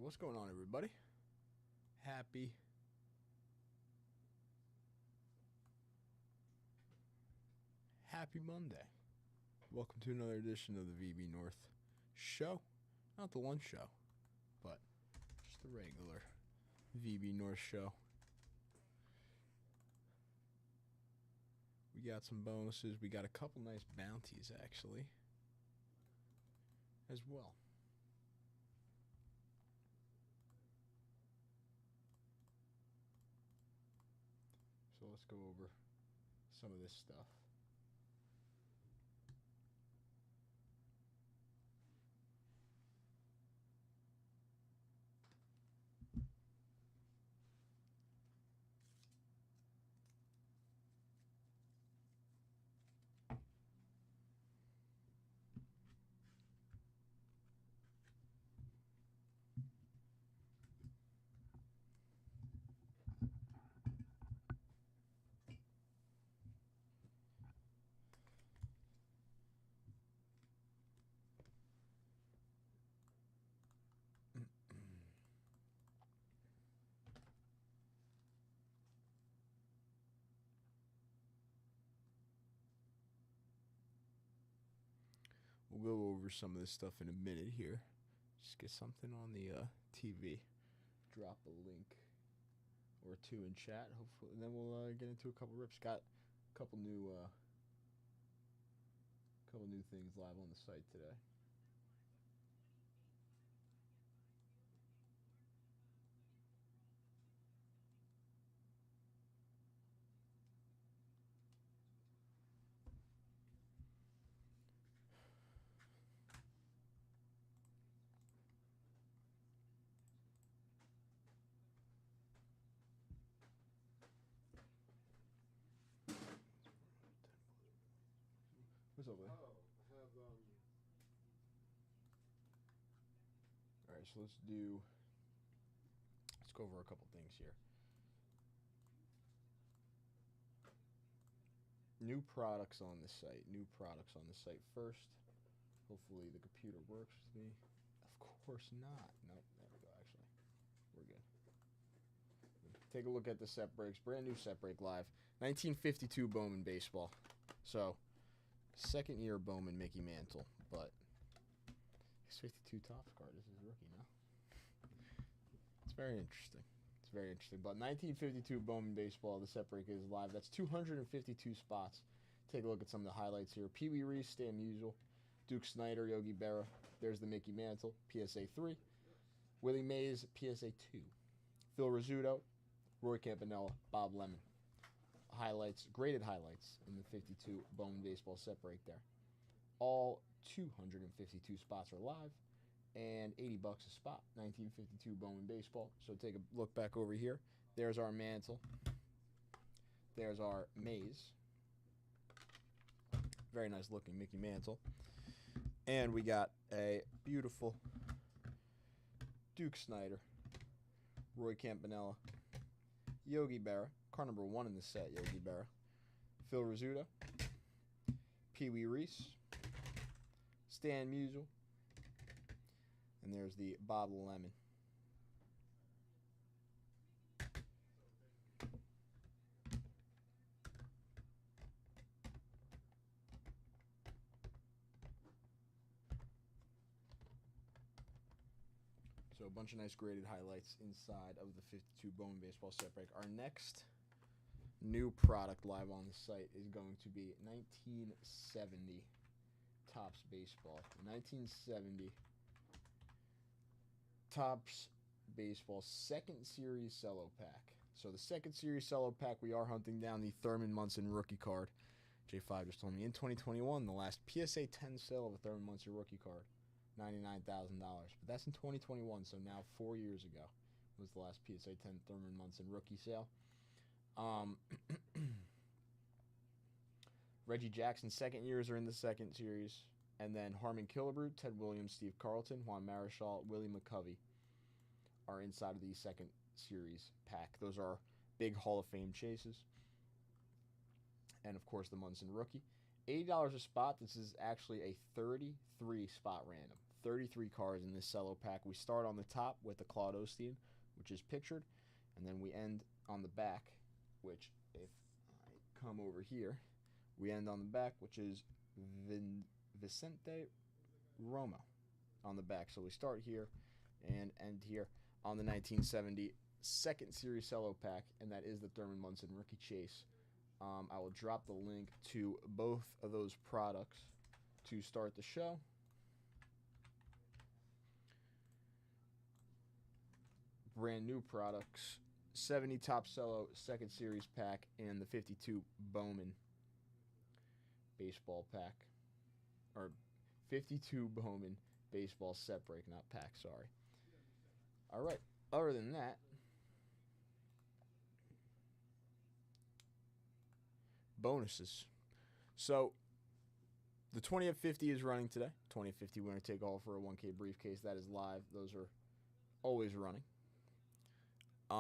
What's going on, everybody? Happy Monday. Welcome to another edition of the VB North show. Not the lunch show, but just the regular VB North show. We got some bonuses. We got a couple nice bounties, actually, as well. So let's go over some of this stuff. We'll go over some of this stuff in a minute here. Just get something on the TV. Drop a link or two in chat, hopefully, and then we'll get into a couple rips. Got a couple new things live on the site today. What's up, man? All right, so let's go over a couple things here. New products on the site. First. Hopefully the computer works with me. Of course not. Nope, there we go, actually. We're good. Take a look at the set breaks. Brand new set break live. 1952 Bowman baseball. So, second year Bowman Mickey Mantle, but his 52 Topps card is his rookie now. It's very interesting. But 1952 Bowman baseball, the set break is live. That's 252 spots. Take a look at some of the highlights here. Pee Wee Reese, Stan Musial, Duke Snider, Yogi Berra. There's the Mickey Mantle, PSA 3. Willie Mays, PSA 2. Phil Rizzuto, Roy Campanella, Bob Lemon. Highlights, graded highlights in the 52 Bowman baseball set break there. All 252 spots are live, and $80 a spot. 1952 Bowman baseball. So take a look back over here. There's our Mantle. There's our Mays. Very nice looking Mickey Mantle. And we got a beautiful Duke Snider, Roy Campanella, Yogi Berra, card number 1 in the set, Yogi Berra, Phil Rizzuto, Pee Wee Reese, Stan Musial, and there's the Bob Lemon. So a bunch of nice graded highlights inside of the 52 Bowman baseball set break. Our next new product live on the site is going to be 1970 Topps baseball. 1970 Topps baseball second series cello pack. So the second series cello pack, we are hunting down the Thurman Munson rookie card. J5 just told me in 2021, the last PSA 10 sale of a Thurman Munson rookie card, $99,000. But that's in 2021, so now 4 years ago was the last PSA 10 Thurman Munson rookie sale. Reggie Jackson's second years are in the second series. And then Harmon Killebrew, Ted Williams, Steve Carlton, Juan Marichal, Willie McCovey are inside of the second series pack. Those are big Hall of Fame chases. And, of course, the Munson rookie. $80 a spot. This is actually a 33 spot random. 33 cards in this cello pack. We start on the top with the Claude Osteen, which is pictured, and then we end on the back, which, if I come over here, we end on the back, which is Vicente Romo on the back. So we start here and end here on the 1970 second series cello pack, and that is the Thurman Munson Rookie Chase. I will drop the link to both of those products to start the show. Brand new products: 70 Top Cello second series pack and the 52 Bowman baseball pack, or 52 Bowman baseball set break, not pack, sorry. All right, other than that, bonuses. So the 20 of 50 is running today. 20 of 50 winner take all for a 1K briefcase. That is live. Those are always running. 10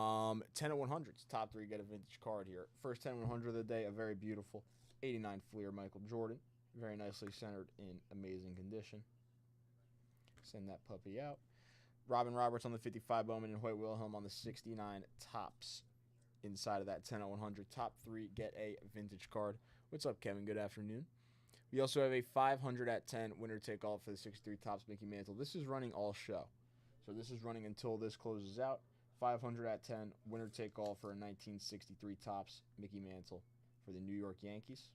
of 100s. Top three get a vintage card here. First 10 of 100 of the day, a very beautiful 89 Fleer Michael Jordan. Very nicely centered in amazing condition. Send that puppy out. Robin Roberts on the 55 Bowman and Hoyt Wilhelm on the 69 Tops. Inside of that 10 of 100. Top three get a vintage card. What's up, Kevin? Good afternoon. We also have a 500 at 10 winner take all for the 63 Tops Mickey Mantle. This is running all show. So this is running until this closes out. 500 at 10 winner take all for a 1963 Tops Mickey Mantle for the New York Yankees.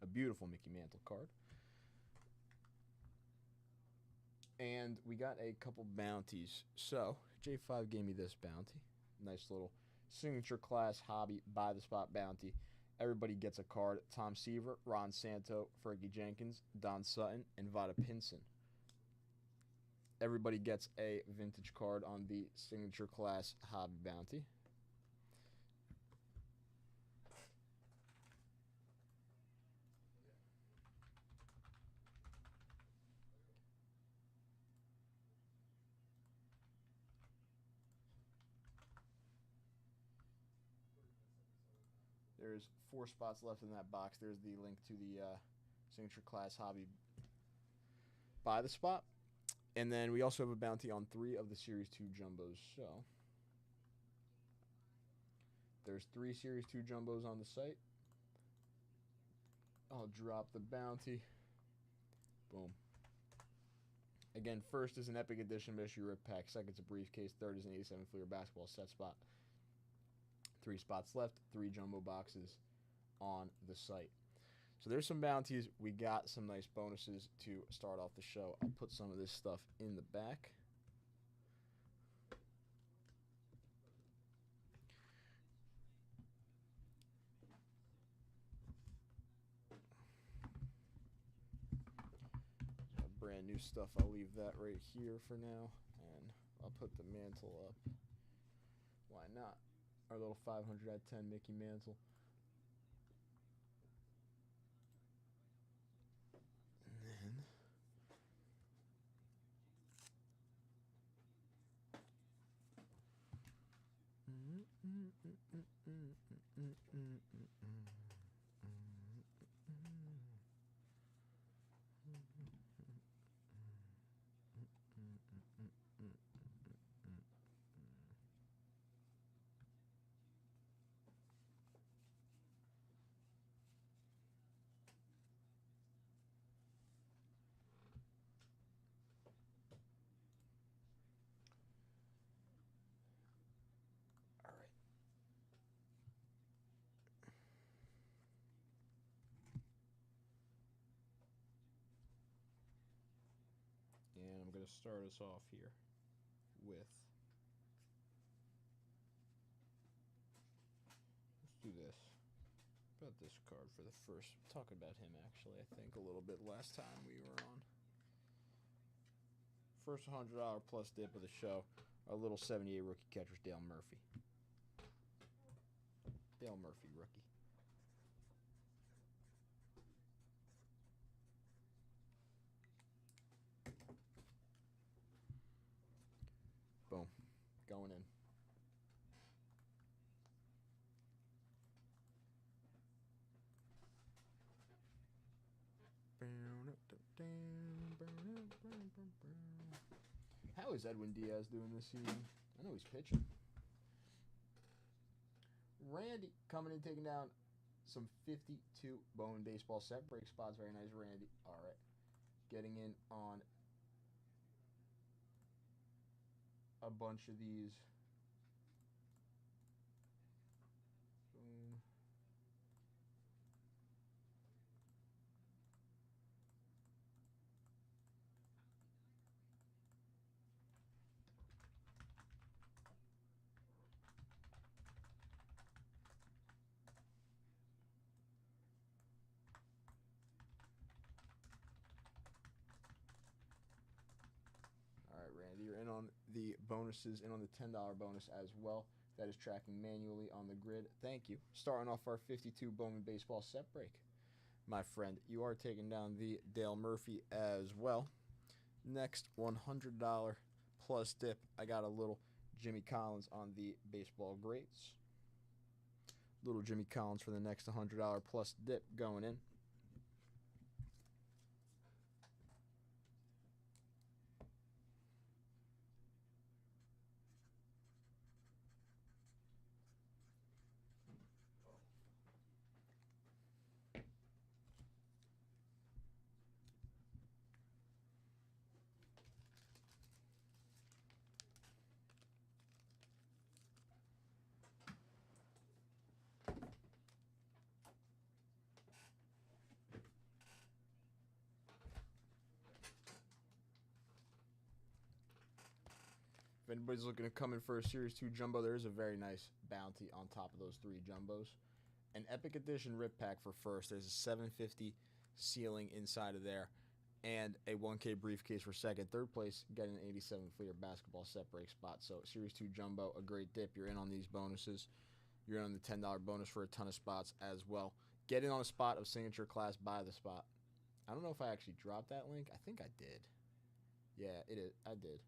A beautiful Mickey Mantle card. And we got a couple bounties. So J5 gave me this bounty. Nice little signature class hobby by the spot bounty. Everybody gets a card. Tom Seaver, Ron Santo, Fergie Jenkins, Don Sutton, and Vada Pinson. Everybody gets a vintage card on the signature class hobby bounty. There's 4 spots left in that box. There's the link to the signature class hobby by the spot. And then we also have a bounty on 3 of the Series 2 Jumbos. So there's 3 Series 2 Jumbos on the site. I'll drop the bounty. Boom. Again, first is an Epic Edition Mystery Rip Pack. Second's a briefcase. Third is an 87 Fleer basketball set spot. 3 spots left. 3 jumbo boxes on the site. So there's some bounties. We got some nice bonuses to start off the show. I'll put some of this stuff in the back. Brand new stuff. I'll leave that right here for now, and I'll put the mantle up. Why not? Our little 500 at 10 Mickey Mantle. And I'm going to start us off here with, let's do this. About this card for the first, talk about him actually, I think a little bit last time we were on. First $100 plus dip of the show, our little 78 rookie catcher, Dale Murphy. Dale Murphy, rookie. Boom. Going in. How is Edwin Diaz doing this season? I know he's pitching. Randy coming in, taking down some 52 Bowman baseball set break spots. Very nice, Randy. All right. Getting in on a bunch of these. Boom. All right, Randy, you're in on the bonuses, in on the $10 bonus as well. That is tracking manually on the grid. Thank you. Starting off our 52 Bowman baseball set break. My friend, you are taking down the Dale Murphy as well. Next $100 plus dip. I got a little Jimmy Collins on the baseball greats. Little Jimmy Collins for the next $100 plus dip going in. If anybody's looking to come in for a Series 2 Jumbo, there is a very nice bounty on top of those 3 Jumbos. An Epic Edition Rip Pack for first. There's a $750 ceiling inside of there. And a $1K briefcase for second. Third place, getting an 87 Fleer basketball set break spot. So Series 2 Jumbo, a great dip. You're in on these bonuses. You're in on the $10 bonus for a ton of spots as well. Get in on a spot of Signature Class by the spot. I don't know if I actually dropped that link. I think I did. Yeah, it is. I did.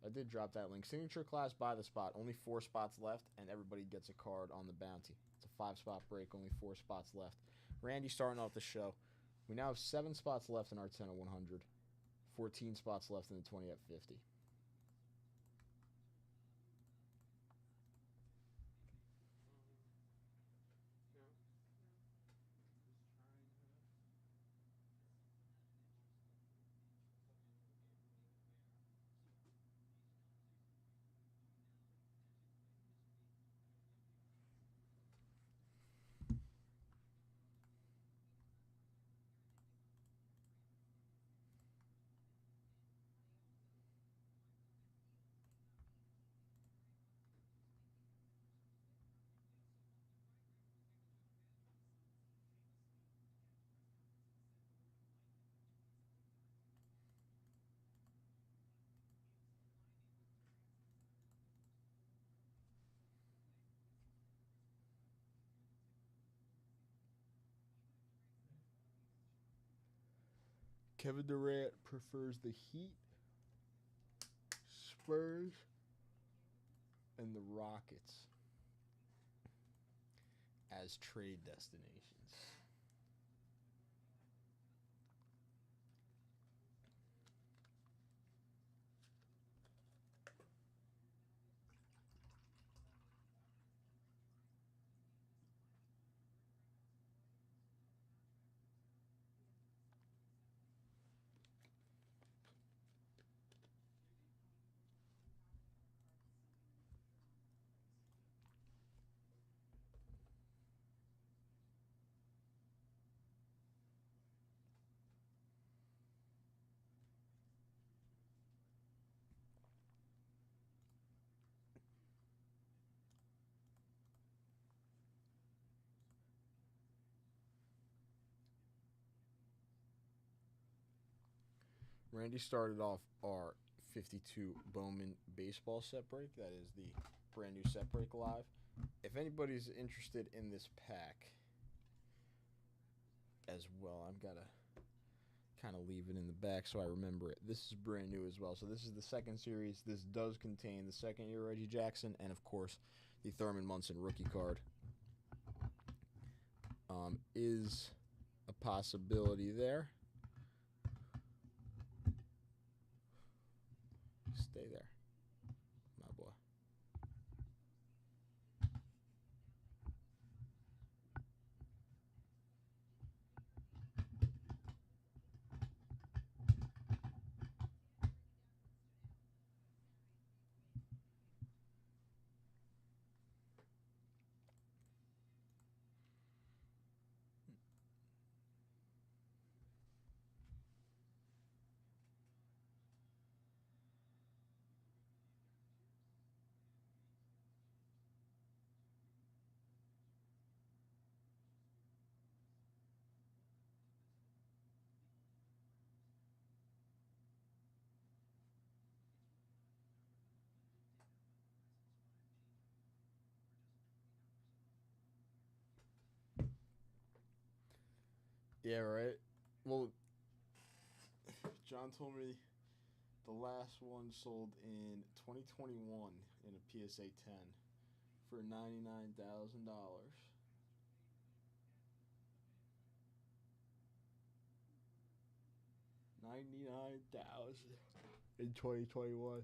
I did drop that link. Signature Class by the spot. Only 4 spots left, and everybody gets a card on the bounty. It's a 5-spot break. Only 4 spots left. Randy starting off the show. We now have 7 spots left in our 10 of 100. 14 spots left in the 20 at 50. Kevin Durant prefers the Heat, Spurs, and the Rockets as trade destinations. Randy started off our 52 Bowman baseball set break. That is the brand new set break live. If anybody's interested in this pack as well, I've got to kind of leave it in the back so I remember it. This is brand new as well. So this is the second series. This does contain the second-year Reggie Jackson and, of course, the Thurman Munson rookie card. Is a possibility there. Stay there, my boy. Yeah, right. Well, John told me the last one sold in 2021 in a PSA 10 for $99,000. 99,000 in 2021.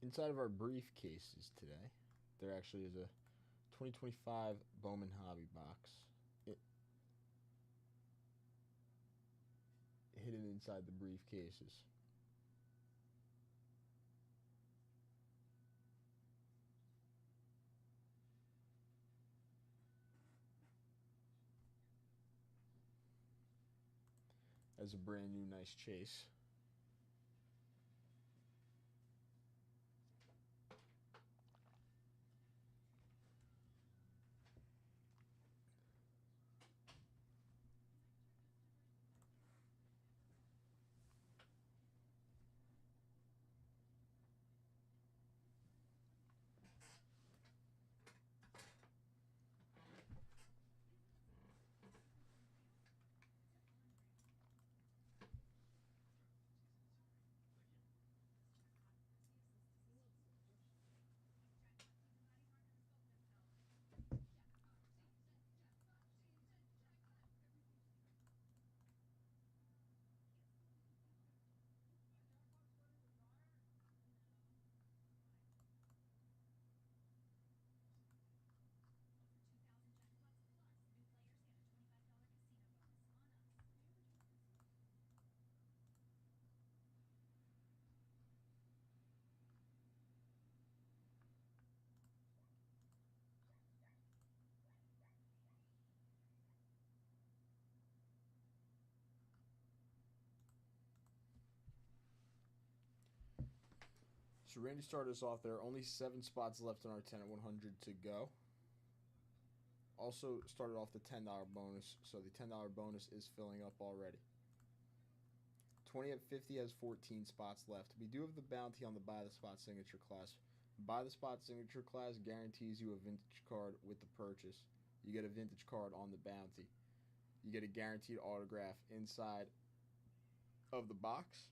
Inside of our briefcases today, there actually is a 2025 Bowman Hobby box. It, hidden inside the briefcases. As a brand new nice chase. So Randy started us off there. Only 7 spots left in our 10 at 100 to go. Also started off the $10 bonus, so the $10 bonus is filling up already. 20 at 50 has 14 spots left. We do have the bounty on the Buy the Spot Signature class. Buy the Spot Signature class guarantees you a vintage card with the purchase. You get a vintage card on the bounty. You get a guaranteed autograph inside of the box.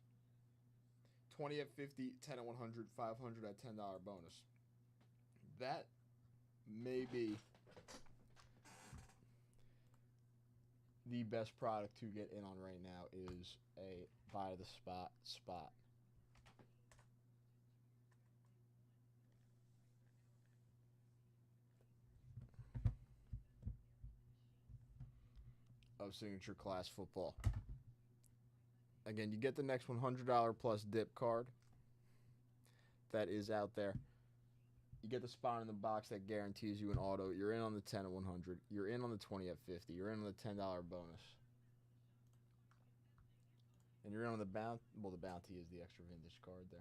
20 at 50, 10 at 100, 500 at $10 bonus. That may be the best product to get in on right now is a buy the spot. Of Signature Class Football. Again, you get the next $100 plus dip card that is out there. You get the spot in the box that guarantees you an auto. You're in on the 10 at 100. You're in on the 20 at 50. You're in on the $10 bonus. And you're in on the bounty. Well, the bounty is the extra vintage card there.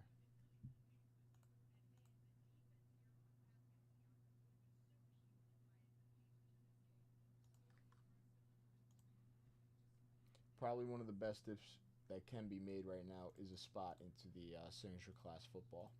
Probably one of the best dips that can be made right now is a spot into the Signature Class Football.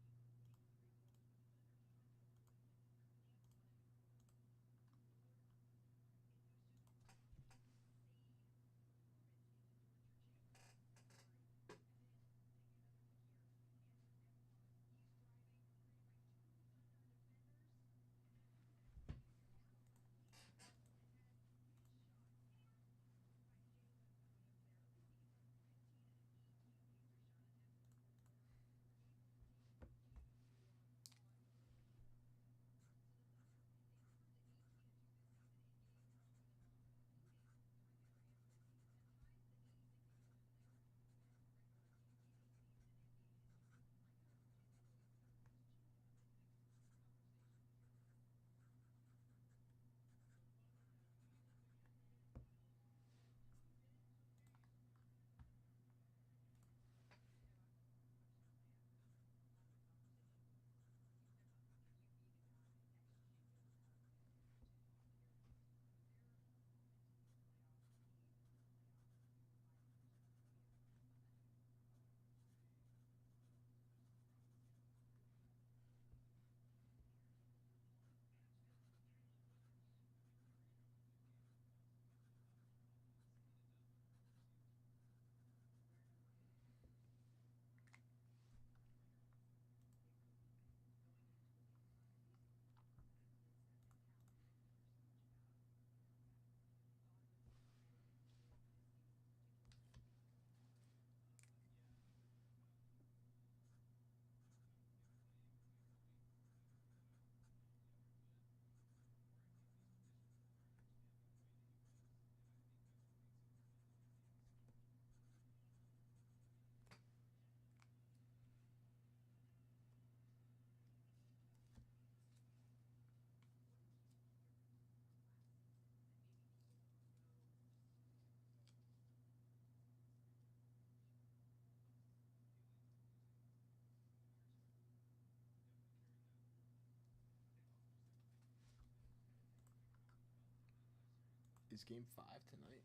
Is Game 5 tonight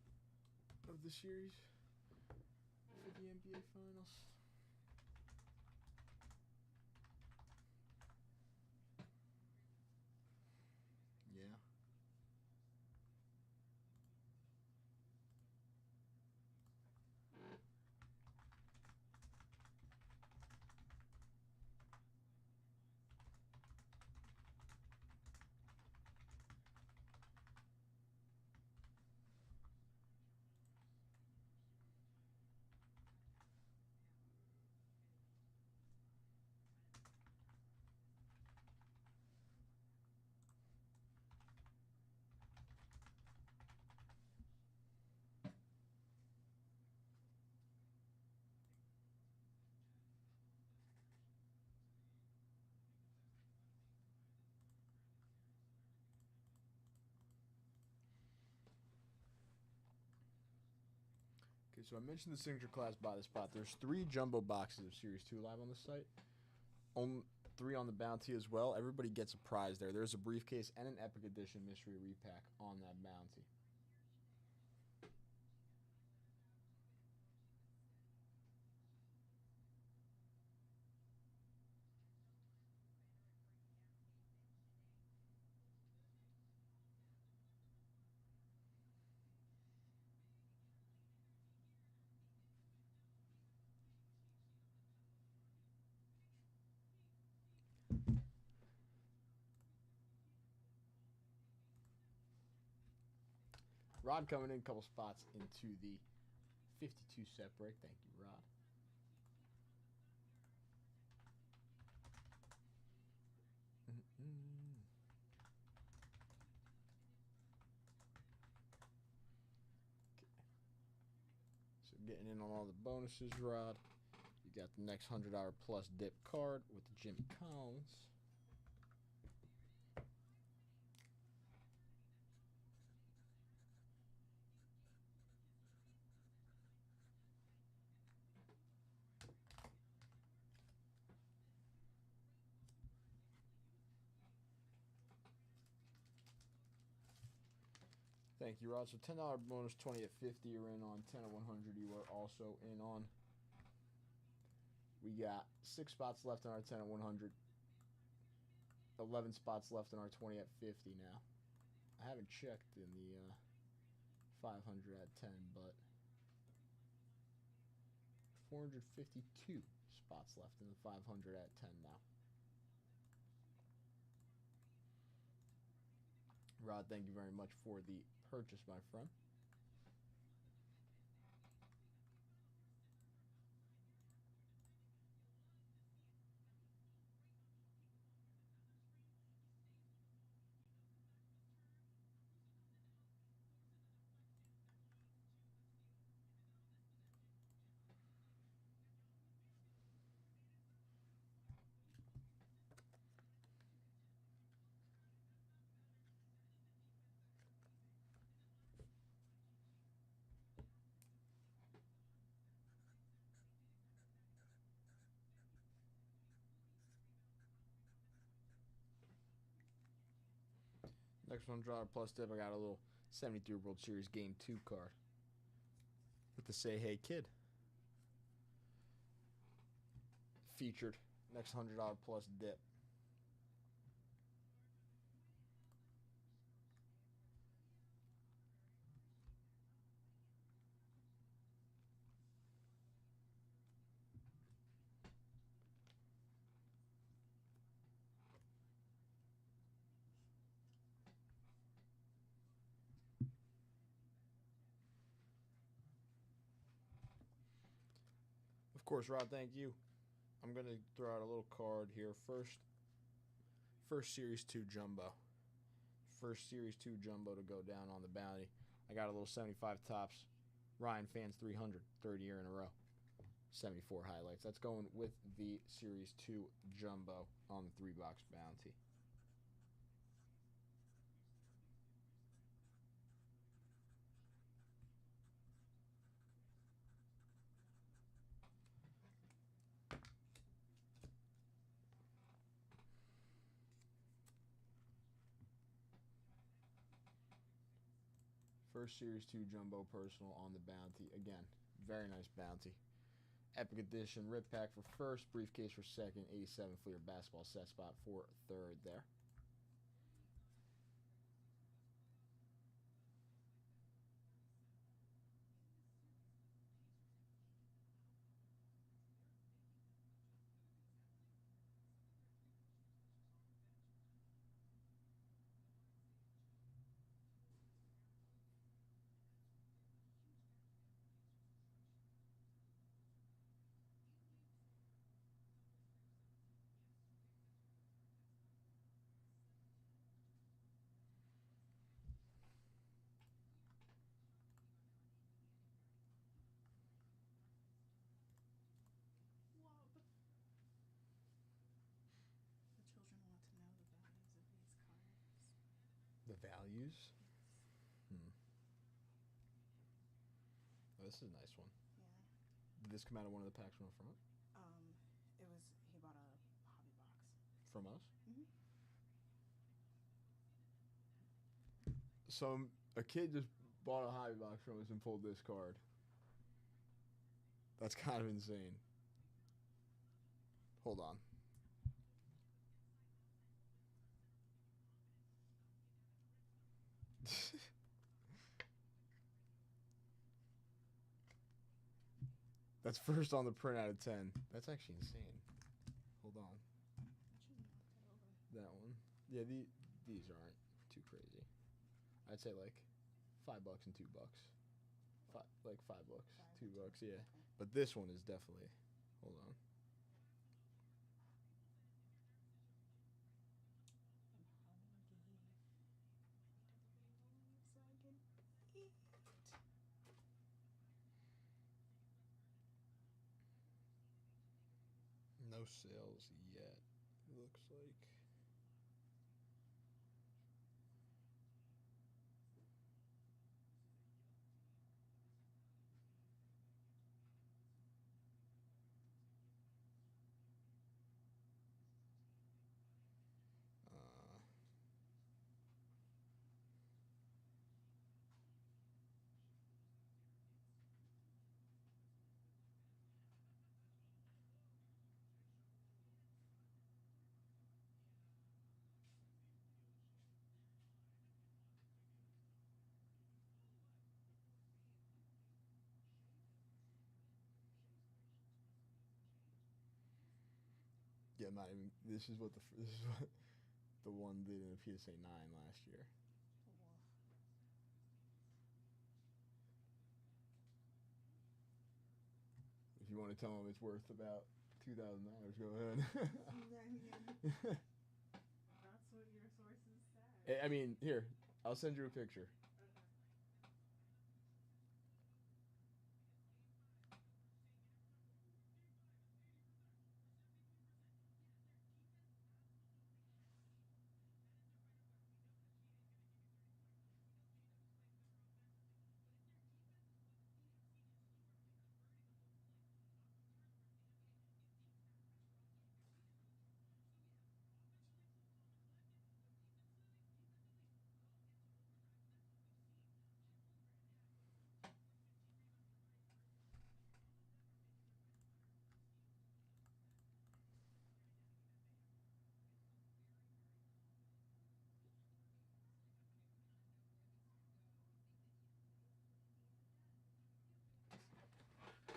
of the series for the NBA Finals? Yeah. Okay, so I mentioned the Signature Class buy the spot. There's 3 jumbo boxes of Series 2 live on the site. 3 on the bounty as well. Everybody gets a prize there. There's a briefcase and an Epic Edition Mystery Repack on that bounty. Rod coming in a couple spots into the 52 set break. Thank you, Rod. So getting in on all the bonuses, Rod. You got the next $100 plus dip card with Jimmy Collins. Thank you, Rod. So $10 bonus, 20 at 50. You're in on 10 at 100. You are also in on. We got 6 spots left in our 10 at 100. 11 spots left in our 20 at 50 now. I haven't checked in the 500 at 10, but 452 spots left in the 500 at 10 now. Rod, thank you very much for the purchase, my friend. Next $100 plus dip. I got a little 73 World Series Game 2 card with the Say Hey Kid featured. Next $100 plus dip. Of course, Rod, thank you. I'm going to throw out a little card here. First Series 2 Jumbo. First Series 2 Jumbo to go down on the bounty. I got a little 75 tops. Ryan Fans 300, third year in a row. 74 highlights. That's going with the Series 2 Jumbo on the 3-box bounty. First Series 2 Jumbo Personal on the bounty. Again, very nice bounty. Epic Edition Rip Pack for first. Briefcase for second. 87 Fleer Basketball Set Spot for third there. The values? Oh, this is a nice one. Yeah. Did this come out of one of the packs from the front? He bought a hobby box. From us? Mm-hmm. So a kid just bought a hobby box from us and pulled this card. That's kind of insane. Hold on. That's first on the print out of 10. That's actually insane. Hold on. That one. Yeah, these aren't too crazy. I'd say like $5 and $2. Like $5, $2, yeah. Okay. But this one is definitely. Hold on. And honey gave me WOs so I can eat. No sales yet. Looks like. Yeah, not even. This is what the one did in a PSA 9 last year. Woof. If you want to tell them it's worth about $2,000, go ahead. That's what your sources said. I mean, here, I'll send you a picture. Okay.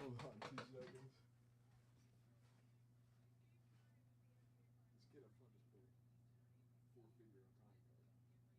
Hold on 2 seconds. Let's get a fucking 4-figure time card. How much?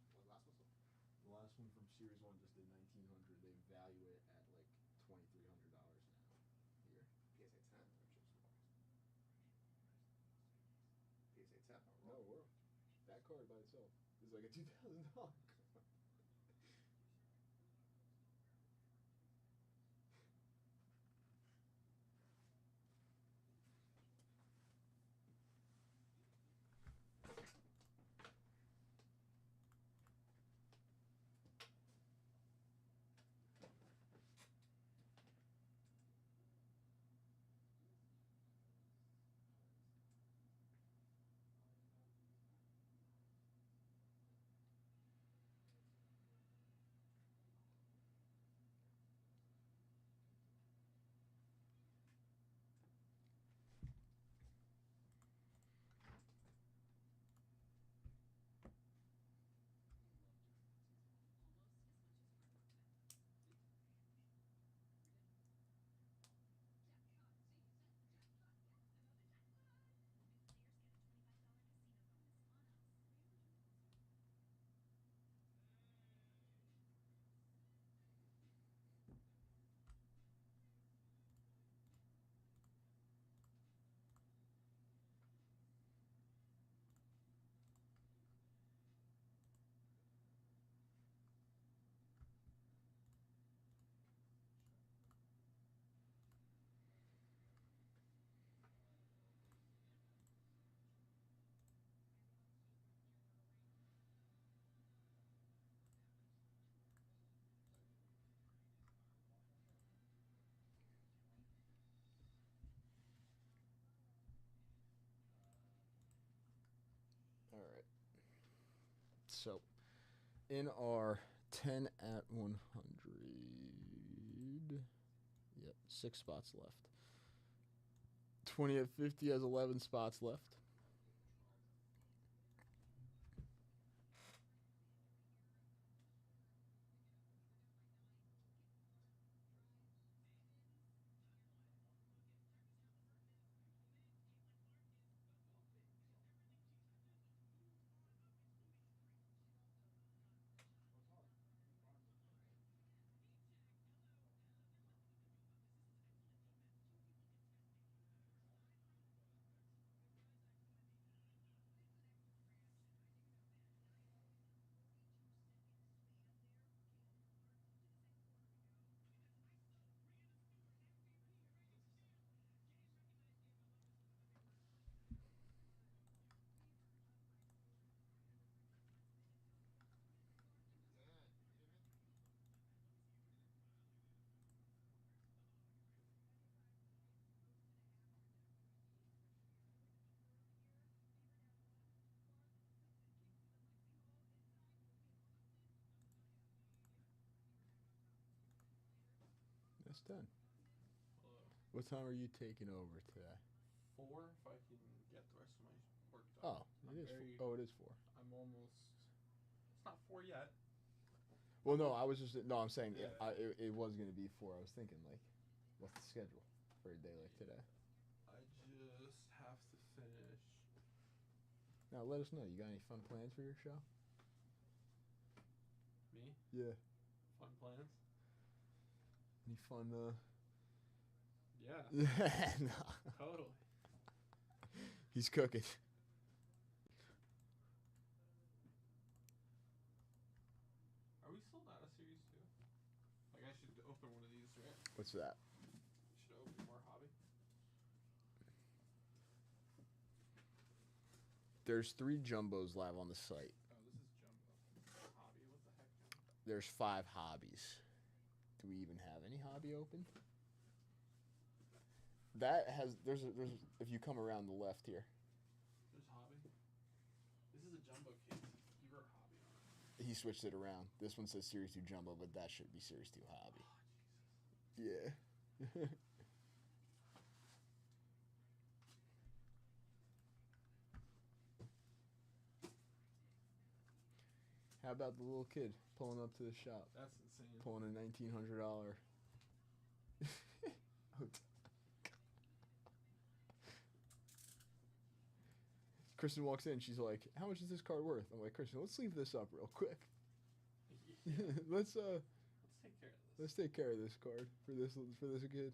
What last one? The last one from Series 1 just did 1,900. They value it at like $2,300 now. Here. PSA 10 or just tap out No, roll. that card by itself is like a $2,000 card. All right. So, in our 10 at 100, yep, 6 spots left. 20 at 50 has 11 spots left. That's 10. Hello. What time are you taking over today? 4 if I can get the rest of my work done. Oh, I'm it is. very, Oh, it is 4. I'm almost. It's not 4 yet. Well, no, I was just no. I'm saying Yeah. it was gonna be 4. I was thinking like, what's the schedule for a day like today? I just have to finish. Now let us know. You got any fun plans for your show? Me? Yeah. Fun plans? Any fun? Yeah. Yeah. No. Totally. He's cooking. Are we sold out of series 2? Like I should open one of these, right? What's that? Should I open more hobby? There's 3 jumbos live on the site. Oh, this is jumbo. Hobby? What the heck? There's 5 hobbies. Do we even have any hobby open? That has there's if you come around the left here. There's hobby. This is a jumbo case. Keyword hobby on it. He switched it around. This one says Series 2 Jumbo, but that should be Series 2 Hobby. Oh, Jesus. Yeah. How about the little kid pulling up to the shop? That's insane. Pulling a $1,900. Kristen walks in. She's like, "How much is this card worth?" I'm like, "Kristen, let's leave this up real quick. Yeah. let's take care of this. let's take care of this card for this kid."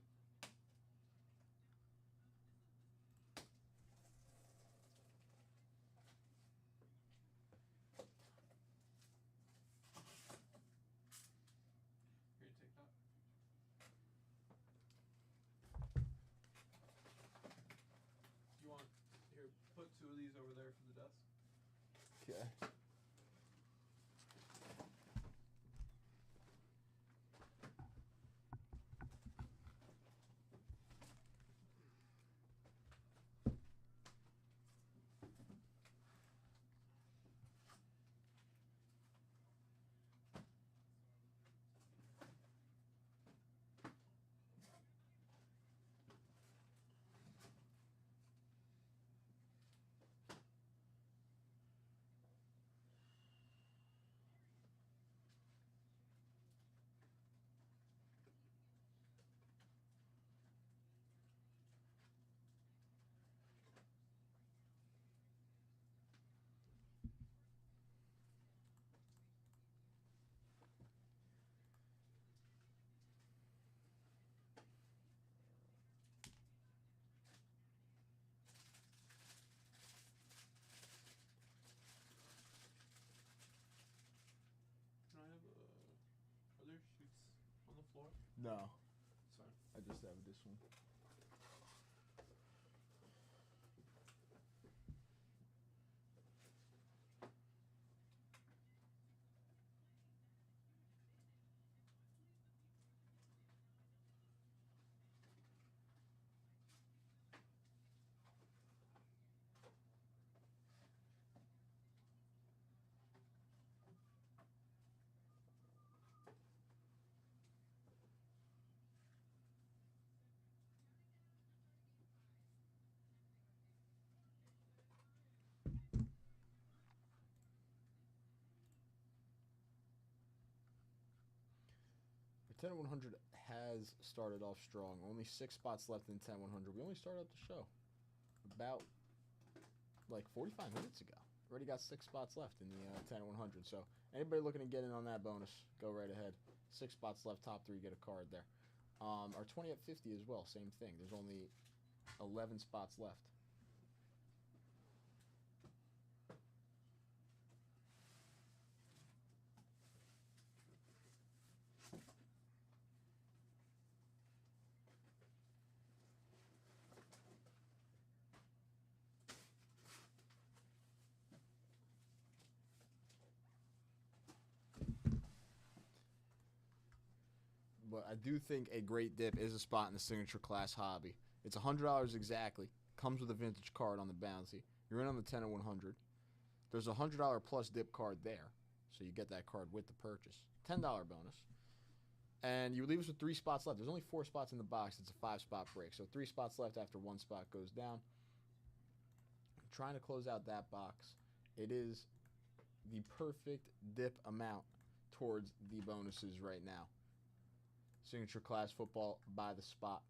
Can I have other shoots on the floor? No, Sorry. I just have this one. The 10-100 has started off strong. Only 6 spots left in 10-100. We only started up the show about like 45 minutes ago. Already got 6 spots left in the 10-100. So anybody looking to get in on that bonus, go right ahead. 6 spots left, top 3 get a card there. Our 20 at 50 as well, same thing. There's only 11 spots left. But I do think a great dip is a spot in the signature class hobby. It's $100 exactly. Comes with a vintage card on the bounty. You're in on the 10 and 100. There's a $100 plus dip card there, so you get that card with the purchase. $10 bonus. And you leave us with 3 spots left. There's only 4 spots in the box. It's a 5-spot break. So 3 spots left after 1 spot goes down. I'm trying to close out that box. It is the perfect dip amount towards the bonuses right now. Signature class football by the spot.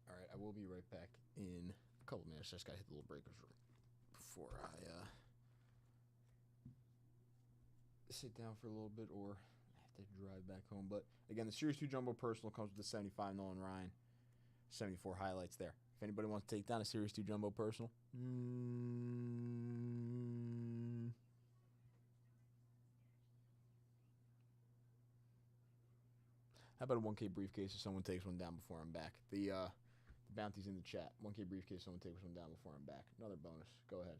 All right, I will be right back in a couple minutes. I just got to hit the little breakers room before I sit down for a little bit or I have to drive back home. But again, the Series 2 Jumbo Personal comes with the 75 Nolan Ryan, 74 highlights there. If anybody wants to take down a Series 2 Jumbo Personal, how about a 1K briefcase if someone takes one down before I'm back? The bounty's in the chat. 1K briefcase, someone takes one down before I'm back. Another bonus. Go ahead.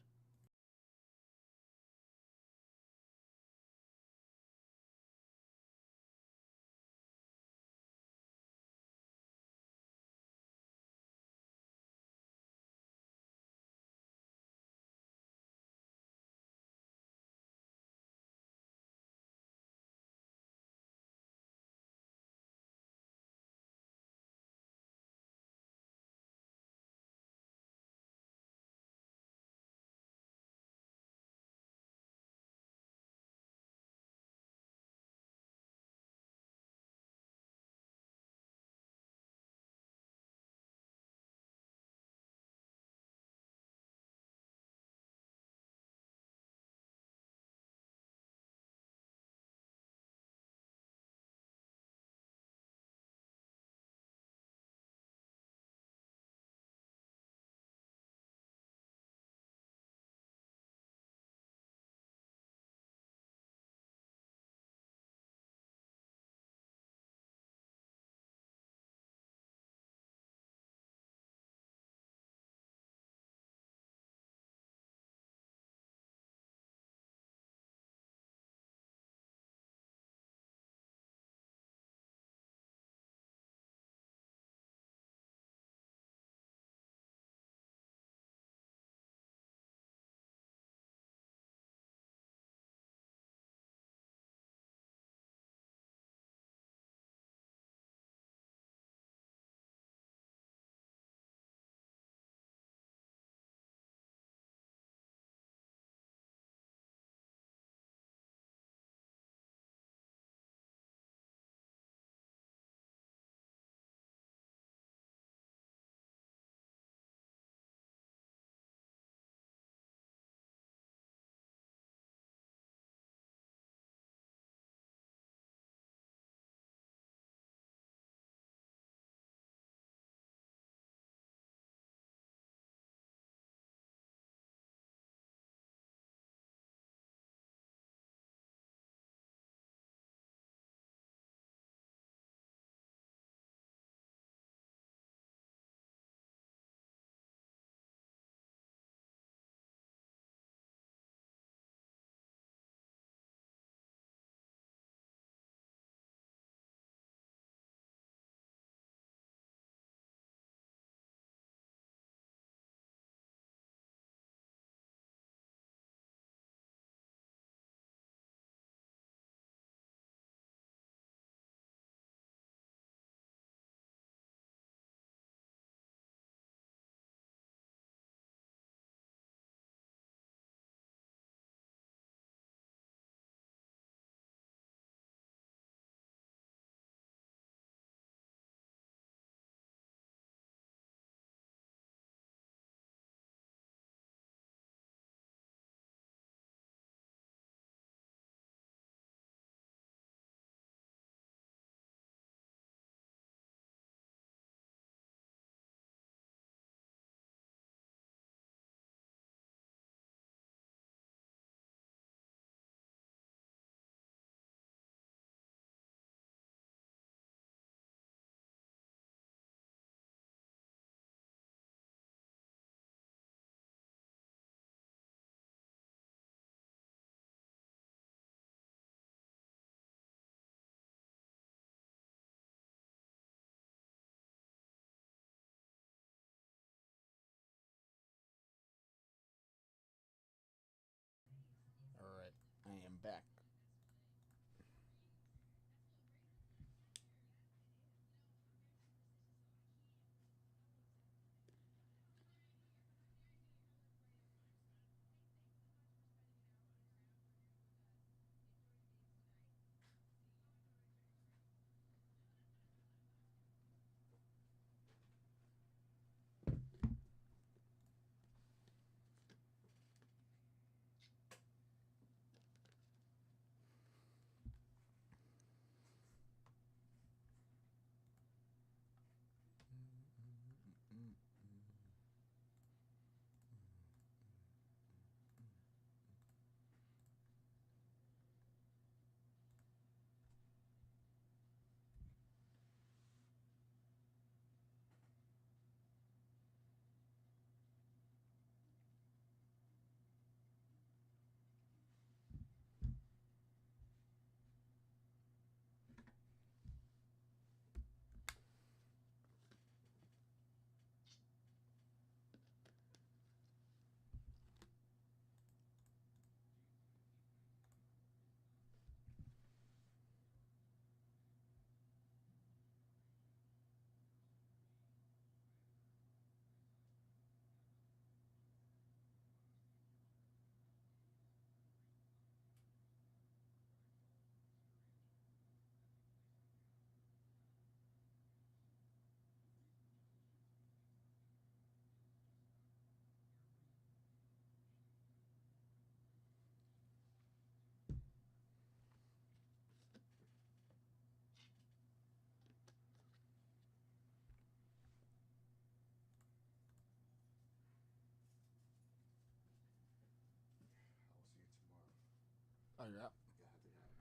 Oh, yeah. Yeah, I have to have it.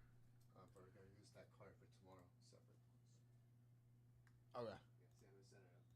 But we're gonna use that card for tomorrow, separate. Okay. Yeah, see, I'm gonna set it up.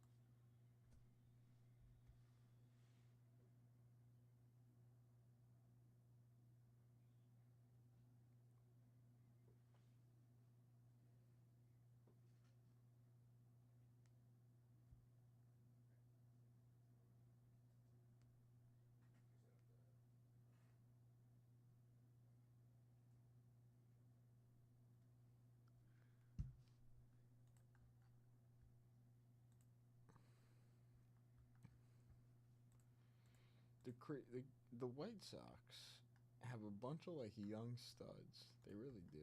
The White Sox have a bunch of like young studs. They really do.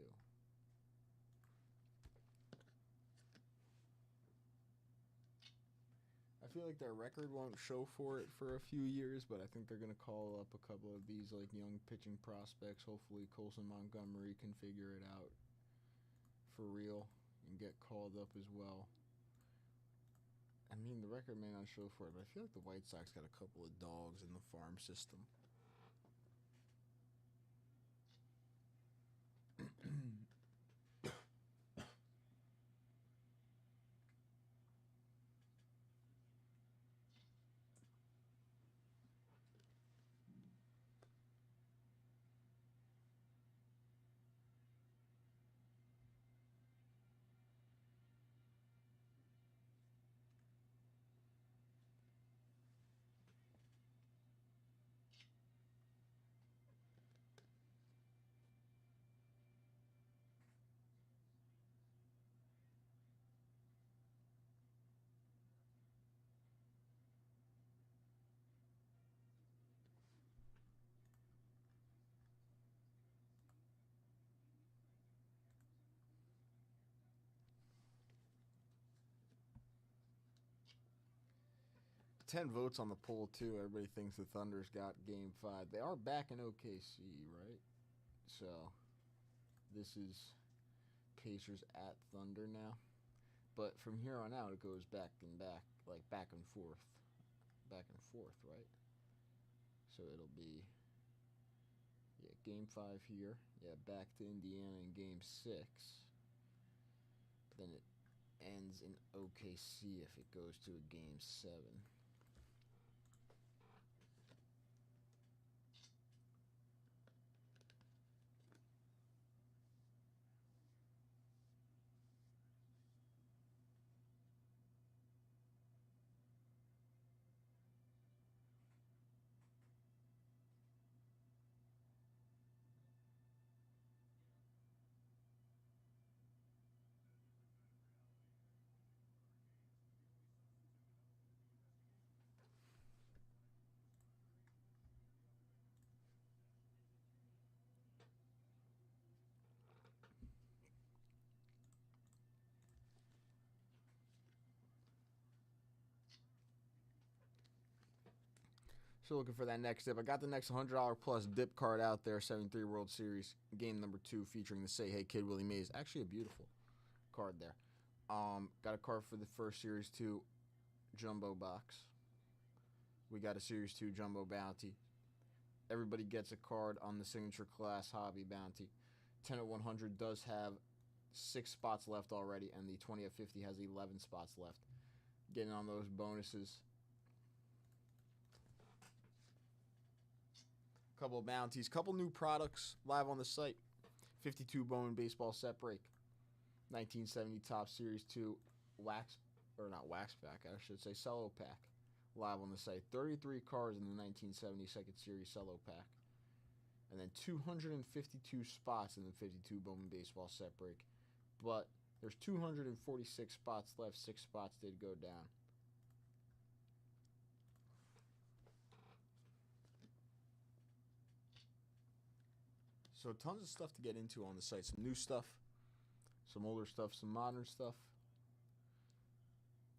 I feel like their record won't show for it for a few years, but I think they're gonna call up a couple of these like young pitching prospects. Hopefully, Colson Montgomery can figure it out for real and get called up as well. I mean, the record may not show for it, but I feel like the White Sox got a couple of dogs in the farm system. Ten votes on the poll too. Everybody thinks the Thunder's got Game 5. They are back in OKC, right? So this is Pacers at Thunder now. But from here on out, it goes back and back, like back and forth, right? So it'll be, yeah, Game 5 here. Yeah, back to Indiana in Game 6. Then it ends in OKC if it goes to a Game 7. So looking for that next dip. I got the next $100 plus dip card out there, 73 World Series, game number 2 featuring the Say Hey Kid Willie Mays. Actually a beautiful card there. Got a card for the first Series 2 Jumbo Box. We got a Series 2 Jumbo Bounty. Everybody gets a card on the Signature Class Hobby Bounty. 10 at 100 does have 6 spots left already, and the 20 at 50 has 11 spots left. Getting on those bonuses. Couple of bounties, couple new products live on the site. 52 Bowman Baseball Set Break. 1970 Top Series 2 wax, or not wax pack, I should say cello pack. Live on the site. 33 cards in the 1970 Second Series cello pack. And then 252 spots in the 52 Bowman Baseball Set Break. But there's 246 spots left. 6 spots did go down. So tons of stuff to get into on the site. Some new stuff, some older stuff, some modern stuff.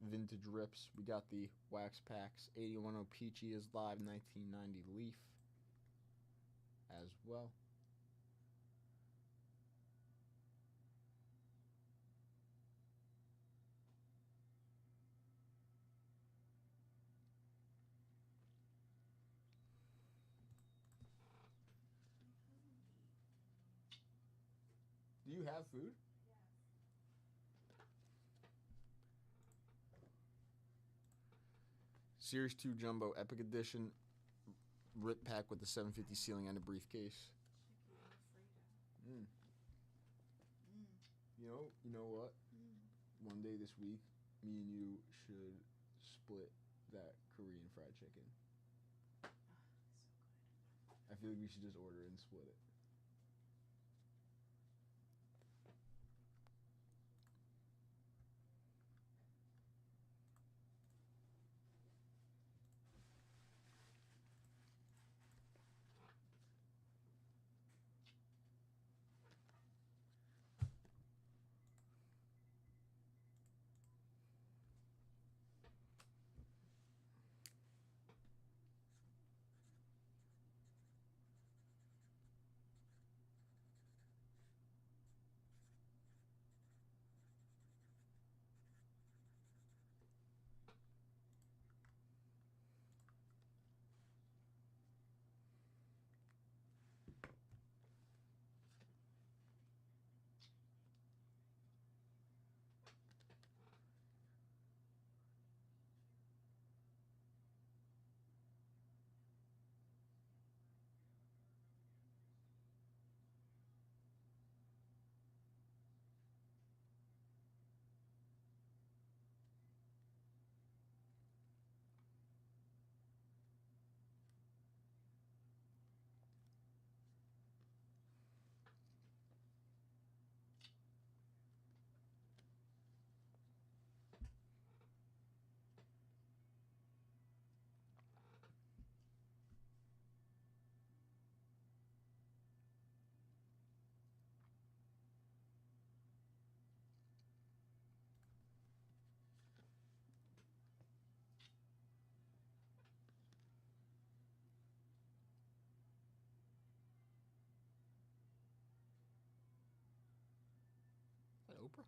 Vintage rips. We got the wax packs. 81 Peachy is live. 1990 Leaf as well. Do you have food? Yes. Series 2 Jumbo Epic Edition. Rip pack with the 750 ceiling and a briefcase. Chicky Alfredo. Mm. Mm. You know what? Mm. One day this week, me and you should split that Korean fried chicken. Ah, so good. I feel like we should just order it and split it. Is that Oprah?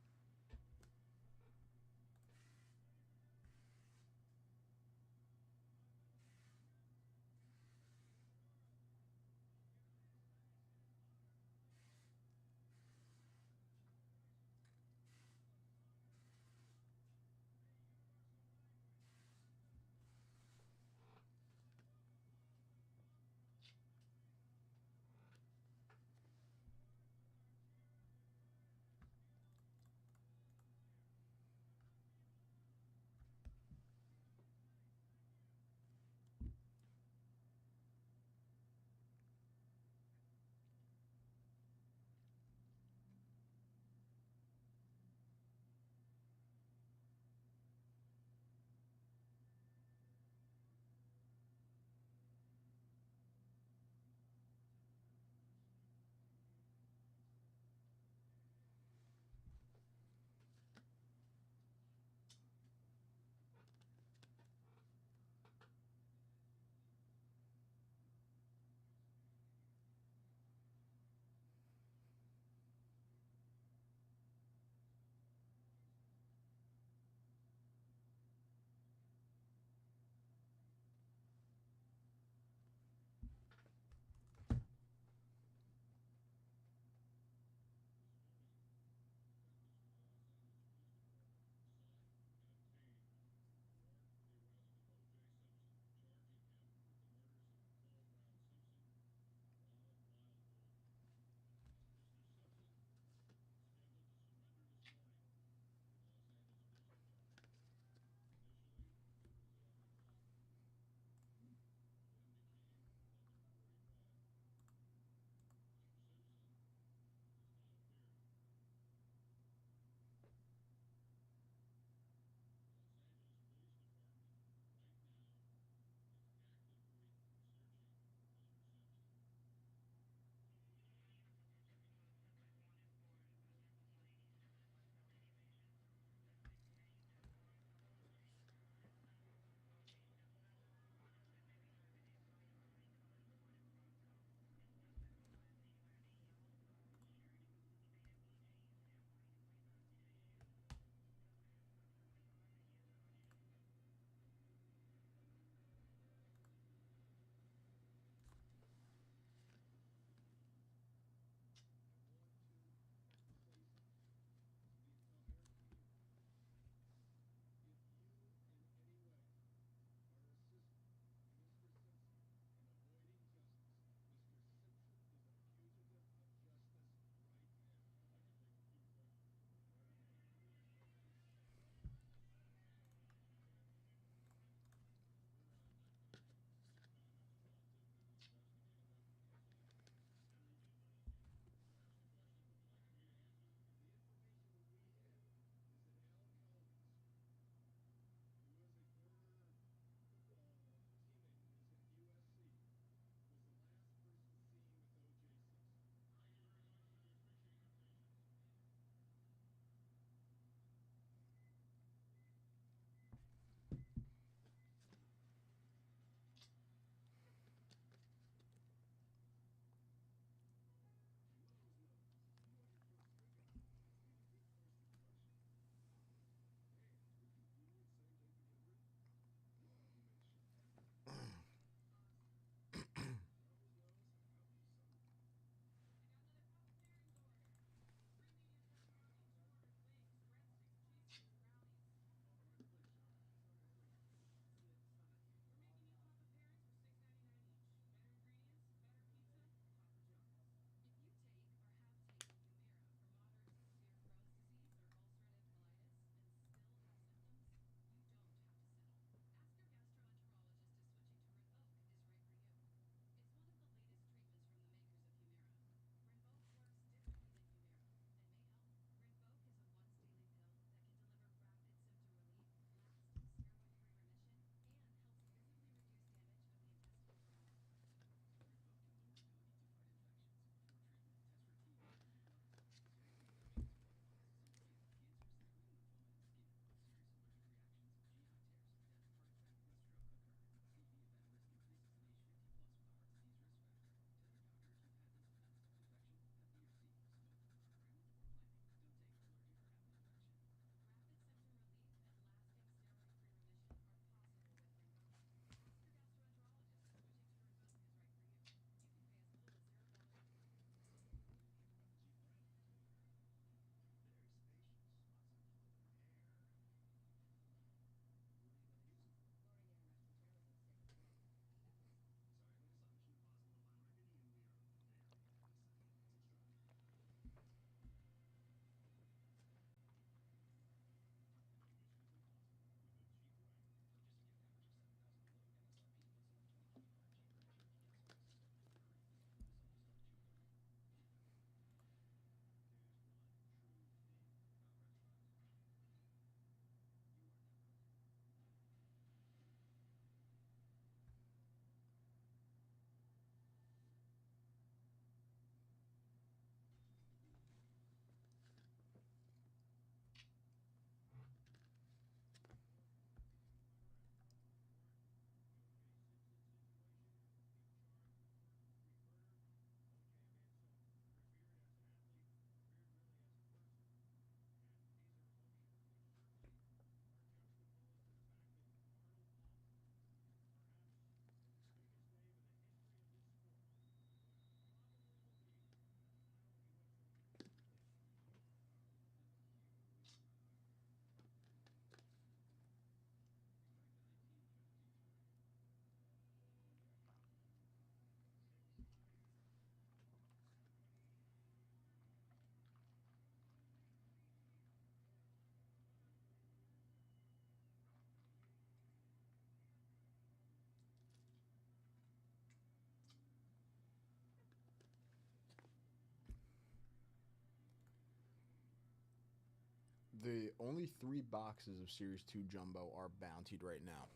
The only 3 boxes of Series 2 Jumbo are bountied right now.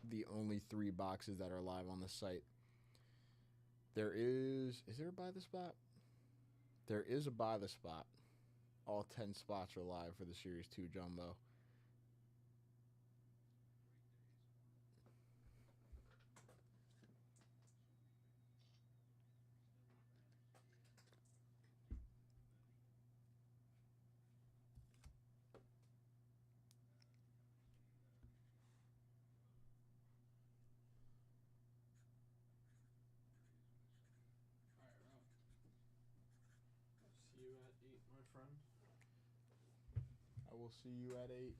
The only 3 boxes that are live on the site. There is there a buy the spot? There is a buy the spot. All 10 spots are live for the Series 2 Jumbo. See you at 8, my friend. I will see you at 8.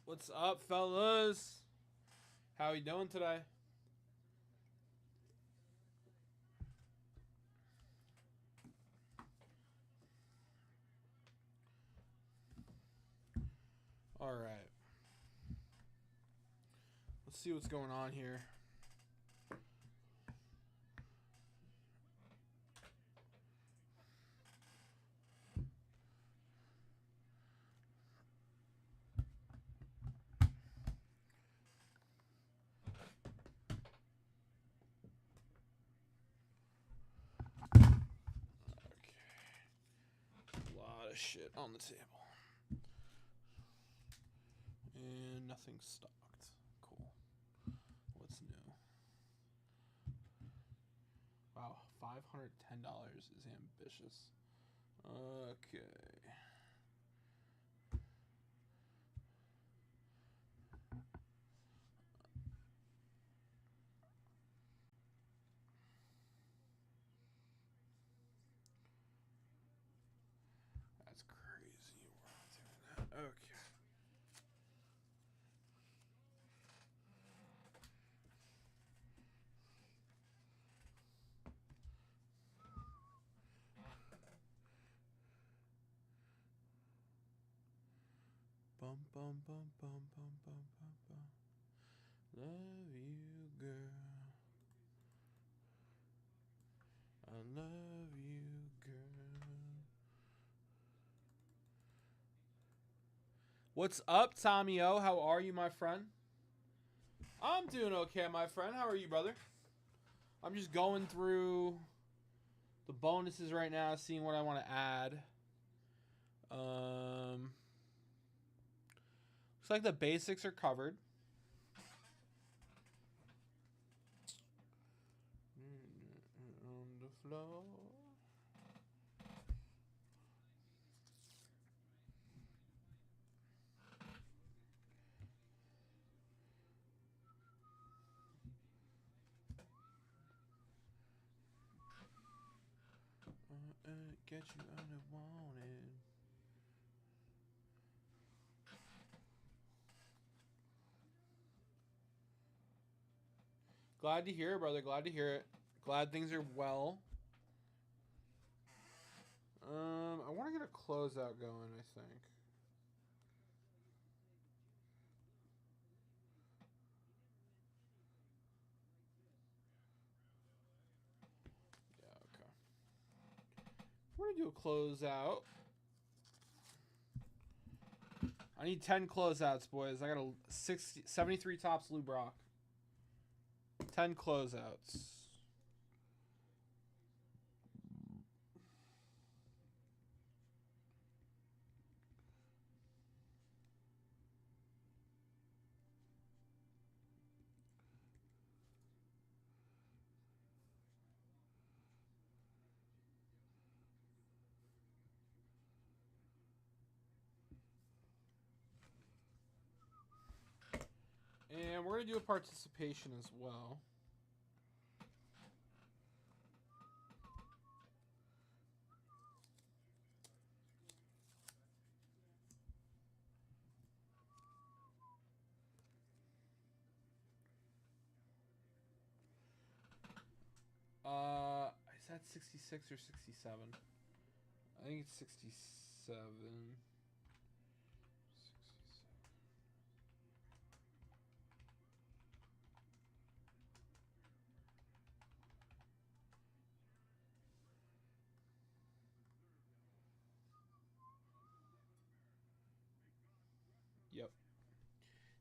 What's up, fellas? How you doing today? All right. Let's see what's going on here. Shit on the table. And nothing stocked. Cool. What's new? Wow, $510 is ambitious. Okay. That's crazy. We're not doing that. Okay. Bum bum bum bum bum bum bum bum. Love you, girl. I love you, girl. What's up, Tommy O? How are you, my friend? I'm doing okay, my friend. How are you, brother? I'm just going through the bonuses right now, seeing what I want to add. Looks like the basics are covered. On the floor. Get you unwanted. Glad to hear it, brother. Glad to hear it. Glad things are well. I want to get a closeout going, I think. Yeah, okay. We're going to do a closeout. I need 10 closeouts, boys. I got a 73 tops Lou Brock. 10 closeouts. And we're going to do a participation as well. Is that 66 or 67? I think it's 67. 67. Yep.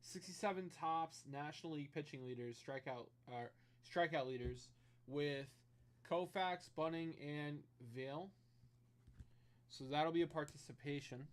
67 tops National League pitching leaders, strikeout leaders with Koufax, Bunning, and Vail. So that'll be a participation.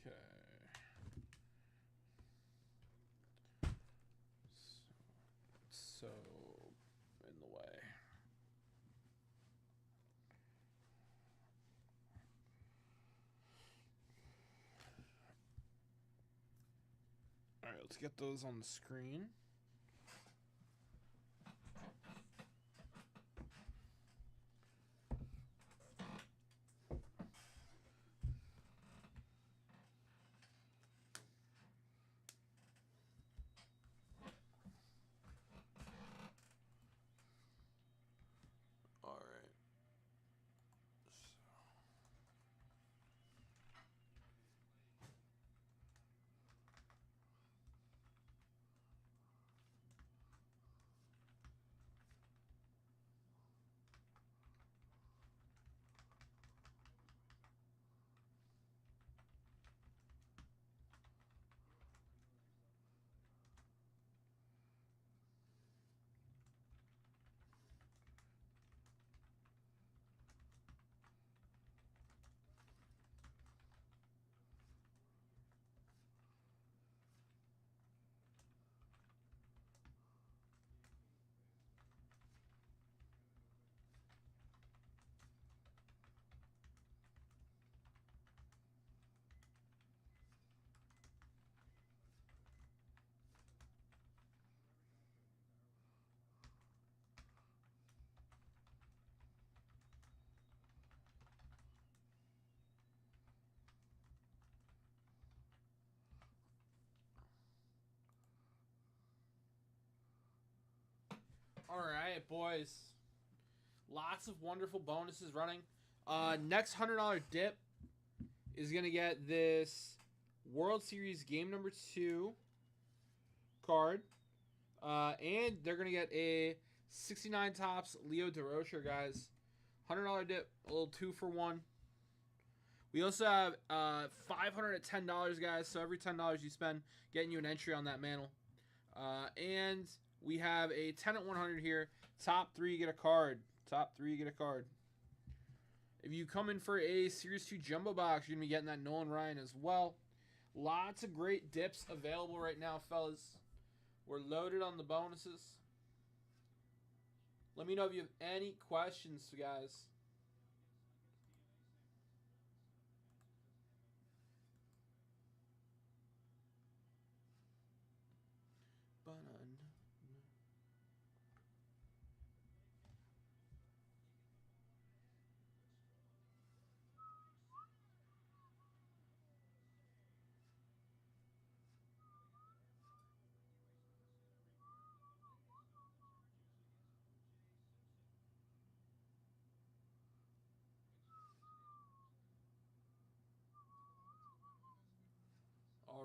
Okay. So in the way. All right, let's get those on the screen. All right. All right, boys. Lots of wonderful bonuses running. Next $100 dip is going to get this World Series game number 2 card. And they're going to get a 69 tops Leo DeRocher, guys. $100 dip, a little 2-for-1. We also have $510, guys. So every $10 you spend, getting you an entry on that mantle. And we have a 10 at 100 here. Top 3 get a card. Top 3 get a card. If you come in for a Series 2 Jumbo Box, you're going to be getting that Nolan Ryan as well. Lots of great dips available right now, fellas. We're loaded on the bonuses. Let me know if you have any questions, guys.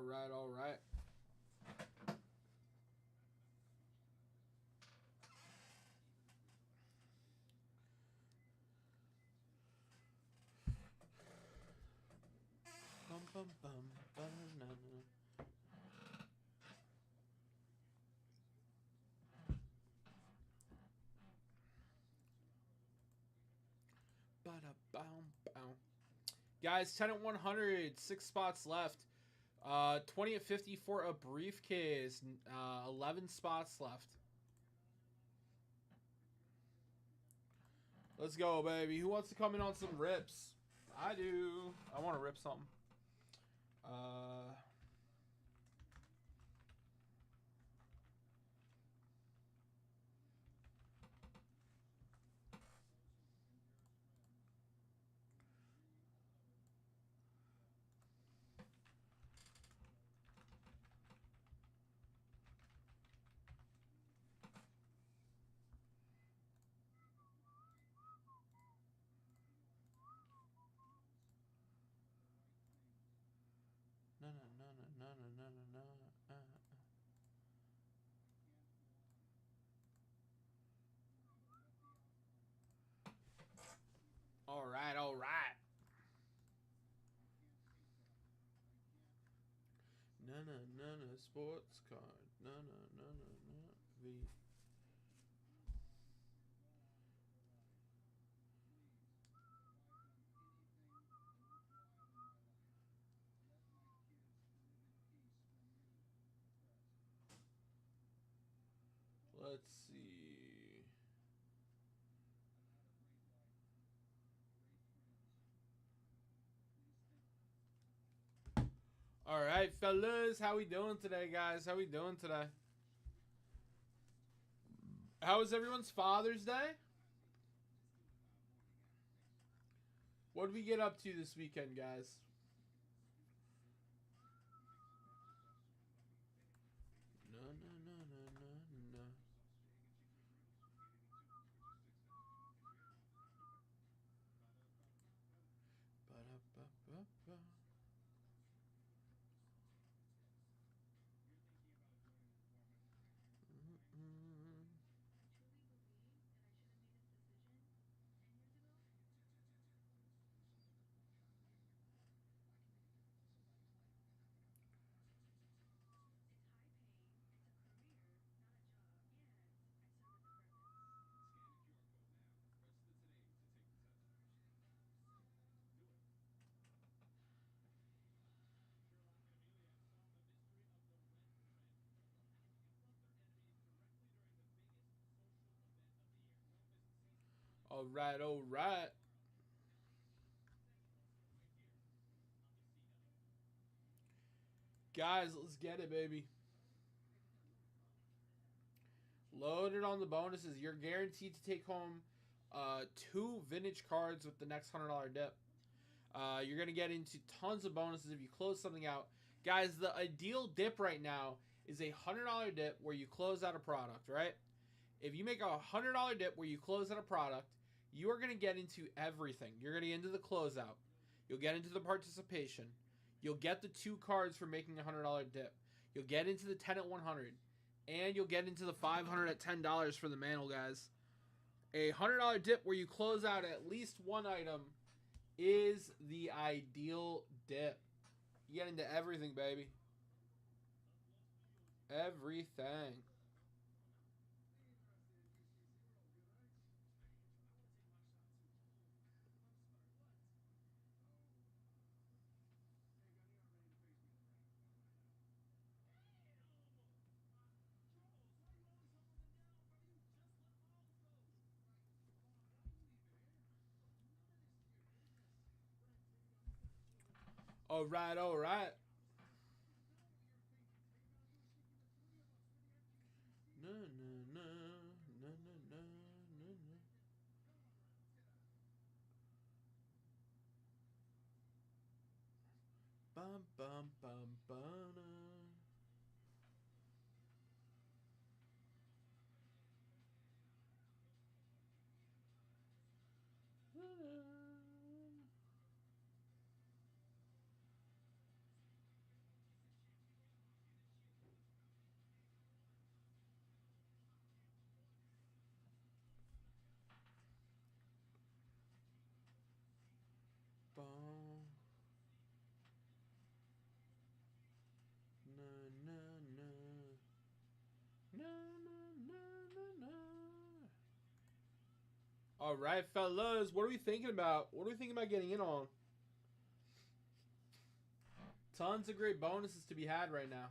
right, all right. Bum, bum, bum, ba-na-na. Ba-da-bow-bow. Guys, 10 at 100, 6 spots left. 20 at 50 for a briefcase. 11 spots left. Let's go, baby. Who wants to come in on some rips? I do. I want to rip something. No, no, no, no, no, no, no, no. All right, all right. No, no, no, no, sports card. No, no, no, no, no. V. Let's see. All right, fellas, how we doing today, guys? How we doing today? How was everyone's Father's Day? What did we get up to this weekend, guys? No, no, no, no, no, no. Ba-da-ba-ba-ba. Mm-mm. All right, all right. Guys, let's get it, baby. Loaded on the bonuses. You're guaranteed to take home 2 vintage cards with the next $100 dip. You're going to get into tons of bonuses if you close something out. Guys, the ideal dip right now is a $100 dip where you close out a product, right? If you make a $100 dip where you close out a product, you are going to get into everything. You're going to get into the closeout. You'll get into the participation. You'll get the 2 cards for making a $100 dip. You'll get into the 10 at 100. And you'll get into the 500 at $10 for the mantle, guys. A $100 dip where you close out at least one item is the ideal dip. You get into everything, baby. Everything. All right, all right. No, no, no, no, no, no, no, no. Bum, bum, bum, bum. All right, fellas. What are we thinking about? What are we thinking about getting in on? Tons of great bonuses to be had right now.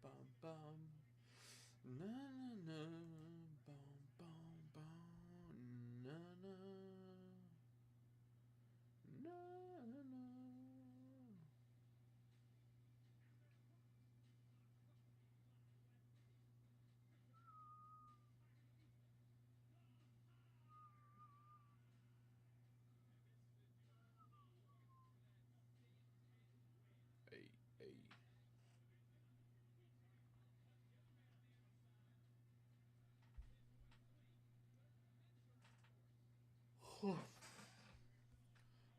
Bum bum. Na na na. Bum bum bum. Na na. Na na na. Hey, hey.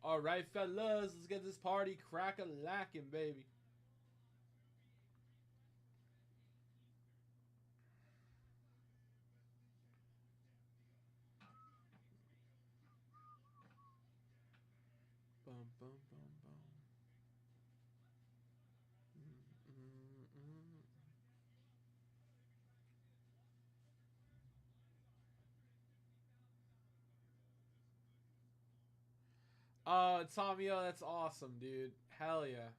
All right, fellas, let's get this party crack-a-lacking, baby. Bum bum bum bum. Mm. Oh, Tomio, that's awesome, dude. Hell yeah.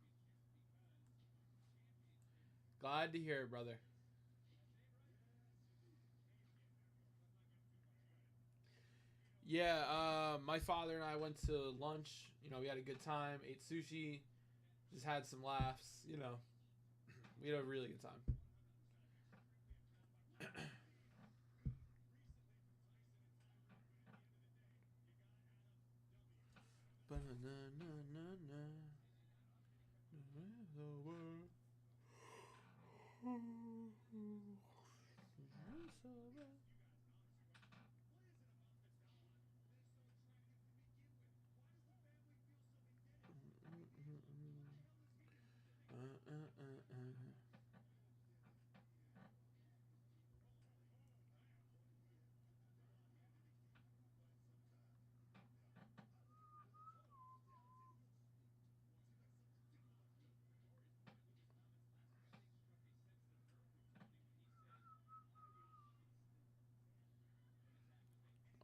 Glad to hear it, brother. Yeah, my father and I went to lunch. You know, we had a good time, ate sushi, just had some laughs. You know, we had a really good time.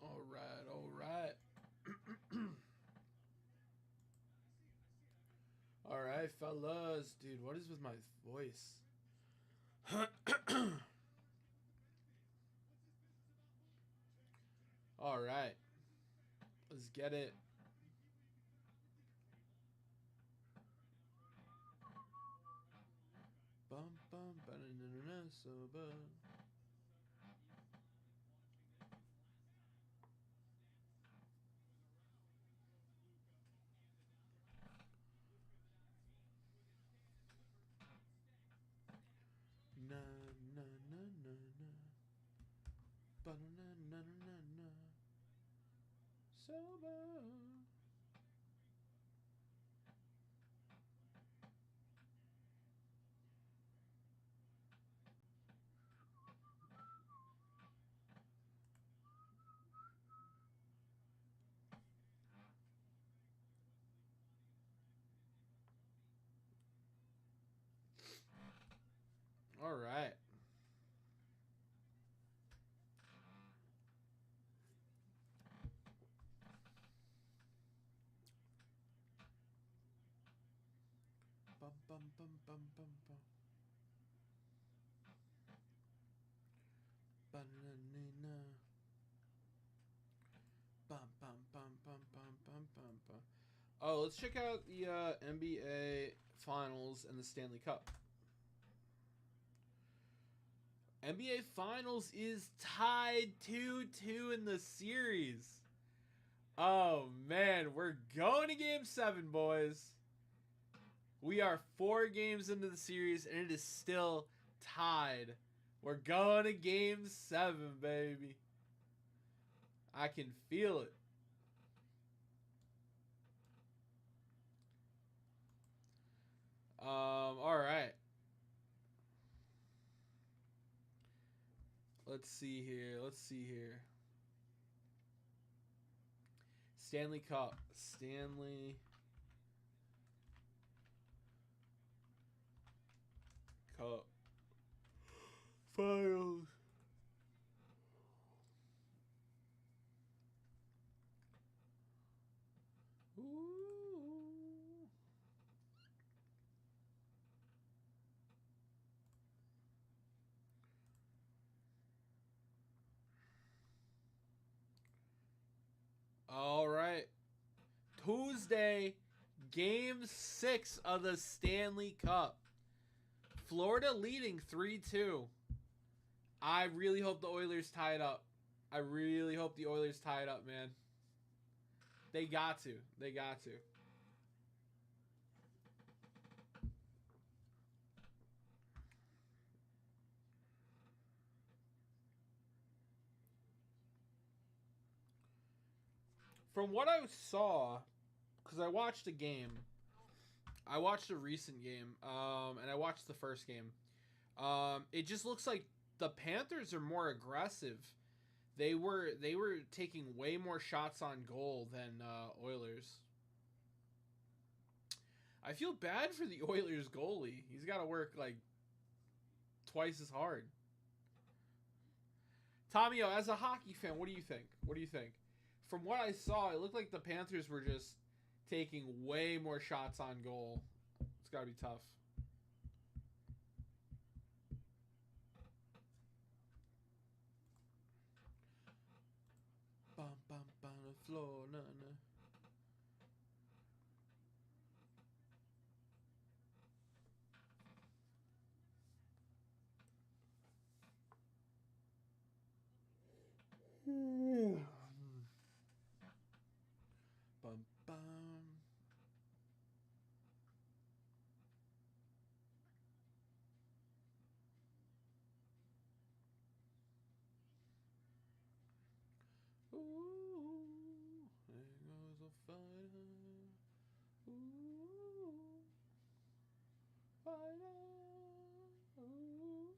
All right, all right. All right, fellas. Dude, what is with my voice? All right. Let's get it. Bum bum ba-da-na-na-na, so bum. Na na na na na. Ba-na-na-na-na-na. So bum. All right. Bum bum bum bum bum bum. Ba-na-na-na. Bum bum bum bum bum bum bum bum. Oh, let's check out the NBA Finals and the Stanley Cup. NBA Finals is tied 2-2 in the series. Oh, man. We're going to Game 7, boys. We are 4 games into the series, and it is still tied. We're going to Game 7, baby. I can feel it. All right. Let's see here. Stanley Cup. Stanley Cup Finals. Ooh. All right. Tuesday, Game 6 of the Stanley Cup. Florida leading 3-2. I really hope the Oilers tie it up. I really hope the Oilers tie it up, man. They got to. They got to. From what I saw, because I watched a game, I watched a recent game, and I watched the first game. It just looks like the Panthers are more aggressive. They were taking way more shots on goal than Oilers. I feel bad for the Oilers goalie. He's got to work like twice as hard. Tommy, as a hockey fan, what do you think? What do you think? From what I saw, it looked like the Panthers were just taking way more shots on goal. It's got to be tough. Bum bum bum the floor, nah, nah. Bum bum. Ooh, there goes a fighter. Ooh, fighter. Ooh,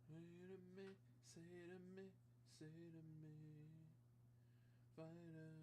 say to me, say to me, say to me, fighter.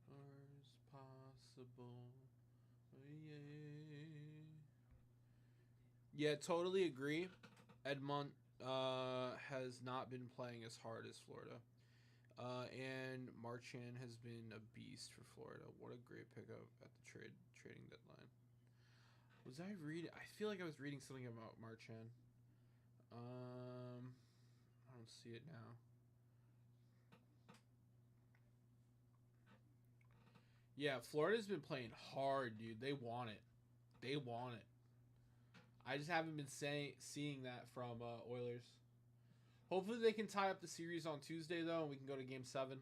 Is possible. Yeah, totally agree. Edmont has not been playing as hard as Florida. And Marchand has been a beast for Florida. What a great pickup at the trading deadline. Was I reading? I feel like I was reading something about Marchand. I don't see it now. Yeah, Florida's been playing hard, dude. They want it. They want it. I just haven't been seeing that from Oilers. Hopefully they can tie up the series on Tuesday, though, and we can go to Game 7.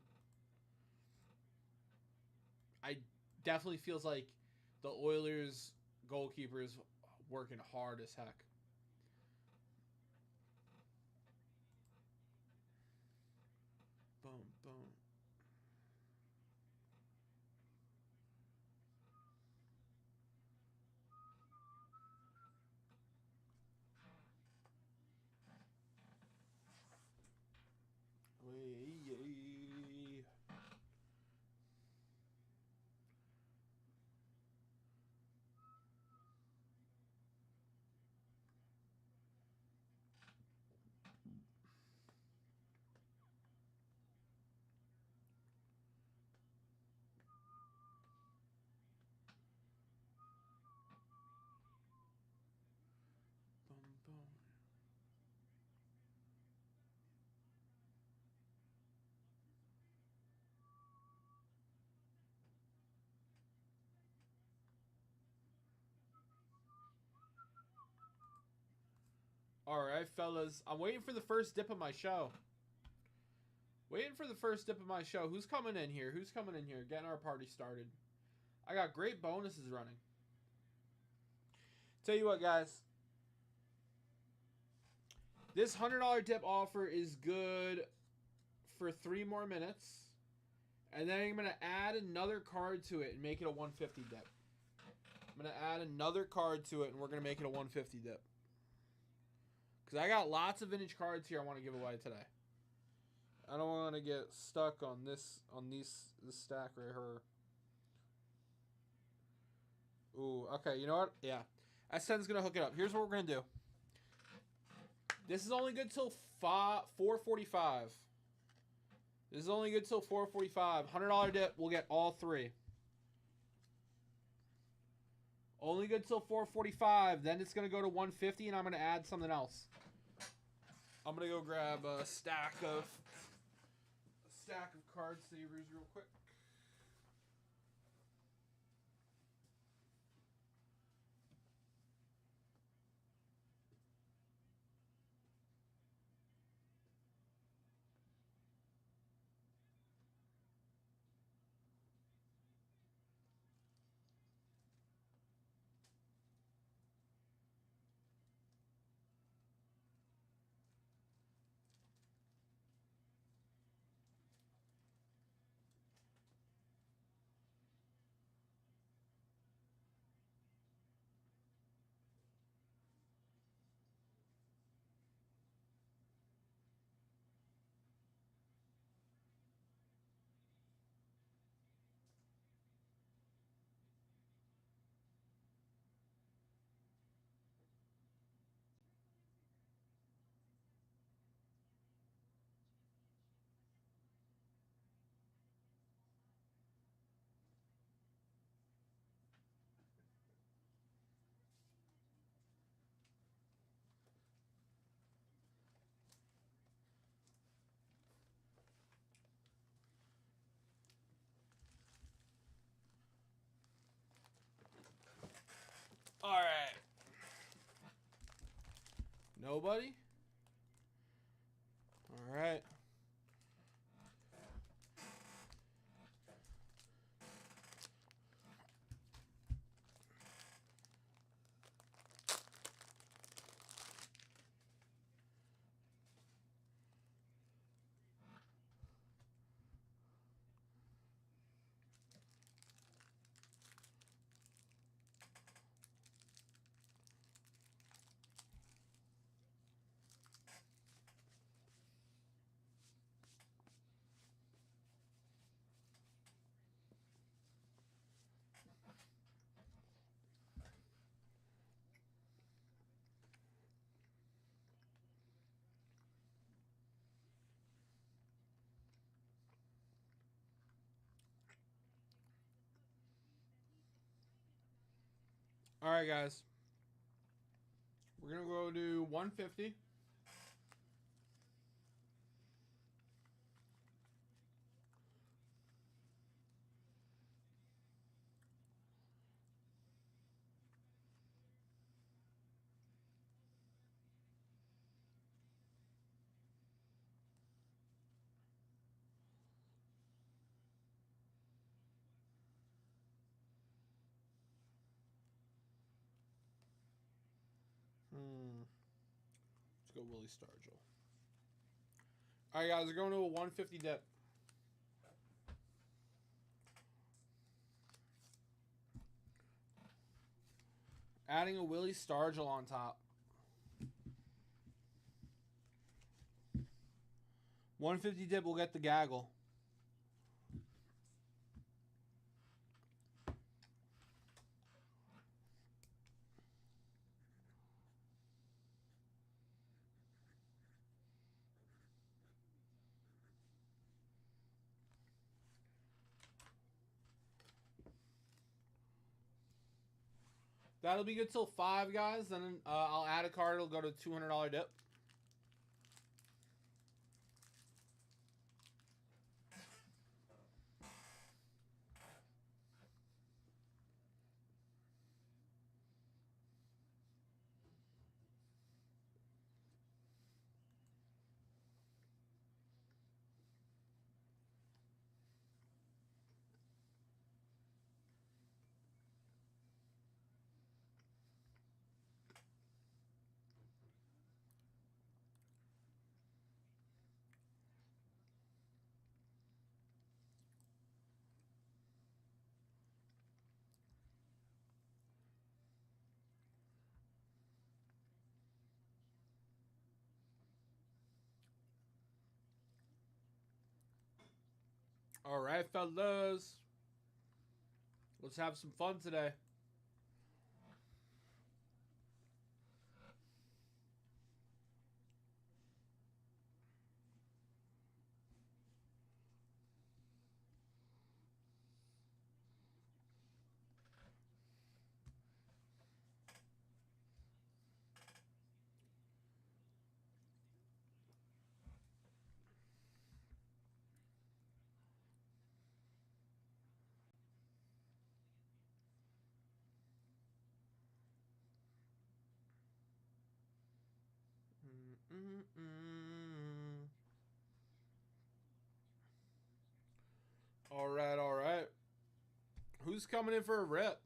I definitely feels like the Oilers goalkeeper is working hard as heck. Boom, boom. All right, fellas. I'm waiting for the first dip of my show. Waiting for the first dip of my show. Who's coming in here? Who's coming in here? Getting our party started. I got great bonuses running. Tell you what, guys. This $100 dip offer is good for 3 more minutes. And then I'm going to add another card to it and make it a 150 dip. I'm going to add another card to it and we're going to make it a 150 dip. Because I got lots of vintage cards here I want to give away today. I don't want to get stuck on this stack right here. Ooh, okay, you know what? Yeah. S10's going to hook it up. Here's what we're going to do. This is only good till 4:45. This is only good till 4:45. $100 dip, we'll get all 3. Only good till 4:45. Then it's going to go to 150 and I'm going to add something else. I'm going to go grab a stack of card savers real quick. All right. Nobody? All right. All right, guys. We're going to go to 150. Let's go Willie Stargell. All right, guys. We're going to a 150 dip. Adding a Willie Stargell on top. 150 dip will get the gaggle. That'll be good till 5, guys. Then I'll add a card. It'll go to $200 dip. All right, fellas. Let's have some fun today. All right, all right. Who's coming in for a rip?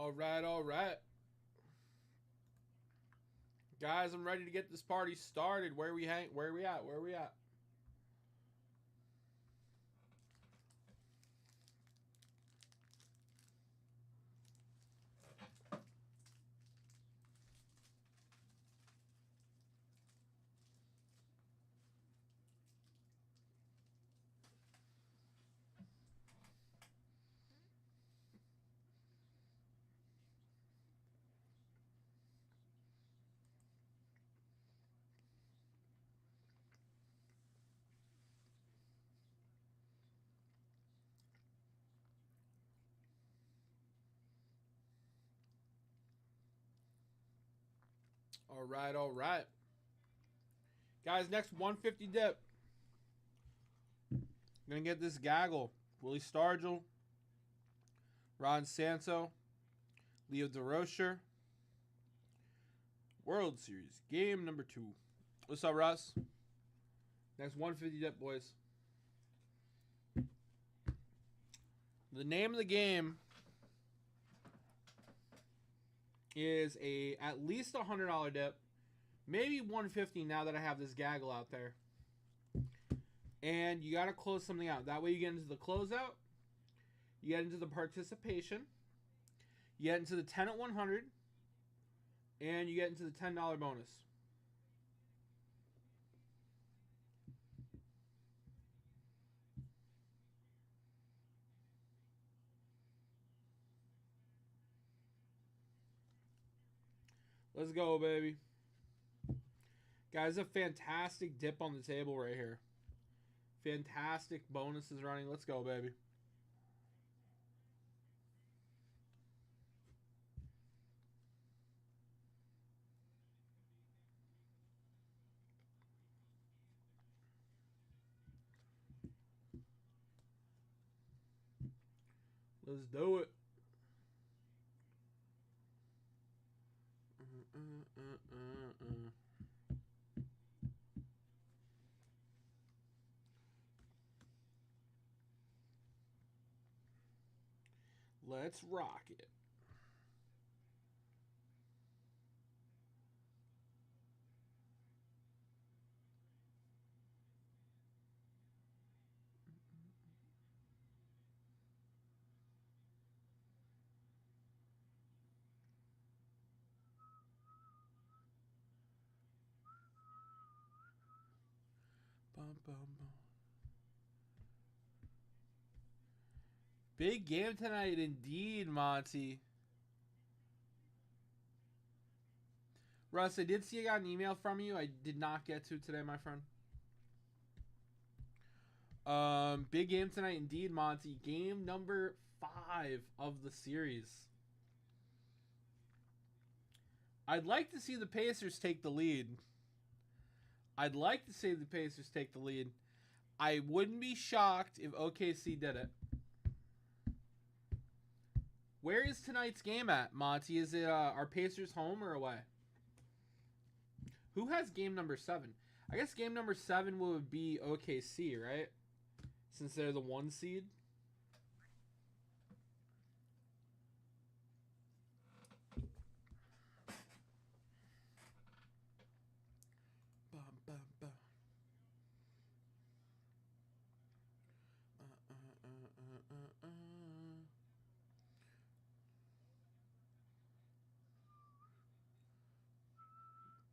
All right, all right. Guys, I'm ready to get this party started. Where we at? Where we at? All right, all right. Guys, next 150 dip. Gonna get this gaggle. Willie Stargell, Ron Santo, Leo DeRocher. World Series, game number 2. What's up, Russ? Next 150 dip, boys. The name of the game is at least $100 dip, maybe $150 now that I have this gaggle out there. And you got to close something out. That way you get into the closeout, you get into the participation, you get into the 10 at 100, and you get into the $10 bonus. Let's go, baby. Guys, a fantastic dip on the table right here. Fantastic bonuses running. Let's go, baby. Let's do it. Let's rock it. Bum, bum, bum. Big game tonight indeed, Monty. Russ, I did see I got an email from you. I did not get to today, my friend. Big game tonight indeed, Monty. Game number 5 of the series. I'd like to see the Pacers take the lead. I wouldn't be shocked if OKC did it. Where is tonight's game at, Monty? Is it our Pacers home or away? Who has game number 7? I guess game number 7 would be OKC, right? Since they're the 1 seed.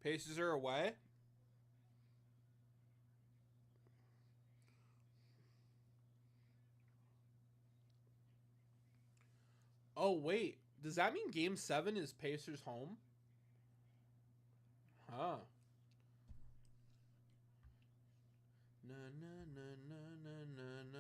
Pacers are away. Oh, wait. Does that mean game 7 is Pacers home? Huh. Na na na na na na na.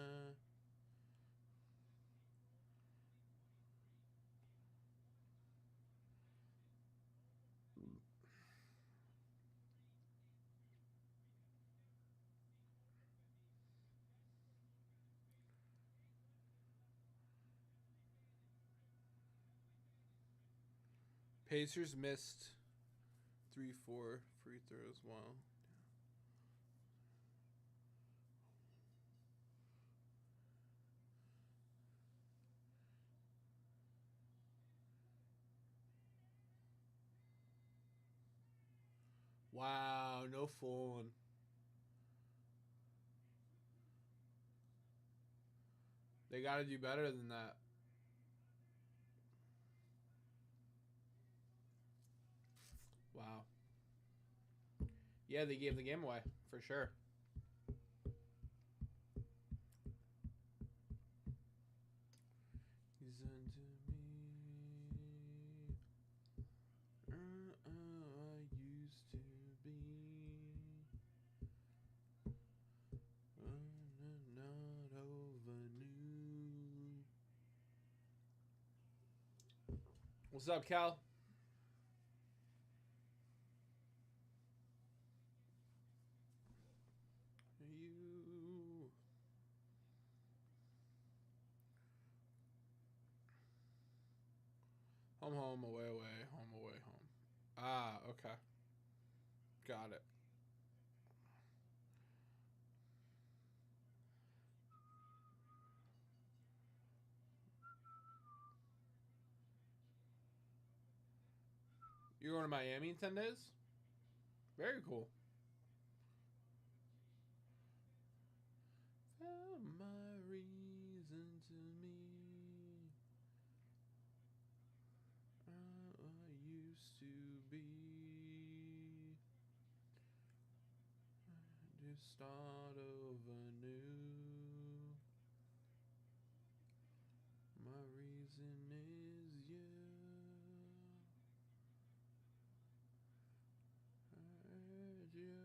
Pacers missed 3-4 free throws. Wow. Wow, no fooling. They got to do better than that. Wow. Yeah, they gave the game away, for sure. He's into me. I used to be. Not over new. What's up, Cal? You. Home, away, home, away, home. Ah, okay. Got it. You're going to Miami in 10 days? Very cool. Found my reason to me. I used to be. Just start over new. My reason is you. I heard you.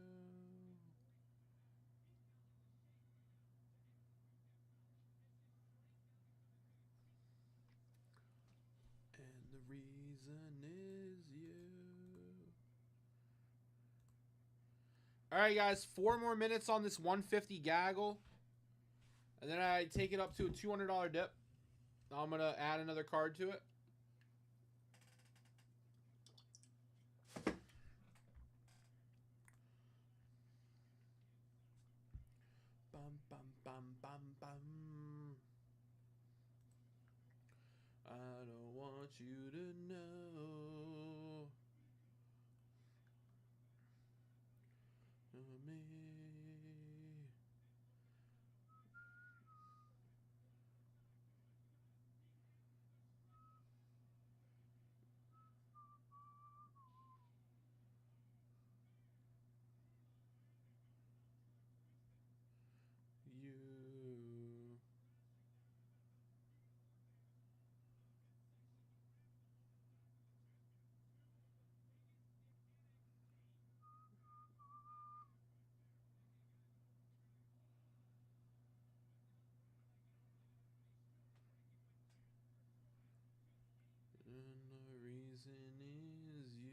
And the reason is you. Alright, guys. 4 more minutes on this 150 gaggle. And then I take it up to a $200 dip. I'm going to add another card to it. Bum, bum, bum, bum, bum. I don't want you to know me. You. And the reason is you.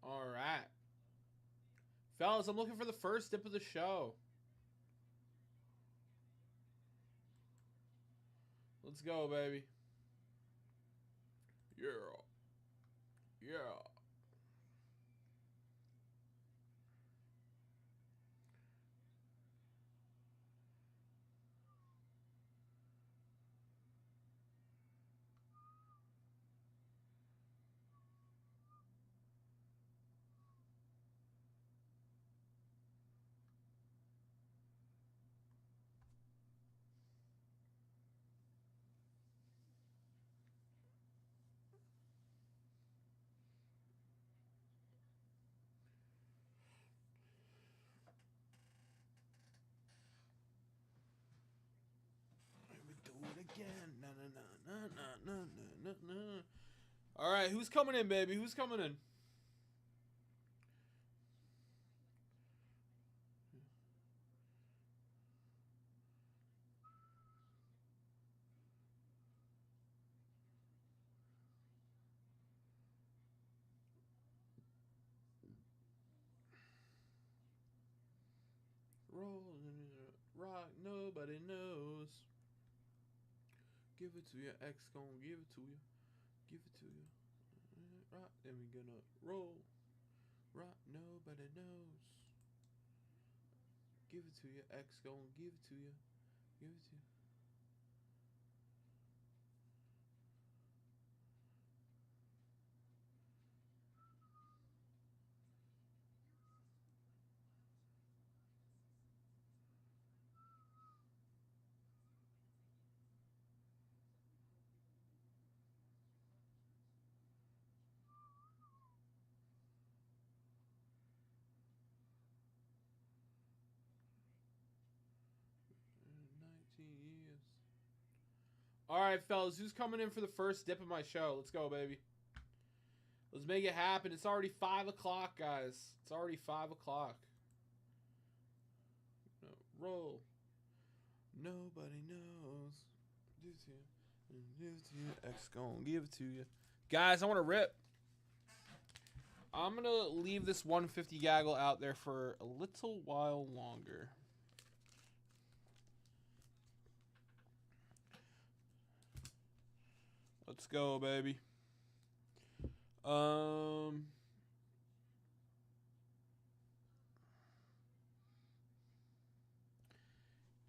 All right. Fellas, I'm looking for the first dip of the show. Let's go, baby. Yeah. Yeah. Again. Na, na, na, na, na, na, na, na. All right, who's coming in, baby? Who's coming in? Rolling in the rock, nobody knows. Give it to your ex, gon' give it to you. Give it to you. Rock, then we gonna roll. Rock, nobody knows. Give it to your ex, gon' give it to you. Give it to you. In 19 years. All right, fellas, who's coming in for the first dip of my show? Let's go, baby. Let's make it happen. It's already 5 o'clock, guys. It's already 5 o'clock. No, roll. Nobody knows. Give it to you. Give it to you. X gon' give it to you. Guys, I want to rip. I'm going to leave this 150 gaggle out there for a little while longer. Let's go, baby.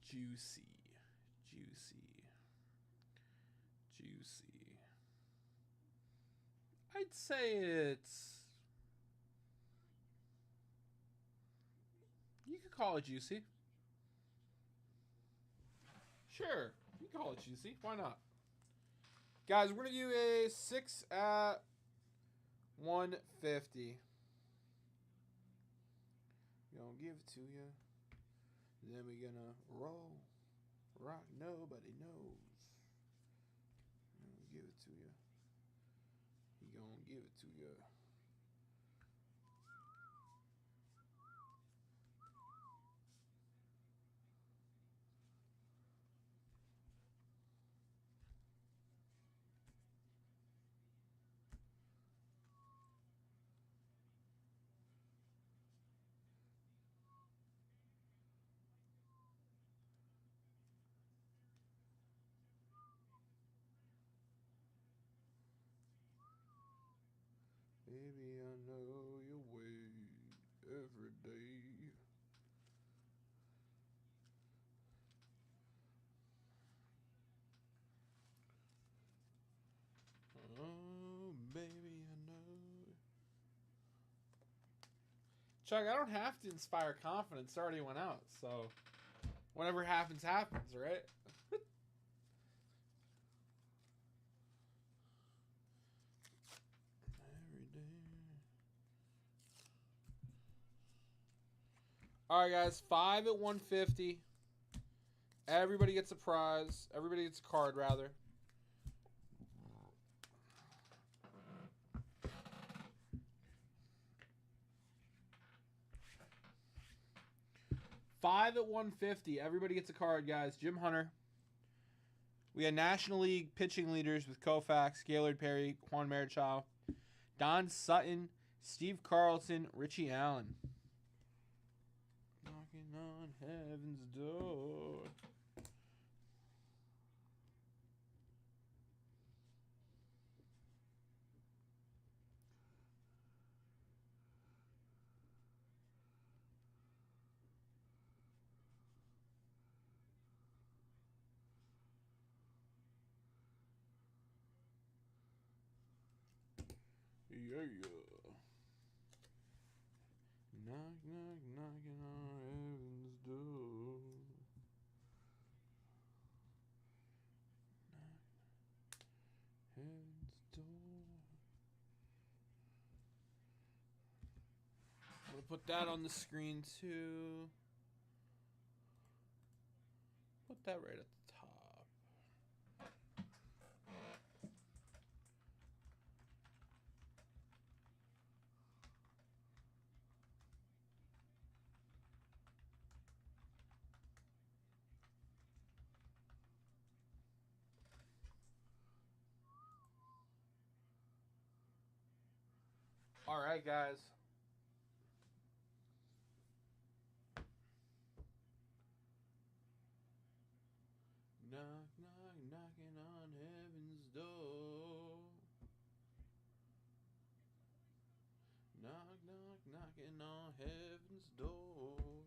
Juicy. I'd say it's... You could call it juicy. Sure, you can call it juicy. Why not? Guys, we're going to do a 6 at 150. Gonna give it to you. Then we're gonna roll. Rock, nobody knows. Gonna give it to you. He gonna give it to you. Baby, I know you wait every day. Oh, baby, I know. Chuck, I don't have to inspire confidence. It already went out, so whatever happens, happens, right? All right, guys, 5 at 150. Everybody gets a prize. Everybody gets a card, rather. $5 at 150. Everybody gets a card, guys. Jim Hunter. We had National League pitching leaders with Koufax, Gaylord Perry, Juan Marichal, Don Sutton, Steve Carlson, Richie Allen. knocking on heaven's door. Yeah, yeah. Knock, knock, knocking on heaven's door. Knock, heaven's door. I'm gonna put that on the screen too. Put that right at the top. All right, guys. Knock, knock, knocking on heaven's door. Knock, knock, knocking on heaven's door.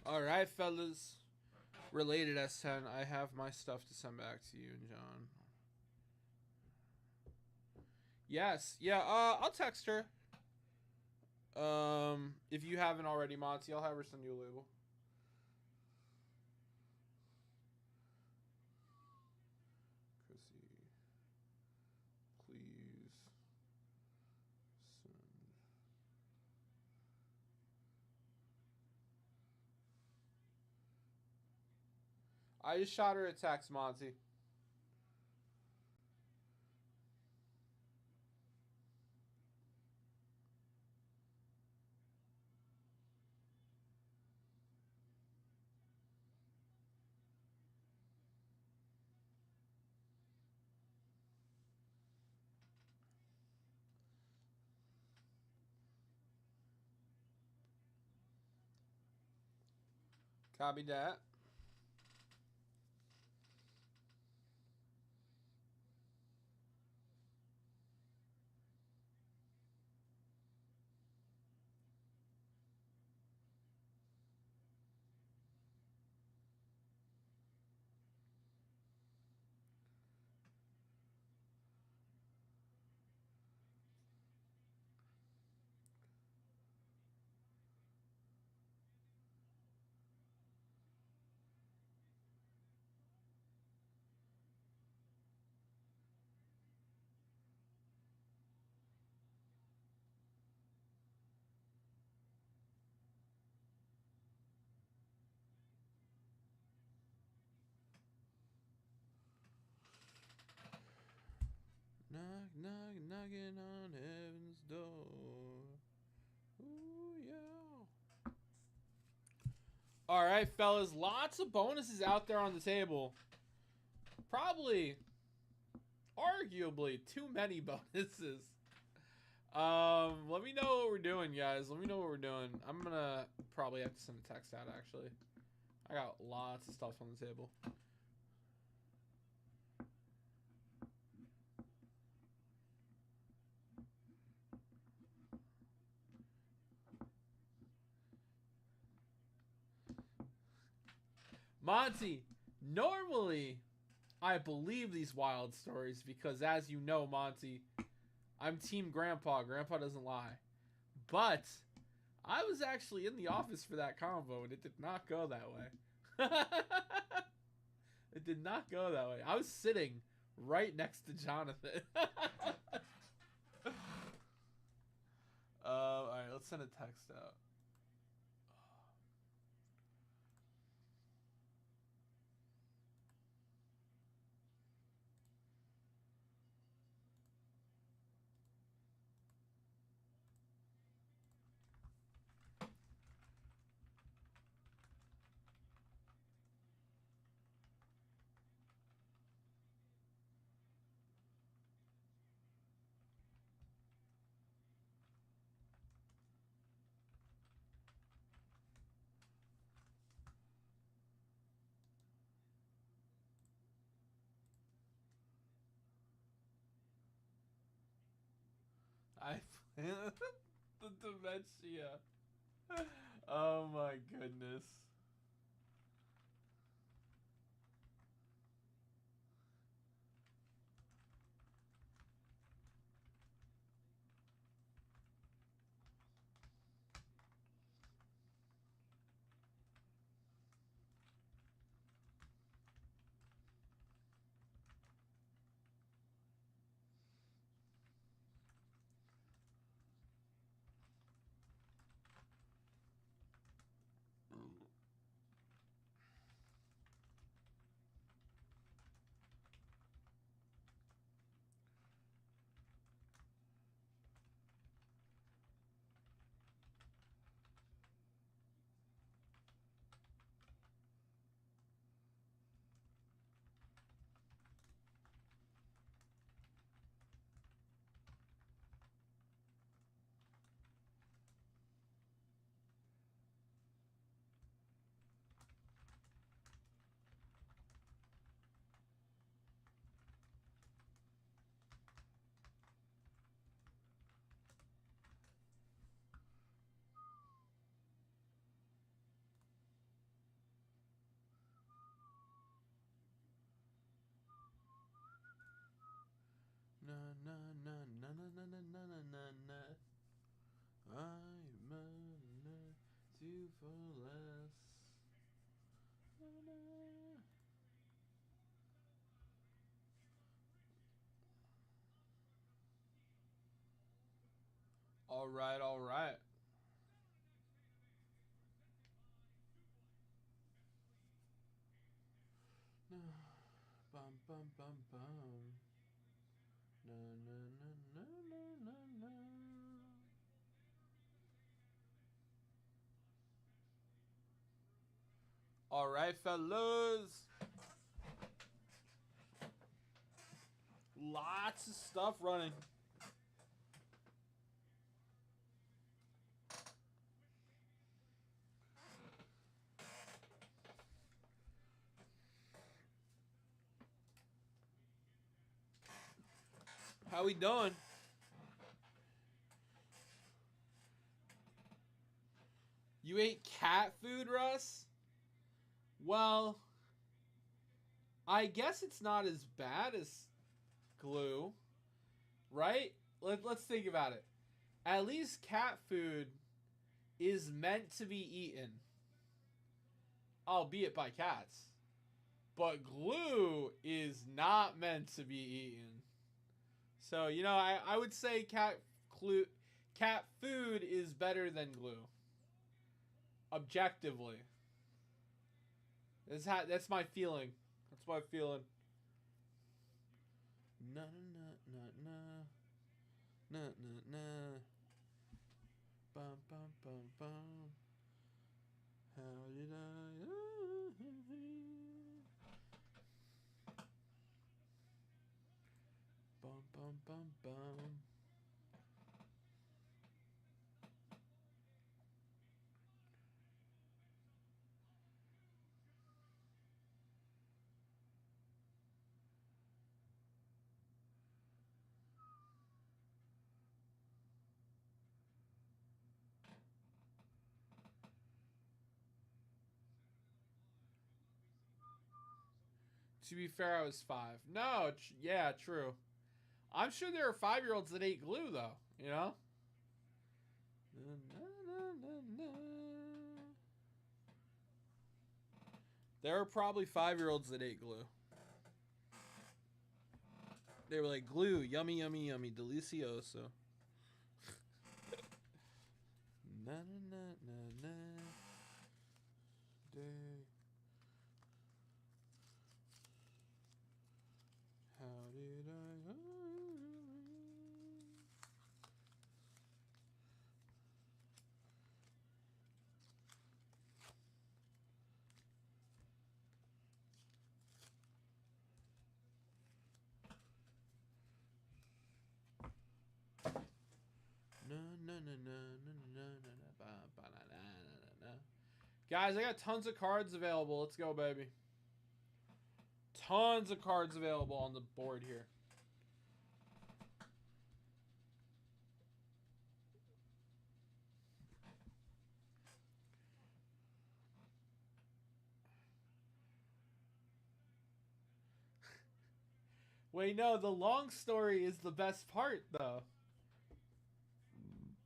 All right, fellas. Related S10, I have my stuff to send back to you and John. Yes, yeah. I'll text her. If you haven't already, Monty, I'll have her send you a label. Chrissy, please send. I just shot her a text, Monty. Copy that. Knock, knock, knocking on heaven's door. Ooh, yeah. All right, fellas. Lots of bonuses out there on the table. Probably, arguably, too many bonuses. Let me know what we're doing, guys. Let me know what we're doing. I'm gonna probably have to send a text out, actually. I got lots of stuff on the table. Monty, normally I believe these wild stories because, as you know, Monty, I'm Team Grandpa. Grandpa doesn't lie. But I was actually in the office for that convo, and it did not go that way. It did not go that way. I was sitting right next to Jonathan. All right, let's send a text out. The dementia. Oh my goodness. Na na na na na na na na na na na. I'm a two for less. Na, na. All right, all right. Bum bum bum bum. Na na na na na na na. All right, fellas. Lots of stuff running. How we doing? You ate cat food, Russ? Well, I guess it's not as bad as glue, right? Let's think about it. At least cat food is meant to be eaten, albeit by cats. But glue is not meant to be eaten. So, you know, I would say cat food is better than glue. Objectively. That's my feeling. That's my feeling. Na na na na na na na. Bum bum bum bum. How did I? Bum bum bum bum. To be fair, I was 5. No, yeah, true. I'm sure there are 5-year-olds that ate glue, though. You know. There are probably 5-year-olds that ate glue. They were like, glue, yummy, yummy, yummy, delicioso. Na na na na na. Day. How did I? Guys, I got tons of cards available. Let's go, baby. Tons of cards available on the board here. Wait, no, the long story is the best part, though.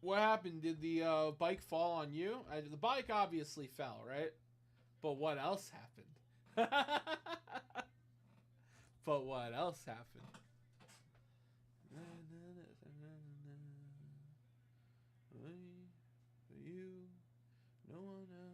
What happened? Did the bike fall on you? The bike obviously fell, right? But what else happened? But what else happened? For you, no one else.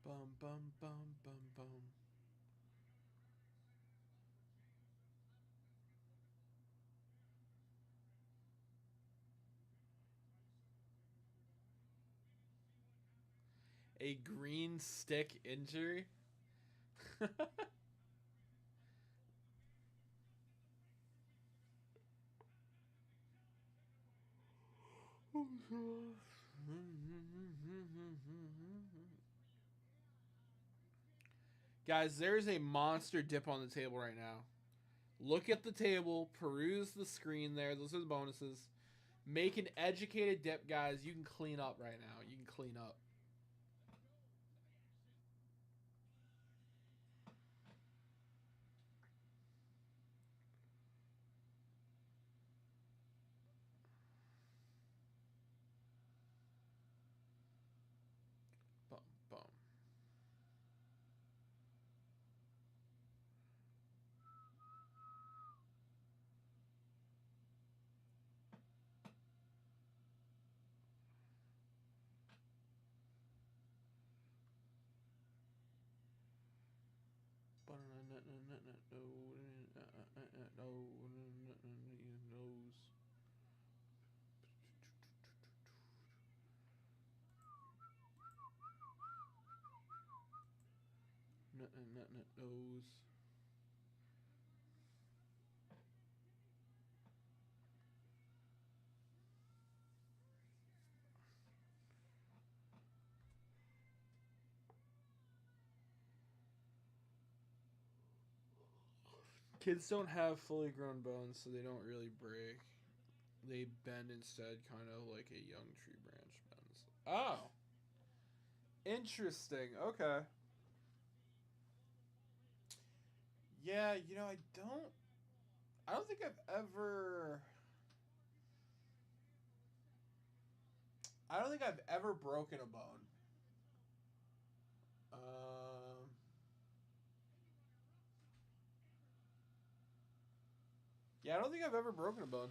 Bum bum bum bum bum. A green stick injury? Guys, there's a monster dip on the table right now. Look at the table, peruse the screen there. Those are the bonuses. Make an educated dip, guys. You can clean up right now. You can clean up. Bum, bum. Nose. Nose. Kids don't have fully grown bones, so they don't really break. They bend instead, kind of like a young tree branch bends. Oh, interesting. Okay. Yeah, you know, I don't think I've ever. I don't think I've ever broken a bone. Yeah, I don't think I've ever broken a bone.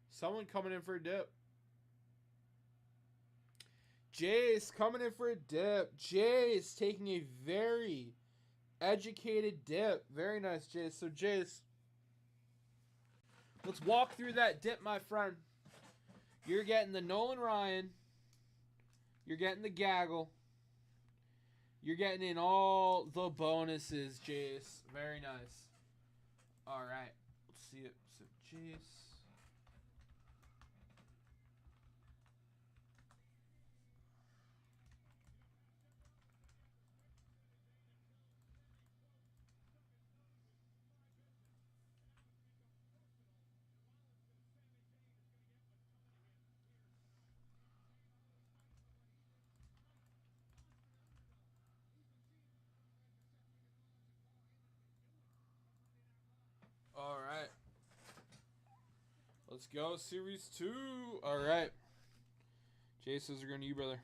Someone coming in for a dip. Jace coming in for a dip. Jace taking a very educated dip. Very nice, Jace. So, Jace, let's walk through that dip, my friend. You're getting the Nolan Ryan. You're getting the gaggle. You're getting in all the bonuses, Jace. Very nice. All right. Let's see it. So, Jace. All right. Let's go, Series 2. All right. Jace, those are going to you, brother.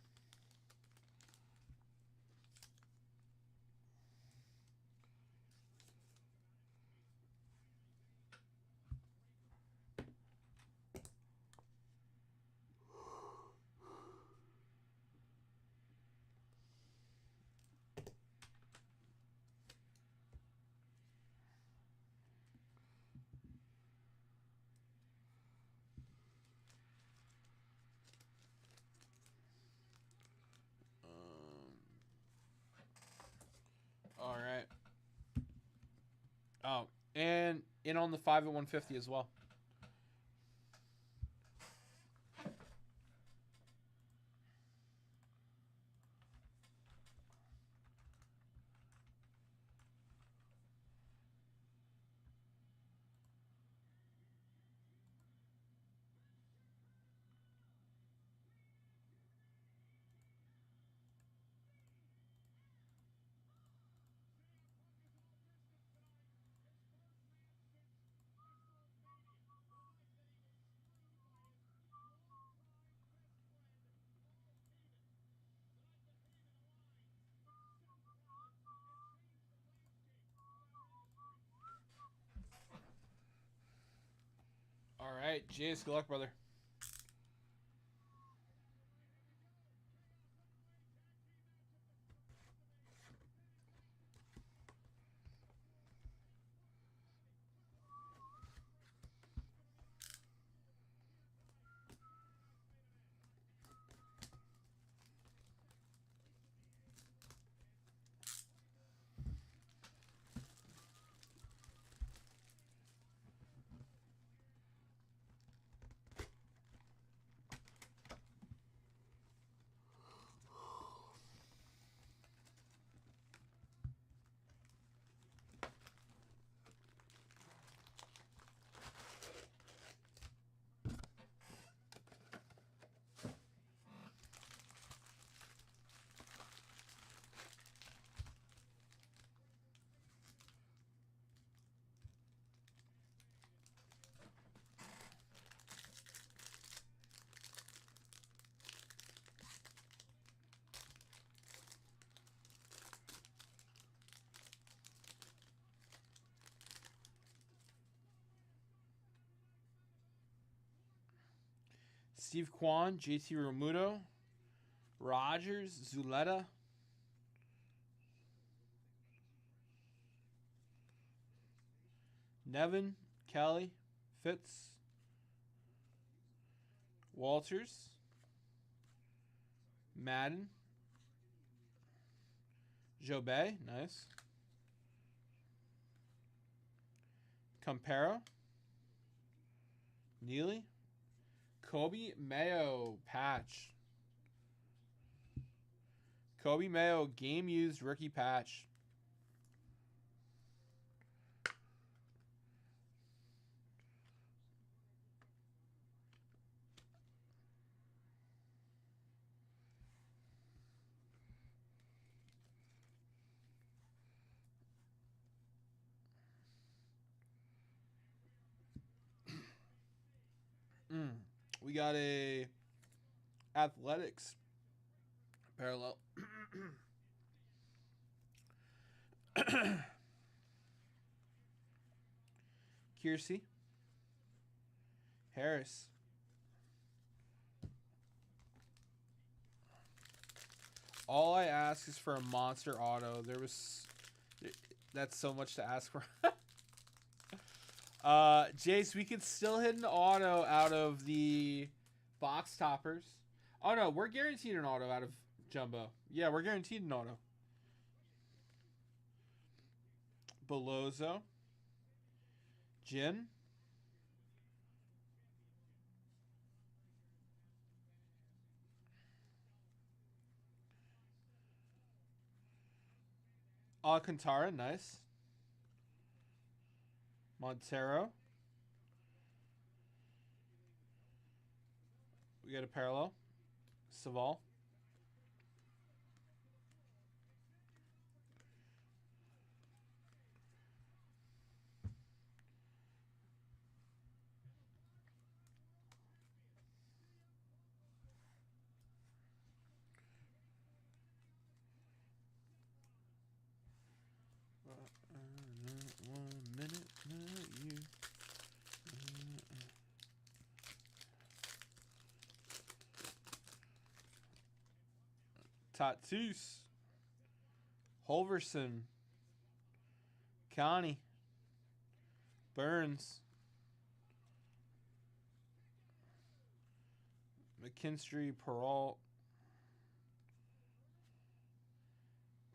All right. Oh, and in on the 5 at 150 as well. All right, Jace, good luck, brother. Steve Kwan, JT Realmuto, Rogers, Zuleta, Nevin, Kelly, Fitz, Walters, Madden, Jobay, nice. Campero, Neely, Kobe Mayo, patch. Kobe Mayo, game used rookie patch. We got a athletics parallel. Kiersey, Harris, all I ask is for a monster auto. That's so much to ask for. Jace, we could still hit an auto out of the box toppers. Oh no, we're guaranteed an auto out of Jumbo. Yeah, we're guaranteed an auto. Belozo, Jin, Alcantara, nice. Montero. We got a parallel. Saval. Tatis. Holverson. Connie. Burns. McKinstry, Peralt.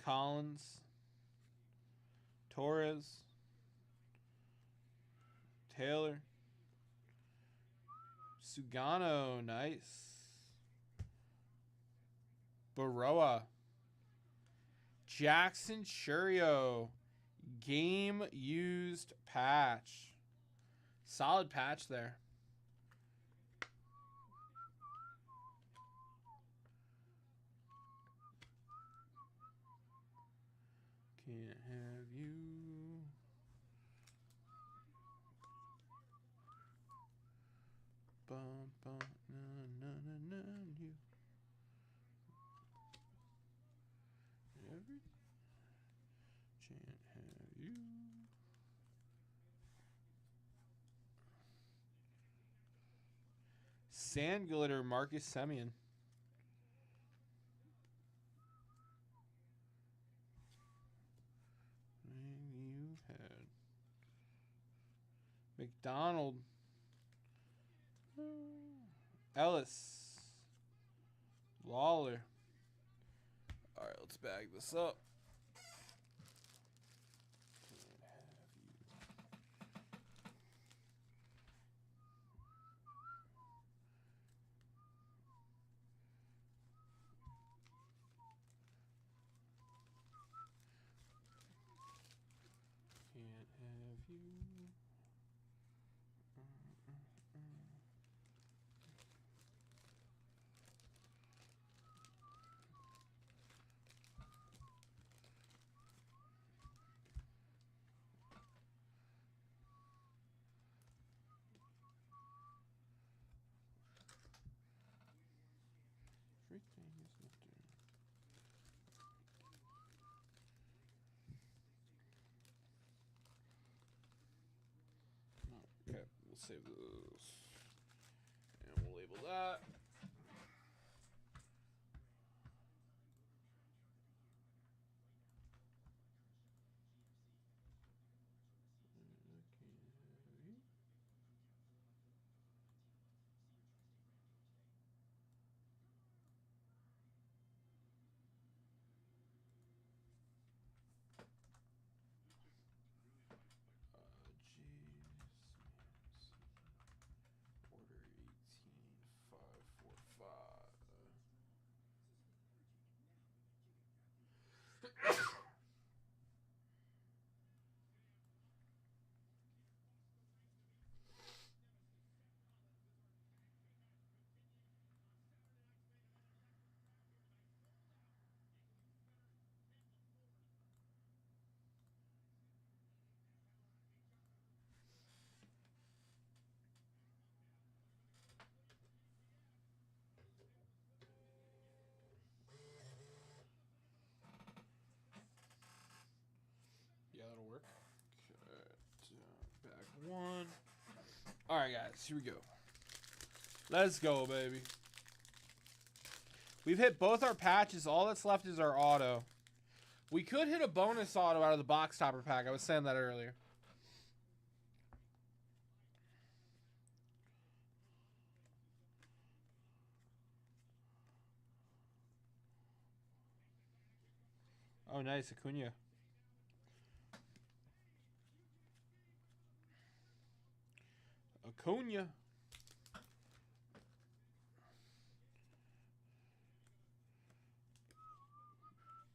Collins. Torres. Taylor. Sugano, nice. Baroa. Jackson Churio. Game used patch. Solid patch there. Can't have you. Bum, bum, na, na, na, na, you. Every can't have you. Sand Glitter, Marcus Semien. You've had McDonald. Ellis. Lawler. All right, let's bag this up. Can't have you. Everything is not there. Okay, we'll save those. And we'll label that. Order 18545. Yeah, that'll work. Okay, back one. All right, guys, here we go. Let's go, baby. We've hit both our patches. All that's left is our auto. We could hit a bonus auto out of the box topper pack. I was saying that earlier. Oh, nice. Acuna. Acuna.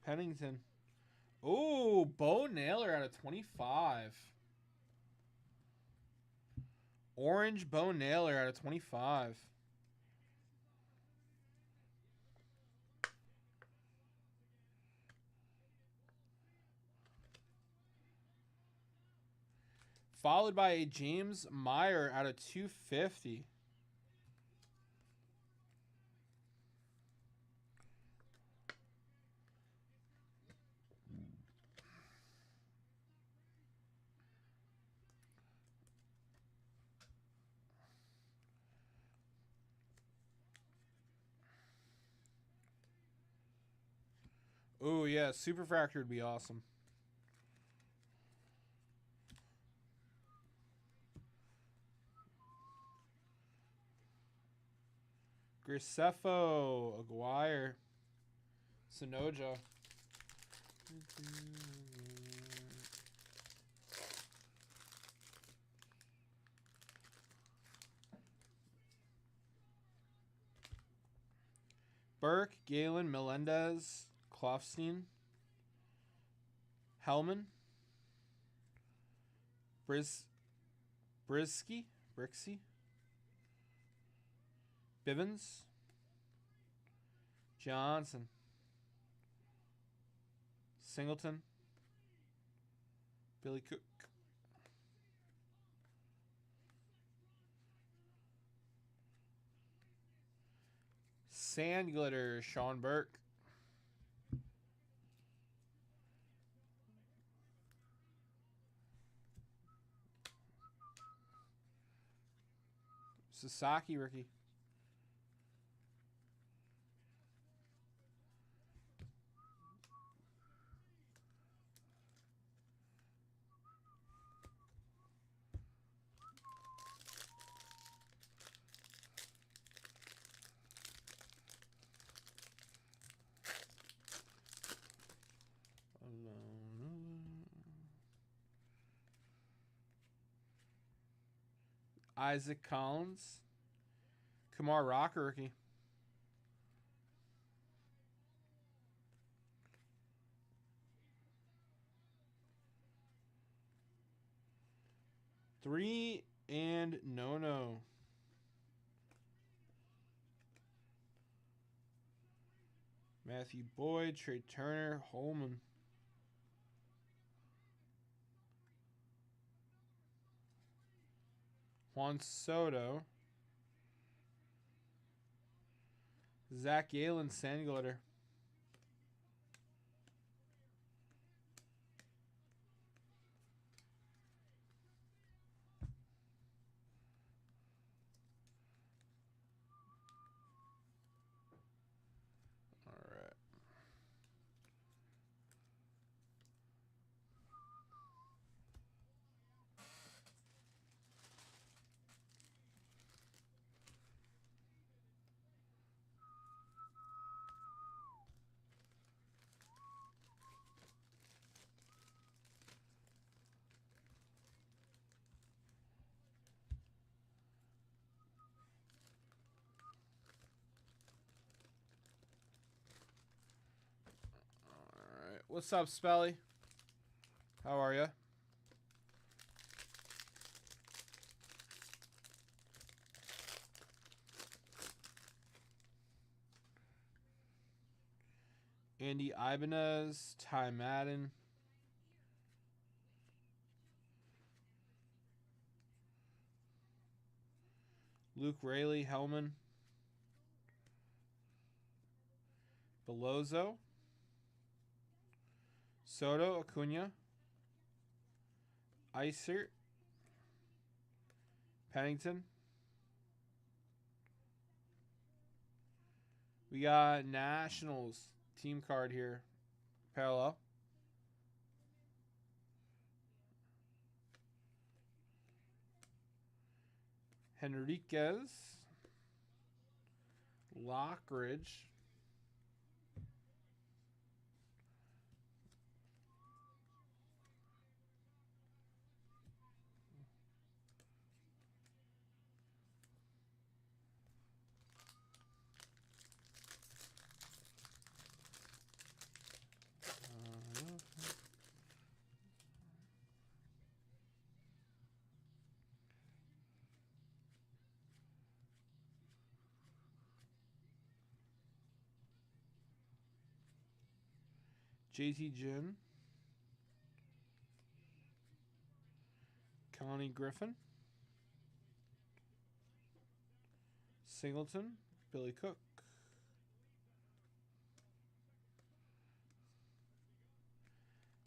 Pennington. Oh, Bo Naylor out of 25. Orange Bo Naylor out of 25. Followed by a James Meyer out of 250. Oh, yeah. Superfractor would be awesome. Grisefo, Aguirre, Sonoja. Burke, Galen, Melendez, Klofstein, Hellman, Brixey, Bivens, Johnson, Singleton, Billy Cook. Sand Glitter, Sean Burke. Sasaki rookie. Isaac Collins. Kamar Rocker rookie. Three and no. Matthew Boyd, Trey Turner, Holman. Juan Soto. Zach Galen, Sand Glitter. All right. All right. What's up, Spelly? How are you? Andy Ibanez, Ty Madden. Luke Rayleigh, Hellman. Belozo. Soto, Acuna. Isert. Pennington. We got Nationals team card here. Parallel. Henriquez. Lockridge. JT Jim. Connie Griffin. Singleton. Billy Cook.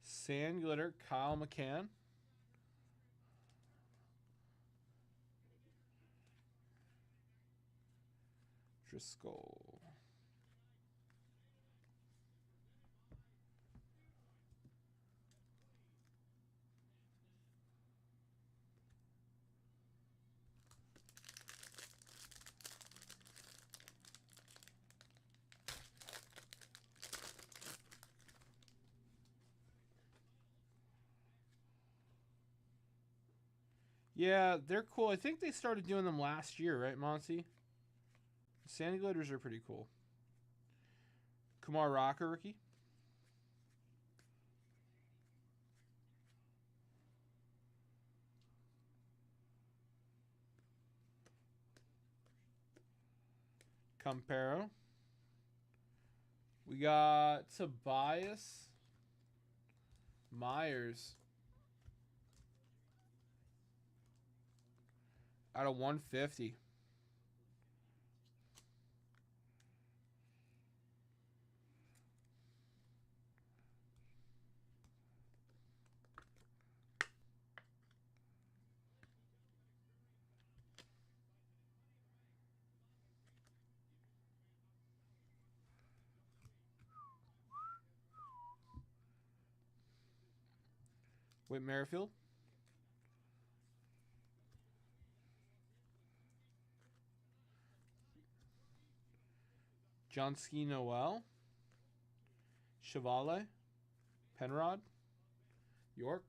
Sand Glitter. Kyle McCann. Driscoll. Yeah, they're cool. I think they started doing them last year, right, Monty? Sandy Gliders are pretty cool. Kumar Rocker rookie. Campero. We got Tobias Myers out of 150. Whit Merrifield. Johnsky Noel. Chevalier. Penrod. York.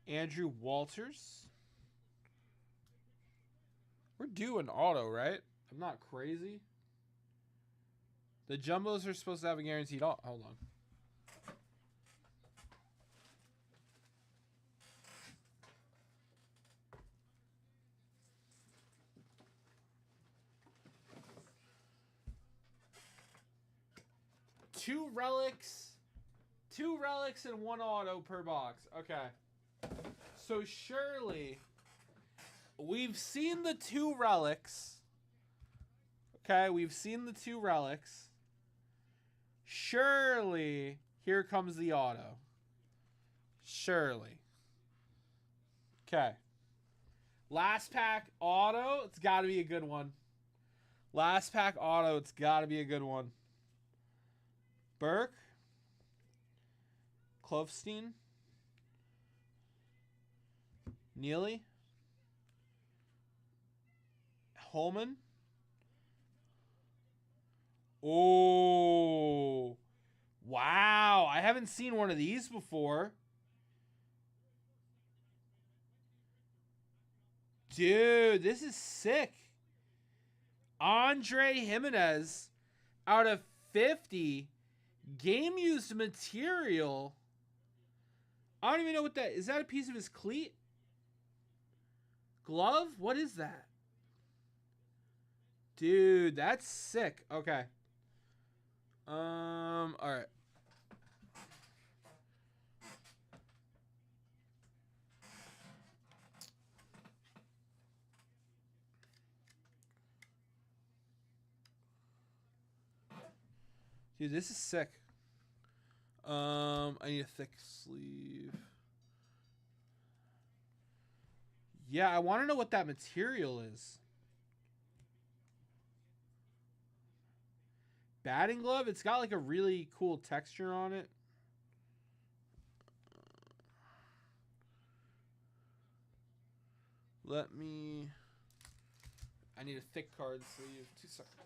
Andrew Walters. We're due an auto, right? I'm not crazy. The Jumbos are supposed to have a guaranteed auto. Hold on. Two relics and one auto per box. Okay. So surely we've seen the two relics. Okay, we've seen the two relics. Surely here comes the auto. Surely. Okay. Last pack auto, it's got to be a good one. Last pack auto, it's got to be a good one. Burke. Klofstein. Neely. Holman. Oh. Wow. I haven't seen one of these before. Dude, this is sick. Andre Jimenez out of 50. Game used material. I don't even know what that is. That a piece of his cleat? Glove? What is that? Dude, that's sick. Okay. All right. Dude, this is sick. I need a thick sleeve. Yeah, I want to know what that material is. Batting glove? It's got like a really cool texture on it. I need a thick card sleeve. 2 seconds.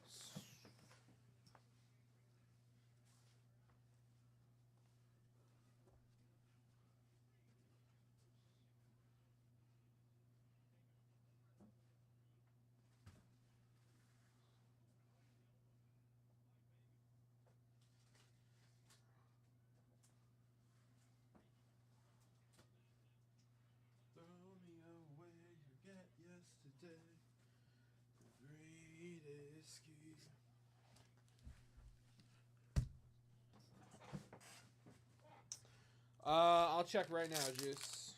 I'll check right now, Juice.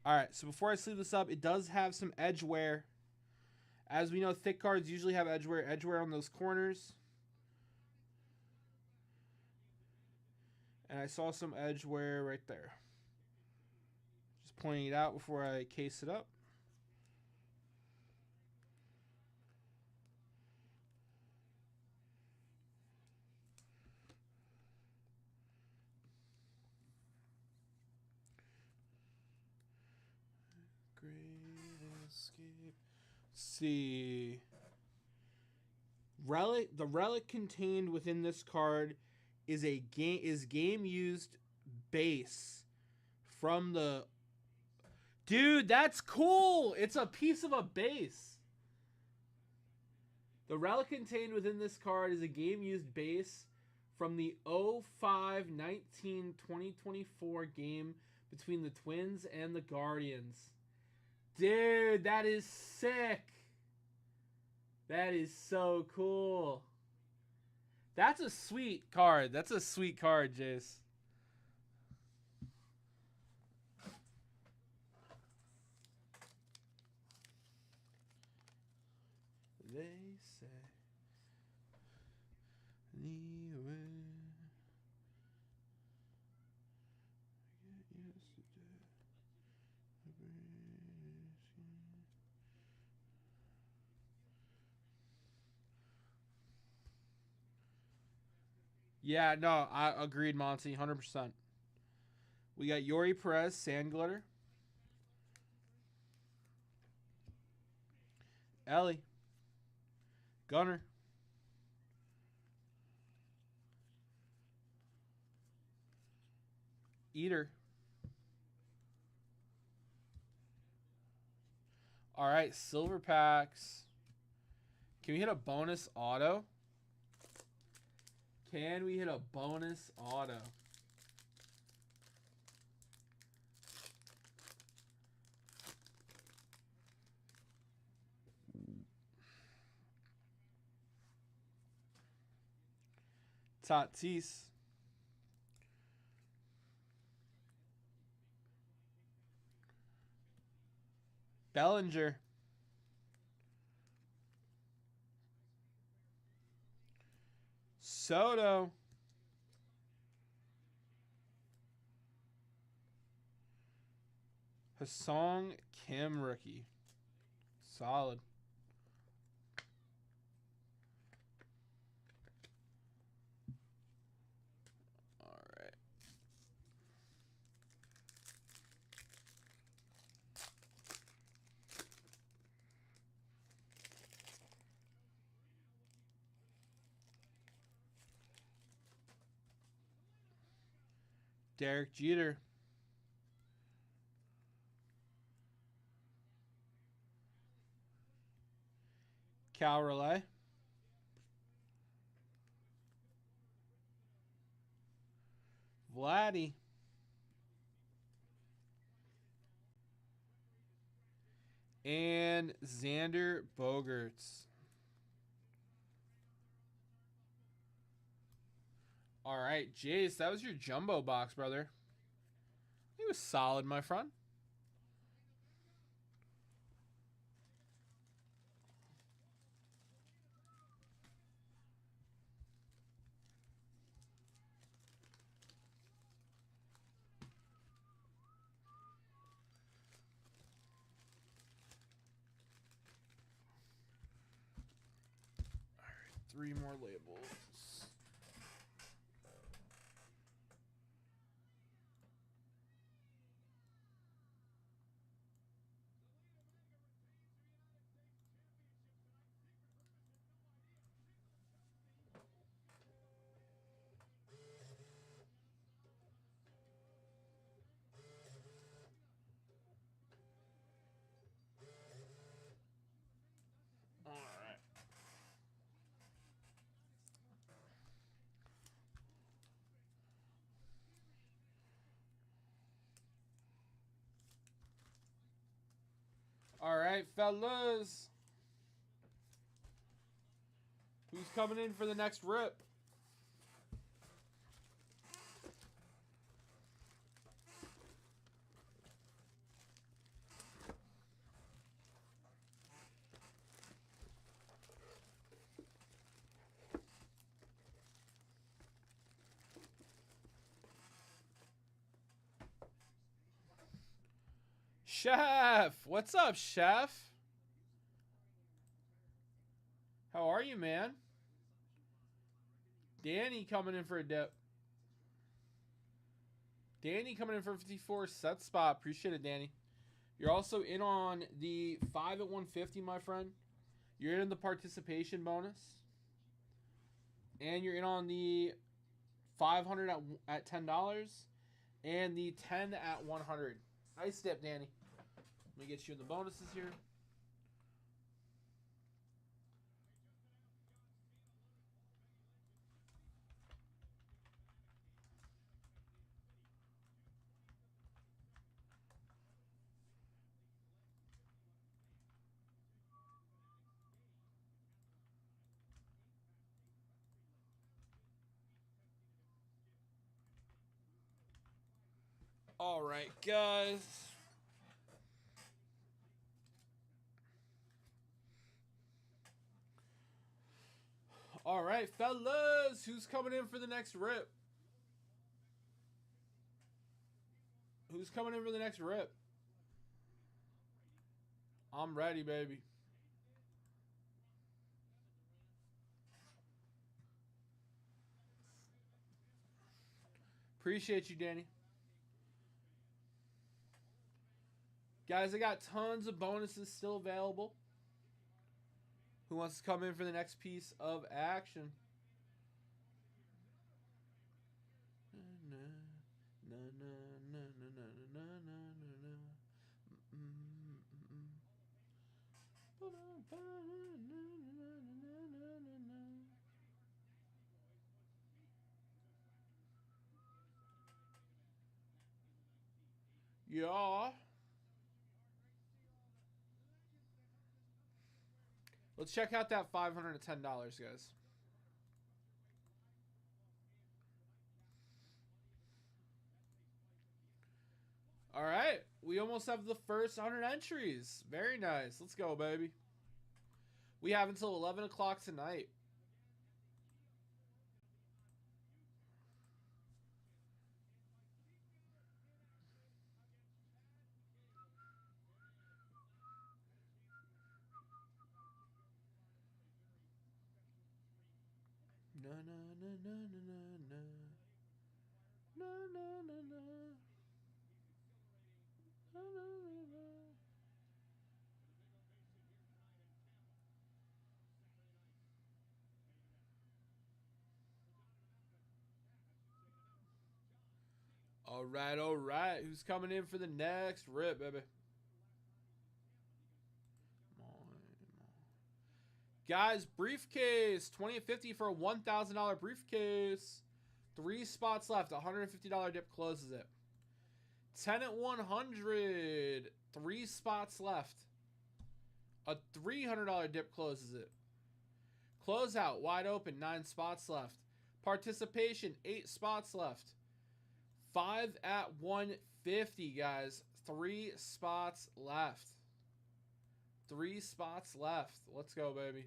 Alright, so before I sleeve this up, it does have some edge wear. As we know, thick cards usually have edge wear on those corners. And I saw some edge wear right there. Just pointing it out before I case it up. Great Escape. See. Relic. The relic contained within this card is game used base from the. Dude, that's cool. It's a piece of a base. The relic contained within this card is a game used base from the 05-19 2024 game between the Twins and the Guardians. Dude, that is sick. That is so cool. That's a sweet card. That's a sweet card, Jace. They say the way yeah, no, I agreed, Monty, 100%. We got Yori Perez, Sand Glitter. Ellie. Gunner. Eater. All right, silver packs. Can we hit a bonus auto? Can we hit a bonus auto? Tatis. Bellinger. Soto. Hasong Kim rookie. Solid. All right. Derek Jeter. Cal Relay. Vladdy. And Xander Bogaerts. All right, Jace, that was your jumbo box, brother. He was solid, my friend. All right, 3 more labels. All right, fellas. Who's coming in for the next rip? Chef, what's up, Chef? How are you, man? Danny coming in for a dip. Danny coming in for a 54 set spot. Appreciate it, Danny. You're also in on the 5 at 150, my friend. You're in the participation bonus. And you're in on the 500 at $10 and the 10 at 100. Nice dip, Danny. Let me get you in the bonuses here. All right, guys. All right, fellas. Who's coming in for the next rip? Who's coming in for the next rip? I'm ready, baby. Appreciate you, Danny. Guys, I got tons of bonuses still available. Who wants to come in for the next piece of action? Yeah. Let's check out that $510, guys. All right. We almost have the first 100 entries. Very nice. Let's go, baby. We have until 11 o'clock tonight. Na na na na na na na na na na na. All right, all right. Who's coming in for the next rip, baby? Guys, briefcase. 2050 for a $1,000 briefcase. 3 spots left. $150 dip closes it. 10 at 100. 3 spots left. A $300 dip closes it. Closeout wide open. 9 spots left. Participation 8 spots left. 5 at 150, guys. 3 spots left. 3 spots left. Let's go, baby.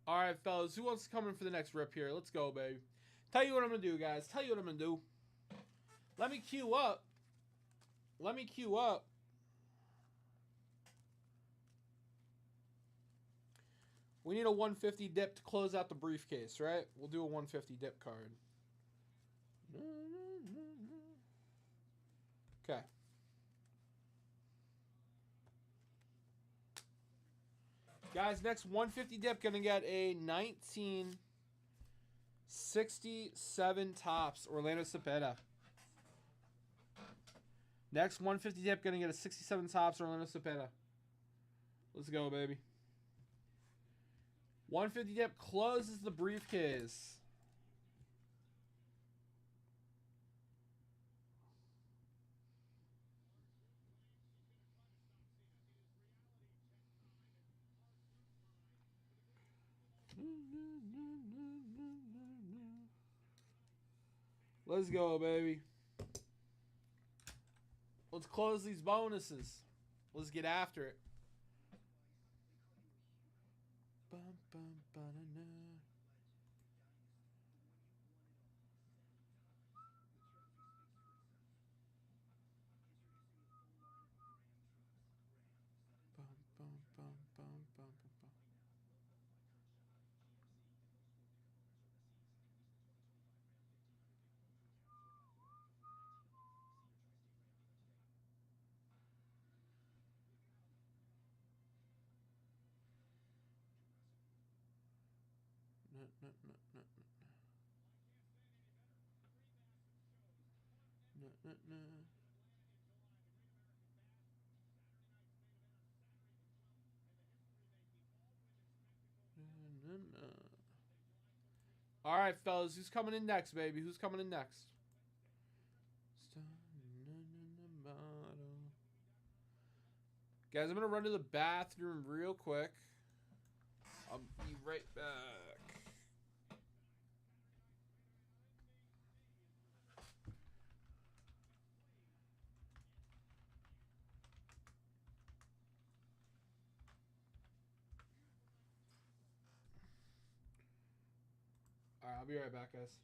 All right, fellas. Who wants to come in for the next rip here? Let's go, baby. Tell you what I'm going to do, guys. Tell you what I'm going to do. Let me queue up. Let me queue up. We need a 150 dip to close out the briefcase, right? We'll do a 150 dip card. Okay. Guys, next 150 dip gonna get a 1967 tops Orlando Cepeda. Next 150 dip gonna get a 67 tops Orlando Cepeda. Let's go, baby. 150 dip closes the briefcase. Let's go, baby. Let's close these bonuses. Let's get after it. Bum, bum, ba-da-na. Bum, bum, bum, bum, bum, bum, bum. No, no, no, no, no, no, no. No, no. All right, fellas, who's coming in next, baby? Who's coming in next? Guys, I'm gonna run to the bathroom real quick. I'll be right back. All right, I'll be right back, guys.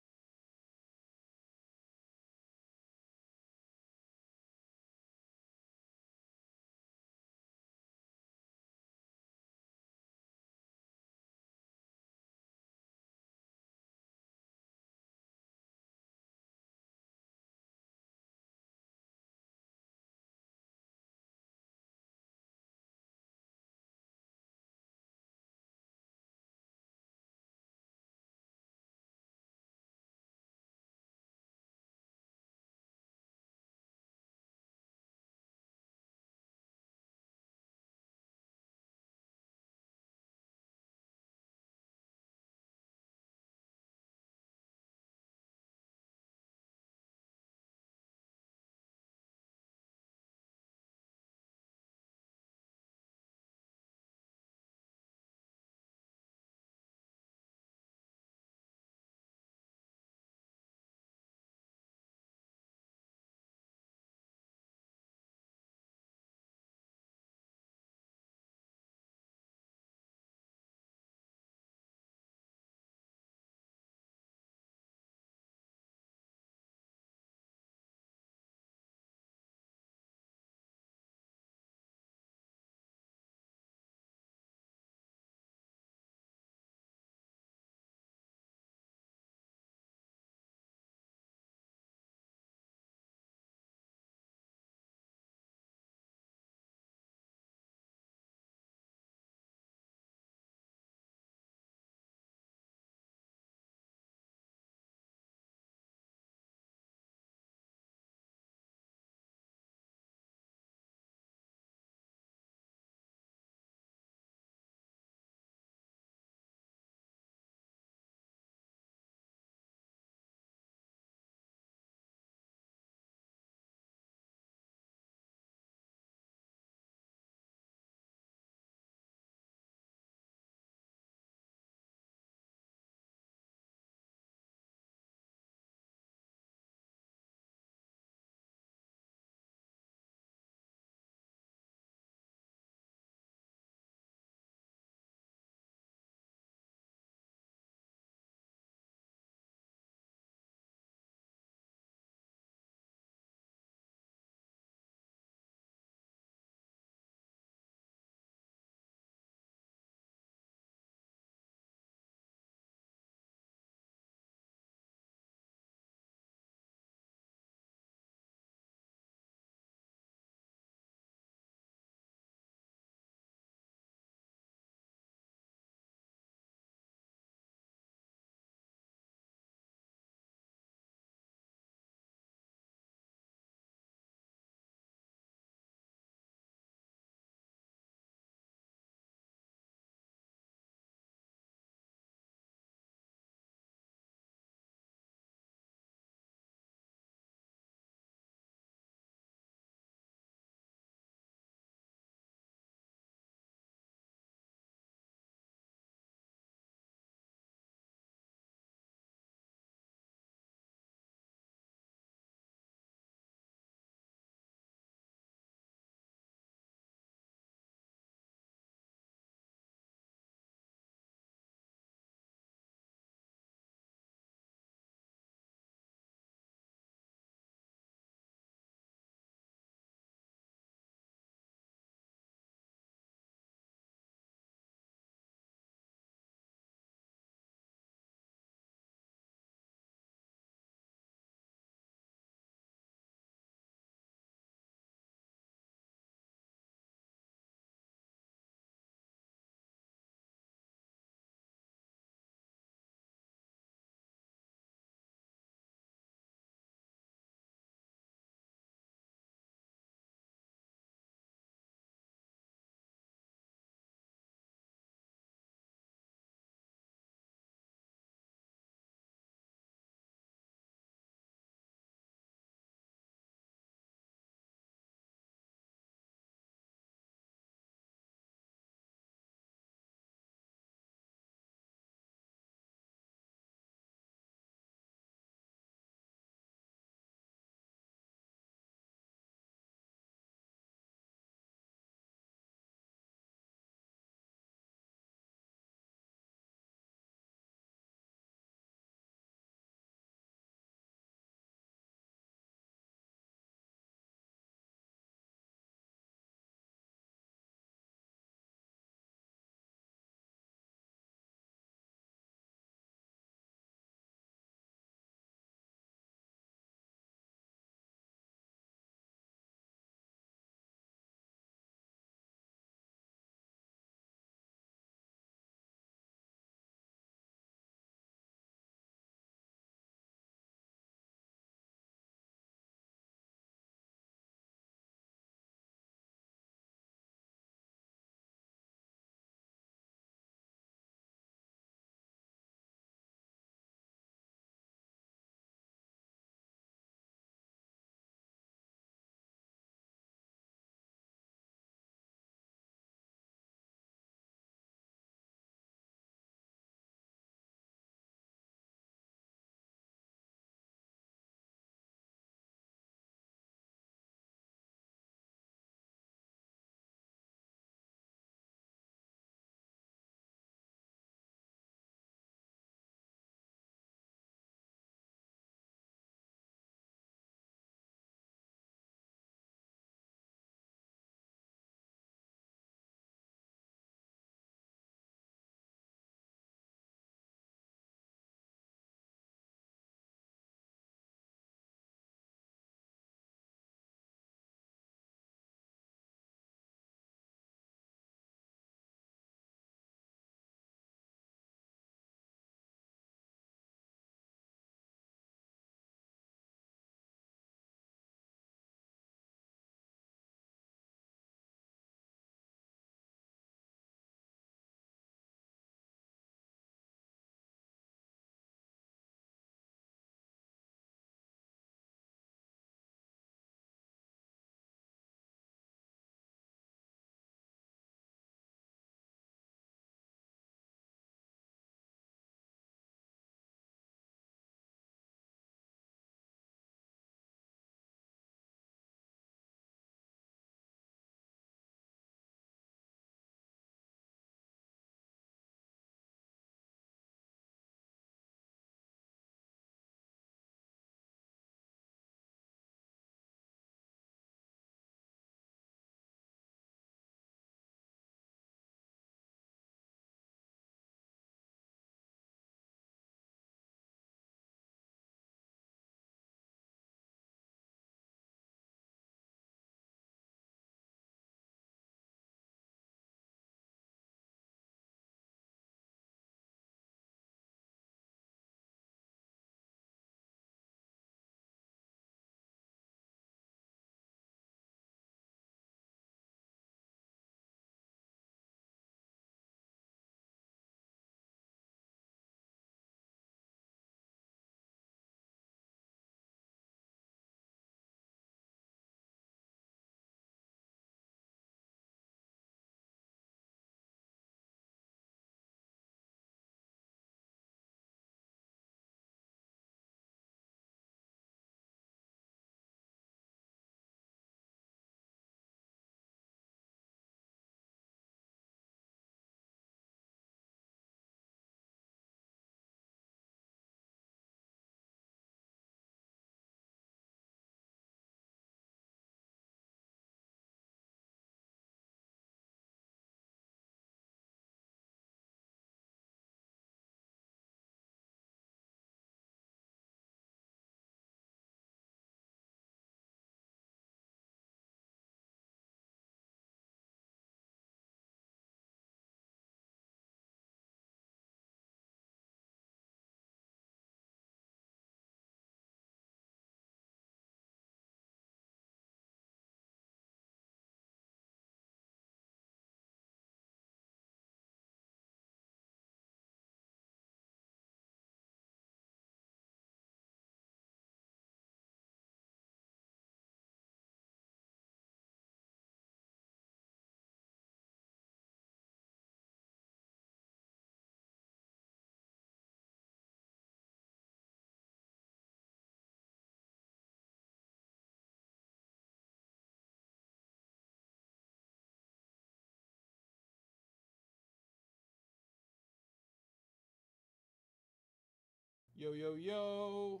Yo, yo, yo.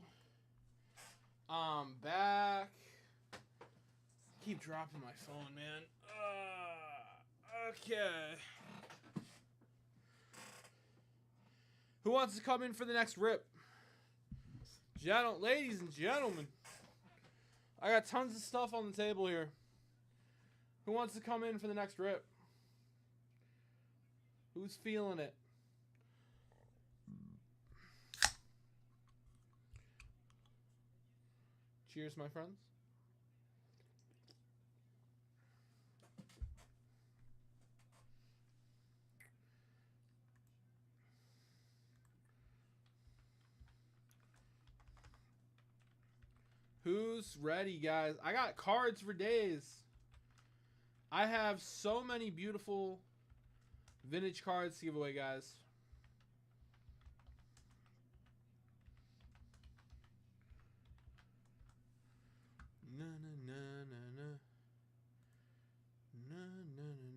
I'm back. Keep dropping my phone, man. Okay. Who wants to come in for the next rip? Ladies and gentlemen. I got tons of stuff on the table here. Who wants to come in for the next rip? Who's feeling it? Cheers, my friends. Who's ready, guys? I got cards for days. I have so many beautiful vintage cards to give away, guys. Na na na na na. Na na na na.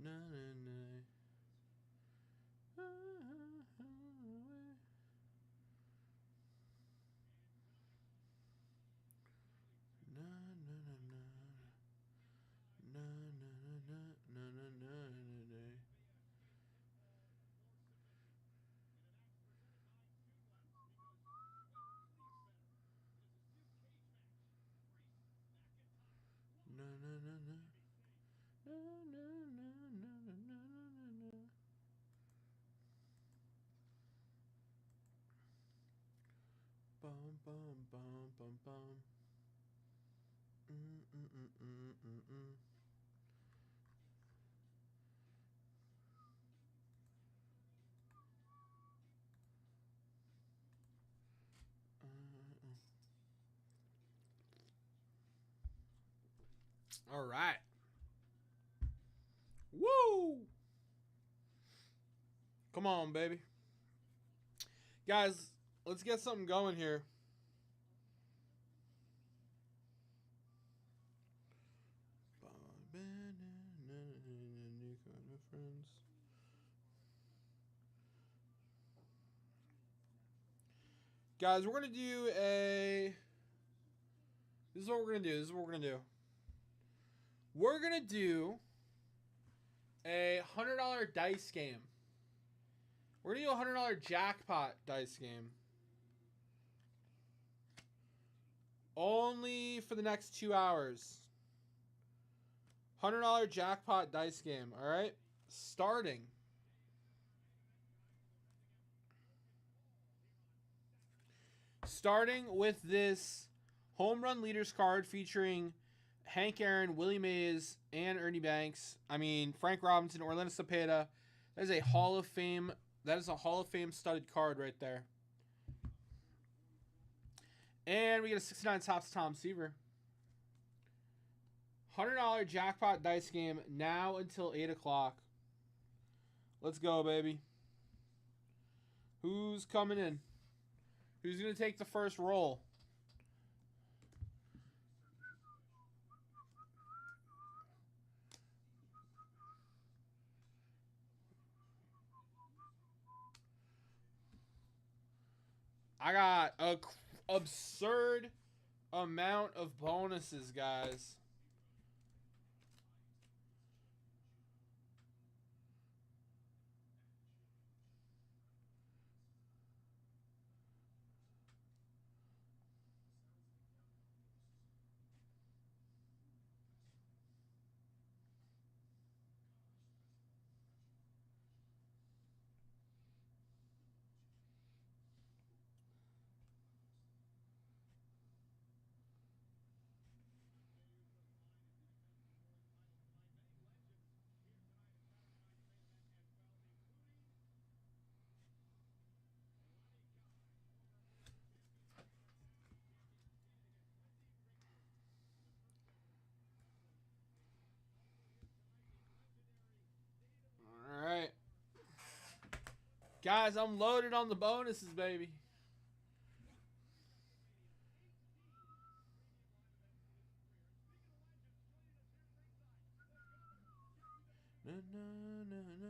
Na na na. Bum bum bum bum bum. All right. Woo! Come on, baby. Guys, let's get something going here. Guys, we're going to do a... This is what we're going to do. We're going to do a $100 dice game. We're going to do a $100 jackpot dice game. Only for the next 2 hours. $100 jackpot dice game, all right? Starting with this home run leaders card featuring Hank Aaron, Willie Mays, and Ernie Banks. I mean, Frank Robinson, Orlando Cepeda. That is a Hall of Fame studded card right there. And we get a 69 Topps Tom Seaver. $100 jackpot dice game now until 8 o'clock. Let's go, baby. Who's coming in? Who's going to take the first roll? I got a absurd amount of bonuses, guys. All right. Guys, I'm loaded on the bonuses, baby. Na, na, na, na,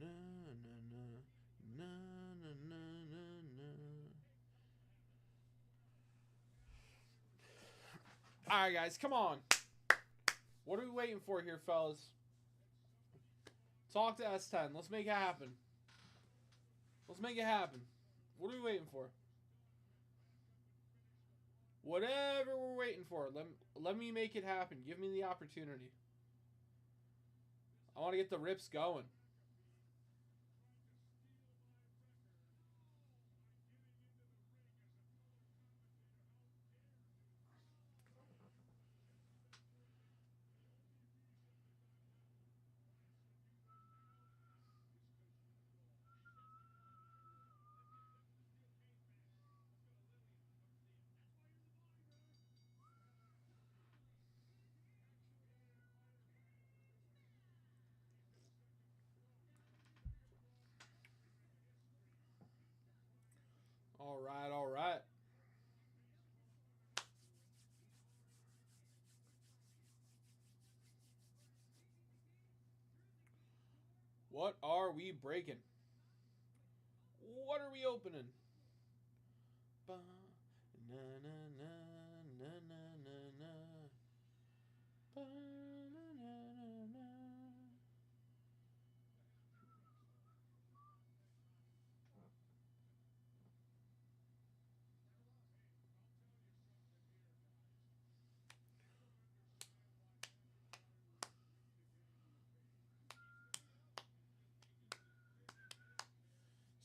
na, na, na. Na, na, na, na, na. All right, guys, come on. What are we waiting for here, fellas? Talk to S10. Let's make it happen. Let's make it happen. What are we waiting for? Whatever we're waiting for, let me make it happen. Give me the opportunity. I want to get the rips going. All right, all right. What are we breaking? What are we opening? Ba, na, na, na, na, na, na, na. Ba, na, na, na, na.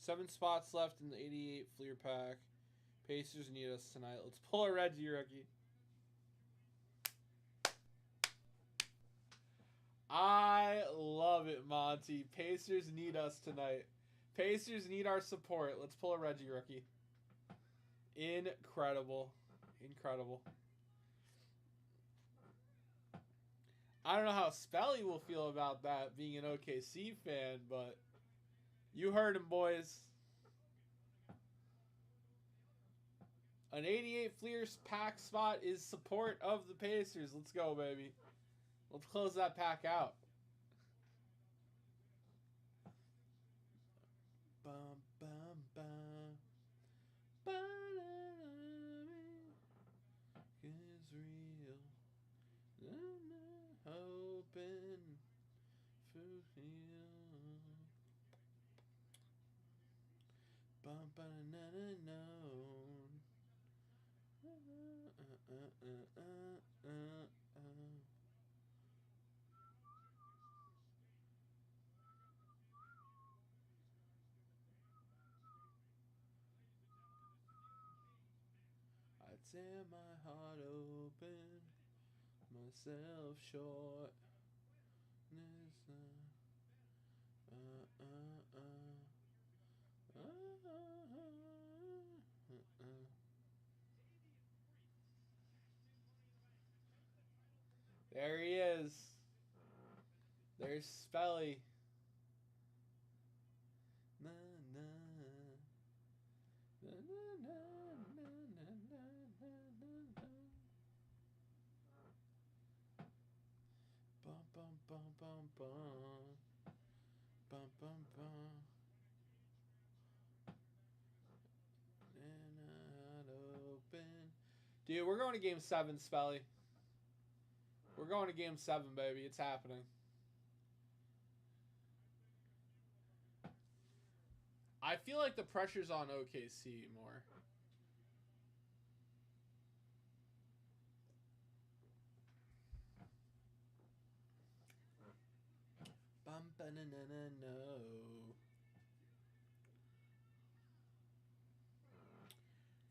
Seven spots left in the 88 Fleer pack. Pacers need us tonight. Let's pull a Reggie rookie. I love it, Monty. Pacers need us tonight. Pacers need our support. Let's pull a Reggie rookie. Incredible. Incredible. I don't know how Spelly will feel about that, being an OKC fan, but you heard him, boys. An 88 Fleers pack spot is support of the Pacers. Let's go, baby. Let's close that pack out. Bum, bum, bum. Is real. Hoping for you. Bum, ba, na, na, no. I tear my heart open, myself short. There he is. There's Spelly. Na, na. Na, na, na, na, na, na, na, na. Bum, bum, bum, bum, bum. Bum, bum, bum. And I'd open. Dude, we're going to game 7, Spelly. We're going to game 7, baby. It's happening. I feel like the pressure's on OKC more. Bum, ba, na, na, na, no.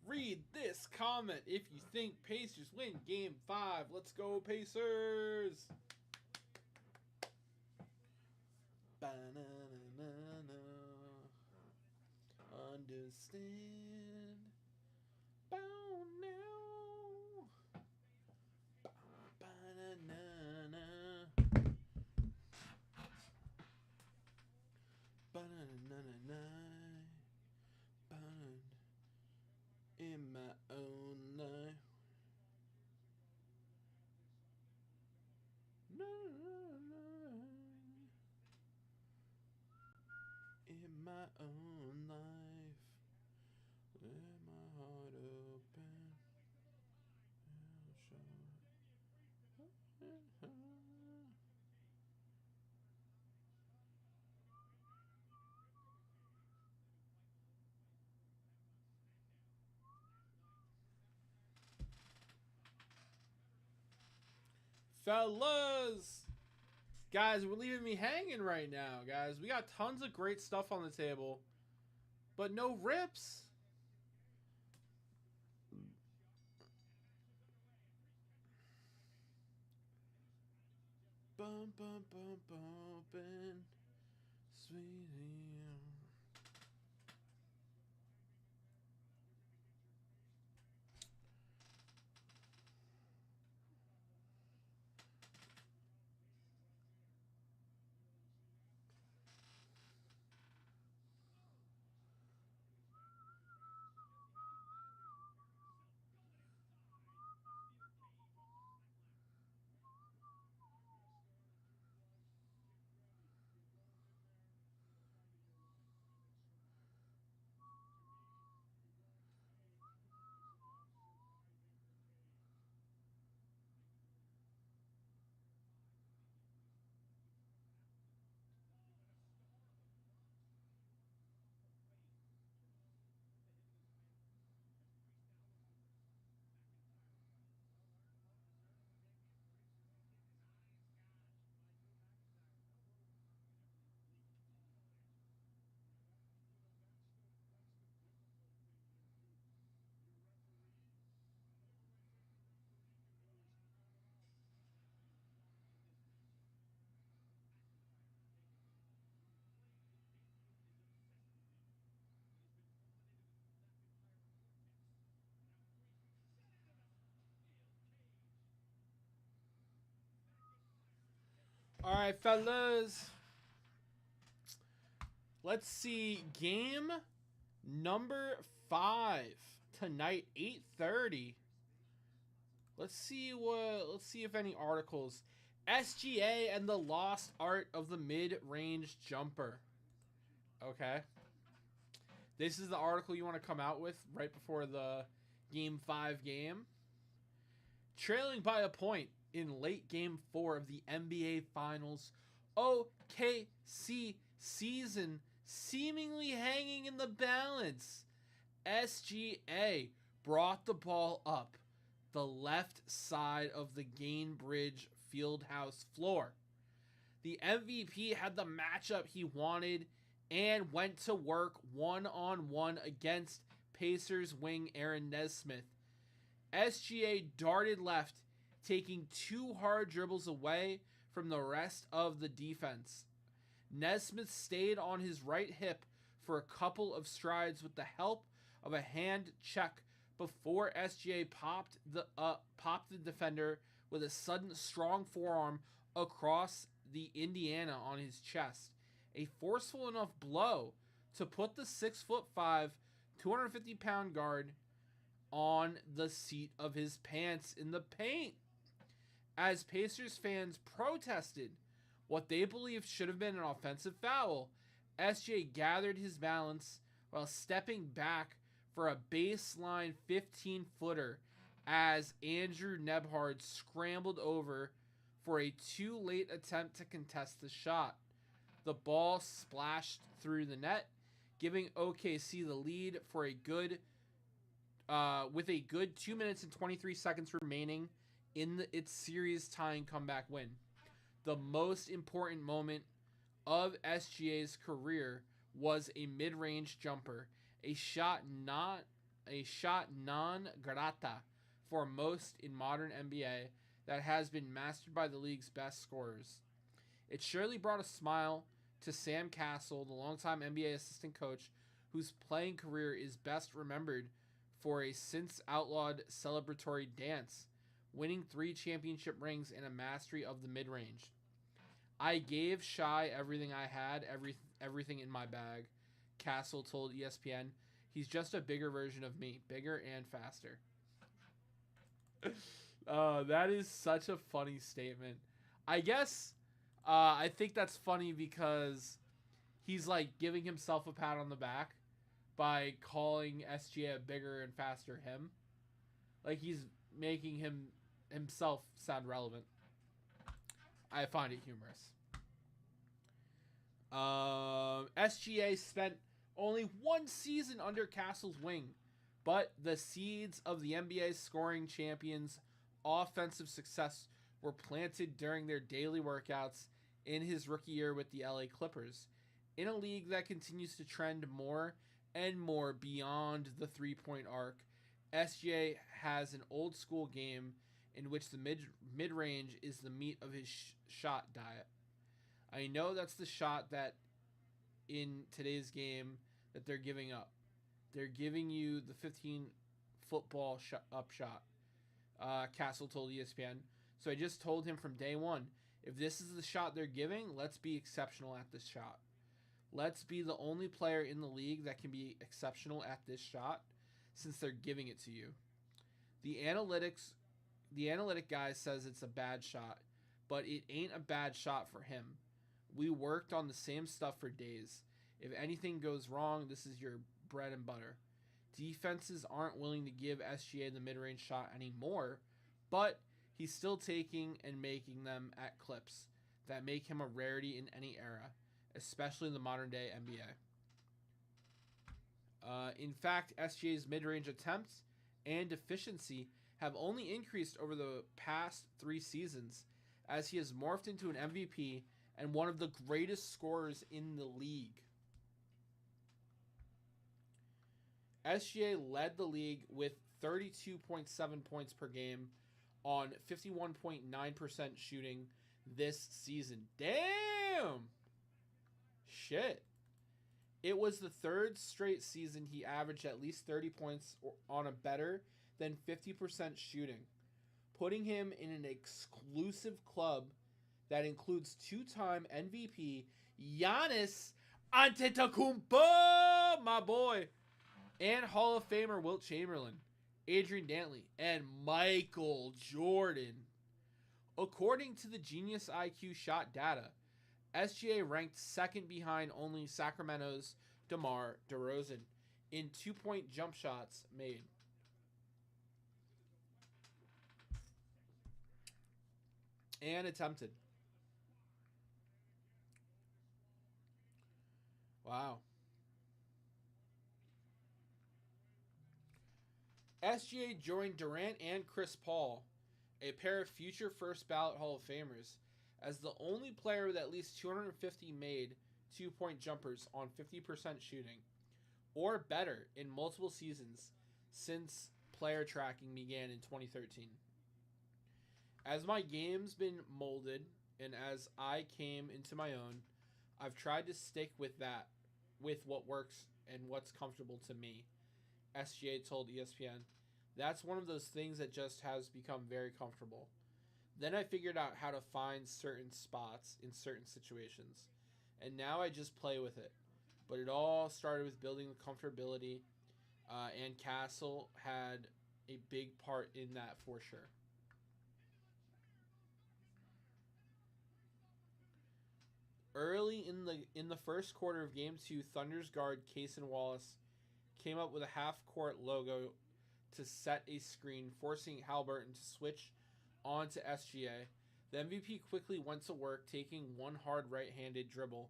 Read this comment if you think Pacers win game 5. Let's go, Pacers! Ba-na-na-na-na. Understand. Bow now. Ba-na-na-na. Ba-na-na-na-na. Ba-na. In my own life. No. In my own life. Let my heart open. Fellas! Guys, we're leaving me hanging right now, guys. We got tons of great stuff on the table, but no rips. Bum, bum, bum, bumpin', sweetie. All right, fellas. Let's see. Game number 5 tonight, 8:30. Let's see if any articles. SGA and the lost art of the mid-range jumper. Okay. This is the article you want to come out with right before the Game 5 game. Trailing by a point in late Game 4 of the NBA Finals, OKC season seemingly hanging in the balance. SGA brought the ball up the left side of the Gainbridge Fieldhouse floor. The MVP had the matchup he wanted and went to work one-on-one against Pacers wing Aaron Nesmith. SGA darted left, taking 2 hard dribbles away from the rest of the defense. Nesmith stayed on his right hip for a couple of strides with the help of a hand check before SGA popped the defender with a sudden strong forearm across the Indiana on his chest. A forceful enough blow to put the 6'5", 250-pound guard on the seat of his pants in the paint. As Pacers fans protested what they believed should have been an offensive foul, SGA gathered his balance while stepping back for a baseline 15-footer as Andrew Nebhard scrambled over for a too late attempt to contest the shot. The ball splashed through the net, giving OKC the lead for a good with a good 2 minutes and 23 seconds remaining in its series-tying comeback win. The most important moment of SGA's career was a mid-range jumper, a shot non grata for most in modern NBA that has been mastered by the league's best scorers. It surely brought a smile to Sam Cassell, the longtime NBA assistant coach, whose playing career is best remembered for a since-outlawed celebratory dance, winning 3 championship rings and a mastery of the mid-range. I gave Shy everything I had, everything in my bag, Cassell told ESPN. He's just a bigger version of me, bigger and faster. That is such a funny statement. I guess I think that's funny because he's like giving himself a pat on the back by calling SGA a bigger and faster him. Like he's making himself sound relevant. I find it humorous. SGA spent only one season under Castle's wing, but the seeds of the NBA scoring champions' offensive success were planted during their daily workouts in his rookie year with the LA Clippers, in a league that continues to trend more and more beyond the three-point arc. SGA has an old school game in which the mid-range is the meat of his shot diet. I know that's the shot that in today's game that they're giving up. They're giving you the 15 football up shot, Castle told ESPN. So I just told him from day one, if this is the shot they're giving, let's be exceptional at this shot. Let's be the only player in the league that can be exceptional at this shot since they're giving it to you. The analytic guy says it's a bad shot, but it ain't a bad shot for him. We worked on the same stuff for days. If anything goes wrong, this is your bread and butter. Defenses aren't willing to give SGA the mid-range shot anymore, but he's still taking and making them at clips that make him a rarity in any era, especially in the modern-day NBA. In fact, SGA's mid-range attempts and efficiency have only increased over the past 3 seasons as he has morphed into an MVP and one of the greatest scorers in the league. SGA led the league with 32.7 points per game on 51.9% shooting this season. Damn! Shit. It was the 3rd straight season he averaged at least 30 points on a better than 50% shooting, putting him in an exclusive club that includes 2-time MVP Giannis Antetokounmpo, my boy, and Hall of Famer Wilt Chamberlain, Adrian Dantley, and Michael Jordan. According to the Genius IQ shot data, SGA ranked 2nd behind only Sacramento's DeMar DeRozan in 2-point jump shots made. And attempted. Wow. SGA joined Durant and Chris Paul, a pair of future first ballot Hall of Famers, as the only player with at least 250 made 2-point jumpers on 50% shooting, or better in multiple seasons since player tracking began in 2013. As my game's been molded and as I came into my own, I've tried to stick with that, with what works and what's comfortable to me, SGA told ESPN. That's one of those things that just has become very comfortable. Then I figured out how to find certain spots in certain situations, and now I just play with it. But it all started with building the comfortability, and Castle had a big part in that for sure. Early in the first quarter of Game 2, Thunder's guard Cason Wallace came up with a half-court logo to set a screen, forcing Haliburton to switch onto SGA. The MVP quickly went to work, taking one hard right-handed dribble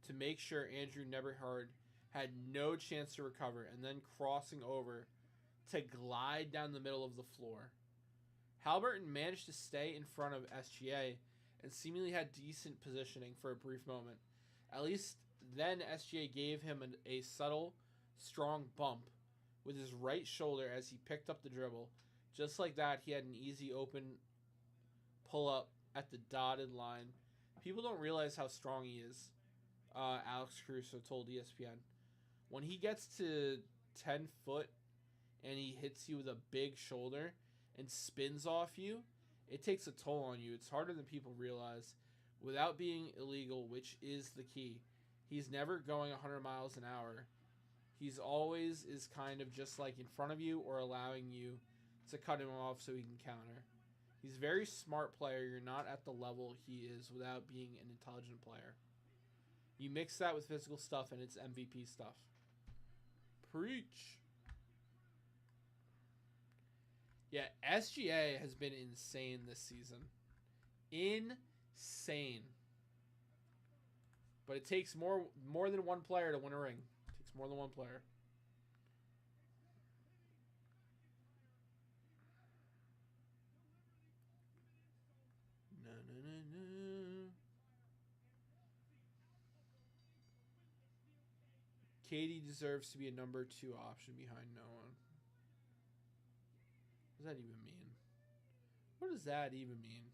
to make sure Andrew Neberhard had no chance to recover, and then crossing over to glide down the middle of the floor. Haliburton managed to stay in front of SGA and seemingly had decent positioning for a brief moment. At least then SGA gave him a subtle, strong bump with his right shoulder as he picked up the dribble. Just like that, he had an easy open pull-up at the dotted line. People don't realize how strong he is, Alex Caruso told ESPN. When he gets to 10 foot and he hits you with a big shoulder and spins off you, it takes a toll on you. It's harder than people realize. Without being illegal, which is the key, he's never going 100 miles an hour. He's always is kind of just like in front of you or allowing you to cut him off so he can counter. He's a very smart player. You're not at the level he is without being an intelligent player. You mix that with physical stuff, and it's MVP stuff. Preach. Yeah, SGA has been insane this season. Insane. But it takes more than one player to win a ring. It takes more than one player. Na, na, na, na. Katie deserves to be a number 2 option behind no one. What does that even mean? What does that even mean?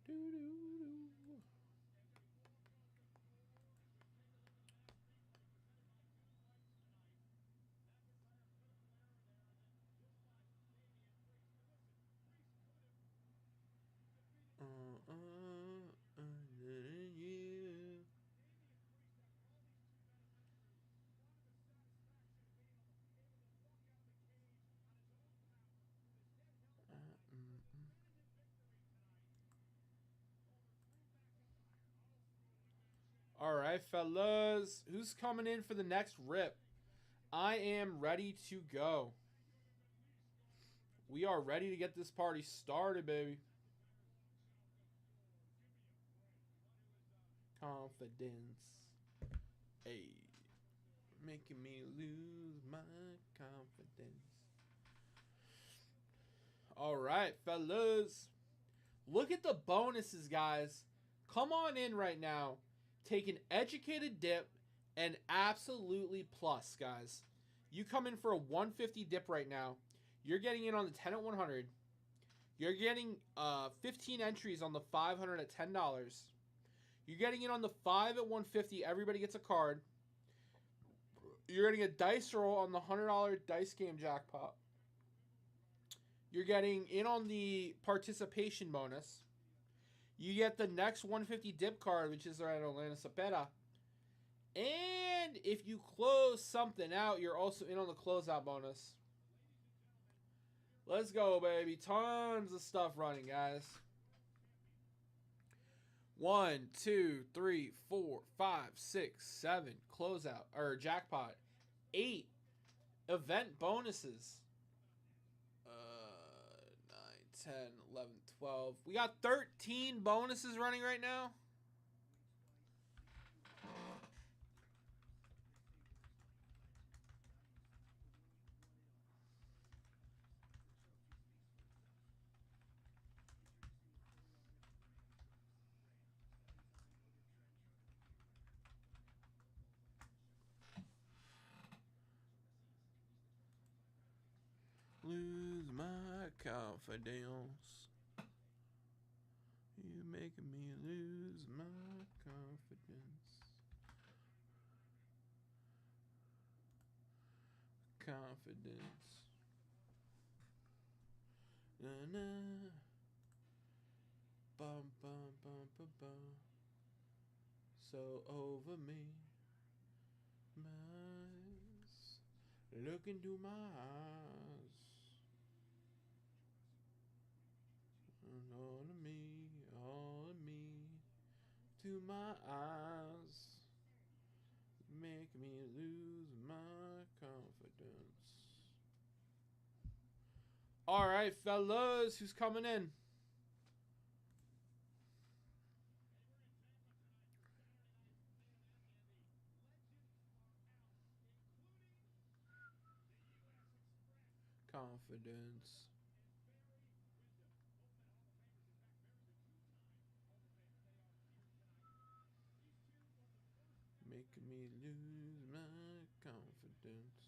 Doo-doo-doo. You. All right, fellas. Who's coming in for the next rip? I am ready to go. We are ready to get this party started, baby. Confidence. Hey. Making me lose my confidence. All right, fellas. Look at the bonuses, guys. Come on in right now. Take an educated dip and absolutely plus, guys. You come in for a 150 dip right now. You're getting in on the 10 at 100. You're getting 15 entries on the 500 at $10. You're getting in on the 5 at 150. Everybody gets a card. You're getting a dice roll on the $100 dice game jackpot. You're getting in on the participation bonus. You get the next 150 dip card, which is right Atlanta Cepeda. And if you close something out, you're also in on the closeout bonus. Let's go, baby. Tons of stuff running, guys. 1, 2, 3, 4, 5, 6, 7. Closeout. Or jackpot. 8 event bonuses. 9, 10, 11, 12. We got 13 bonuses running right now. Lose my confidence. You making me lose my confidence. Confidence. Na na. Bum bum bum bum bum. So over me. My eyes. Look into my eyes. All of me, to my eyes, make me lose my confidence. All right, fellas, who's coming in? Confidence. Making me lose my confidence.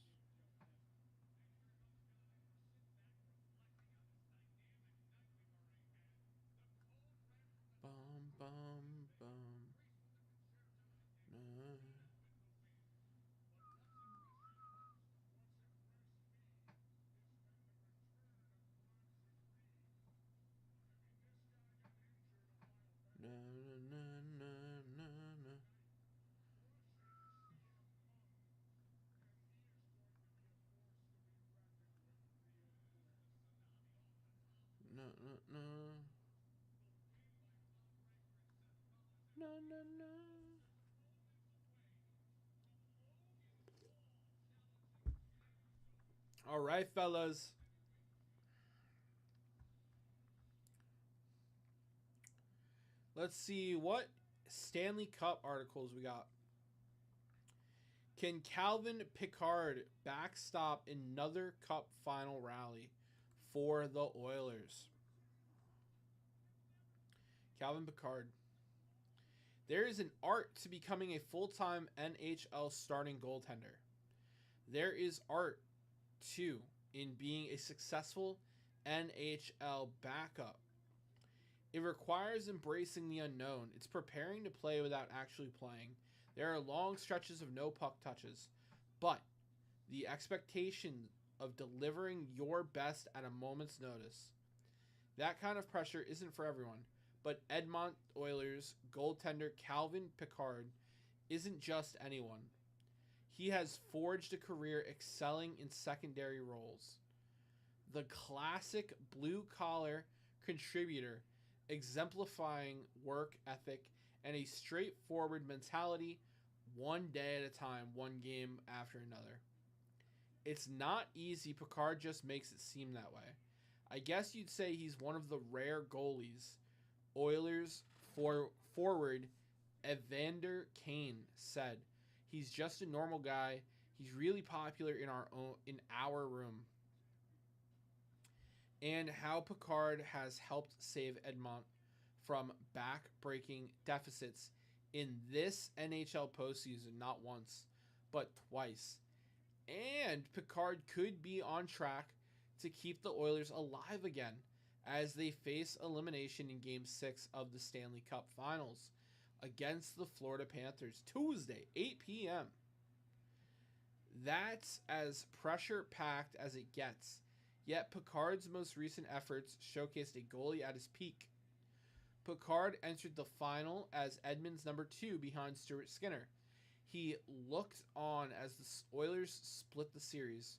Bum bum bum. Nah. Na na na na na na. No, no, no. All right, fellas. Let's see what Stanley Cup articles we got. Can Calvin Pickard backstop another Cup final rally for the Oilers? Calvin Pickard. There is an art to becoming a full-time NHL starting goaltender. There is art, too, in being a successful NHL backup. It requires embracing the unknown. It's preparing to play without actually playing. There are long stretches of no puck touches, but the expectation of delivering your best at a moment's notice. That kind of pressure isn't for everyone, but Edmonton Oilers goaltender Calvin Pickard isn't just anyone. He has forged a career excelling in secondary roles. The classic blue-collar contributor, exemplifying work ethic and a straightforward mentality, one day at a time, one game after another. It's not easy. Pickard just makes it seem that way. I guess you'd say he's one of the rare goalies. Oilers forward Evander Kane said, "He's just a normal guy. He's really popular in our room." And how Pickard has helped save Edmonton from back-breaking deficits in this NHL postseason, not once, but twice. And Pickard could be on track to keep the Oilers alive again as they face elimination in Game 6 of the Stanley Cup Finals against the Florida Panthers, Tuesday, 8 p.m. That's as pressure-packed as it gets. Yet Pickard's most recent efforts showcased a goalie at his peak. Pickard entered the final as Edmonton's number 2 behind Stuart Skinner. He looked on as the Oilers split the series,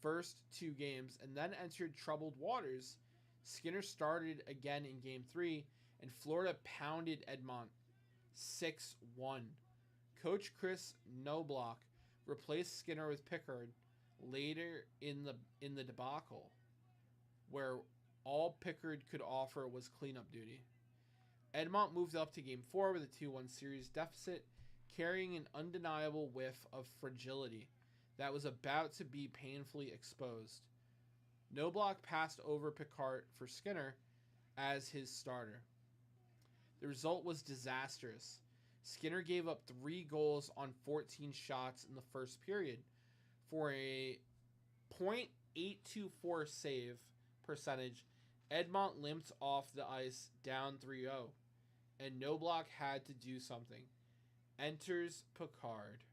first 2 games, and then entered troubled waters. Skinner started again in Game 3, and Florida pounded Edmonton 6-1. Coach Chris Knobloch replaced Skinner with Pickard later in the debacle, where all Pickard could offer was cleanup duty. Edmonton moved up to Game 4 with a 2-1 series deficit, carrying an undeniable whiff of fragility that was about to be painfully exposed. Knobloch passed over Pickard for Skinner as his starter. The result was disastrous. Skinner gave up 3 goals on 14 shots in the first period for a .824 save percentage. Edmonton limped off the ice down 3-0, and Knobloch had to do something. Enters Pickard.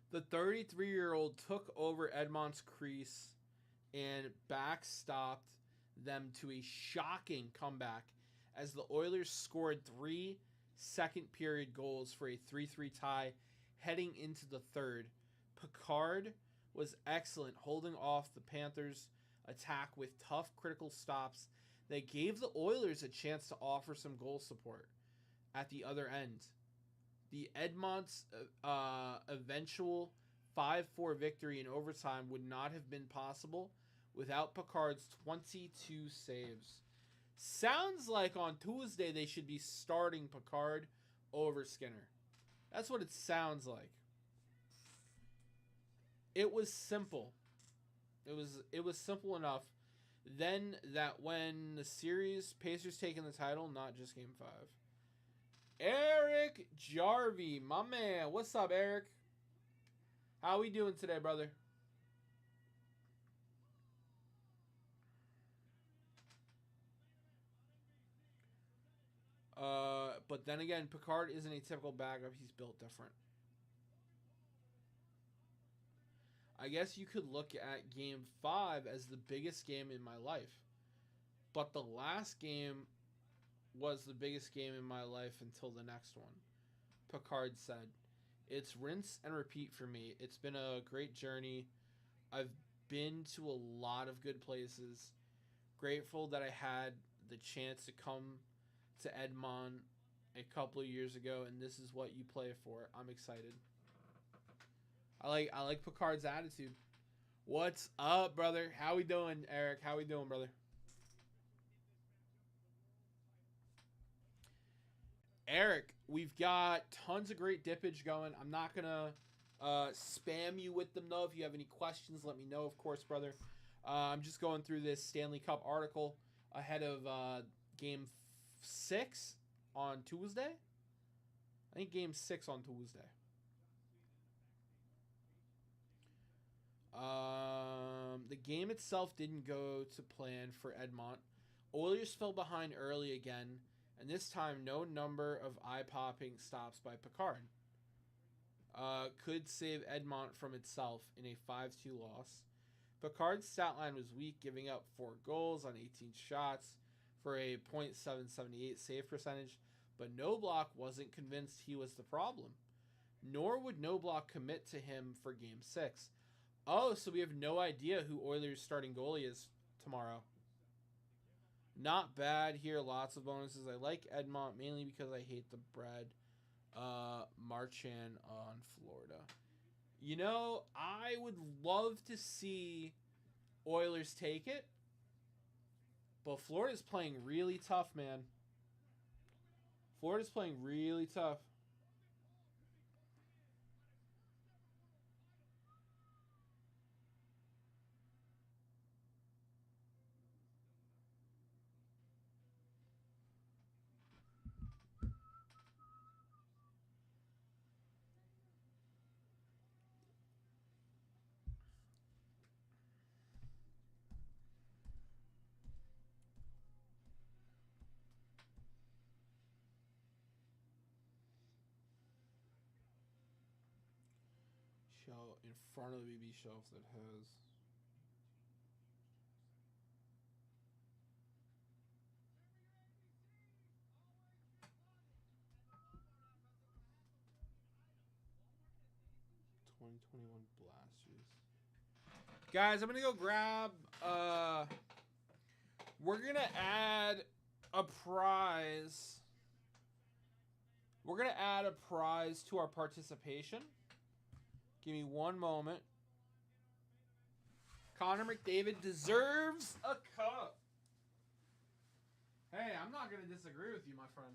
The 33-year-old took over Edmonton's crease and backstopped them to a shocking comeback as the Oilers scored 3 second-period goals for a 3-3 tie heading into the third. Pickard was excellent, holding off the Panthers' attack with tough, critical stops that gave the Oilers a chance to offer some goal support at the other end. The Edmonton's eventual 5-4 victory in overtime would not have been possible without Pickard's 22 saves. Sounds like on Tuesday they should be starting Pickard over Skinner. That's what it sounds like. It was simple. It was simple enough. Then that when the series, Pacers taking the title, not just Game 5. Eric Jarvie, my man. What's up, Eric? How we doing today, brother? But then again, Pickard isn't a typical backup. He's built different. I guess you could look at Game 5 as the biggest game in my life. But the last game was the biggest game in my life until the next one. Picard said, "It's rinse and repeat for me. It's been a great journey. I've been to a lot of good places. Grateful that I had the chance to come to Edmond a couple of years ago, and this is what you play for. I'm excited." I like Picard's attitude. What's up, brother? How we doing, Eric? How we doing, brother? Eric, we've got tons of great dippage going. I'm not gonna spam you with them though. If you have any questions, let me know, of course, brother. I'm just going through this Stanley Cup article ahead of Game 6 on Tuesday. I think Game 6 on Tuesday. The game itself didn't go to plan for Edmont. Oilers fell behind early again, and this time no number of eye-popping stops by Picard could save Edmont from itself in a 5-2 loss. Picard's stat line was weak, giving up 4 goals on 18 shots for a .778 save percentage, but Knobloch wasn't convinced he was the problem. Nor would Knobloch commit to him for Game 6. Oh, so we have no idea who Oilers' starting goalie is tomorrow. Not bad here. Lots of bonuses. I like Edmont mainly because I hate the Brad Marchand on Florida. You know, I would love to see Oilers take it, but Florida's playing really tough, man. Florida's playing really tough. In front of the BB shelf that has (2021) Blasters. Guys, I'm gonna go grab. We're gonna add a prize. We're gonna add a prize to our participation. Give me one moment. Connor McDavid deserves a cup. Hey, I'm not going to disagree with you, my friend.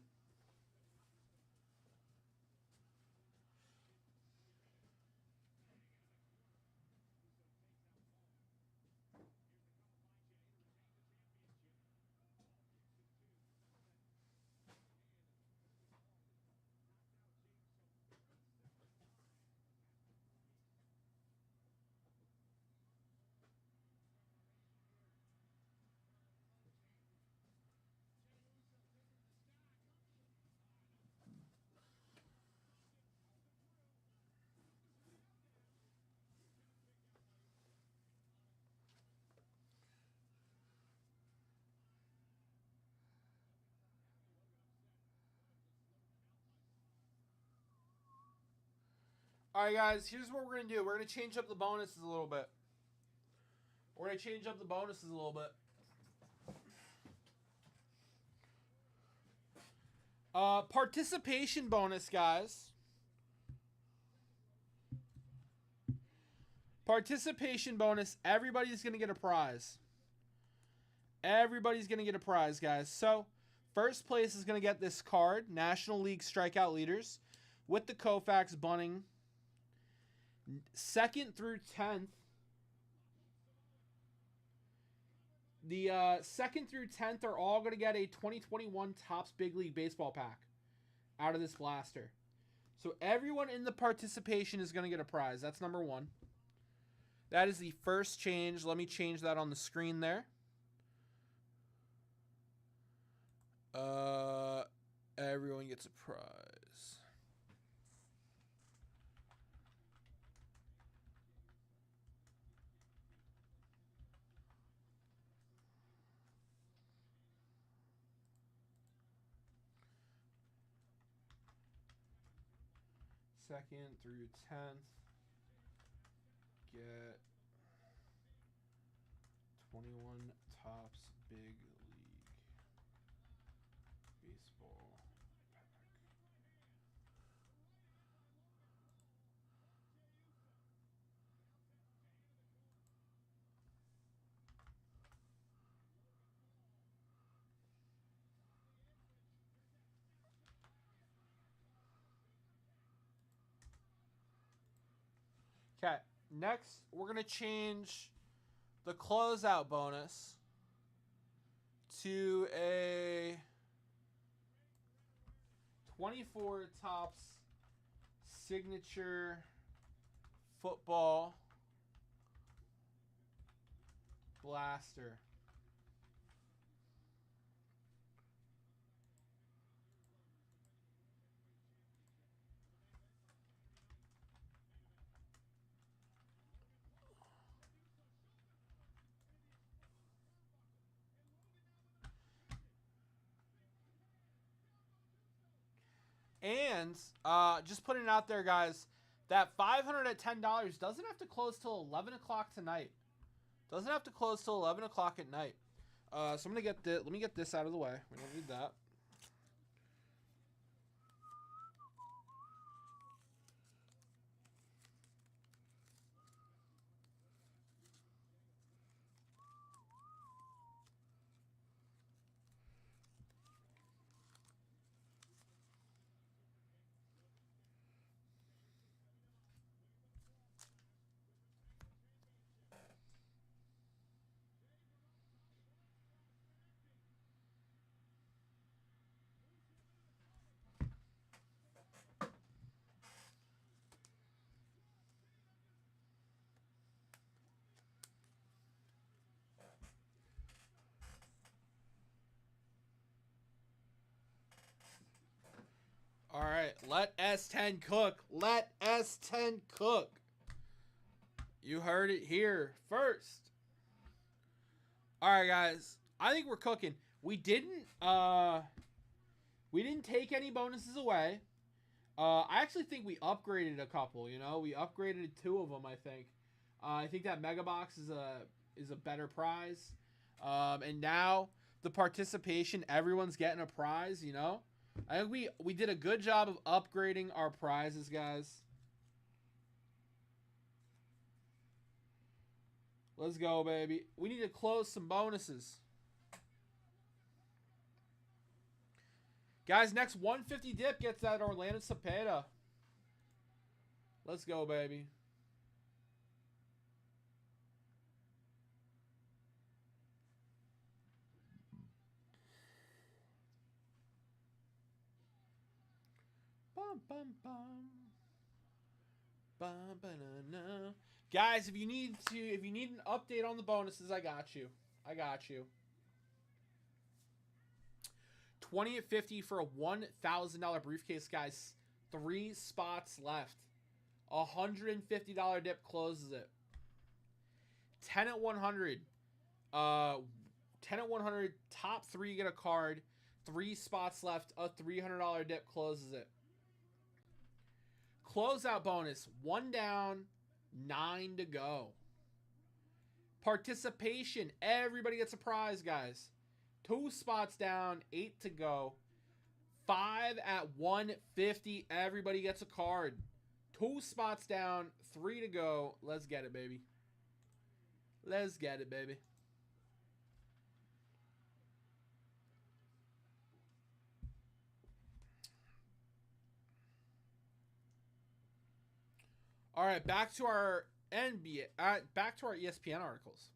All right, guys, here's what we're going to do. We're going to change up the bonuses a little bit. Participation bonus, guys. Participation bonus. Everybody's going to get a prize. Everybody's going to get a prize, guys. So, first place is going to get this card, National League Strikeout Leaders, with the Koufax bunning. 2nd through 10th. The 2nd through 10th are all going to get a 2021 Topps Big League Baseball pack out of this blaster. So everyone in the participation is going to get a prize. That's number 1. That is the first change. Let me change that on the screen there. Everyone gets a prize. 2nd through 10th. Get 21 Tops Big League Baseball pack. Okay, next we're going to change the closeout bonus to a 24 Tops signature football blaster. And just putting it out there, guys, that $500 at $10 doesn't have to close till 11 o'clock tonight. Doesn't have to close till 11 o'clock at night. So I'm gonna get this. Let me get this out of the way. We don't need that. All right, let S10 cook. Let S10 cook. You heard it here first. All right, guys. I think we're cooking. We didn't take any bonuses away. I actually think we upgraded a couple, you know. We upgraded 2 of them, I think. I think that Mega Box is a better prize. And now the participation, everyone's getting a prize, you know. I think we did a good job of upgrading our prizes, guys. Let's go, baby. We need to close some bonuses. Guys, next 150 dip gets that Orlando Cepeda. Let's go, baby. Bum, bum, bum. Bum, ba-na-na. Guys, if you need an update on the bonuses, I got you. 20 at 50 for a $1,000 briefcase, guys. 3 spots left. $150 dip closes it. 10 at 100. 10 at 100. Top 3 get a card. 3 spots left. A $300 dip closes it. Closeout bonus. 1 down. 9 to go. Participation. Everybody gets a prize, guys. 2 spots down. 8 to go. 5 at 150. Everybody gets a card. 2 spots down. 3 to go. Let's get it, baby. Let's get it, baby. All right, back to our NBA. Back to our ESPN articles.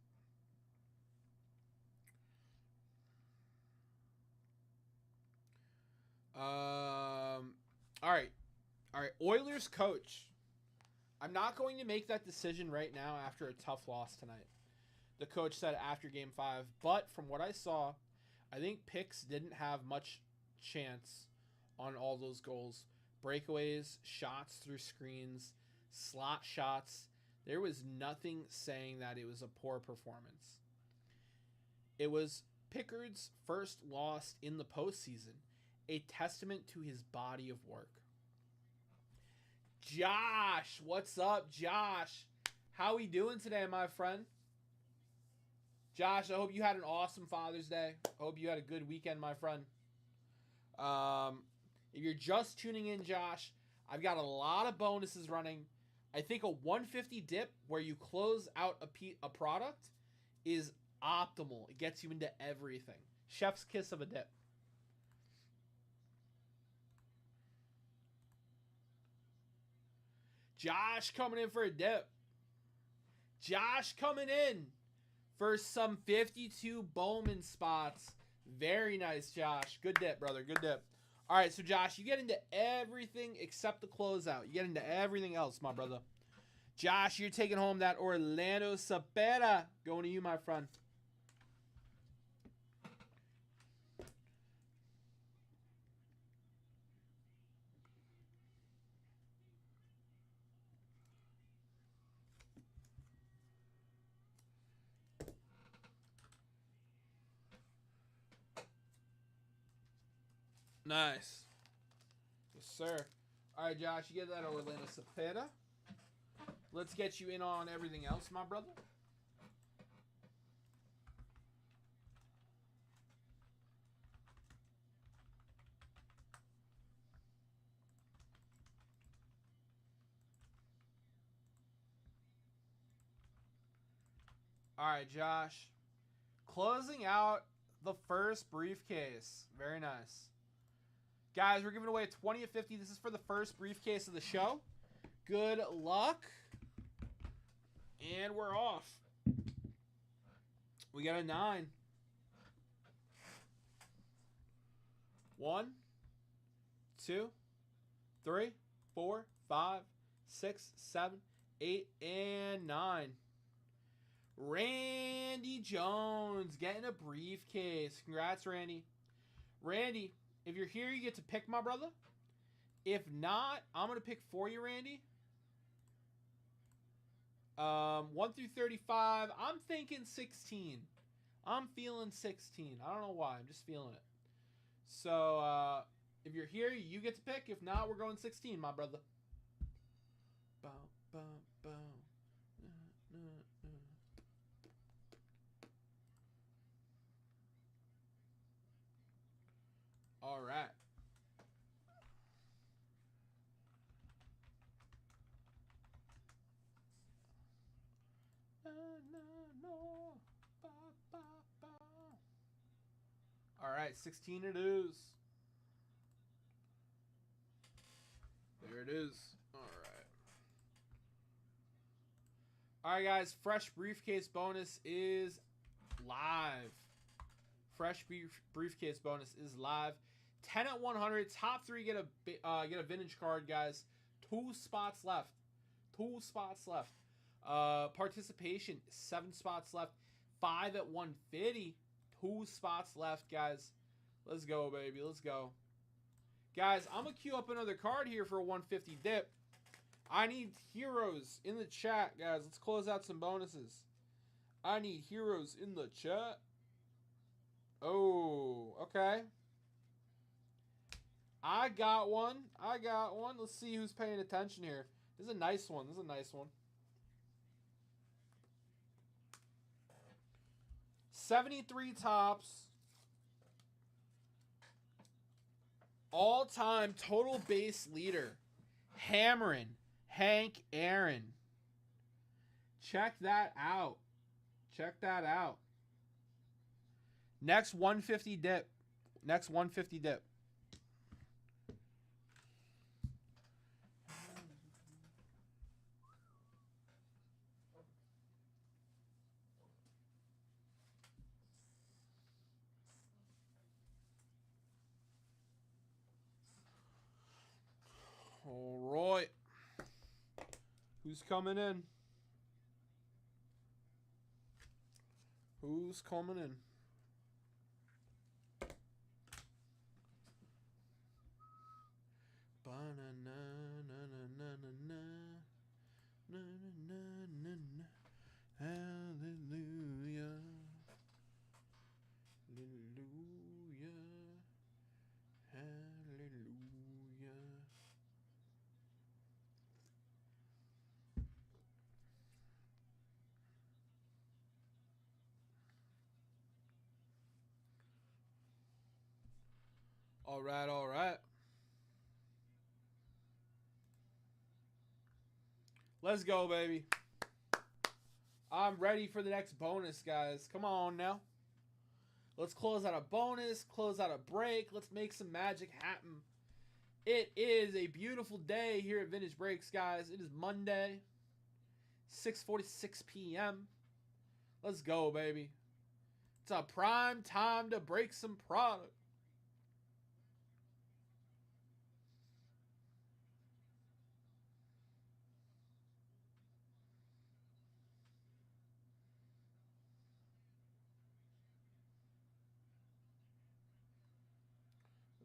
All right. Oilers coach. I'm not going to make that decision right now after a tough loss tonight. The coach said after Game 5. But from what I saw, I think Picks didn't have much chance on all those goals. Breakaways, shots through screens, slot shots. There was nothing saying that it was a poor performance. It was Pickard's first loss in the postseason, a testament to his body of work. Josh, what's up, Josh? How we doing today, my friend? Josh, I hope you had an awesome Father's Day. I hope you had a good weekend, my friend. If you're just tuning in, Josh, I've got a lot of bonuses running. I think a 150 dip where you close out a product is optimal. It gets you into everything. Chef's kiss of a dip. Josh coming in for a dip. Josh coming in for some 52 Bowman spots. Very nice, Josh. Good dip, brother. Good dip. All right, so Josh, you get into everything except the closeout. You get into everything else, my brother. Josh, you're taking home that Orlando Cepeda. Going to you, my friend. Nice. Yes, sir. All right, Josh, you get that Orlando Cepeda. Let's get you in on everything else, my brother. All right, Josh. Closing out the first briefcase. Very nice. Guys, we're giving away a 20 of 50. This is for the first briefcase of the show. Good luck. And we're off. We got a 9. 1, 2, 3, 4, 5, 6, 7, 8, and 9. Randy Jones getting a briefcase. Congrats, Randy. Randy, if you're here, you get to pick, my brother. If not, I'm going to pick for you, Randy. 1 through 35. I'm thinking 16. I'm feeling 16. I don't know why. I'm just feeling it. So, if you're here, you get to pick. If not, we're going 16, my brother. Bow, bow, bow. All right. All right, 16 it is. There it is. All right. All right, guys. Fresh briefcase bonus is live. Fresh briefcase bonus is live. 10 at 100. Top 3 get a vintage card, guys. 2 spots left. 2 spots left. Participation, 7 spots left. 5 at 150. 2 spots left, guys. Let's go, baby. Let's go. Guys, I'm going to queue up another card here for a 150 dip. I need heroes in the chat, guys. Let's close out some bonuses. I need heroes in the chat. Oh, okay. I got one. I got one. Let's see who's paying attention here. This is a nice one. This is a nice one. 73 tops. All-time total base leader. Hammering. Hank Aaron. Check that out. Check that out. Next 150 dip. Next 150 dip. All right. Who's coming in? Who's coming in? Hallelujah. Hallelujah. Hallelujah. All right, all right. Let's go, baby. I'm ready for the next bonus, guys. Come on now. Let's close out a bonus, close out a break. Let's make some magic happen. It is a beautiful day here at Vintage Breaks, guys. It is Monday, 6:46 p.m. Let's go, baby. It's a prime time to break some product.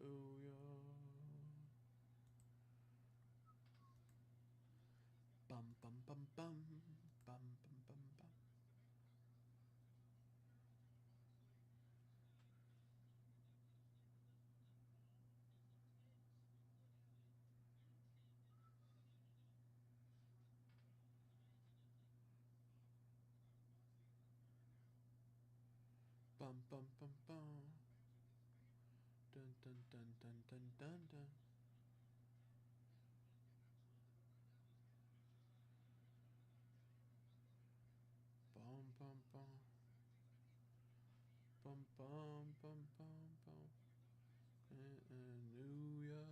Oh, yeah. Bum, bum, bum, bum. Bum, bum, bum, bum. Bum, bum, bum, bum. Dun, dun, dun, dun, dun, dun, dun. Bum, bum, bum. Bum, bum, bum, bum, bum. Hallelujah.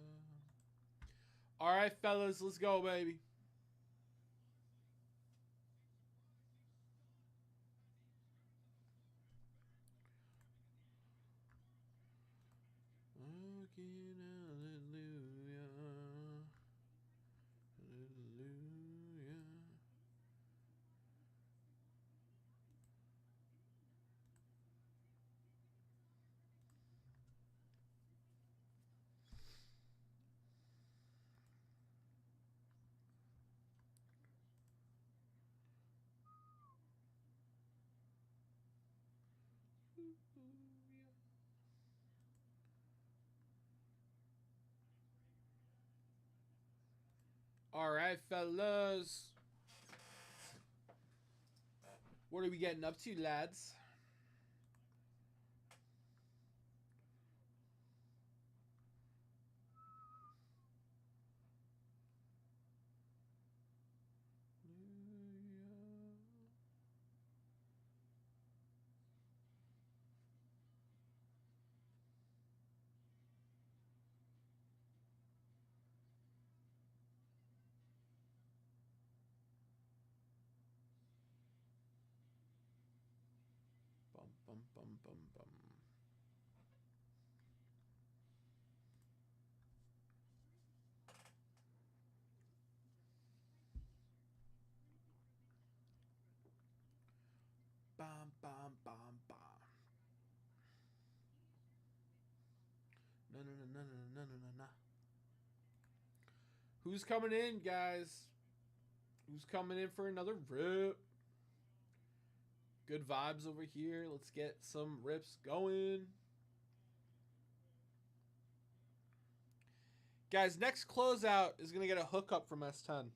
All right, fellas, let's go, baby. Walking, hallelujah. Hallelujah. All right, fellas. What are we getting up to, lads? Bum, bum, bum, bum, bum. Bum, bum, bum, bum. No, no, no, no, no, no, no, no, no. Who's coming in, guys? Who's coming in for another rip? Good vibes over here. Let's get some rips going. Guys, next closeout is going to get a hookup from S10.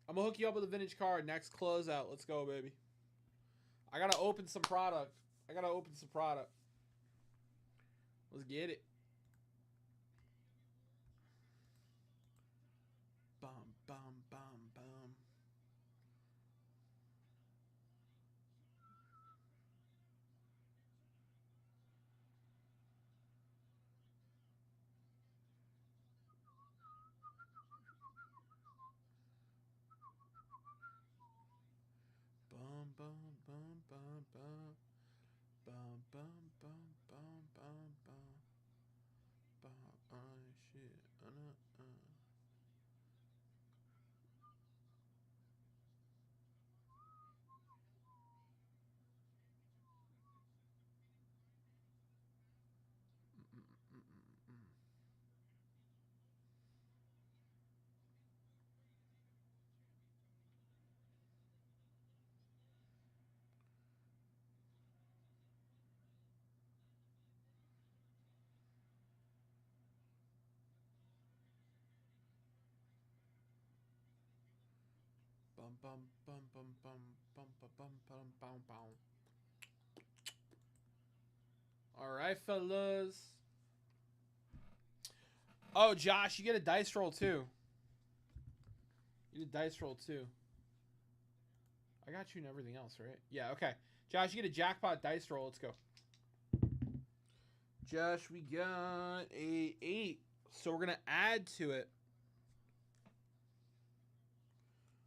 I'm going to hook you up with a vintage card. Next closeout. Let's go, baby. I got to open some product. Let's get it. Bum, bum, bum, bum. Bum, bum, bum, bum, bum. Bum, bum, bum, bum, bum, bum. Bum, shit. Bum, bum, bum, bum, bum, bum, bum, bum, bum, bum, bum. All right, fellas. Oh, Josh, you get a dice roll too. You get a dice roll too. I got you and everything else, right? Yeah, okay. Josh, you get a jackpot dice roll. Let's go. Josh, we got a 8. So we're going to add to it.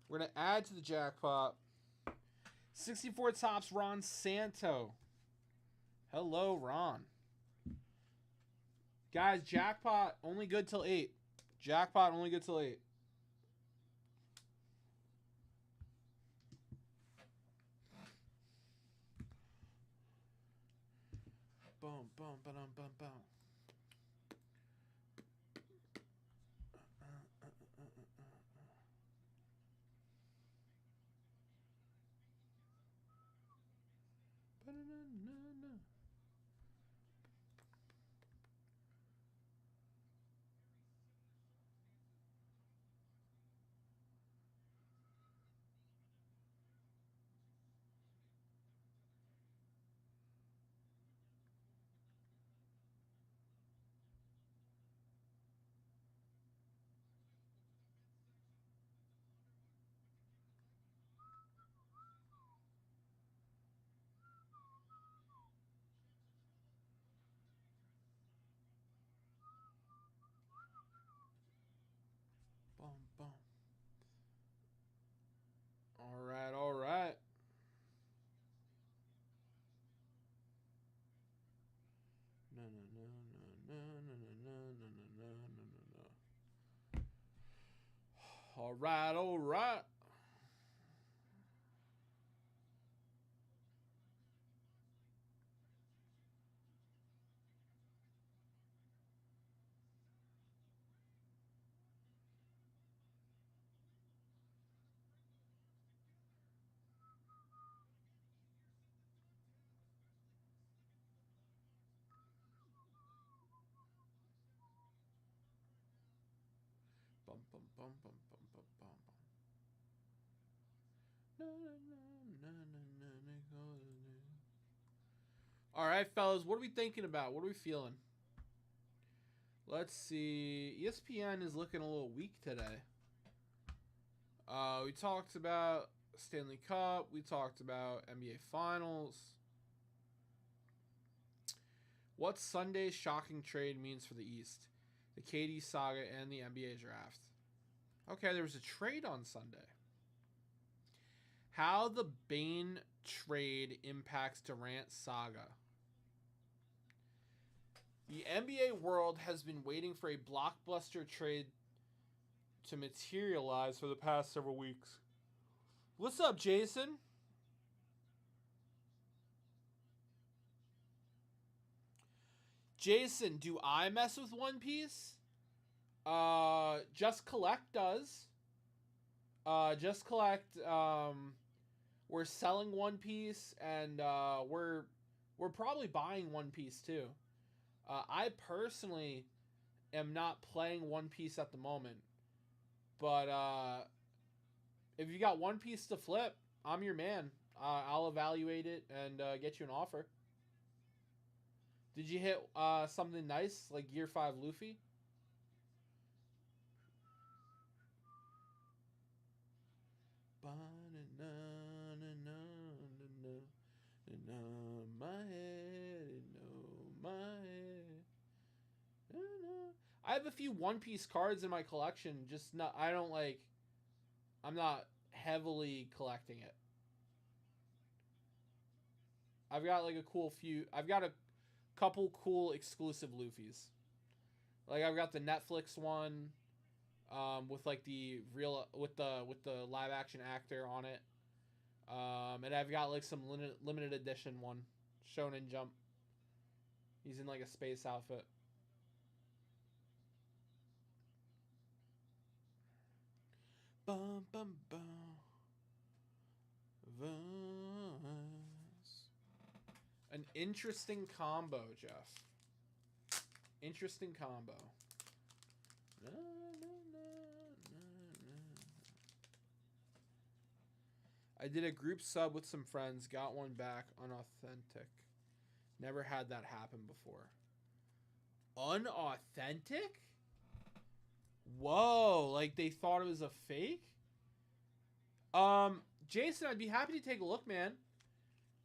We're going to add to the jackpot. 64 tops, Ron Santo. Hello, Ron. Guys, jackpot only good till 8. Jackpot only good till 8. Boom, boom, boom, boom, boom. Boom, boom. All right, all right. No, no, no, no, no, no, no, no, no, no, no, no. All right, all right. Bum, bum, bum, bum, bum, bum, bum, bum. Na, na, na, na, na, na, na. All right, fellas, what are we thinking about? What are we feeling? Let's see. ESPN is looking a little weak today. We talked about Stanley Cup. We talked about NBA Finals. What Sunday's shocking trade means for the East, the KD saga, and the NBA draft. Okay, there was a trade on Sunday. How the Bane trade impacts Durant saga. The NBA world has been waiting for a blockbuster trade to materialize for the past several weeks. What's up, Jason? Jason, do I mess with One Piece? Just Collect does. Just Collect, we're selling One Piece, and we're probably buying One Piece too. I personally am not playing One Piece at the moment, but if you got One Piece to flip, I'm your man. I'll evaluate it and get you an offer. Did you hit something nice like Gear 5 Luffy? My head, no, my head. I have a few One Piece cards in my collection. Just not. I don't like. I'm not heavily collecting it. I've got like a cool few. I've got a couple cool exclusive Luffy's. Like I've got the Netflix one, with like the real with the live action actor on it. And I've got like some limited edition one, Shonen Jump. He's in like a space outfit. Bum bum bum. An interesting combo, Jeff. Interesting combo. I did a group sub with some friends, got one back, unauthentic. Never had that happen before. Unauthentic? Whoa, like they thought it was a fake? Jason, I'd be happy to take a look, man.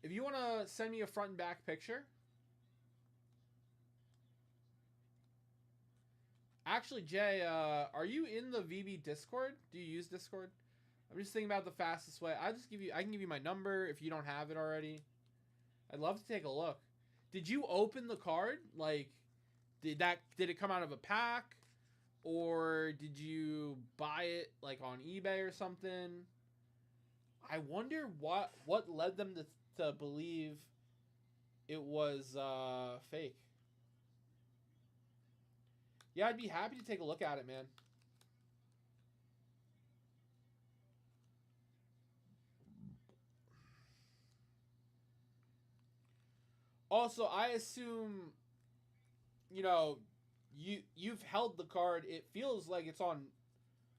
If you want to send me a front and back picture. Actually, Jay, are you in the VB Discord? Do you use Discord? I'm just thinking about the fastest way. I can give you my number if you don't have it already. I'd love to take a look. Did you open the card? Like, did it come out of a pack? Or did you buy it like on eBay or something? I wonder what led them to believe it was fake. Yeah, I'd be happy to take a look at it, man. Also, I assume, you know, you've held the card. It feels like it's on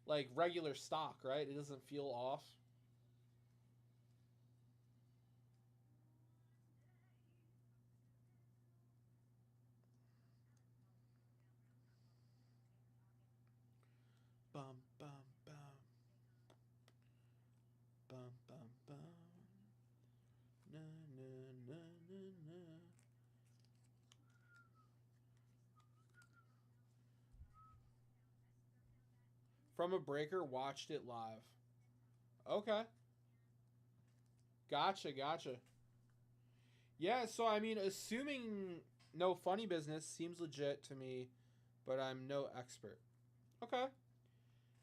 like regular stock, right? It doesn't feel off. Bum bum bum. Bum bum bum. Na na na na na. From a breaker, watched it live. Okay. Gotcha. Yeah, so I mean, assuming no funny business seems legit to me, but I'm no expert. Okay.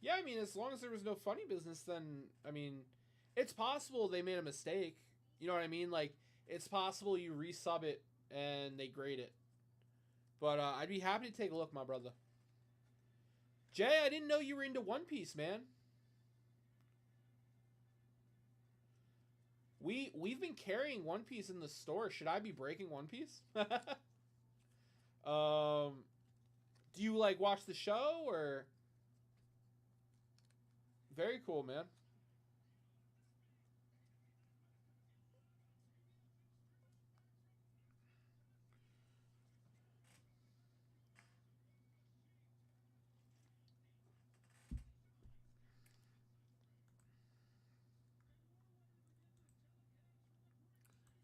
Yeah, I mean, as long as there was no funny business, then, I mean, it's possible they made a mistake. You know what I mean? Like, it's possible you resub it and they grade it. But I'd be happy to take a look, my brother. Jay, I didn't know you were into One Piece, man. We've been carrying One Piece in the store. Should I be breaking One Piece? Do you like watch the show or? Very cool, man.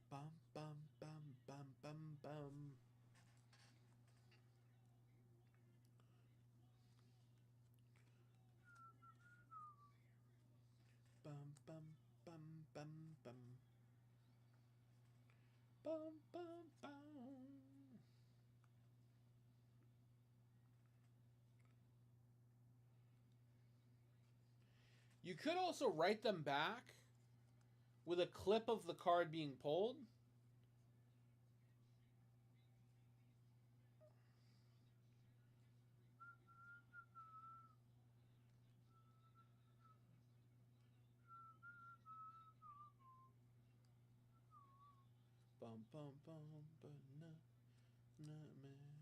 Bum bum bum bum bum bum. Bum bum bum bum bum. Bum bum bum. You could also write them back with a clip of the card being pulled. Bum bum bum ba na na man.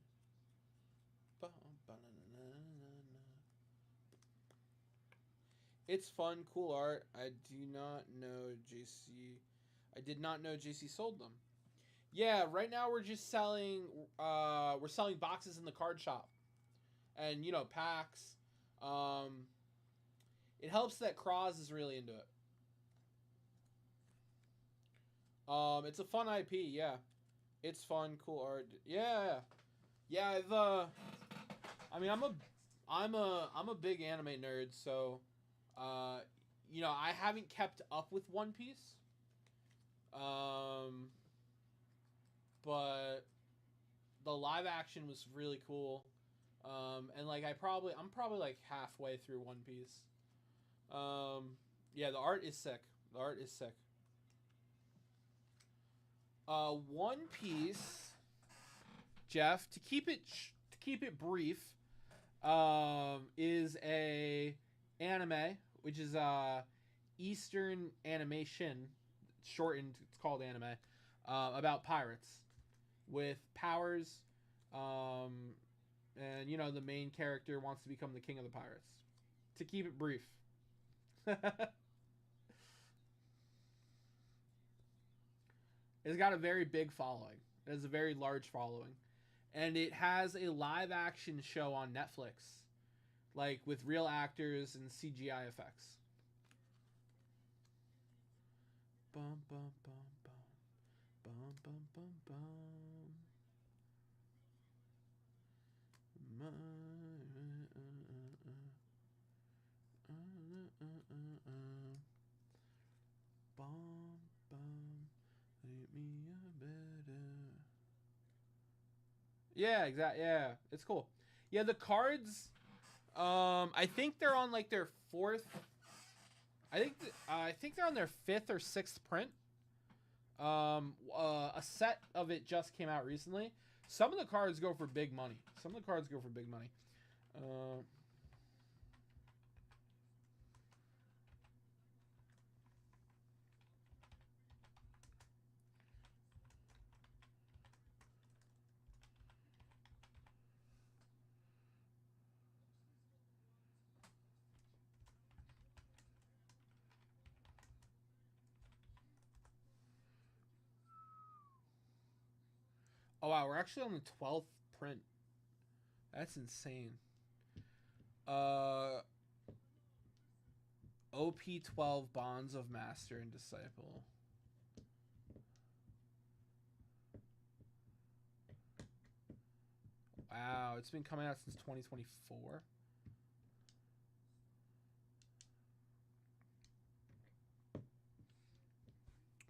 Bum ba na na na na. It's fun, cool art. I did not know JC sold them. Yeah, right now we're just selling we're selling boxes in the card shop. And you know, packs. Um it helps that Kraz is really into it. It's a fun IP, yeah. It's fun, cool art. Yeah. Yeah, I mean, I'm a big anime nerd, so you know, I haven't kept up with One Piece. But the live action was really cool. And like I'm probably like halfway through One Piece. Yeah, the art is sick. The art is sick. One Piece, Jeff, to keep it brief, is a anime which is Eastern animation, shortened. It's called anime, about pirates with powers, and you know the main character wants to become the king of the pirates. To keep it brief. It's got a very big following. It has a very large following. And it has a live action show on Netflix like with real actors and CGI effects. Bum bum bum bum bum bum bum bum. Bum bum. Leave me a better. Yeah, exactly. Yeah, it's cool. Yeah, the cards. I think they're on like their fourth. I think they're on their fifth or sixth print. A set of it just came out recently. Some of the cards go for big money. Oh wow, we're actually on the 12th print. That's insane. OP12 Bonds of Master and Disciple. Wow, it's been coming out since 2024.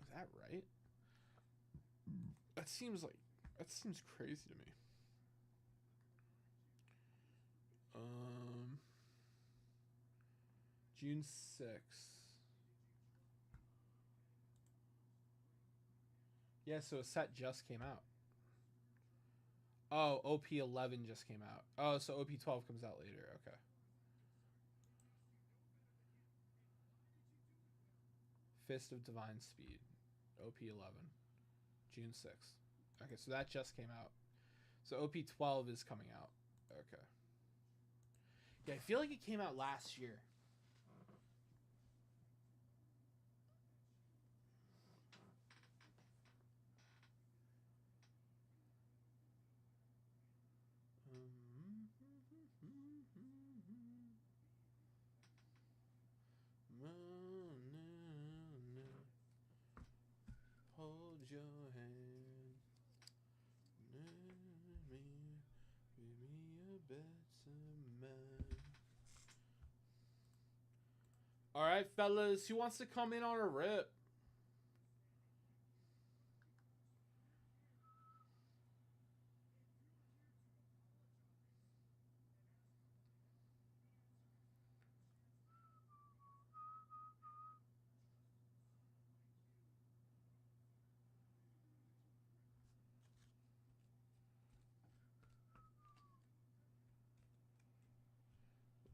Is that right? That seems crazy to me. June 6th. Yeah, so a set just came out. Oh, OP11 just came out. Oh, so OP12 comes out later. Okay. Fist of Divine Speed. OP11. June 6th. Okay, so that just came out. So OP12 is coming out. Okay. Yeah, I feel like it came out last year. Hold your hand. Give me a better man. All right, fellas, who wants to come in on a rip?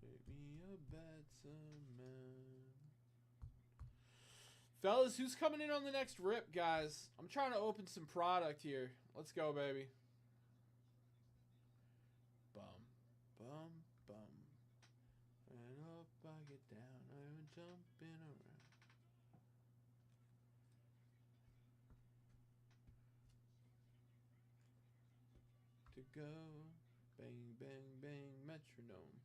Make me a better man. Fellas, who's coming in on the next rip, guys? I'm trying to open some product here. Let's go, baby. Bum, bum, bum. And up I get down, I'm jumping around. To go, bang, bang, bang, metronome.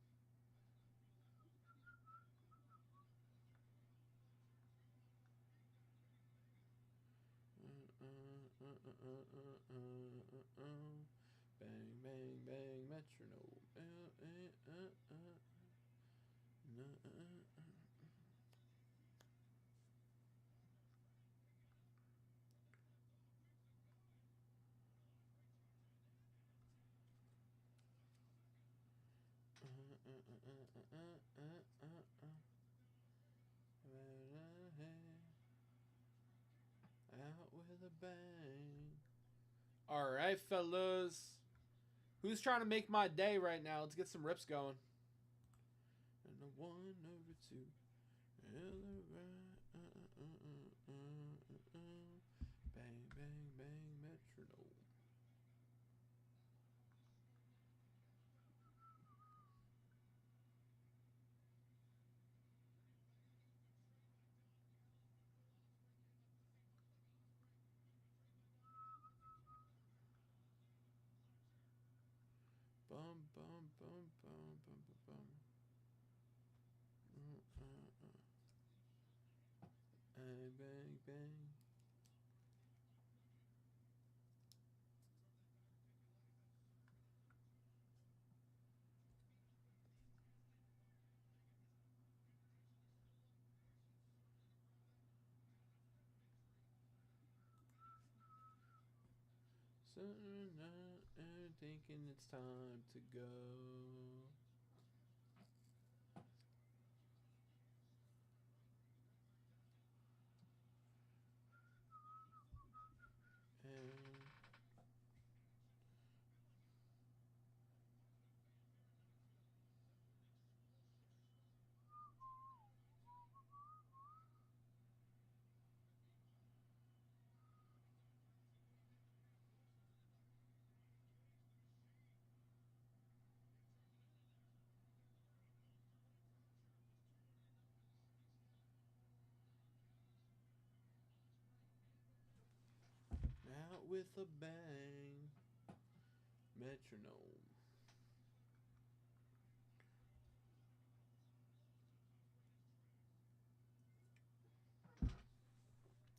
Bang, bang, bang, metronome. Out with a bang. All right, fellas. Who's trying to make my day right now? Let's get some rips going. And the 1 over 2. Bang, bang, bang, metronome. Bum, bum, bum, bum, bum, bum, bum. Bang, bang, bang. So I'm thinking it's time to go. And out with a bang. Metronome.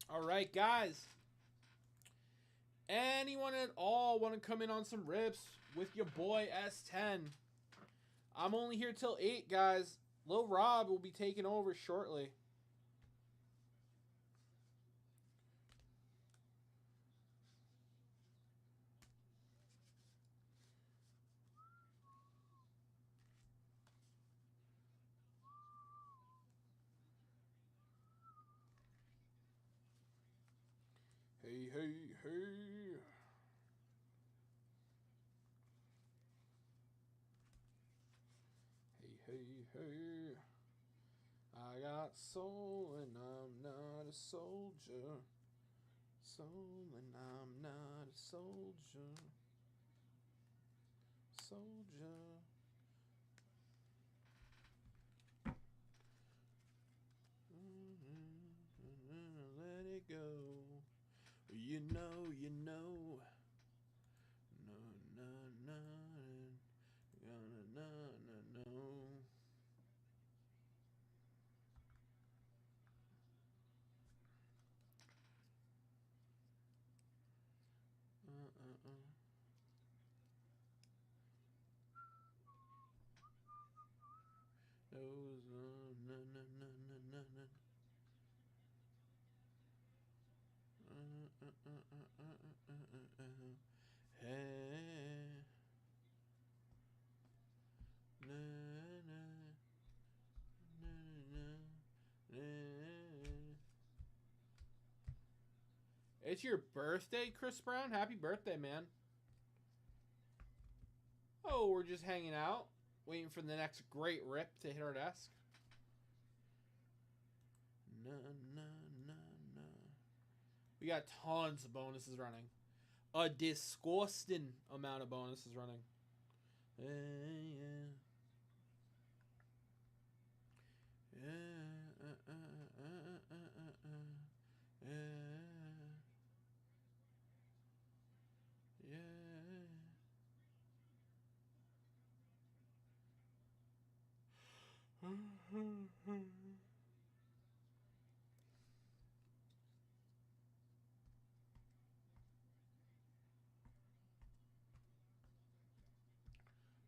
All right, guys. Anyone at all want to come in on some rips with your boy S10? I'm only here till 8, guys. Lil Rob will be taking over shortly. Hey, hey, hey. Hey, hey, hey. I got soul and I'm not a soldier. Soul and I'm not a soldier. Soldier. Let it go. You know, you know. No, no, no. No, no, no, no. Those, no, no, no, no, no, no. Hey. Na, na, na, na, na. It's your birthday, Chris Brown? Happy birthday, man. Oh, we're just hanging out, waiting for the next great rip to hit our desk. No, no, no, no. We got tons of bonuses running. A disgusting amount of bonuses running. Yeah.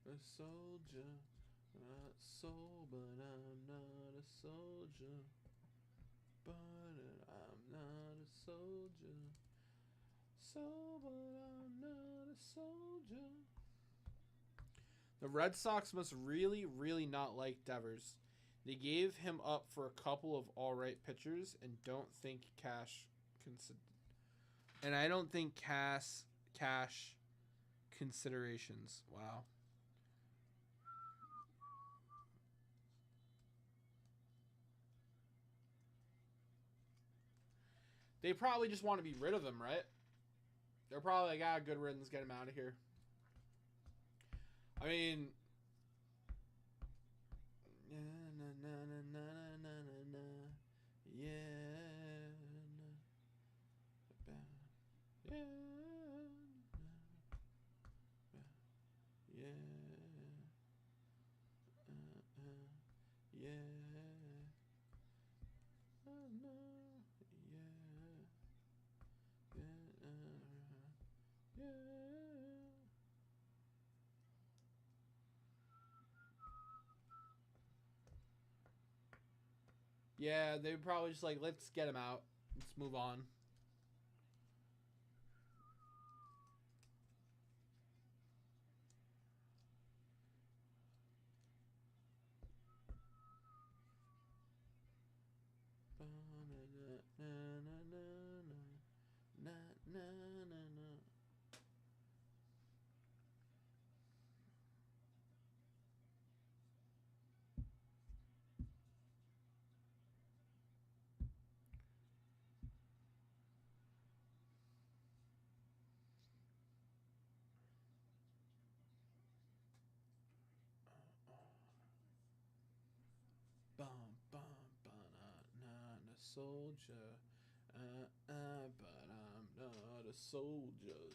A soldier, not soul, but I'm not a soldier. But I'm not a soldier. Soul, but I'm not a soldier. The Red Sox must really, really not like Devers. They gave him up for a couple of all-right pitchers and don't think cash and I don't think cash considerations. Wow. They probably just want to be rid of him, right? They're probably like, good riddance, get him out of here. I mean, yeah, na, na, na, na, na, na, na. Yeah, yeah, yeah. Yeah. Oh, no. Yeah, they would probably just like, let's get him out. Let's move on. Na. 'Soldier, but I'm not a soldier.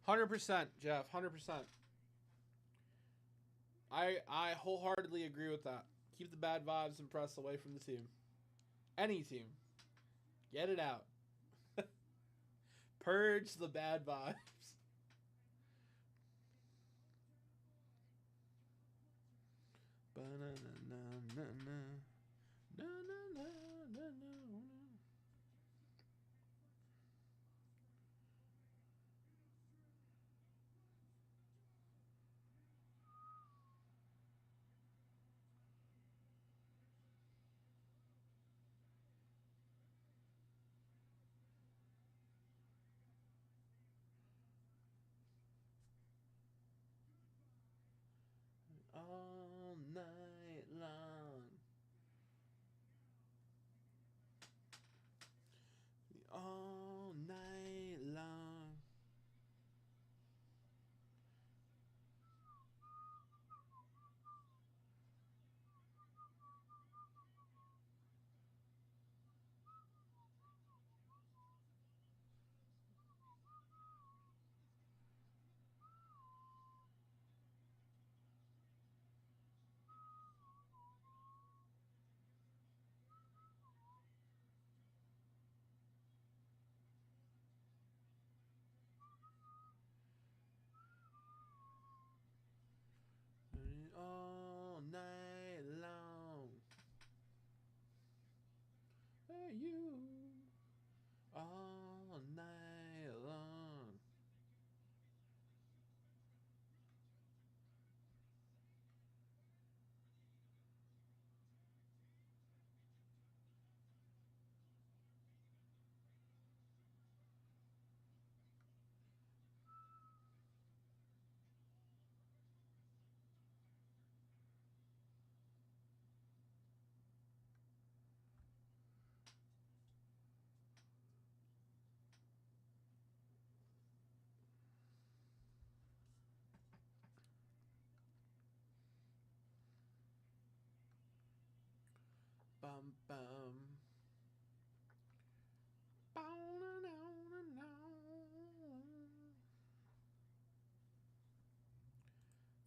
%, Jeff. 100%. I wholeheartedly agree with that. Keep the bad vibes and press away from the team. Any team. Get it out. Purge the bad vibes. All night long. All night long. All night long. Hey, you. All night long. Bum bum.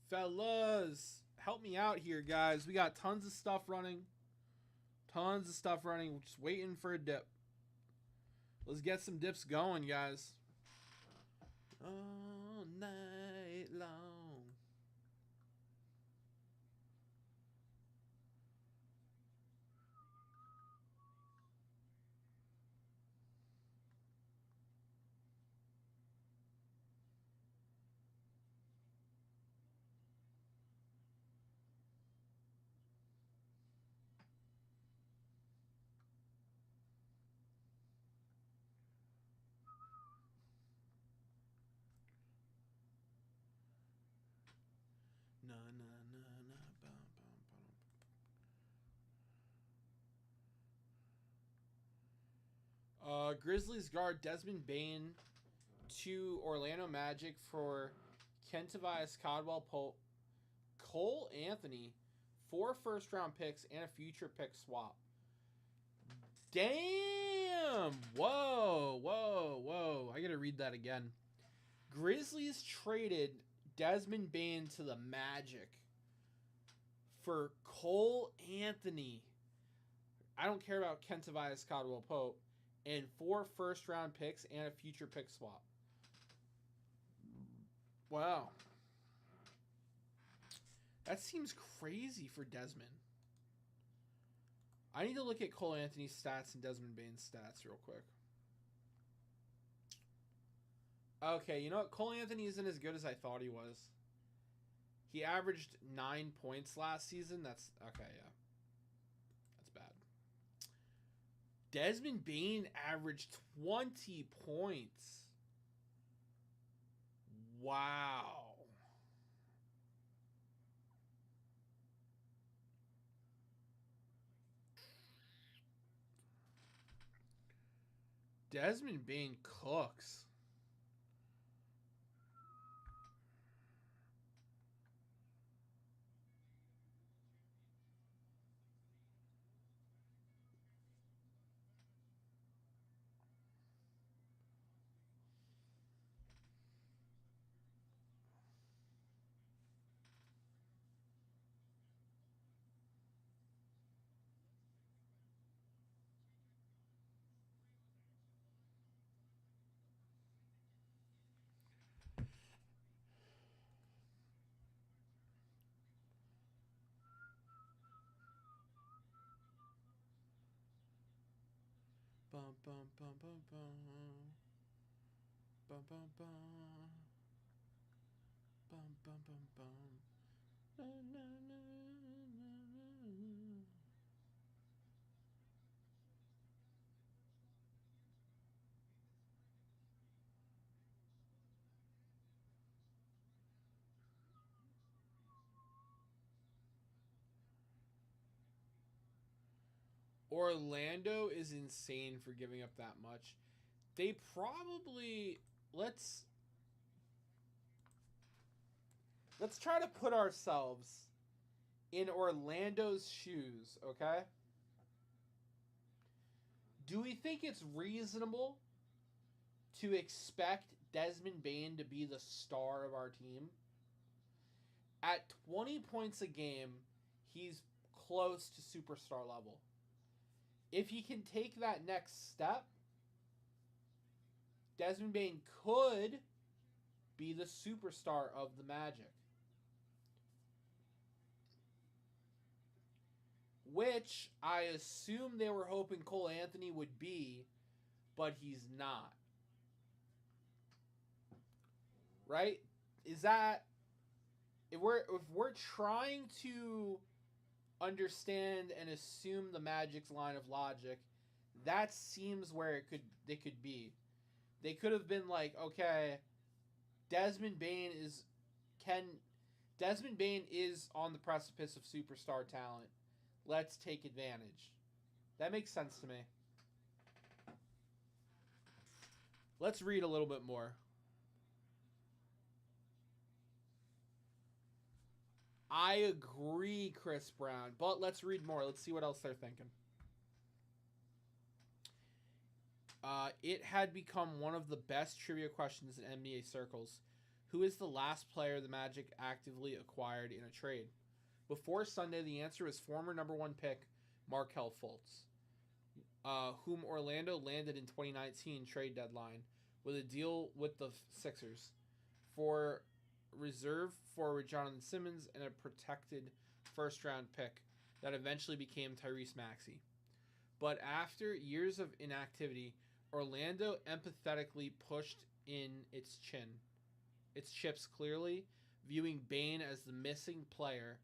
Fellas, help me out here, guys. We got tons of stuff running. Tons of stuff running. We're just waiting for a dip. Let's get some dips going, guys. All night long. Na na na na bum bum bum. Grizzlies guard Desmond Bain to Orlando Magic for Kentavious Caldwell Pope, Cole Anthony, 4 first-round picks and a future pick swap. Damn! Whoa, whoa, whoa! I gotta read that again. Grizzlies traded Desmond Bane to the Magic for Cole Anthony. I don't care about Kentavious Caldwell Pope. And 4 first-round picks and a future pick swap. Wow. That seems crazy for Desmond. I need to look at Cole Anthony's stats and Desmond Bane's stats real quick. Okay, you know what? Cole Anthony isn't as good as I thought he was. He averaged 9 points last season. That's okay, yeah. That's bad. Desmond Bane averaged 20 points. Wow. Desmond Bane cooks. Bum bum bum bum bum. Bum bum bum. Bum bum bum bum. Na, na, na, na. Orlando is insane for giving up that much. They probably let's try to put ourselves in Orlando's shoes, okay? Do we think it's reasonable to expect Desmond Bane to be the star of our team? At 20 points a game, he's close to superstar level. If he can take that next step, Desmond Bane could be the superstar of the Magic. Which I assume they were hoping Cole Anthony would be, but he's not. Right? Is that if we're trying to understand and assume the Magic's line of logic, that seems where they could be. They could have been like, okay, Desmond Bane is on the precipice of superstar talent. Let's take advantage. That makes sense to me. Let's read a little bit more. I agree, Chris Brown, but let's read more. Let's see what else they're thinking. It had become one of the best trivia questions in NBA circles. Who is the last player the Magic actively acquired in a trade? Before Sunday, the answer was former number 1 pick Markelle Fultz, whom Orlando landed in 2019 trade deadline with a deal with the Sixers for reserve forward Jonathan Simmons and a protected first-round pick that eventually became Tyrese Maxey. But after years of inactivity, Orlando empathetically pushed in its chips clearly, viewing Bane as the missing player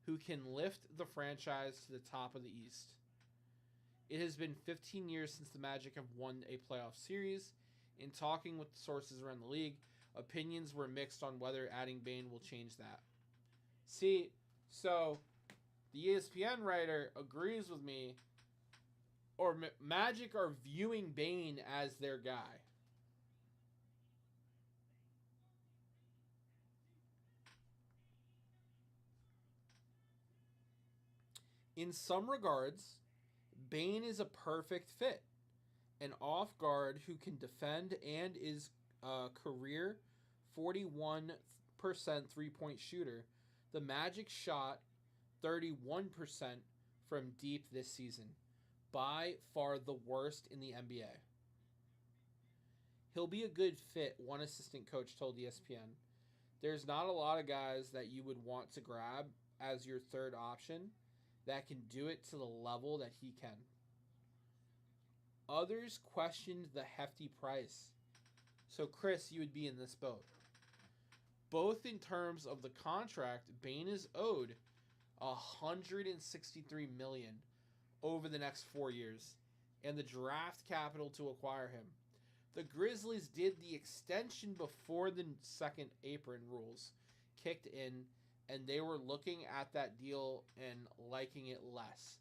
who can lift the franchise to the top of the East. It has been 15 years since the Magic have won a playoff series. In talking with sources around the league, opinions were mixed on whether adding Bane will change that. See, so the ESPN writer agrees with me, or Magic are viewing Bane as their guy. In some regards, Bane is a perfect fit. An off guard who can defend and is a career 41% three-point shooter. The Magic shot 31% from deep this season. By far the worst in the NBA. He'll be a good fit, one assistant coach told ESPN. There's not a lot of guys that you would want to grab as your third option that can do it to the level that he can. Others questioned the hefty price. So, Chris, you would be in this boat. Both in terms of the contract, Bane is owed $163 million over the next 4 years, and the draft capital to acquire him. The Grizzlies did the extension before the second apron rules kicked in, and they were looking at that deal and liking it less.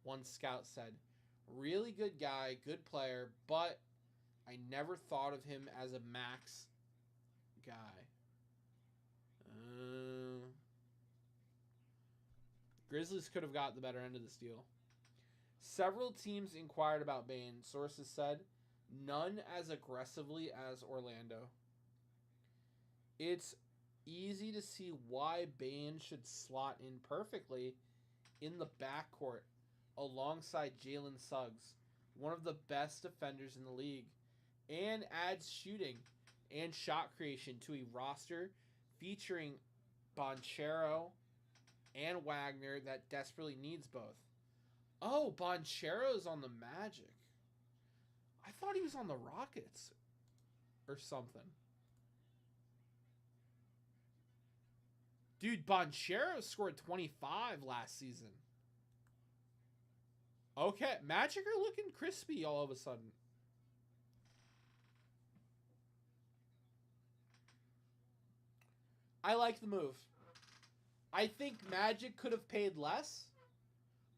One scout said, really good guy, good player, but I never thought of him as a max guy. Grizzlies could have got the better end of this deal. Several teams inquired about Bane, sources said, none as aggressively as Orlando. It's easy to see why Bane should slot in perfectly in the backcourt alongside Jalen Suggs, one of the best defenders in the league, and adds shooting and shot creation to a roster featuring Banchero and Wagner that desperately needs both. Oh, Banchero's on the Magic. I thought he was on the Rockets or something. Dude, Banchero scored 25 last season. Okay, Magic are looking crispy all of a sudden. I like the move. I think Magic could have paid less,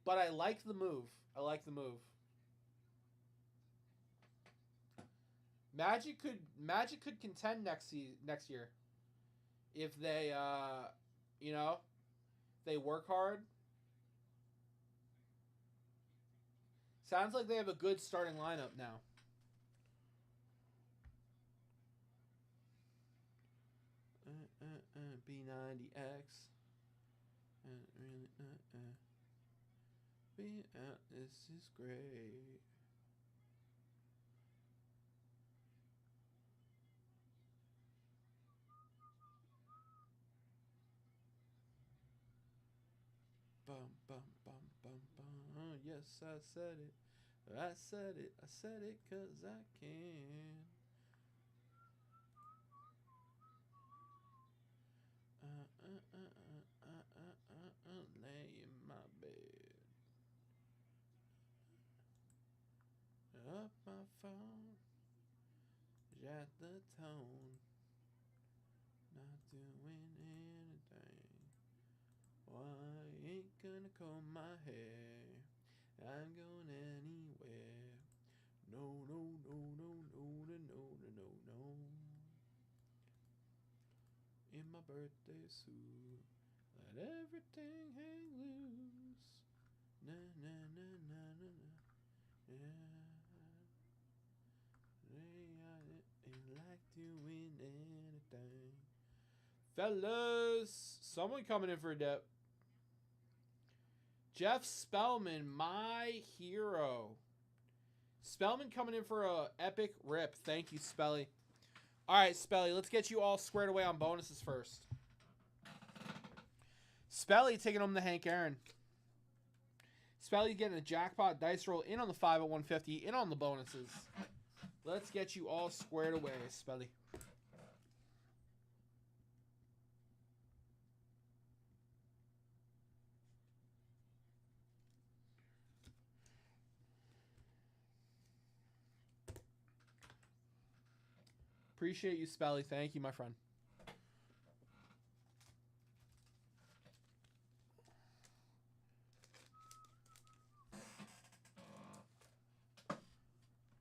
but I like the move. I like the move. Magic could contend next year if they they work hard. Sounds like they have a good starting lineup now. B90X. This is great. Bum, bum, bum, bum, bum. Yes, I said it. I said it. I said it 'cause I can. Lay in my bed. Up my phone. At the tone. Not doing anything. Why ain't gonna comb my hair? I'm going anywhere. No, no, no, no, no, no, no, no, no. In my birthday suit, let everything hang loose. Na na na na na na. Yeah. Ain't like doing anything. Fellas, someone coming in for a dip. Jeff Spellman, my hero. Spellman coming in for a epic rip. Thank you, Spelly. All right, Spelly, let's get you all squared away on bonuses first. Spelly taking home the Hank Aaron. Spelly getting a jackpot dice roll in on the 5 at 150, in on the bonuses. Let's get you all squared away, Spelly. Appreciate you, Spelly. Thank you, my friend.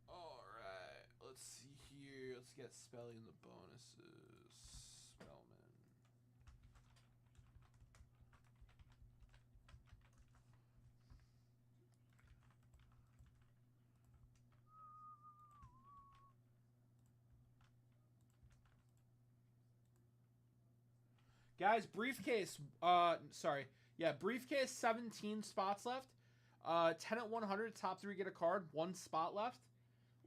All right. Let's see here. Let's get Spelly in the bonuses. Spellman. Guys, briefcase. Sorry. Yeah, briefcase. 17 spots left. 10 at 100. Top 3 get a card. 1 spot left.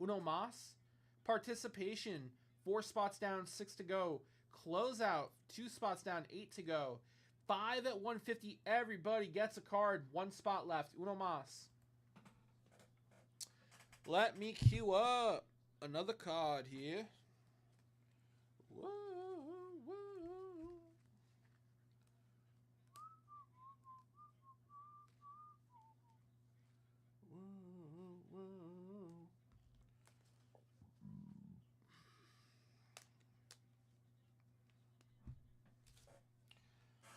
Uno mas. Participation. 4 spots down. 6 to go. Closeout. 2 spots down. 8 to go. 5 at 150. Everybody gets a card. 1 spot left. Uno mas. Let me queue up another card here. Whoa, whoa.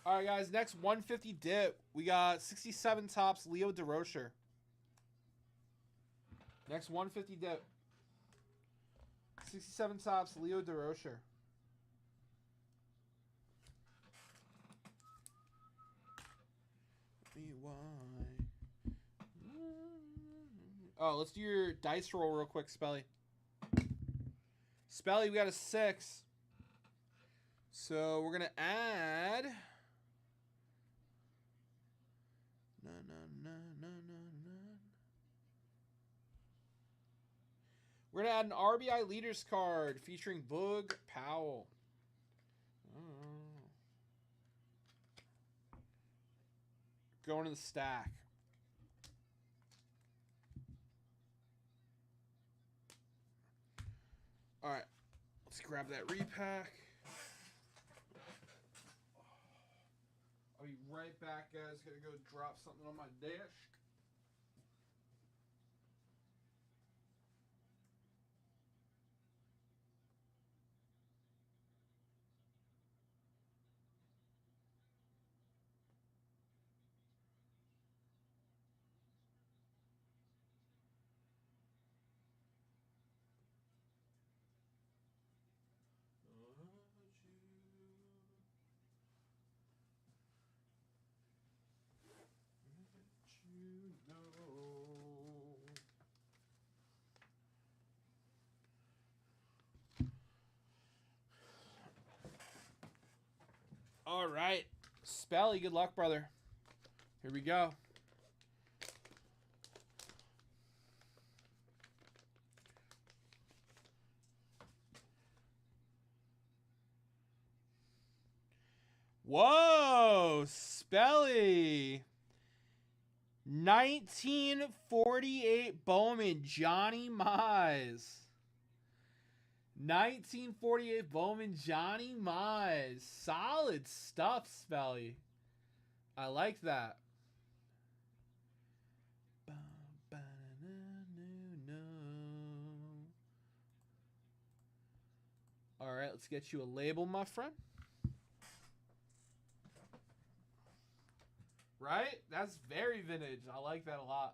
All right, guys. Next 150 dip. We got 67 tops. Leo DeRocher. Next 150 dip. 67 tops. Leo DeRocher. Oh, let's do your dice roll real quick, Spelly. Spelly, we got a 6. So we're going to add... We're going to add an RBI leaders card featuring Boog Powell. Going to the stack. All right. Let's grab that repack. I'll be right back, guys. Gotta go drop something on my desk. All right. Spelly, good luck, brother. Here we go. Whoa, Spelly. 1948 Bowman, Johnny Mize. 1948 Bowman, Johnny Mize. Solid stuff, Spelly. I like that. All right, let's get you a label, my friend. Right? That's very vintage. I like that a lot.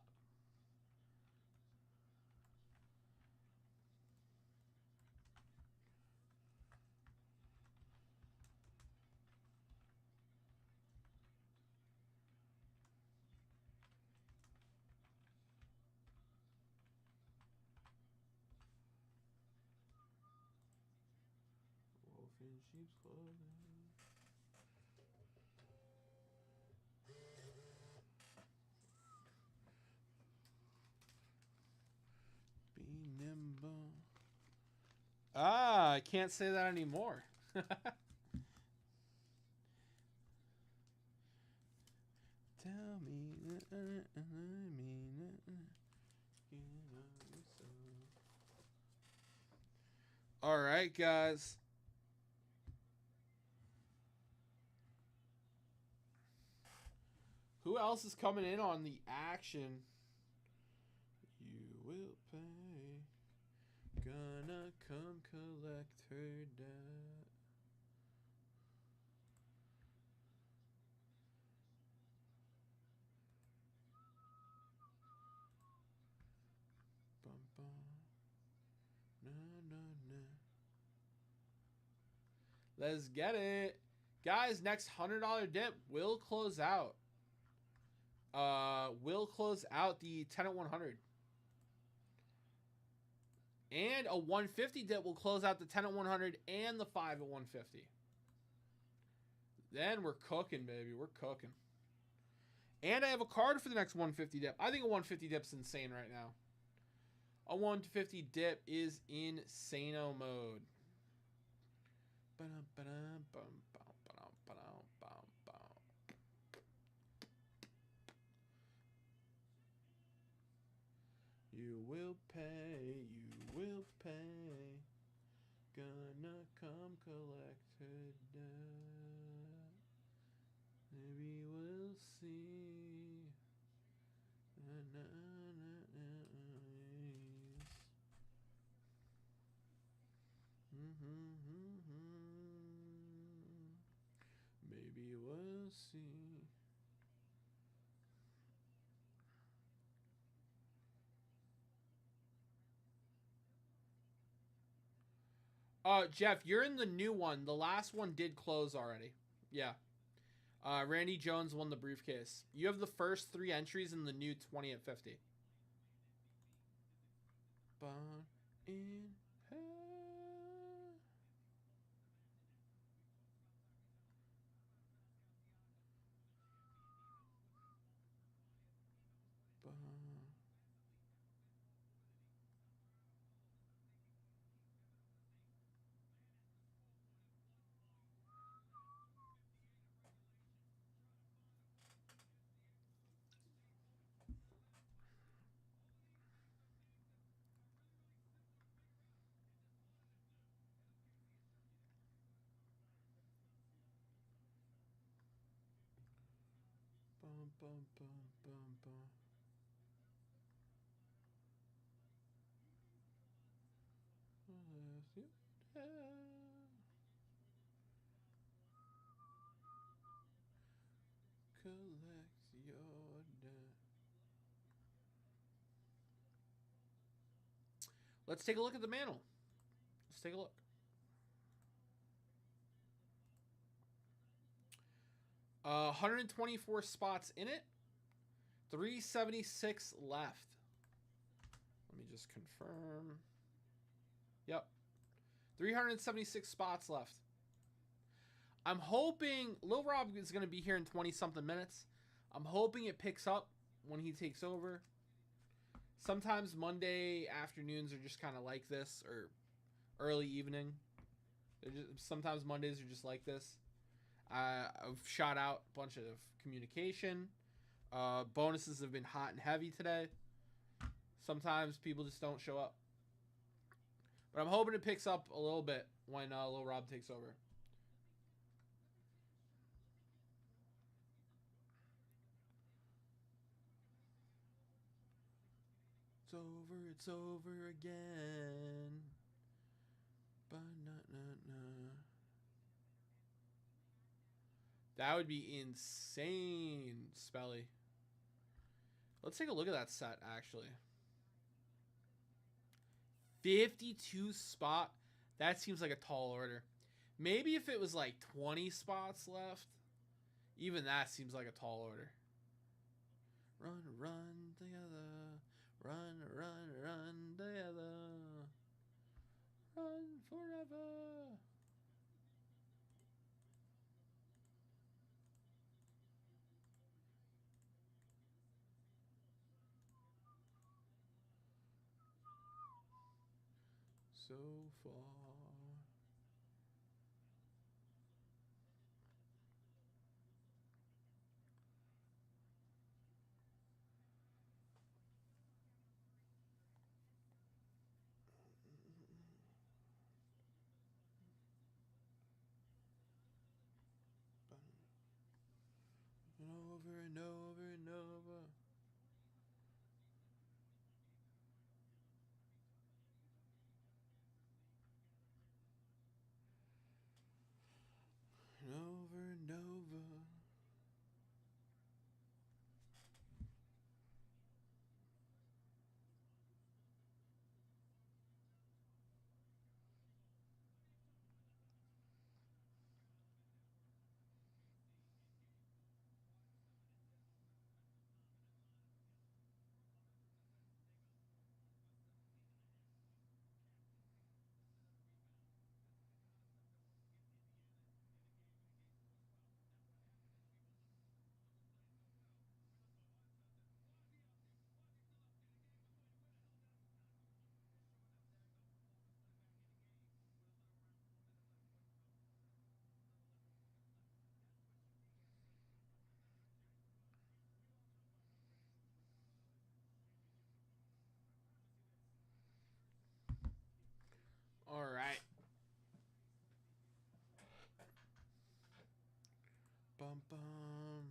Wolf in sheep's clothing. Nimble. I can't say that anymore. Tell me all right, guys. Who else is coming in on the action? You will pay. Gonna come collect her debt. Bum, bum. Na, na, na. Let's get it. Guys, next $100 dip will close out. Will close out the 10 at 100. And a 150 dip will close out the 10 at 100 and the 5 at 150. Then we're cooking, baby. We're cooking. And I have a card for the next 150 dip. I think a 150 dip's insane right now. A 150 dip is insano mode. You will pay, you will pay. Gonna come collect today. Maybe we'll see. Maybe we'll see. Jeff, you're in the new one. The last one did close already. Yeah. Randy Jones won the briefcase. You have the first 3 entries in the new 20 at 50. Born in hell. Bum, bum, bum, bum. Collect your debt. Let's take a look at the mantle. Let's take a look. 124 spots in it. 376 left. Let me just confirm. Yep. 376 spots left. I'm hoping Lil Rob is going to be here in 20-something minutes. I'm hoping it picks up when he takes over. Sometimes Monday afternoons are just kind of like this, or early evening. Sometimes Mondays are just like this. I've shot out a bunch of communication. Bonuses have been hot and heavy today. Sometimes people just don't show up. But I'm hoping it picks up a little bit when Lil Rob takes over. It's over again. Ba-na-na-na. That would be insane, Spelly. Let's take a look at that set, actually. 52 spot. That seems like a tall order. Maybe if it was like 20 spots left, even that seems like a tall order. Run, run together. Run, run, run together. Run forever. So far. And over and over and over. And over and over. bum bum.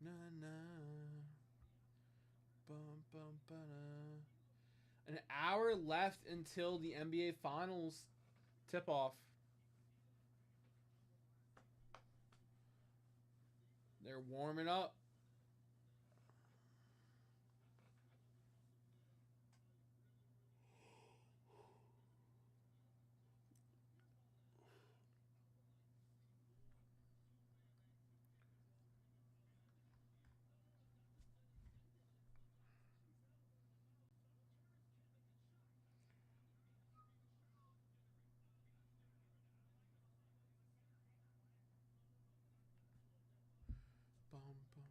Na na. Bum bum ba na. An hour left until the NBA Finals tip off. They're warming up. Bum bum.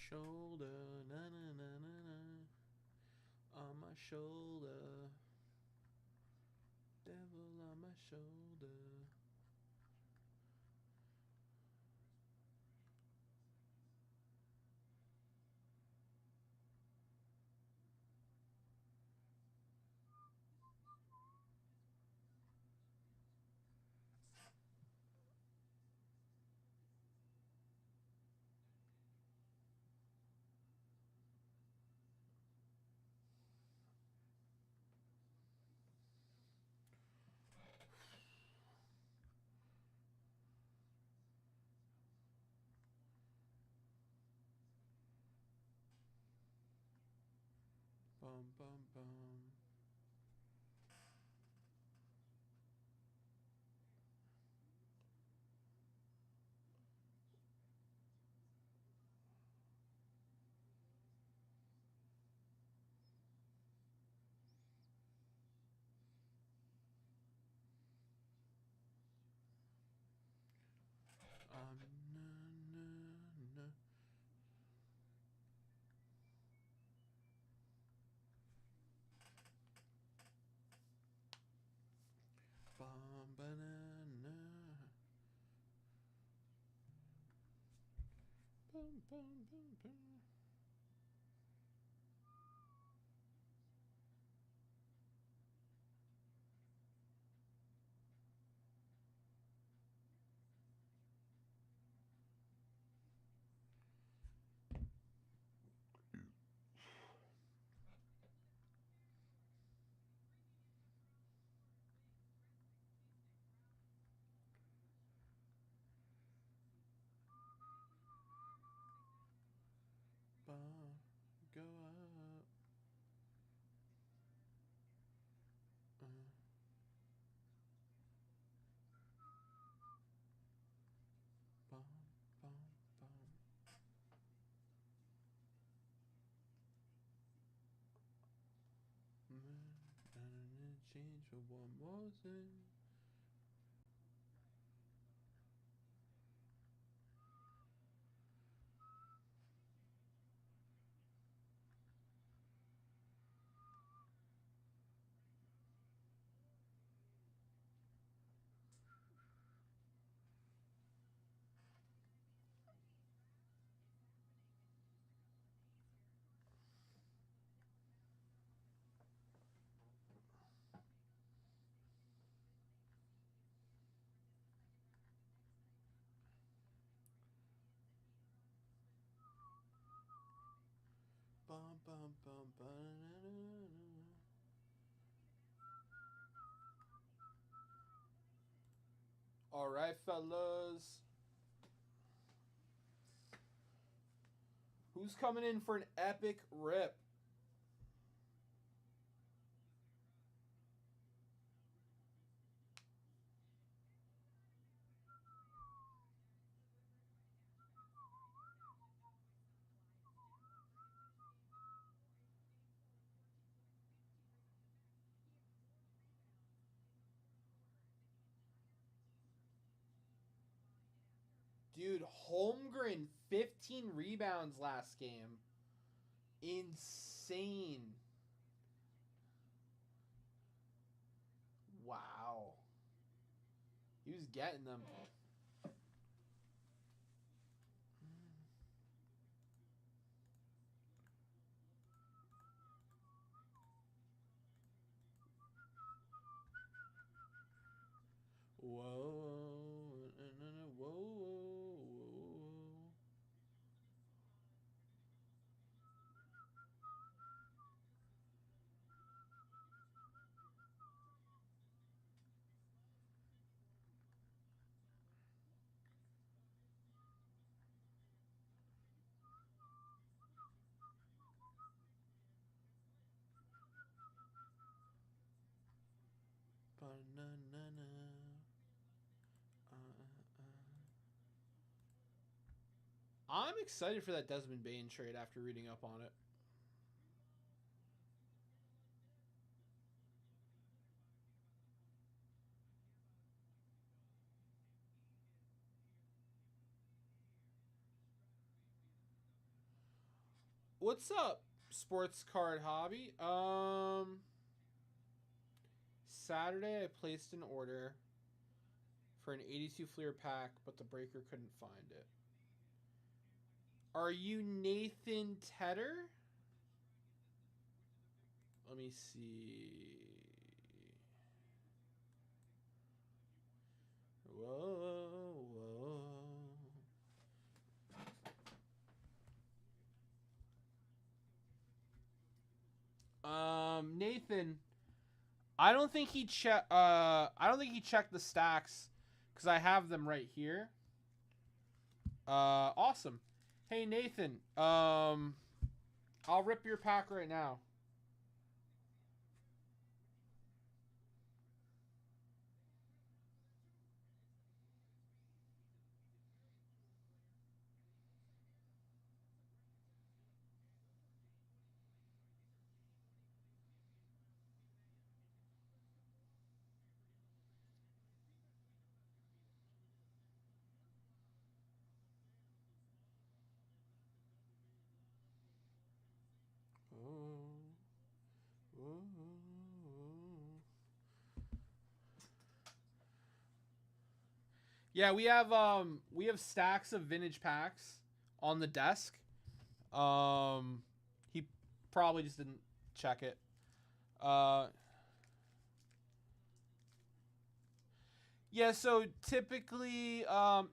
Shoulder, na na na na na, on my shoulder, devil on my shoulder. Bum bum bum. Na na na. Bum banana. Bum bum bum bum. Bum, go up. Bum bum bum. And change for one more thing. bum, bum, ba-na-na-na. All right, fellas. Who's coming in for an epic rip? Dude, Holmgren, 15 rebounds last game. Insane. Wow. He was getting them. Whoa. Whoa. Banana. I'm excited for that Desmond Bain trade after reading up on it. What's up, Sports Card Hobby? Saturday I placed an order for an 82 Fleer pack, but the breaker couldn't find it. Are you Nathan Tedder? Let me see. Whoa, whoa. Nathan, I don't think he checked the stacks because I have them right here. Awesome. Hey Nathan, I'll rip your pack right now. Yeah, we have stacks of vintage packs on the desk. He probably just didn't check it. Yeah, so typically,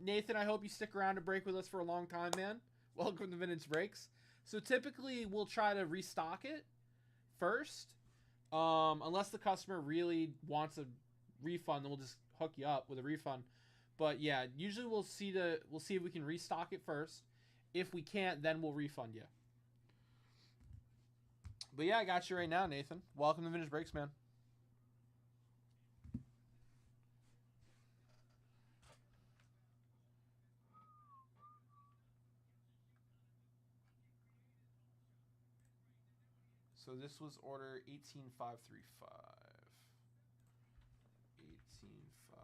Nathan, I hope you stick around to break with us for a long time, man. Welcome to Vintage Breaks. So typically, we'll try to restock it first, unless the customer really wants a refund, then we'll just hook you up with a refund. But yeah, usually we'll see if we can restock it first. If we can't, then we'll refund you. But yeah, I got you right now, Nathan. Welcome to Vintage Breaks, man. So this was order 18535. 18535.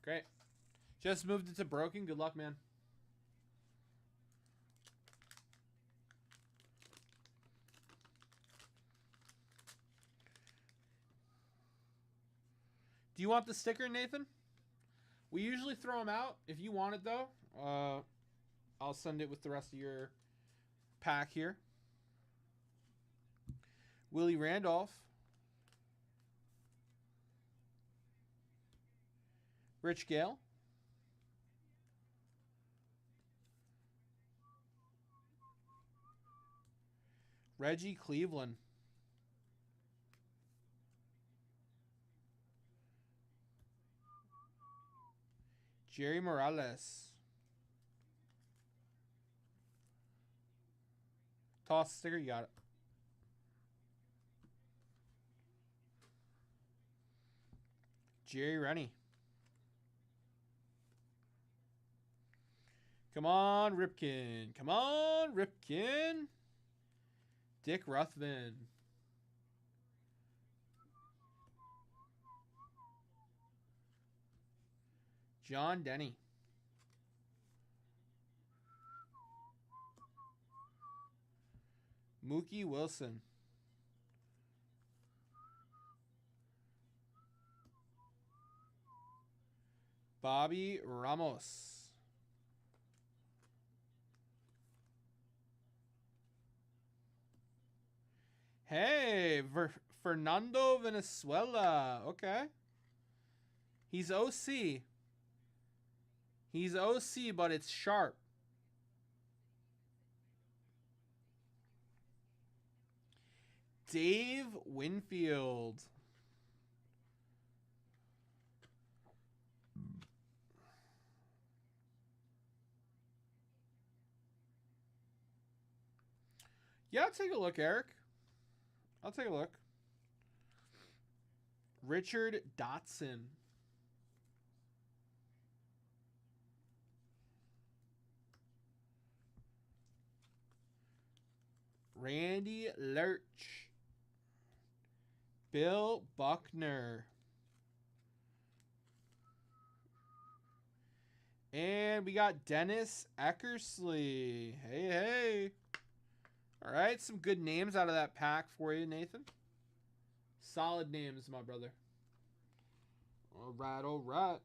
Great. Just moved it to broken. Good luck, man. Do you want the sticker, Nathan? We usually throw them out. If you want it, though, I'll send it with the rest of your pack here. Willie Randolph. Rich Gale. Reggie Cleveland. Jerry Morales. Toss sticker, you got it. Jerry Rennie. Come on, Ripken. Come on, Ripken. Dick Ruthven. John Denny. Mookie Wilson. Bobby Ramos. Hey, Fernando Venezuela. Okay. He's OC. He's OC, but it's sharp. Dave Winfield. Yeah, I'll take a look, Eric. I'll take a look. Richard Dotson. Randy Lurch. Bill Buckner. And we got Dennis Eckersley. Hey, hey. All right, some good names out of that pack for you, Nathan. Solid names, my brother. All right, all right.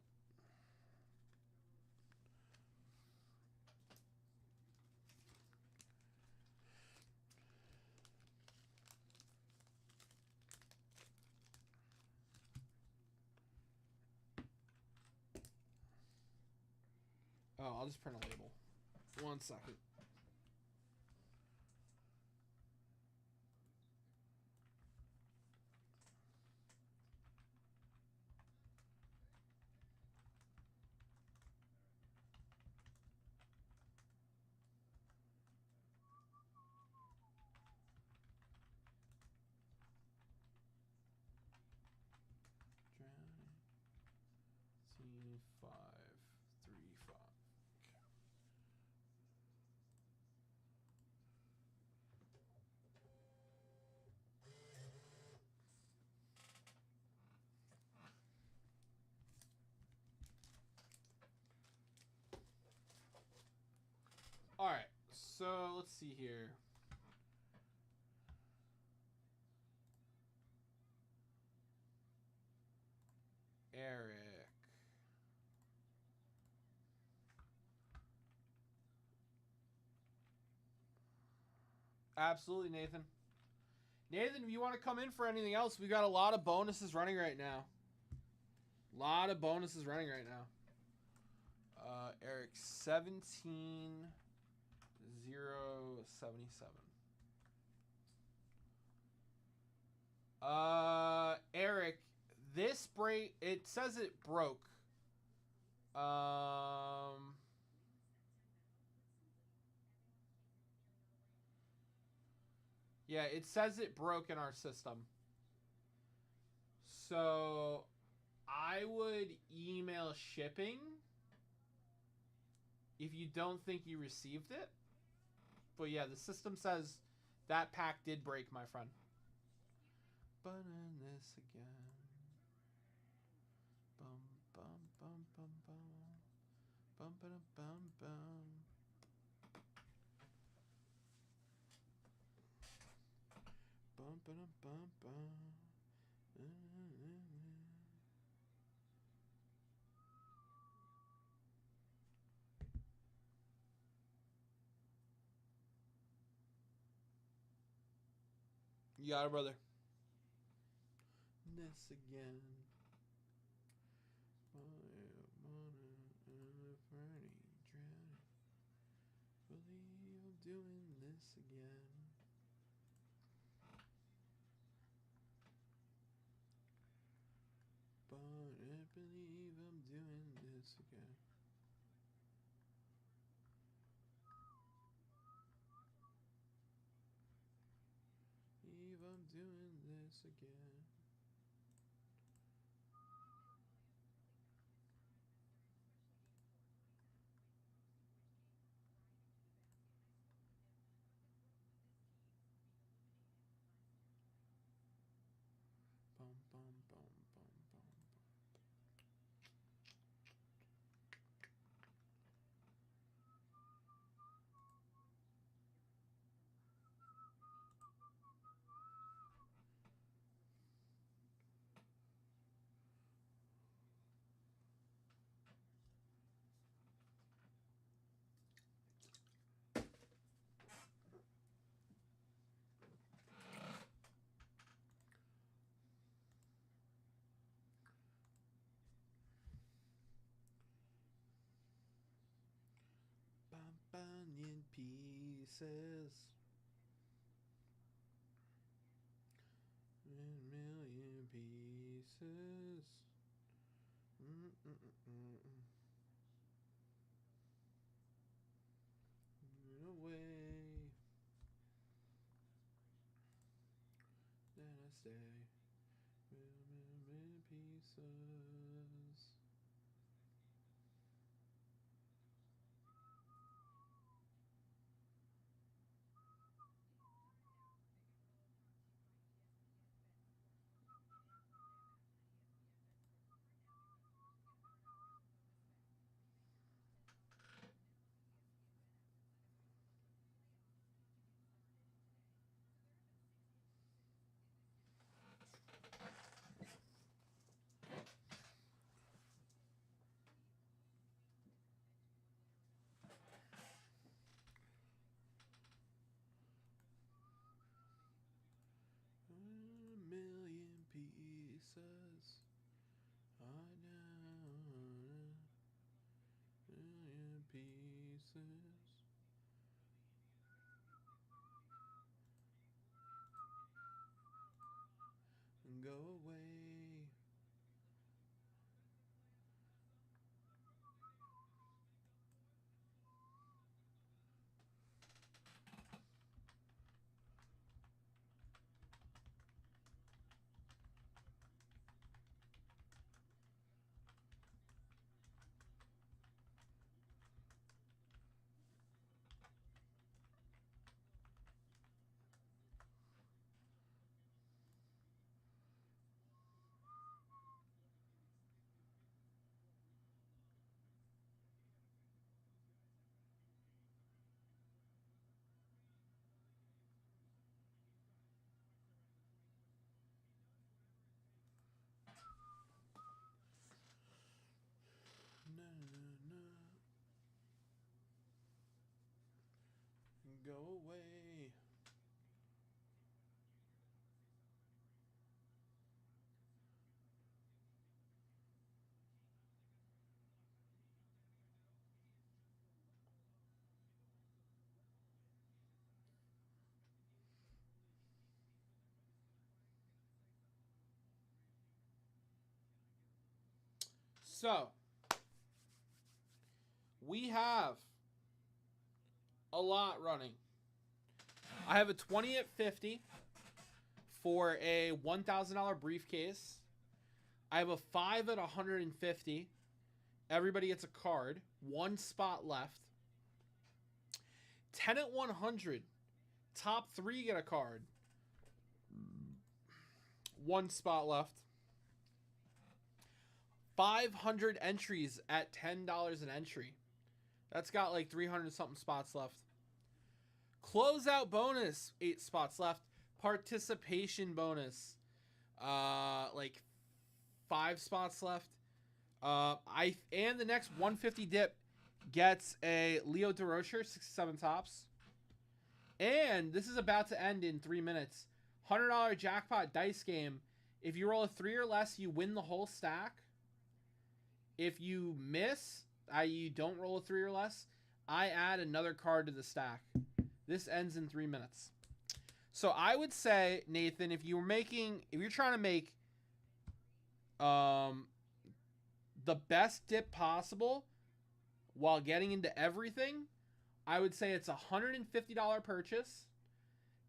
Oh, I'll just print a label. 1 second. C535. All right, so let's see here. Eric. Absolutely, Nathan. Nathan, if you want to come in for anything else, we got a lot of bonuses running right now. A lot of bonuses running right now. Eric, 17077. Eric, this break, it says it broke. Yeah, it says it broke in our system. So I would email shipping if you don't think you received it. But yeah, the system says that pack did break, my friend. But in this again. Bum bum bum bum bum. Bum bum bum bum. Bum bum bum bum. You got it, brother. This again. doing this again. But I believe I'm doing this again. Eve, I'm doing this again. Bum, bum, bum, bum, bum. Onion pieces. A million pieces. Away. Then I stay. A million pieces. A million pieces. I know. A million pieces. Go away. Na, na, na. Go away. So, we have a lot running. I have a 20 at 50 for a $1,000 briefcase. I have a 5 at 150. Everybody gets a card. One spot left. 10 at 100. Top 3 get a card. One spot left. 500 entries at $10 an entry. That's got like 300 something spots left. Closeout bonus, 8 spots left. Participation bonus, like 5 spots left. And the next 150 dip gets a Leo DeRocher, 67 tops. And this is about to end in 3 minutes. $100 jackpot dice game. If you roll a 3 or less, you win the whole stack. If you miss, i.e. you don't roll a 3 or less, I add another card to the stack. This ends in 3 minutes. So I would say, Nathan, if you're trying to make the best dip possible while getting into everything, I would say it's a $150 purchase,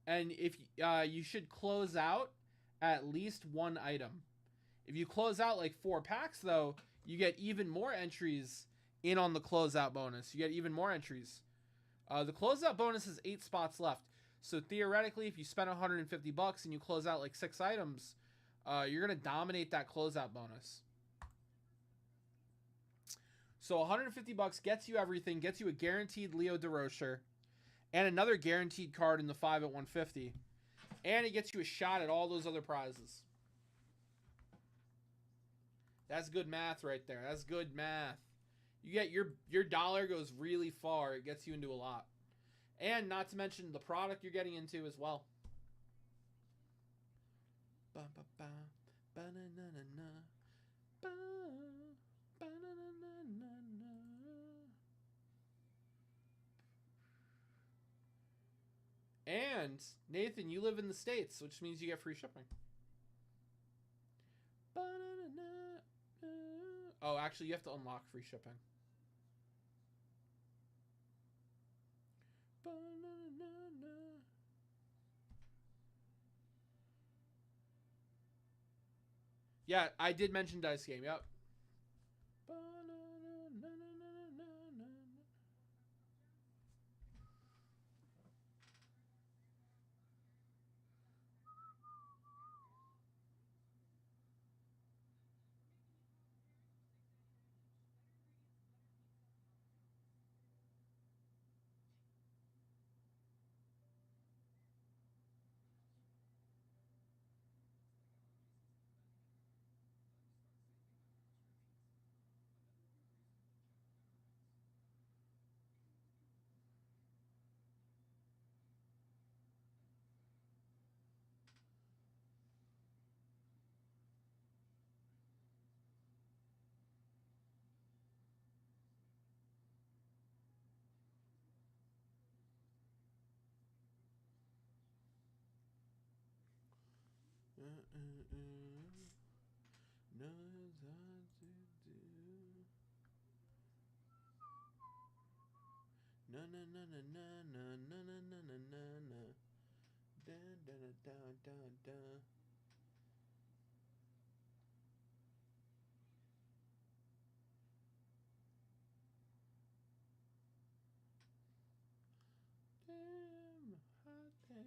and if you should close out at least one item. If you close out like 4 packs, though, you get even more entries in on the closeout bonus. You get even more entries. The closeout bonus is 8 spots left. So theoretically, if you spend $150 and you close out like 6 items, you're going to dominate that closeout bonus. So $150 gets you everything, gets you a guaranteed Leo DeRocher, and another guaranteed card in the 5 at 150. And it gets you a shot at all those other prizes. That's good math right there. That's good math. You get your dollar goes really far. It gets you into a lot. And not to mention the product you're getting into as well. And Nathan, you live in the States, which means you get free shipping. Oh, actually, you have to unlock free shipping. Yeah, I did mention Dice Game, yep. Damn, hot damn.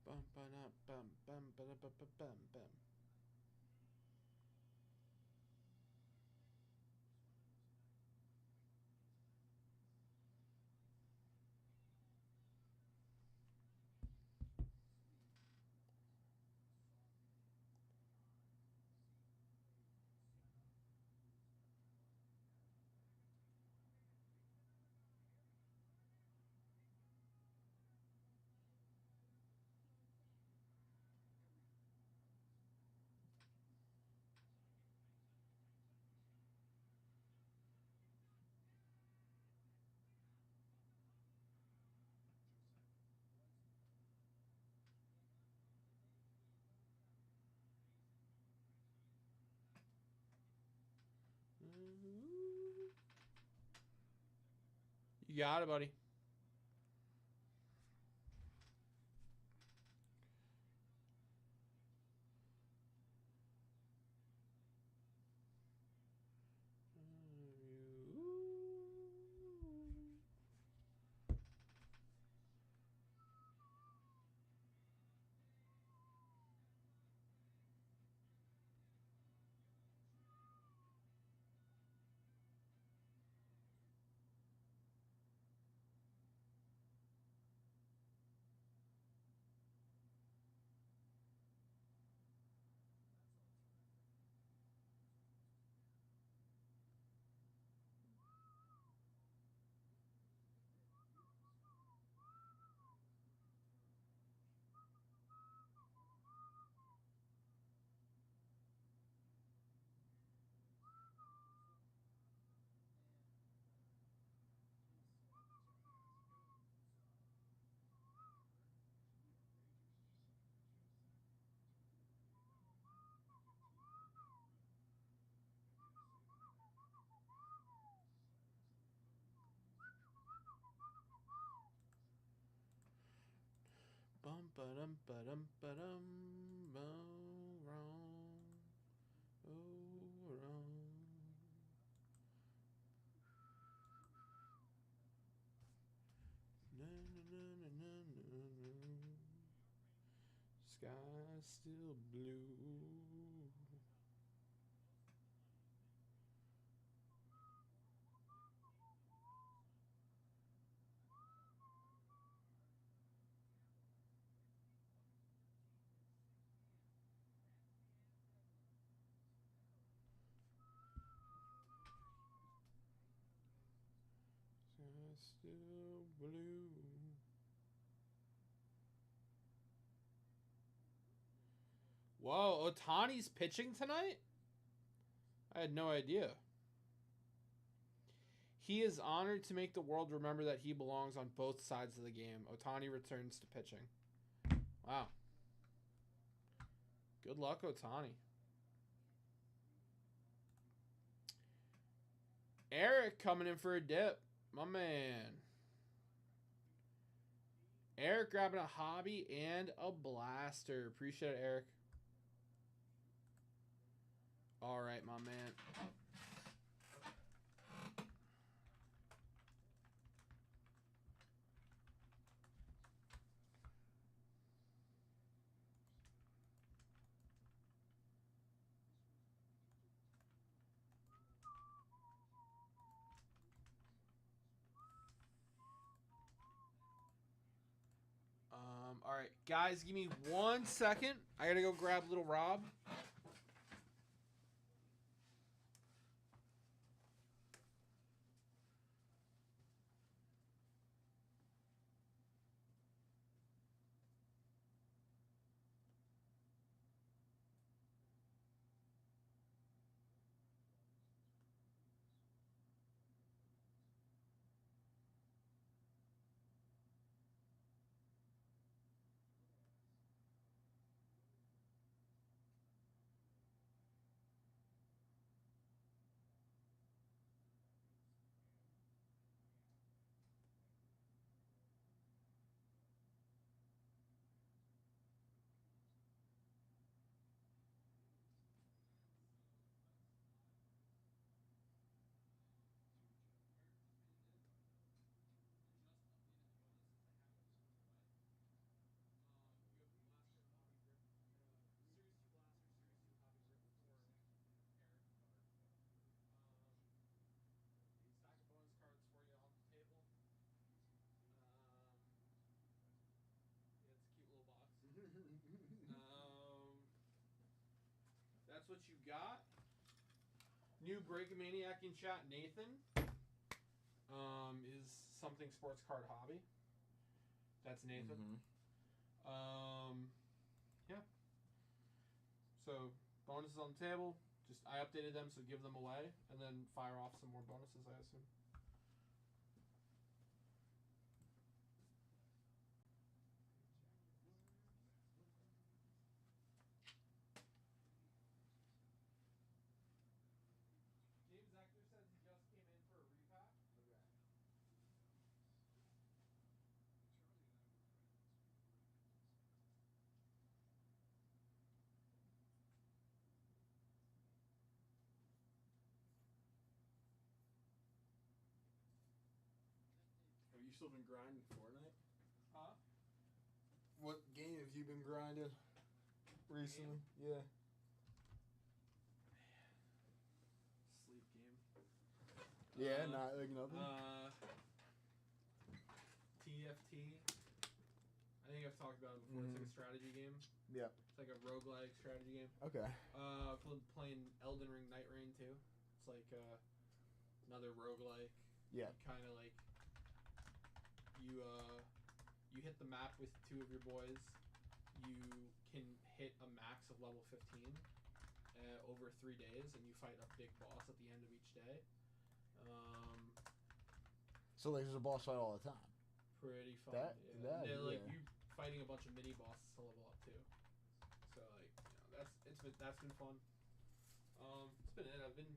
Bum ba da bum bum ba da bum bum bum. You got it, buddy. ba-dum, ba-dum, ba-dum, wrong. Oh, wrong. Na, na, na, na, na, na, na. Sky's still blue. Sky's still blue. Whoa, Otani's pitching tonight? I had no idea. He is honored to make the world remember that he belongs on both sides of the game. Otani returns to pitching. Wow. Good luck, Otani. Eric coming in for a dip. My man. Eric grabbing a hobby and a blaster. Appreciate it, Eric. All right, my man. All right, guys, give me 1 second. I gotta go grab little Rob. That's what you got. New Breakamaniac in chat, Nathan. Is something sports card hobby. That's Nathan. Yeah. So bonuses on the table. Just I updated them, so give them away, and then fire off some more bonuses, I assume. James Ector says he just came in for a repack. Okay. Have you still been grinding Fortnite? Huh? What game have you been grinding recently? Yeah. Sleep game. Yeah, not like nothing. TFT. I think I've talked about it before. It's like a strategy game. Yep. It's like a roguelike strategy game. Okay. Playing Elden Ring Night Rain too. It's like another roguelike. Yeah. Kind of like you hit the map with two of your boys. You can hit a max of level 15 over 3 days, and you fight a big boss at the end of each day. So like there's a boss fight all the time. Pretty fun. That like yeah. you fighting a bunch of mini bosses to level up too. So like that's been fun. It's been it. I've been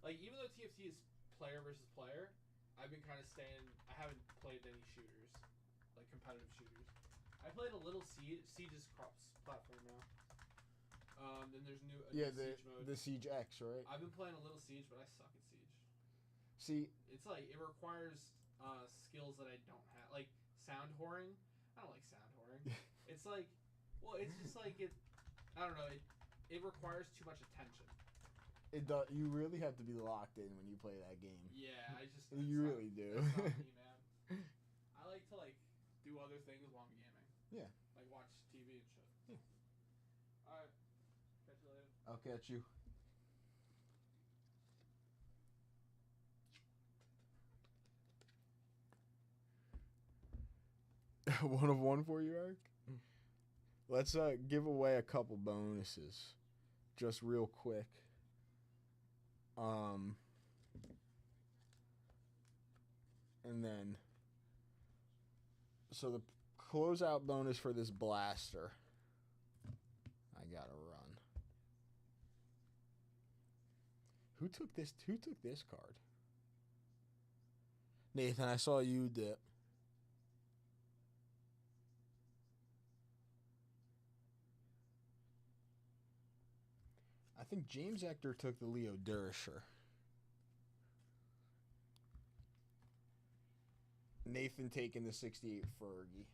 like even though TFT is player versus player, I've been kind of staying. I haven't played any shooters, like competitive shooters. I played a little Siege. Siege is cross platform now. Then there's new Yeah, Siege mode. the Siege X, right? I've been playing a little Siege, but I suck at Siege. See, It's like it requires skills that I don't have, like sound whoring. I don't like sound whoring. It's like, well, it's just like it. I don't know. It requires too much attention. it does. You really have to be locked in when you play that game. Yeah, I just. You really do. That's not me, man. I like to like do other things while I'm gaming. Yeah. Like watch TV and shit. Yeah. All right. Catch you later. I'll catch you. One of one for you, Eric? Let's give away a couple bonuses. Just real quick. And then so the closeout bonus for this blaster. I gotta run. Who took this card? Nathan, I saw you dip. I think James Ector took the Leo Durisher. Nathan taking the 68 Fergie.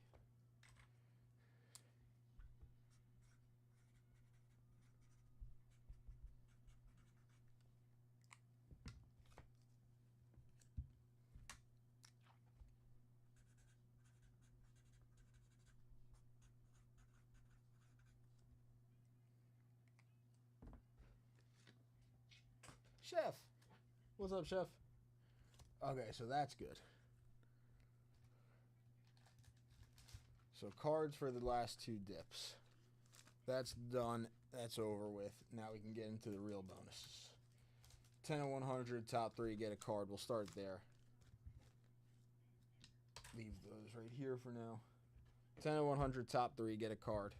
Chef. What's up, Chef? Okay, so that's good. So cards for the last two dips. That's done. That's over with. Now we can get into the real bonuses. 10 and 100, top three, get a card. We'll start there. Leave those right here for now. 10 and 100, top three, get a card.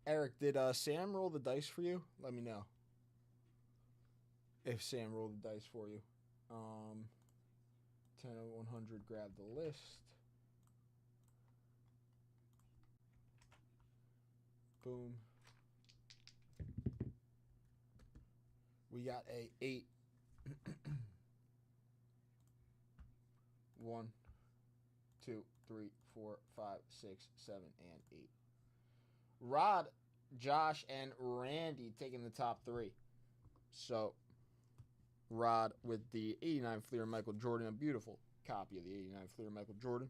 Eric, did Sam roll the dice for you? Let me know if Sam rolled the dice for you. 10 of 100, grab the list. Boom. We got a 8. 1, 2, 3, 4, 5, 6, 7, and 8. Rod, Josh, and Randy taking the top three. So, Rod with the 89 Fleer Michael Jordan, a beautiful copy of the 89 Fleer Michael Jordan.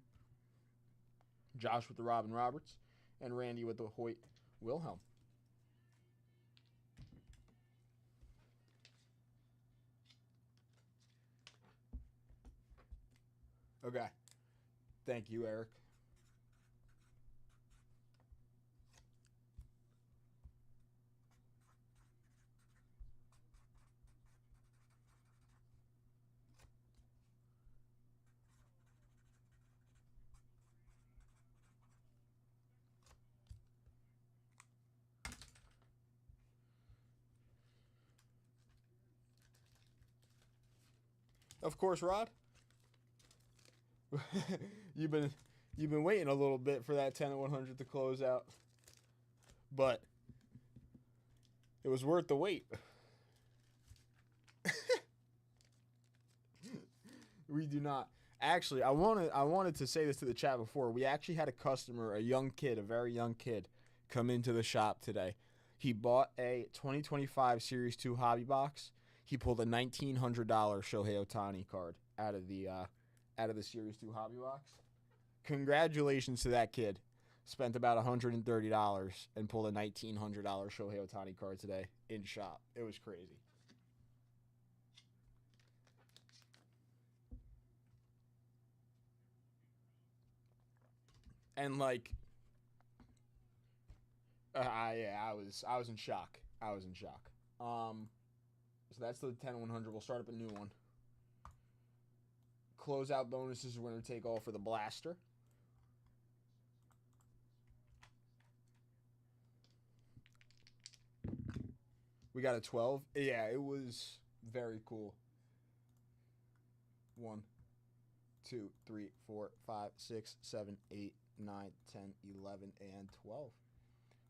Josh with the Robin Roberts, and Randy with the Hoyt Wilhelm. Okay. Thank you, Eric. Of course, Rod. you've been waiting a little bit for that 10 and 100 to close out, but it was worth the wait. We do not. Actually, I wanted to say this to the chat before. We actually had a customer, a very young kid, come into the shop today. He bought a 2025 Series 2 hobby box. He pulled a $1,900 Shohei Ohtani card out of the Series 2 hobby box. Congratulations to that kid. Spent about $130 and pulled a $1,900 Shohei Ohtani card today in shop. It was crazy. And like, I was in shock. So that's the 10 100. We'll start up a new one. Closeout bonuses, we're going to take all for the blaster. We got a 12. Yeah, it was very cool. 1, 2, 3, 4, 5, 6, 7, 8, 9, 10, 11, and 12.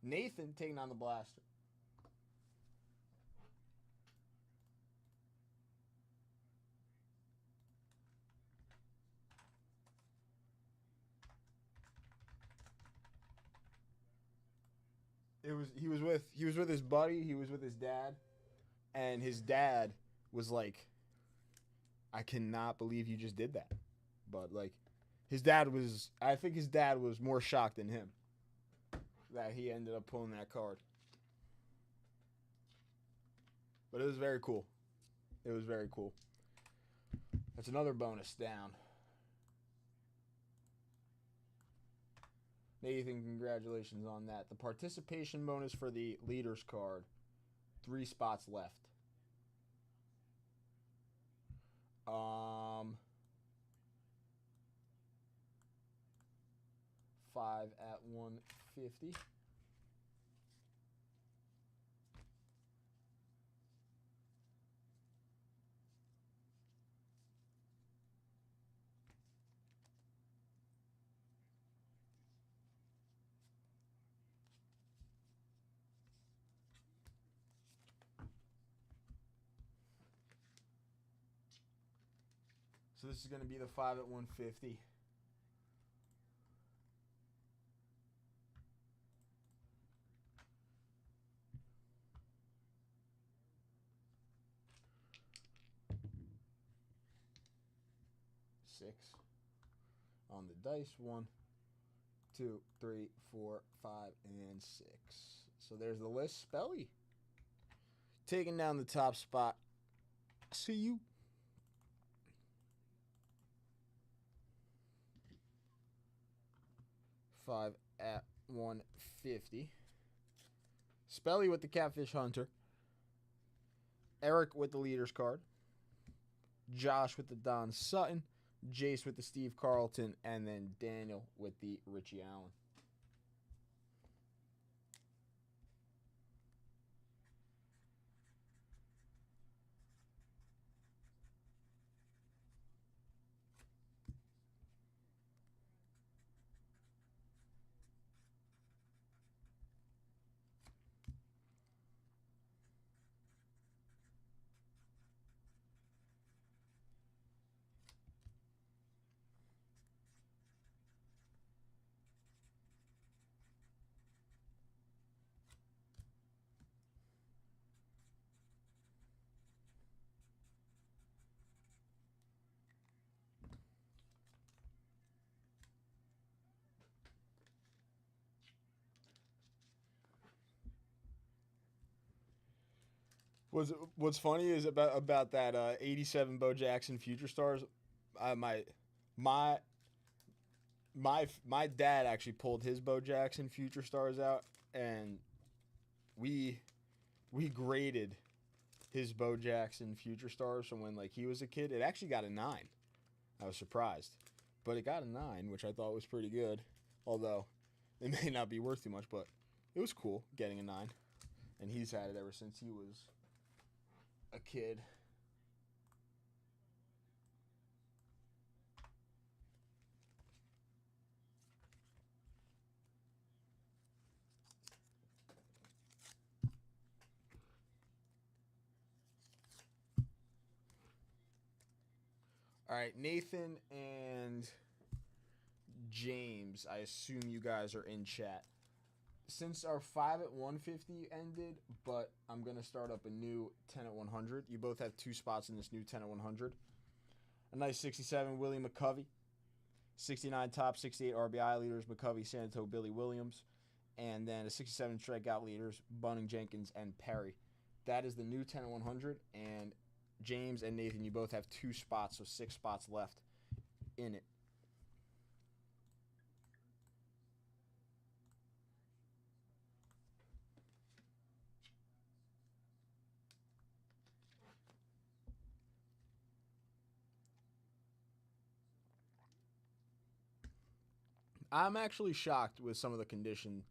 Nathan taking on the blaster. He was with his buddy, he was with his dad, and his dad was like, I cannot believe you just did that. But like I think his dad was more shocked than him that he ended up pulling that card. But it was very cool. It was very cool. That's another bonus down. Nathan, congratulations on that. The participation bonus for the leaders card, 3 spots left. 5 at 150. So this is going to be the 5 at 150. Six on the dice. 1, 2, 3, 4, 5, and 6. So there's the list. Spelly taking down the top spot. See you. $5 at 150. Spelly with the Catfish Hunter. Eric with the leaders card. Josh with the Don Sutton. Jace with the Steve Carlton. And then Daniel with the Richie Allen. What's funny is about that 87 Bo Jackson Future Stars. My dad actually pulled his Bo Jackson Future Stars out, and we graded his Bo Jackson Future Stars from when like he was a kid. It actually got a 9. I was surprised, but it got a 9, which I thought was pretty good. Although it may not be worth too much, but it was cool getting a 9, and he's had it ever since he was a kid. All right, Nathan and James, I assume you guys are in chat. Since our 5 at 150 ended, but I'm going to start up a new 10 at 100. You both have 2 spots in this new 10 at 100. A nice 67, Willie McCovey. 69 top, 68 RBI leaders, McCovey, Santo, Billy Williams. And then a 67 strikeout leaders, Bunning, Jenkins, and Perry. That is the new 10 at 100. And James and Nathan, you both have 2 spots, so 6 spots left in it. I'm actually shocked with some of the condition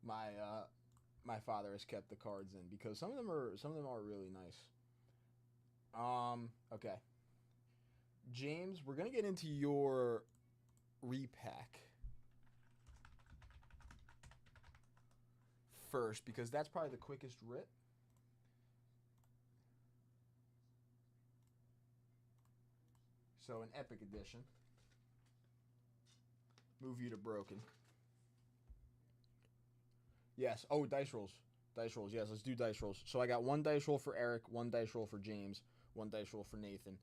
my father has kept the cards in, because some of them are really nice. Okay. James, we're going to get into your repack first because that's probably the quickest rip. So an epic edition. Move you to broken. Yes. Oh, dice rolls. Dice rolls. Yes, let's do dice rolls. So I got one dice roll for Eric, one dice roll for James, one dice roll for Nathan.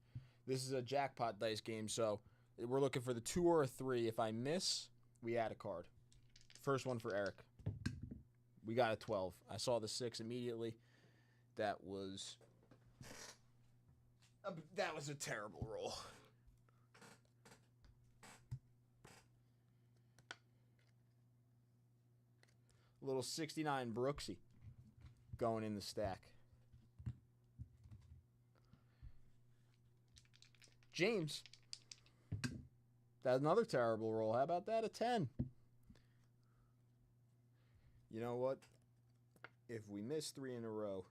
This is a jackpot dice game, so we're looking for the 2 or a 3. If I miss, we add a card. First one for Eric. We got a 12. I saw the 6 immediately. That was a terrible roll. A little 69 Brooksy going in the stack. James. That's another terrible roll. How about that? A 10. You know what? If we miss 3 in a row,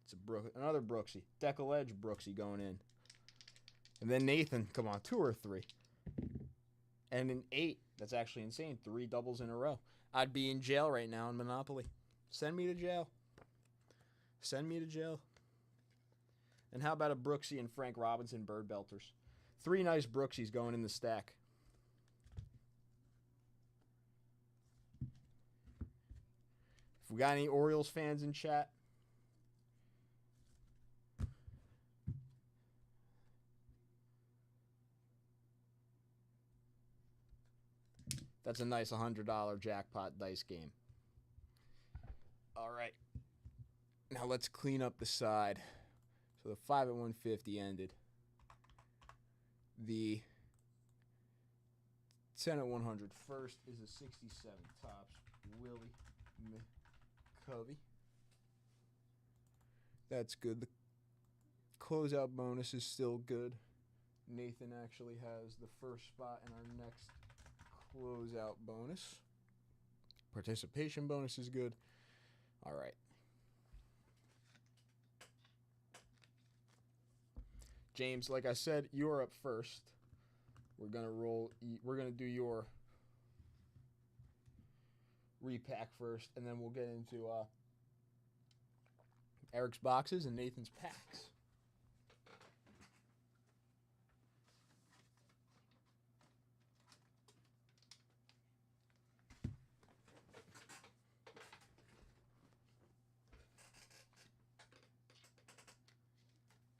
it's another Brooksy. Deckle Edge Brooksy going in. And then Nathan, come on, 2 or 3. And an 8. That's actually insane. 3 doubles in a row. I'd be in jail right now in Monopoly. Send me to jail. Send me to jail. And how about a Brooksy and Frank Robinson Bird Belters? 3 nice Brooksies going in the stack. If we got any Orioles fans in chat, that's a nice $100 jackpot dice game. All right. Now let's clean up the side. So the 5 at 150 ended. The 10 at 100 first is a 67 tops Willie McCovey. That's good. The closeout bonus is still good. Nathan actually has the first spot in our next closeout bonus. Participation bonus is good. All right. James, like I said, you're up first. We're gonna do your repack first, and then we'll get into Eric's boxes and Nathan's packs.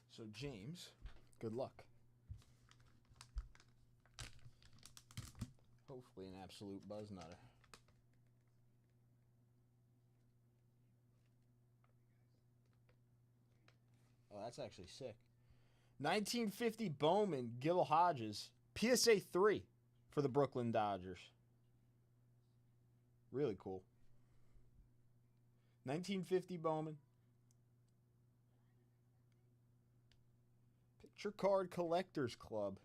So James, good luck. Hopefully an absolute buzz nutter. Oh, that's actually sick. 1950 Bowman, Gil Hodges, PSA 3 for the Brooklyn Dodgers. Really cool. 1950 Bowman. Picture Card Collectors Club.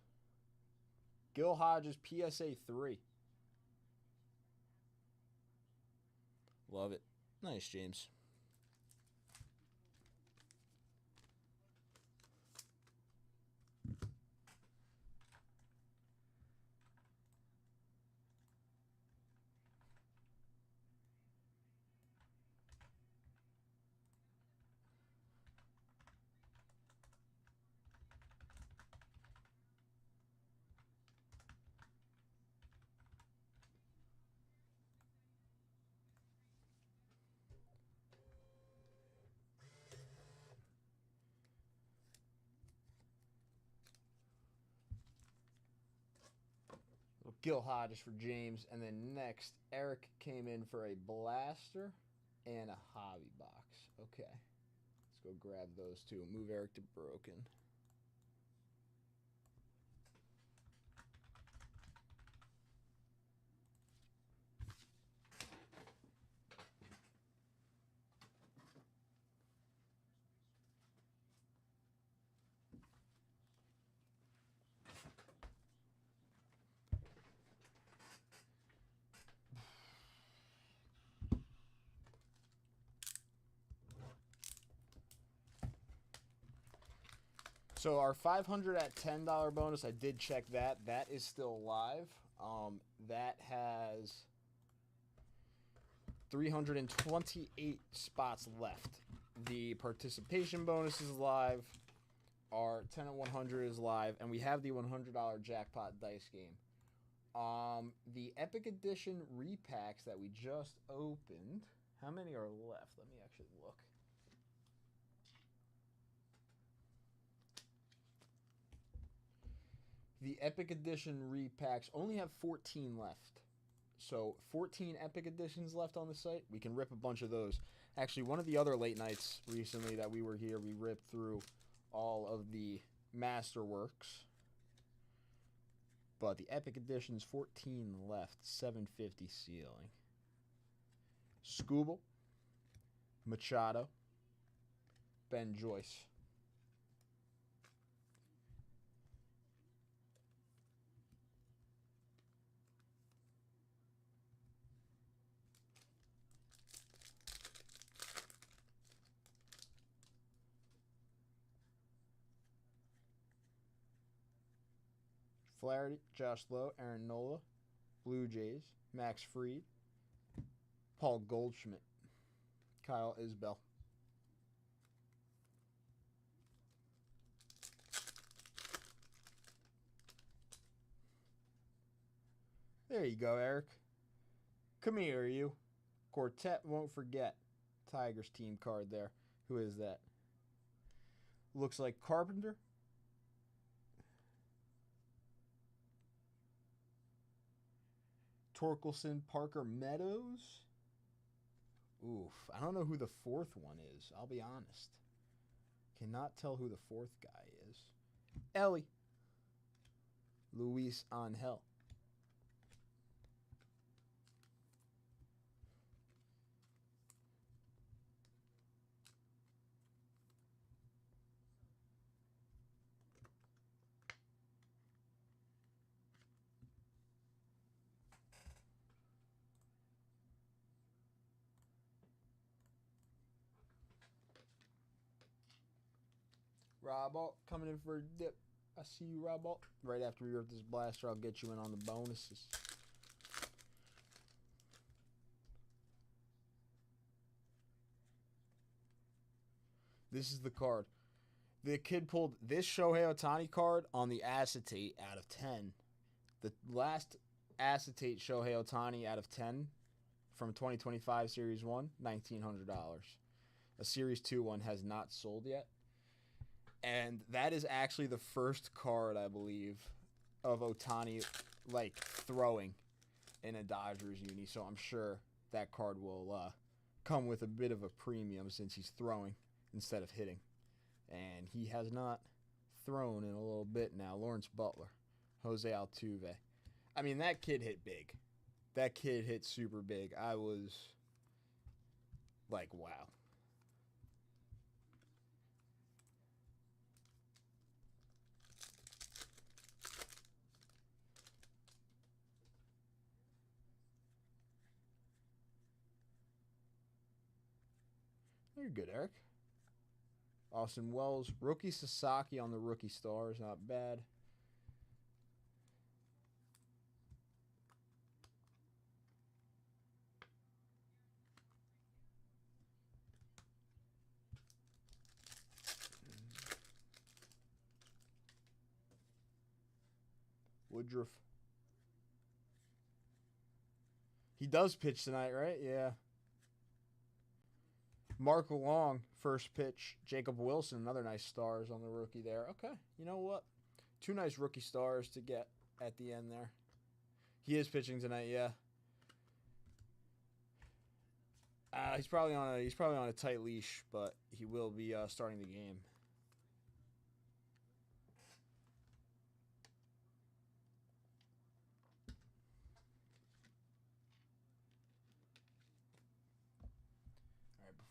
Gil Hodges, PSA 3. Love it. Nice, James. Gil Hodges for James, and then next, Eric came in for a blaster and a hobby box. Okay, let's go grab those two. Move Eric to broken. So our 500 at $10 bonus, I did check that. That is still live. That has 328 spots left. The participation bonus is live. Our 10 at 100 is live, and we have the $100 jackpot dice game. The Epic Edition repacks that we just opened. How many are left? Let me actually look. The Epic Edition repacks only have 14 left. So 14 Epic Editions left on the site. We can rip a bunch of those. Actually, one of the other late nights recently that we were here, we ripped through all of the Masterworks. But the Epic Edition's 14 left, 750 ceiling. Scooble, Machado, Ben Joyce. Flaherty, Josh Lowe, Aaron Nola, Blue Jays, Max Fried, Paul Goldschmidt, Kyle Isbell. There you go, Eric. Come here, you. Quartet won't forget. Tigers team card there. Who is that? Looks like Carpenter. Torkelson, Parker, Meadows. Oof. I don't know who the fourth one is. I'll be honest. Cannot tell who the fourth guy is. Ellie. Luis Angel. Rob Alt coming in for a dip. I see you, Rob Alt. Right after we rip this blaster, I'll get you in on the bonuses. This is the card. The kid pulled this Shohei Ohtani card on the acetate out of 10. The last acetate Shohei Ohtani out of 10 from 2025 Series 1, $1,900. A Series 2 one has not sold yet. And that is actually the first card, I believe, of Ohtani, like, throwing in a Dodgers uni. So I'm sure that card will come with a bit of a premium since he's throwing instead of hitting. And he has not thrown in a little bit now. Lawrence Butler, Jose Altuve. I mean, that kid hit big. That kid hit super big. I was like, wow. You're good, Eric. Austin Wells. Rookie Sasaki on the rookie stars. Not bad. Woodruff. He does pitch tonight, right? Yeah. Mark Long, first pitch. Jacob Wilson, another nice stars on the rookie there. Okay, you know what? Two nice rookie stars to get at the end there. He is pitching tonight, yeah. He's probably on a tight leash, but he will be starting the game.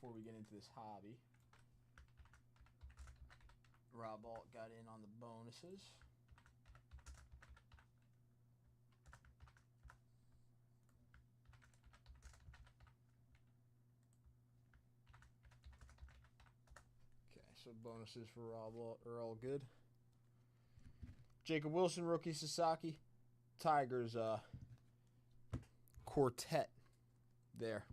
Before we get into this hobby, Rob Alt got in on the bonuses. Okay, so bonuses for Rob Alt are all good. Jacob Wilson, rookie Sasaki. Tigers quartet there.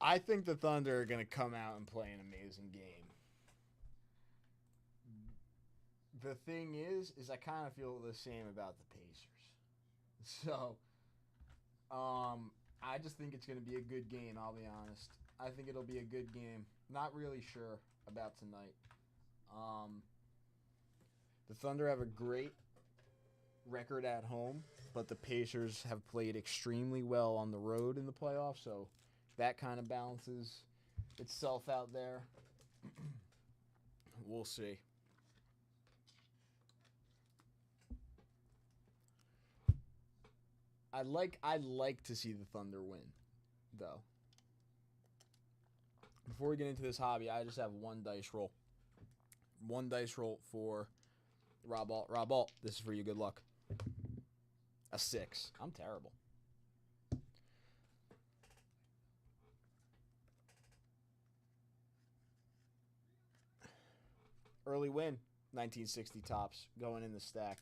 I think the Thunder are going to come out and play an amazing game. The thing is I kind of feel the same about the Pacers. So, I just think it's going to be a good game, I'll be honest. I think it'll be a good game. Not really sure about tonight. The Thunder have a great record at home, but the Pacers have played extremely well on the road in the playoffs, so that kind of balances itself out there. We'll see. I'd like to see the Thunder win, though. Before we get into this hobby, I just have one dice roll. One dice roll for Rob Alt. Rob Alt, this is for you. Good luck. A 6. I'm terrible. Early win, 1960 tops, going in the stack.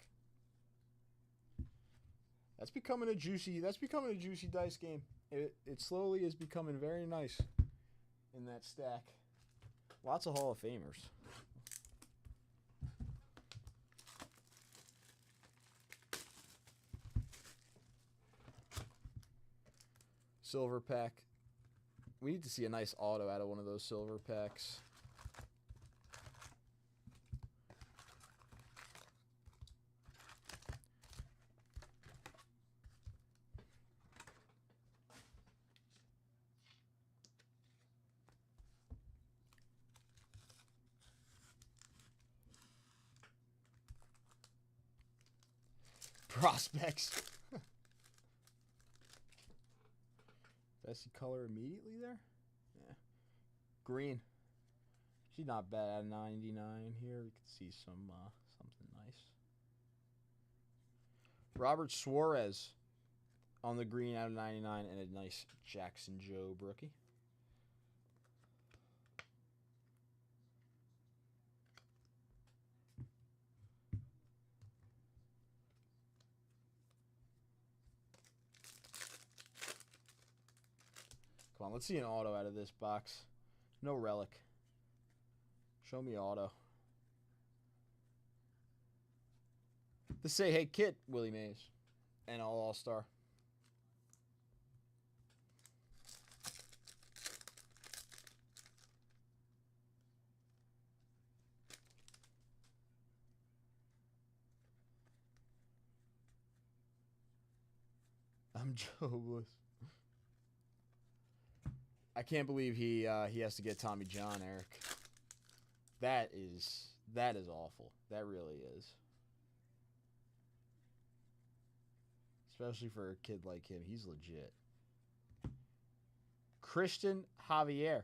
That's becoming a juicy dice game. It slowly is becoming very nice in that stack. Lots of Hall of Famers. Silver pack. We need to see a nice auto out of one of those silver packs. Prospects. Did I see color immediately there? Yeah. Green. She's not bad at 99 here. We can see something nice. Robert Suarez on the green out of 99 and a nice Jackson Jobe rookie. Come on, let's see an auto out of this box. No relic. Show me auto. The Say Hey Kid, Willie Mays. And All-Star. I'm jobless. I can't believe he has to get Tommy John, Eric. That is awful. That really is. Especially for a kid like him. He's legit. Christian Javier.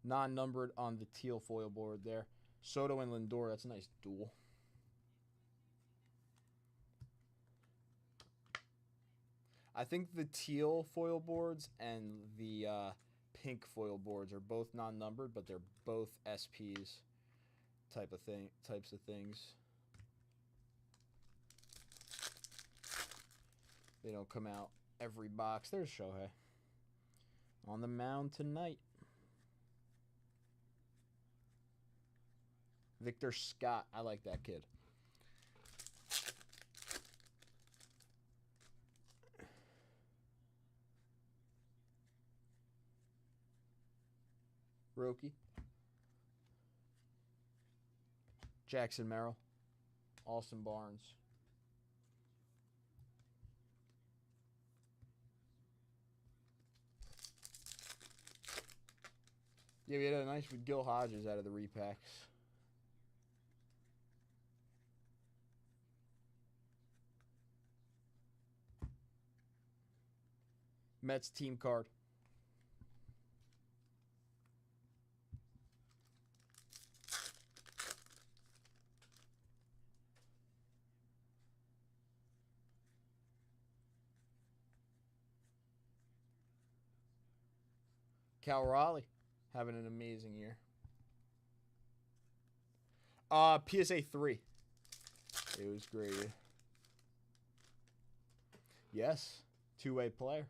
Non-numbered on the teal foil board there. Soto and Lindor. That's a nice duel. I think the teal foil boards and the pink foil boards are both non-numbered, but they're both SPs types of things. They don't come out every box. There's Shohei on the mound tonight. Victor Scott. I like that kid. Roki. Jackson Merrill. Austin Barnes. Yeah, we had a nice with Gil Hodges out of the repacks. Mets team card. Cal Raleigh having an amazing year. PSA 3. It was graded. Yes. Two-way player.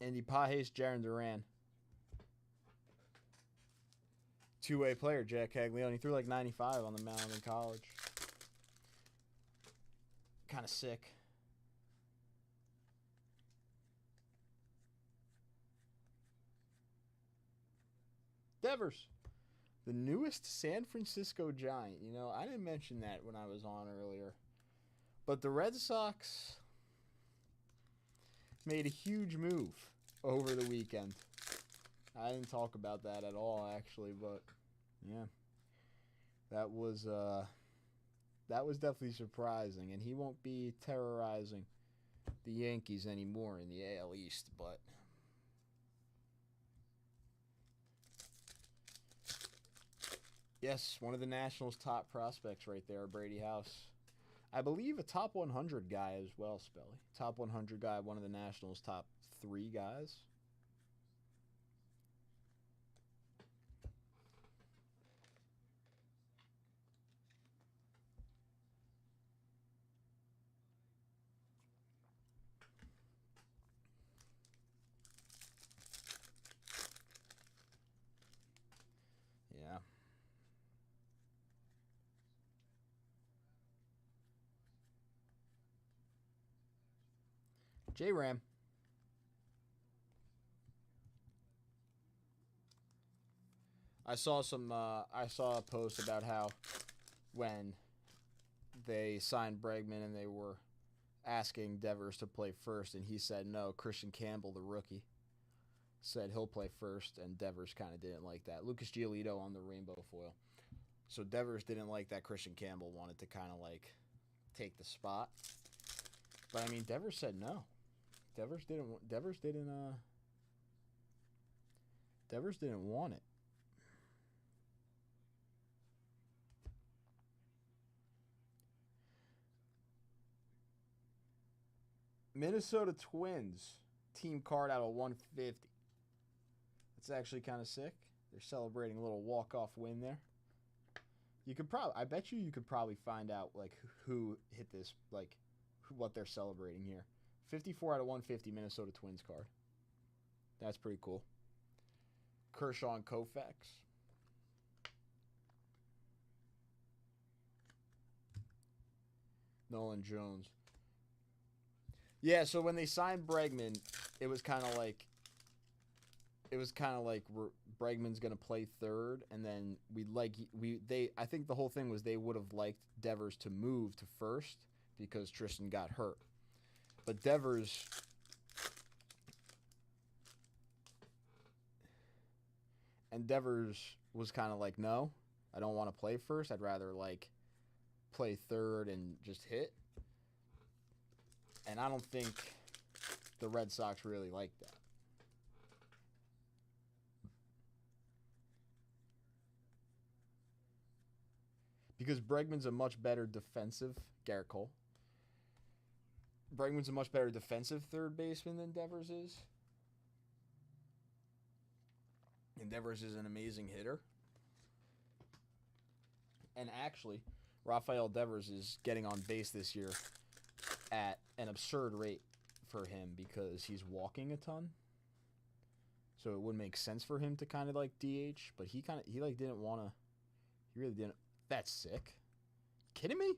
Andy Pages, Jaron Duran. Two-way player, Jack Caglione. He threw like 95 on the mound in college. Kind of sick. Devers, the newest San Francisco Giant. You know, I didn't mention that when I was on earlier. But the Red Sox made a huge move over the weekend. I didn't talk about that at all, actually, but yeah. That was definitely surprising, and he won't be terrorizing the Yankees anymore in the AL East, but yes, one of the Nationals' top prospects right there, Brady House. I believe a top 100 guy as well, Spelly. Top 100 guy, one of the Nationals' top 3 guys. Yeah. J-Ram. I saw a post about how when they signed Bregman and they were asking Devers to play first, and he said no. Christian Campbell, the rookie, said he'll play first, and Devers kind of didn't like that. Lucas Giolito on the rainbow foil. So Devers didn't like that. Christian Campbell wanted to kind of like take the spot. But I mean, Devers said no. Devers didn't want it. Minnesota Twins team card out of 150. That's actually kind of sick. They're celebrating a little walk-off win there. You could probably, I bet you could probably find out like who hit this, like what they're celebrating here. 54 out of 150 Minnesota Twins card. That's pretty cool. Kershaw and Koufax. Nolan Jones. Yeah, so when they signed Bregman, it was kind of like Bregman's gonna play third, and then I think the whole thing was they would have liked Devers to move to first because Tristan got hurt, but Devers was kind of like, no, I don't want to play first. I'd rather like play third and just hit. And I don't think the Red Sox really like that. Because Bregman's a much better defensive, Garrett Cole. Bregman's a much better defensive third baseman than Devers is. And Devers is an amazing hitter. And actually, Rafael Devers is getting on base this year at an absurd rate for him because he's walking a ton. So it would make sense for him to kind of like DH, but he didn't want to. He really didn't. That's sick. Kidding me?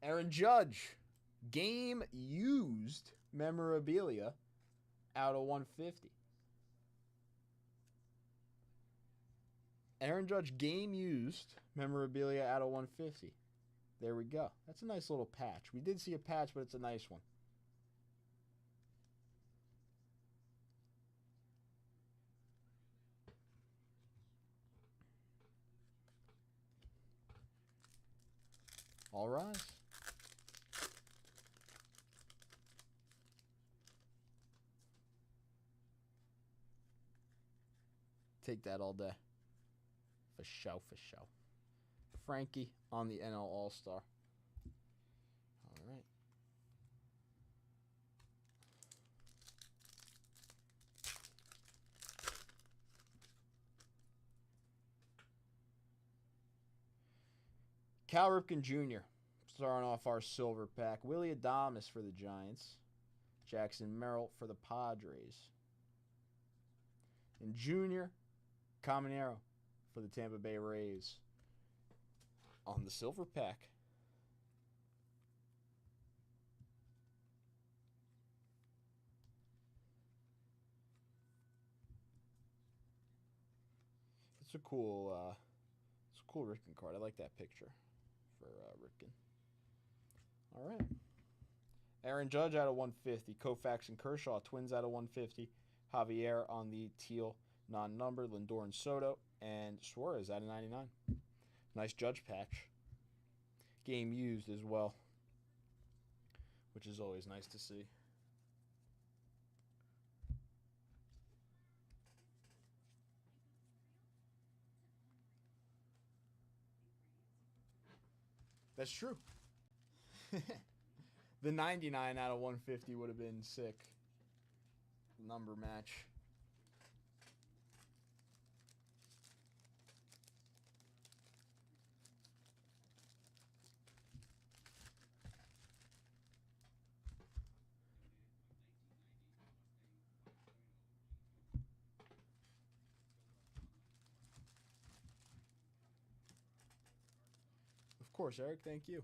Aaron Judge, game used memorabilia out of 150. Aaron Judge, game used memorabilia out of 150. There we go. That's a nice little patch. We did see a patch, but it's a nice one. All rise. Take that all day. For show, for show. Frankie on the NL All-Star. All right. Cal Ripken Jr. starting off our silver pack. Willie Adames for the Giants. Jackson Merrill for the Padres. And Junior Caminero for the Tampa Bay Rays on the silver pack. It's a cool Ripken card. I like that picture for Ripken. All right. Aaron Judge out of 150. Koufax and Kershaw, Twins out of 150. Javier on the teal non-numbered. Lindor and Soto. And Suarez out of 99. Nice Judge patch. Game used as well, which is always nice to see. That's true. The 99 out of 150 would have been sick. Number match. Of course, Eric. Thank you.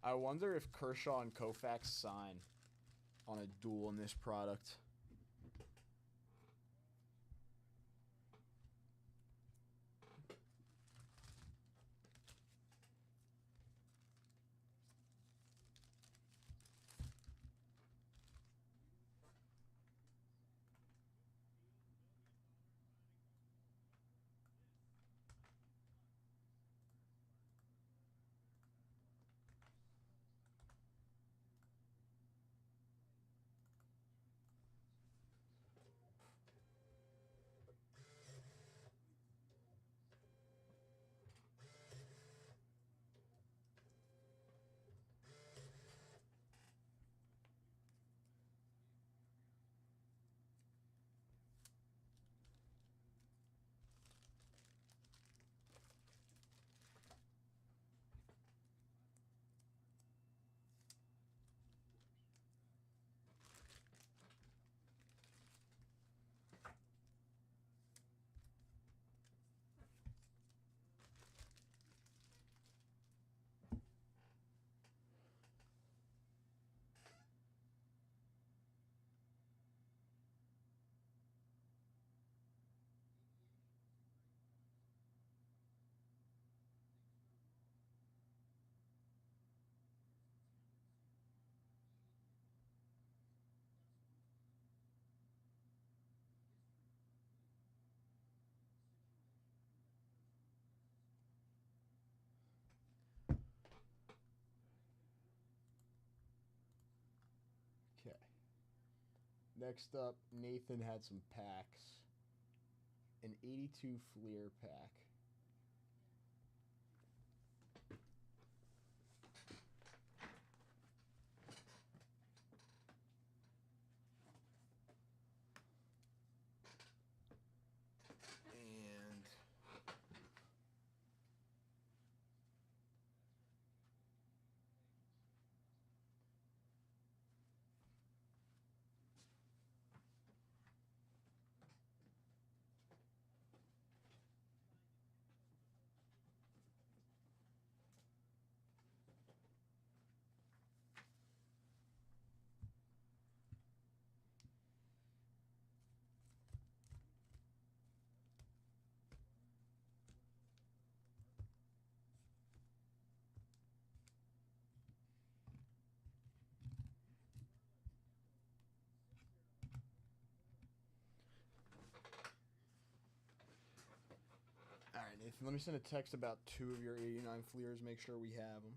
I wonder if Kershaw and Koufax sign on a duel in this product. Okay. Next up, Nathan had some packs. An 82 Fleer pack. And all right, Nathan, let me send a text about 2 of your 89 Fleers. Make sure we have them.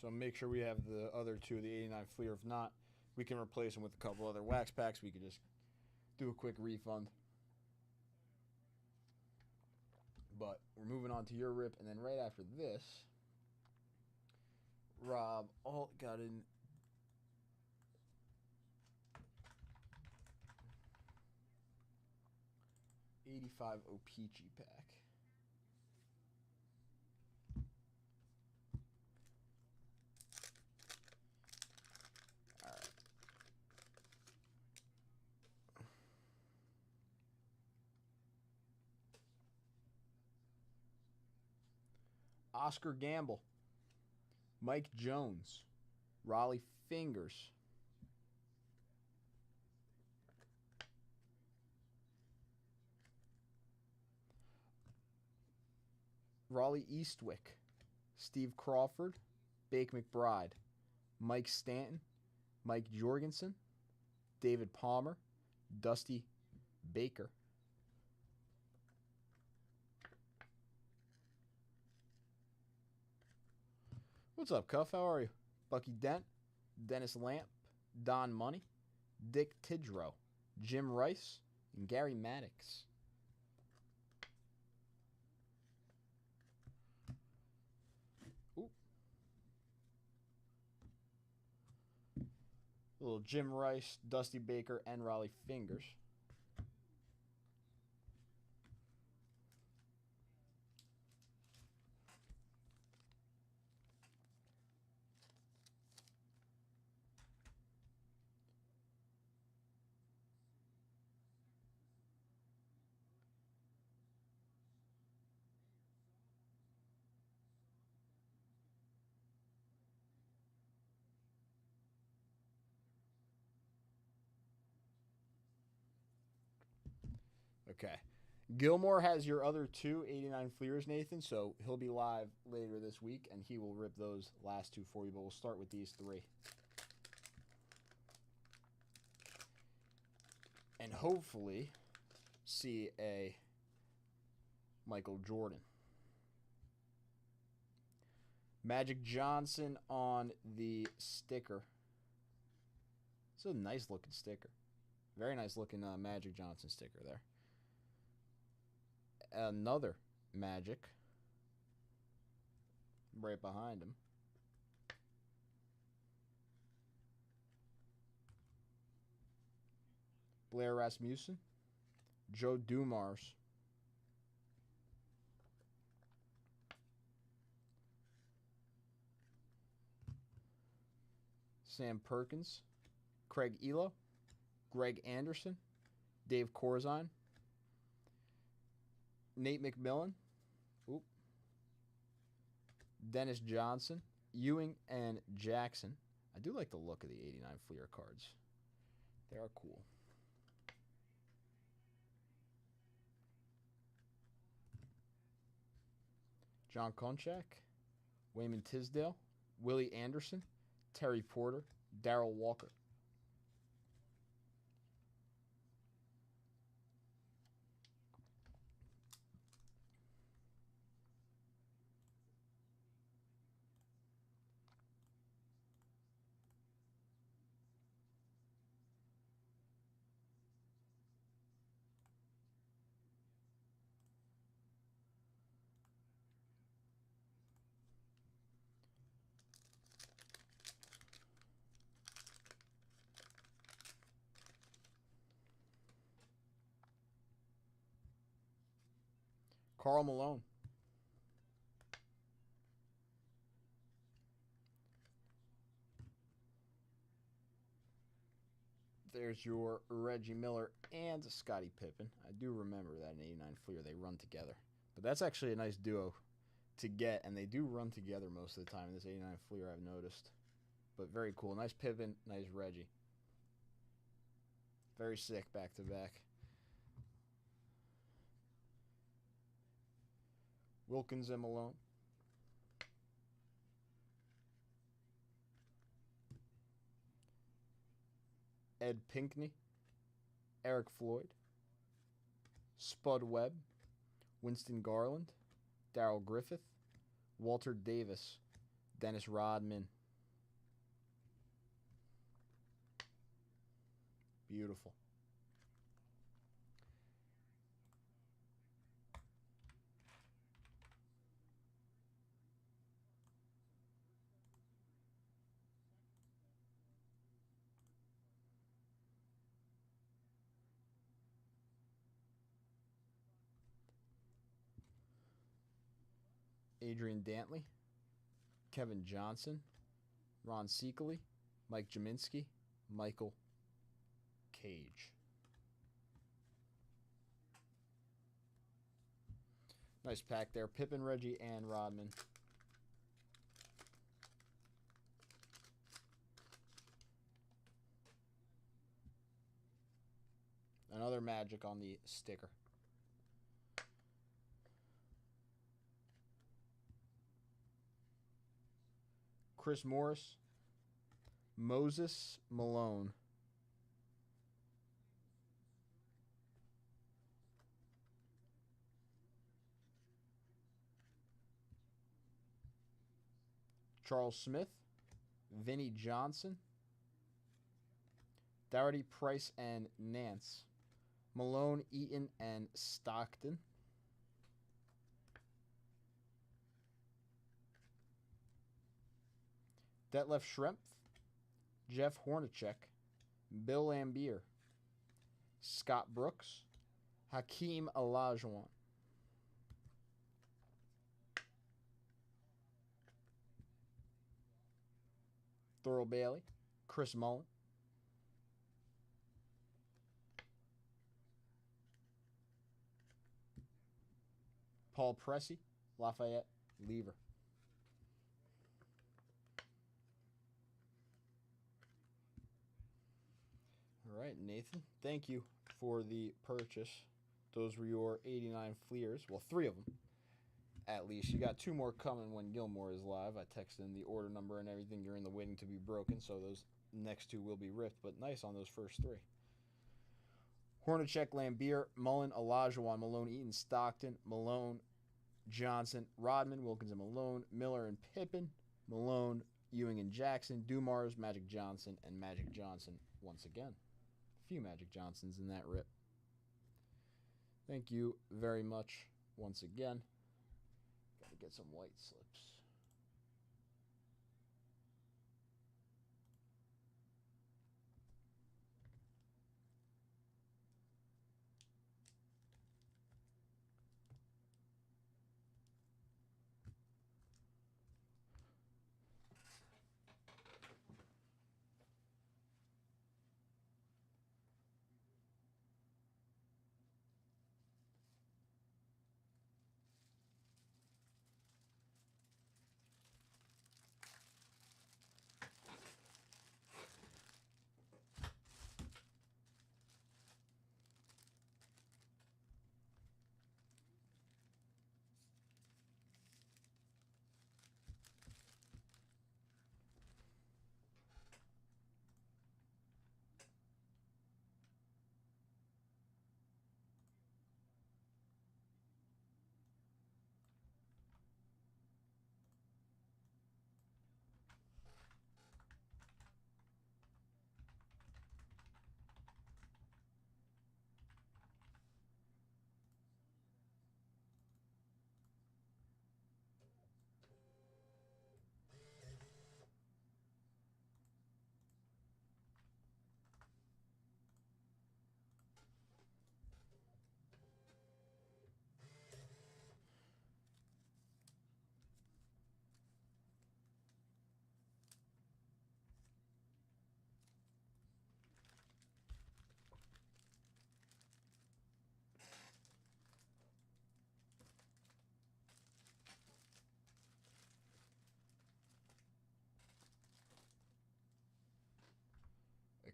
So make sure we have the other two, the 89 Fleer. If not, we can replace them with a couple other wax packs. We could just do a quick refund. But we're moving on to your rip, and then right after this, Rob Alt got in. '85 O-Pee-Chee pack. All right. Oscar Gamble, Mike Jones, Raleigh Fingers, Raleigh Eastwick, Steve Crawford, Bake McBride, Mike Stanton, Mike Jorgensen, David Palmer, Dusty Baker. What's up, Cuff? How are you? Bucky Dent, Dennis Lamp, Don Money, Dick Tidrow, Jim Rice, and Gary Maddox. Ooh. A little Jim Rice, Dusty Baker, and Raleigh Fingers. Okay. Gilmore has your other two 89 Fleers, Nathan, so he'll be live later this week, and he will rip those last two for you, but we'll start with these three. And hopefully see a Michael Jordan. Magic Johnson on the sticker. It's a nice looking sticker. Very nice looking Magic Johnson sticker there. Another Magic right behind him. Blair Rasmussen, Joe Dumars, Sam Perkins, Craig Elo, Greg Anderson, Dave Corzine, Nate McMillan, Dennis Johnson, Ewing, and Jackson. I do like the look of the 89 Fleer cards. They are cool. John Konchak, Wayman Tisdale, Willie Anderson, Terry Porter, Darrell Walker. Karl Malone. There's your Reggie Miller and Scottie Pippen. I do remember that in 89 Fleer they run together. But that's actually a nice duo to get, and they do run together most of the time in this 89 Fleer, I've noticed. But very cool. Nice Pippen, nice Reggie. Very sick back-to-back. Wilkins and Malone. Ed Pinkney, Eric Floyd, Spud Webb, Winston Garland, Darrell Griffith, Walter Davis, Dennis Rodman. Beautiful. Adrian Dantley, Kevin Johnson, Ron Seekely, Mike Jaminski, Michael Cage. Nice pack there. Pippen, Reggie, and Rodman. Another Magic on the sticker. Chris Morris, Moses Malone. Charles Smith, Vinnie Johnson, Dougherty, Price, and Nance. Malone, Eaton, and Stockton. Detlef Schrempf, Jeff Hornacek, Bill Lambier, Scott Brooks, Hakeem Olajuwon. Thurl Bailey, Chris Mullin. Paul Pressey, Lafayette, Lever. All right, Nathan, thank you for the purchase. Those were your 89 Fleers. Well, 3 of them, at least. You got 2 more coming when Gilmore is live. I texted in the order number and everything. You're in the waiting to be broken, so those next 2 will be ripped, but nice on those first 3. Hornacek, Lambier, Mullen, Olajuwon, Malone, Eaton, Stockton, Malone, Johnson, Rodman, Wilkins, and Malone, Miller and Pippen, Malone, Ewing and Jackson, Dumars, Magic Johnson, and Magic Johnson once again. A few Magic Johnsons in that rip. Thank you very much once again. Got to get some white slips.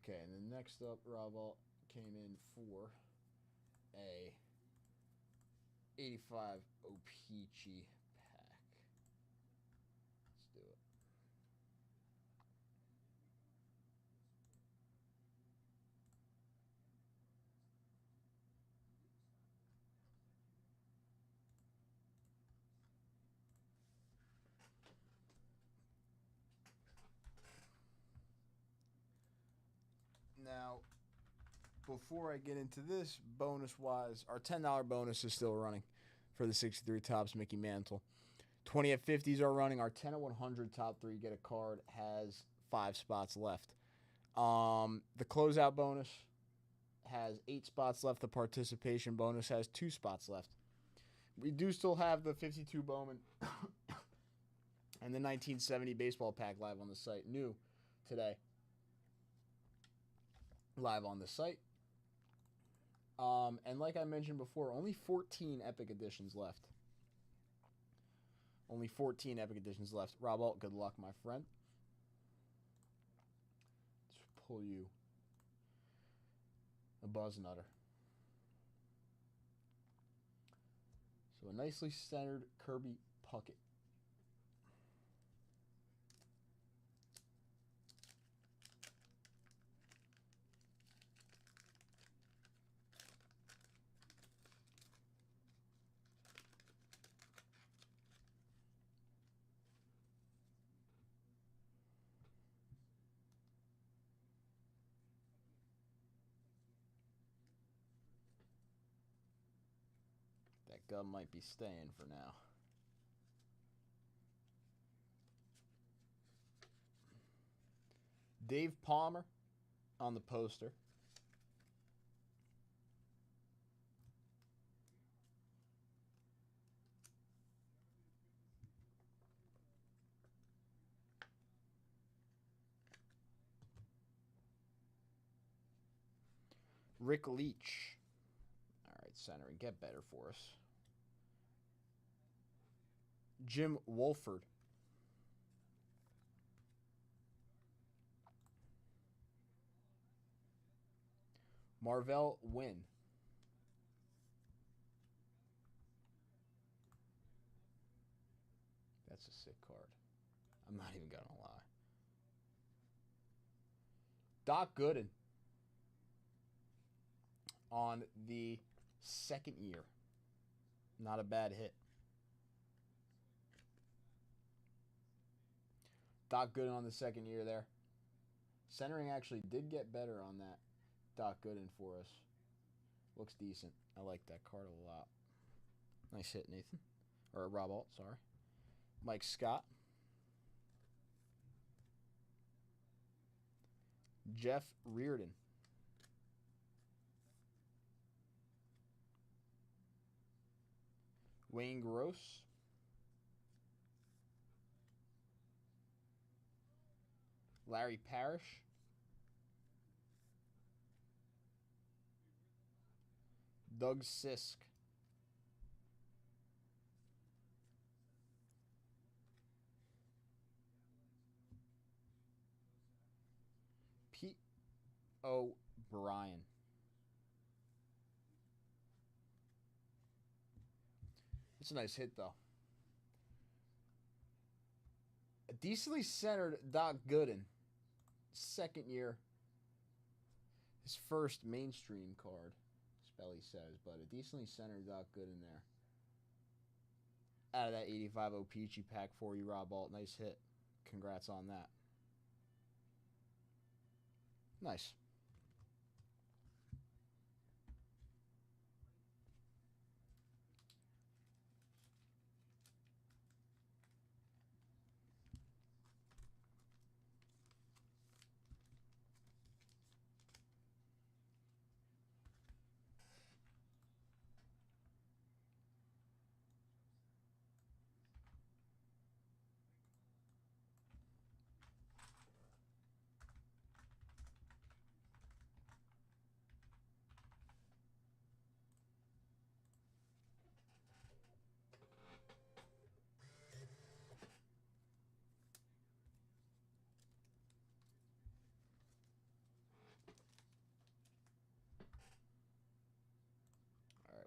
Okay, and then next up, Rob came in for a 85 O-Pee-Chee pack. Let's do it. before I get into this, bonus-wise, our $10 bonus is still running for the 63 Topps Mickey Mantle. 20 at 50s are running. Our 10 at 100 top 3 get a card has 5 spots left. The closeout bonus has 8 spots left. The participation bonus has 2 spots left. We do still have the 52 Bowman and the 1970 baseball pack live on the site. New today. Live on the site. And like I mentioned before, only 14 Epic Editions left. Only 14 Epic Editions left. Rob Alt, good luck, my friend. Let's pull you a Buzz Nutter. So a nicely centered Kirby Puckett. That gum might be staying for now. Dave Palmer on the poster. Rick Leach. All right, centering. Get better for us. Jim Wolford. Marvell Wynn. That's a sick card. I'm not even going to lie. Doc Gooden on the second year. Not a bad hit. Doc Gooden on the second year there. Centering actually did get better on that Doc Gooden for us. Looks decent. I like that card a lot. Nice hit, Nathan. Or Rob Alt, sorry. Mike Scott. Jeff Reardon. Wayne Gross. Larry Parrish. Doug Sisk. Pete O'Brien. It's a nice hit, though. A decently centered Doc Gooden. Second year. His first mainstream card, Spelly says, but a decently centered Doc Gooden there. Out of that 85 O-Peachy pack for you, Rob Alt. Nice hit. Congrats on that. Nice.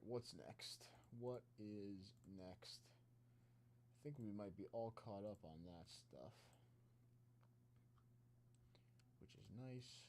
What's next? What is next? I think we might be all caught up on that stuff, which is nice.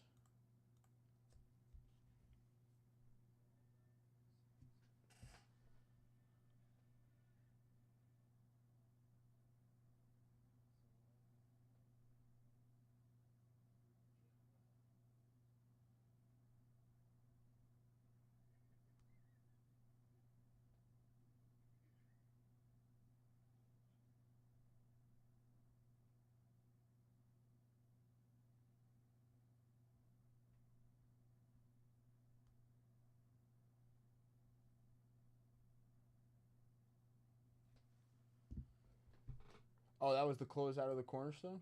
Oh, that was the close out of the cornerstone?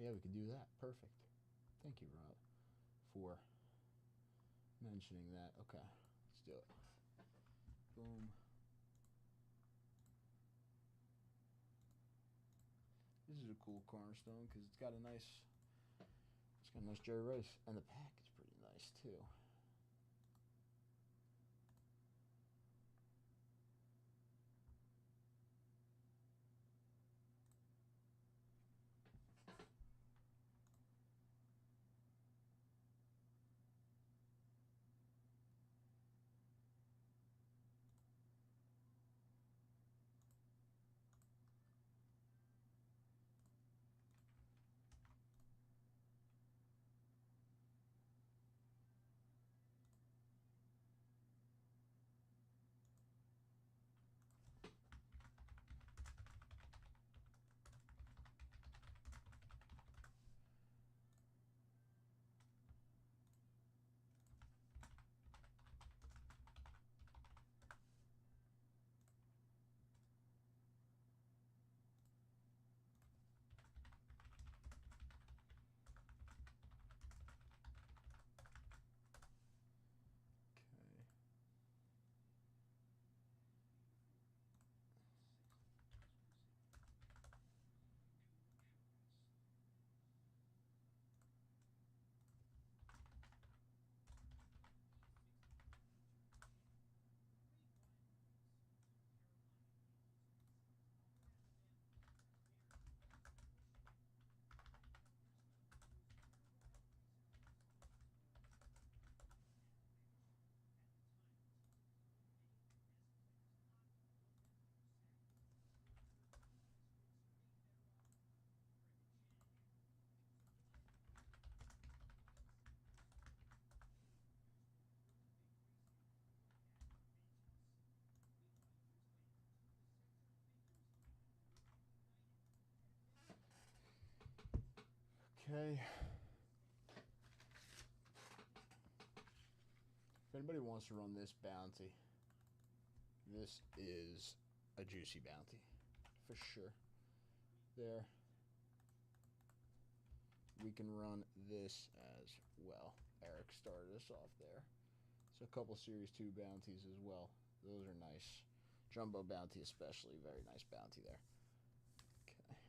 Yeah, we could do that. Perfect. Thank you, Rob, for mentioning that. Okay, let's do it. Boom. This is a cool cornerstone because it's got a nice Jerry Rice, and the pack is pretty nice too. Okay. If anybody wants to run this bounty, this is a juicy bounty for sure. There. We can run this as well. Eric started us off there. So a couple Series 2 bounties as well. Those are nice. Jumbo bounty especially. Very nice bounty there. Okay.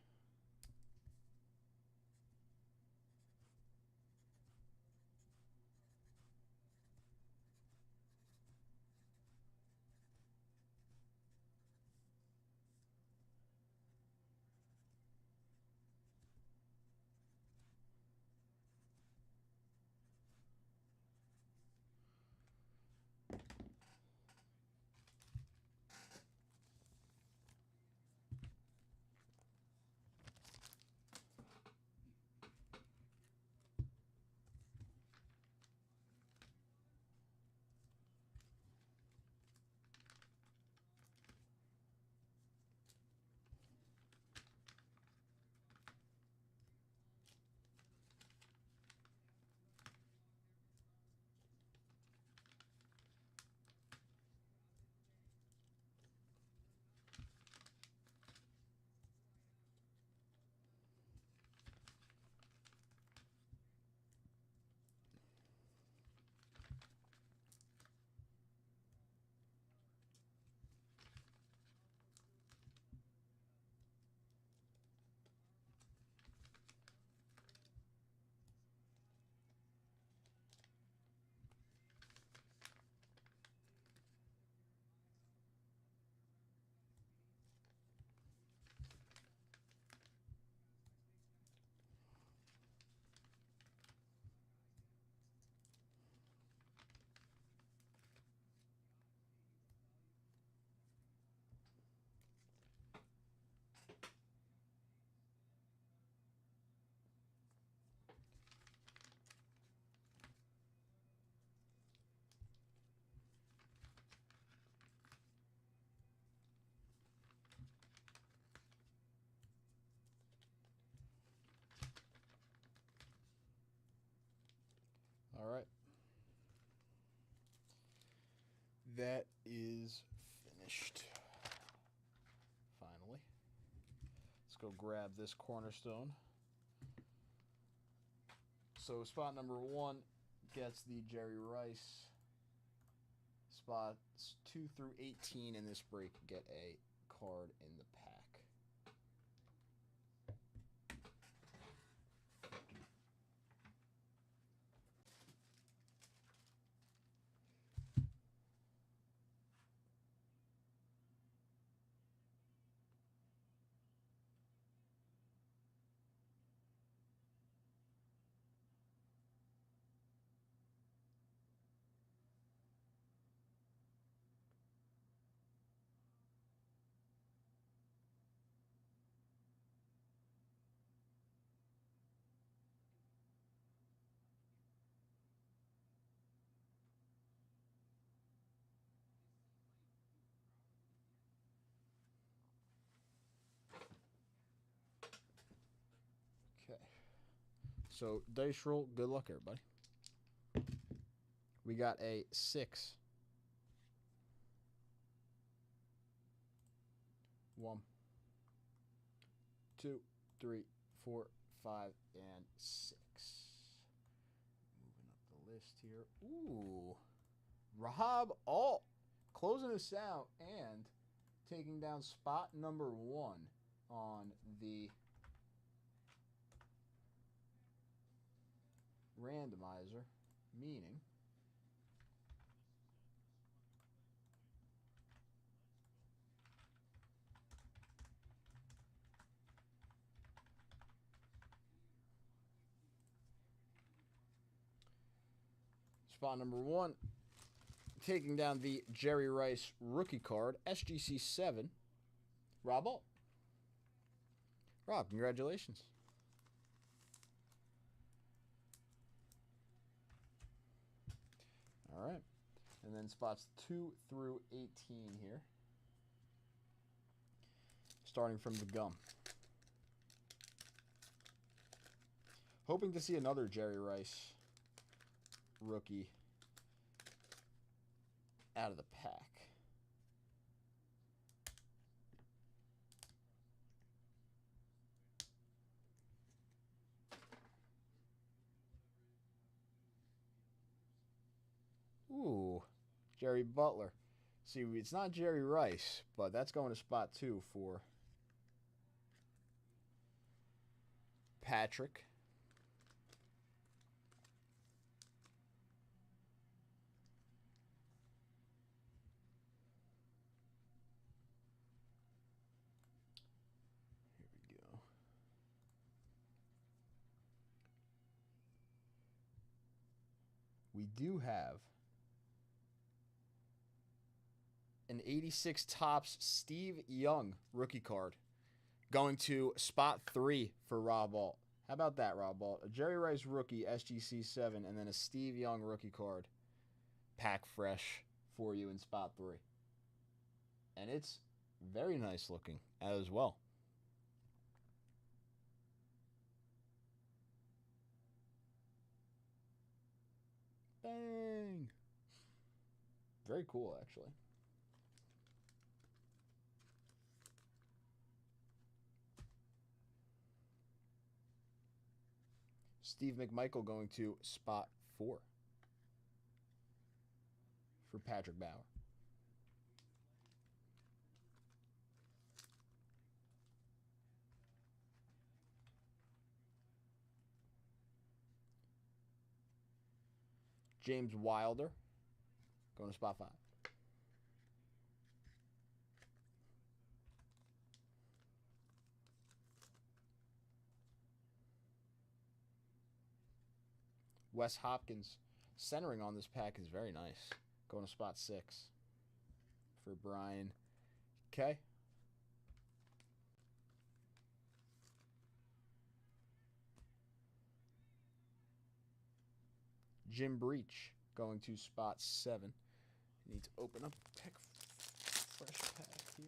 All right. That is finished. Finally. go grab this cornerstone. So spot number 1 gets the Jerry Rice. Spots 2 through 18 in this break get a card in the pack. Okay. So dice roll. Good luck, everybody. We got a 6. 1, 2, 3, 4, 5, and 6. Moving up the list here. Ooh. Rob Alt closing us out and taking down spot number 1 on the randomizer, meaning spot number 1 taking down the Jerry Rice rookie card, SGC 7, Rob Alt. Rob, congratulations. All right. And then spots 2 through 18 here. Starting from the gum. Hoping to see another Jerry Rice rookie out of the pack. Ooh, Jerry Butler. See, it's not Jerry Rice, but that's going to spot 2 for Patrick. Here we go. We do have an 86 Topps Steve Young rookie card going to spot 3 for Rob Alt. How about that, Rob Alt? A Jerry Rice rookie, SGC 7, and then a Steve Young rookie card. Pack fresh for you in spot 3. And it's very nice looking as well. Bang! Very cool, actually. Steve McMichael going to spot 4 for Patrick Bauer. James Wilder going to spot 5. Wes Hopkins centering on this pack is very nice. Going to spot 6 for Brian K. Jim Breach going to spot 7. Need to open up tech fresh pack here.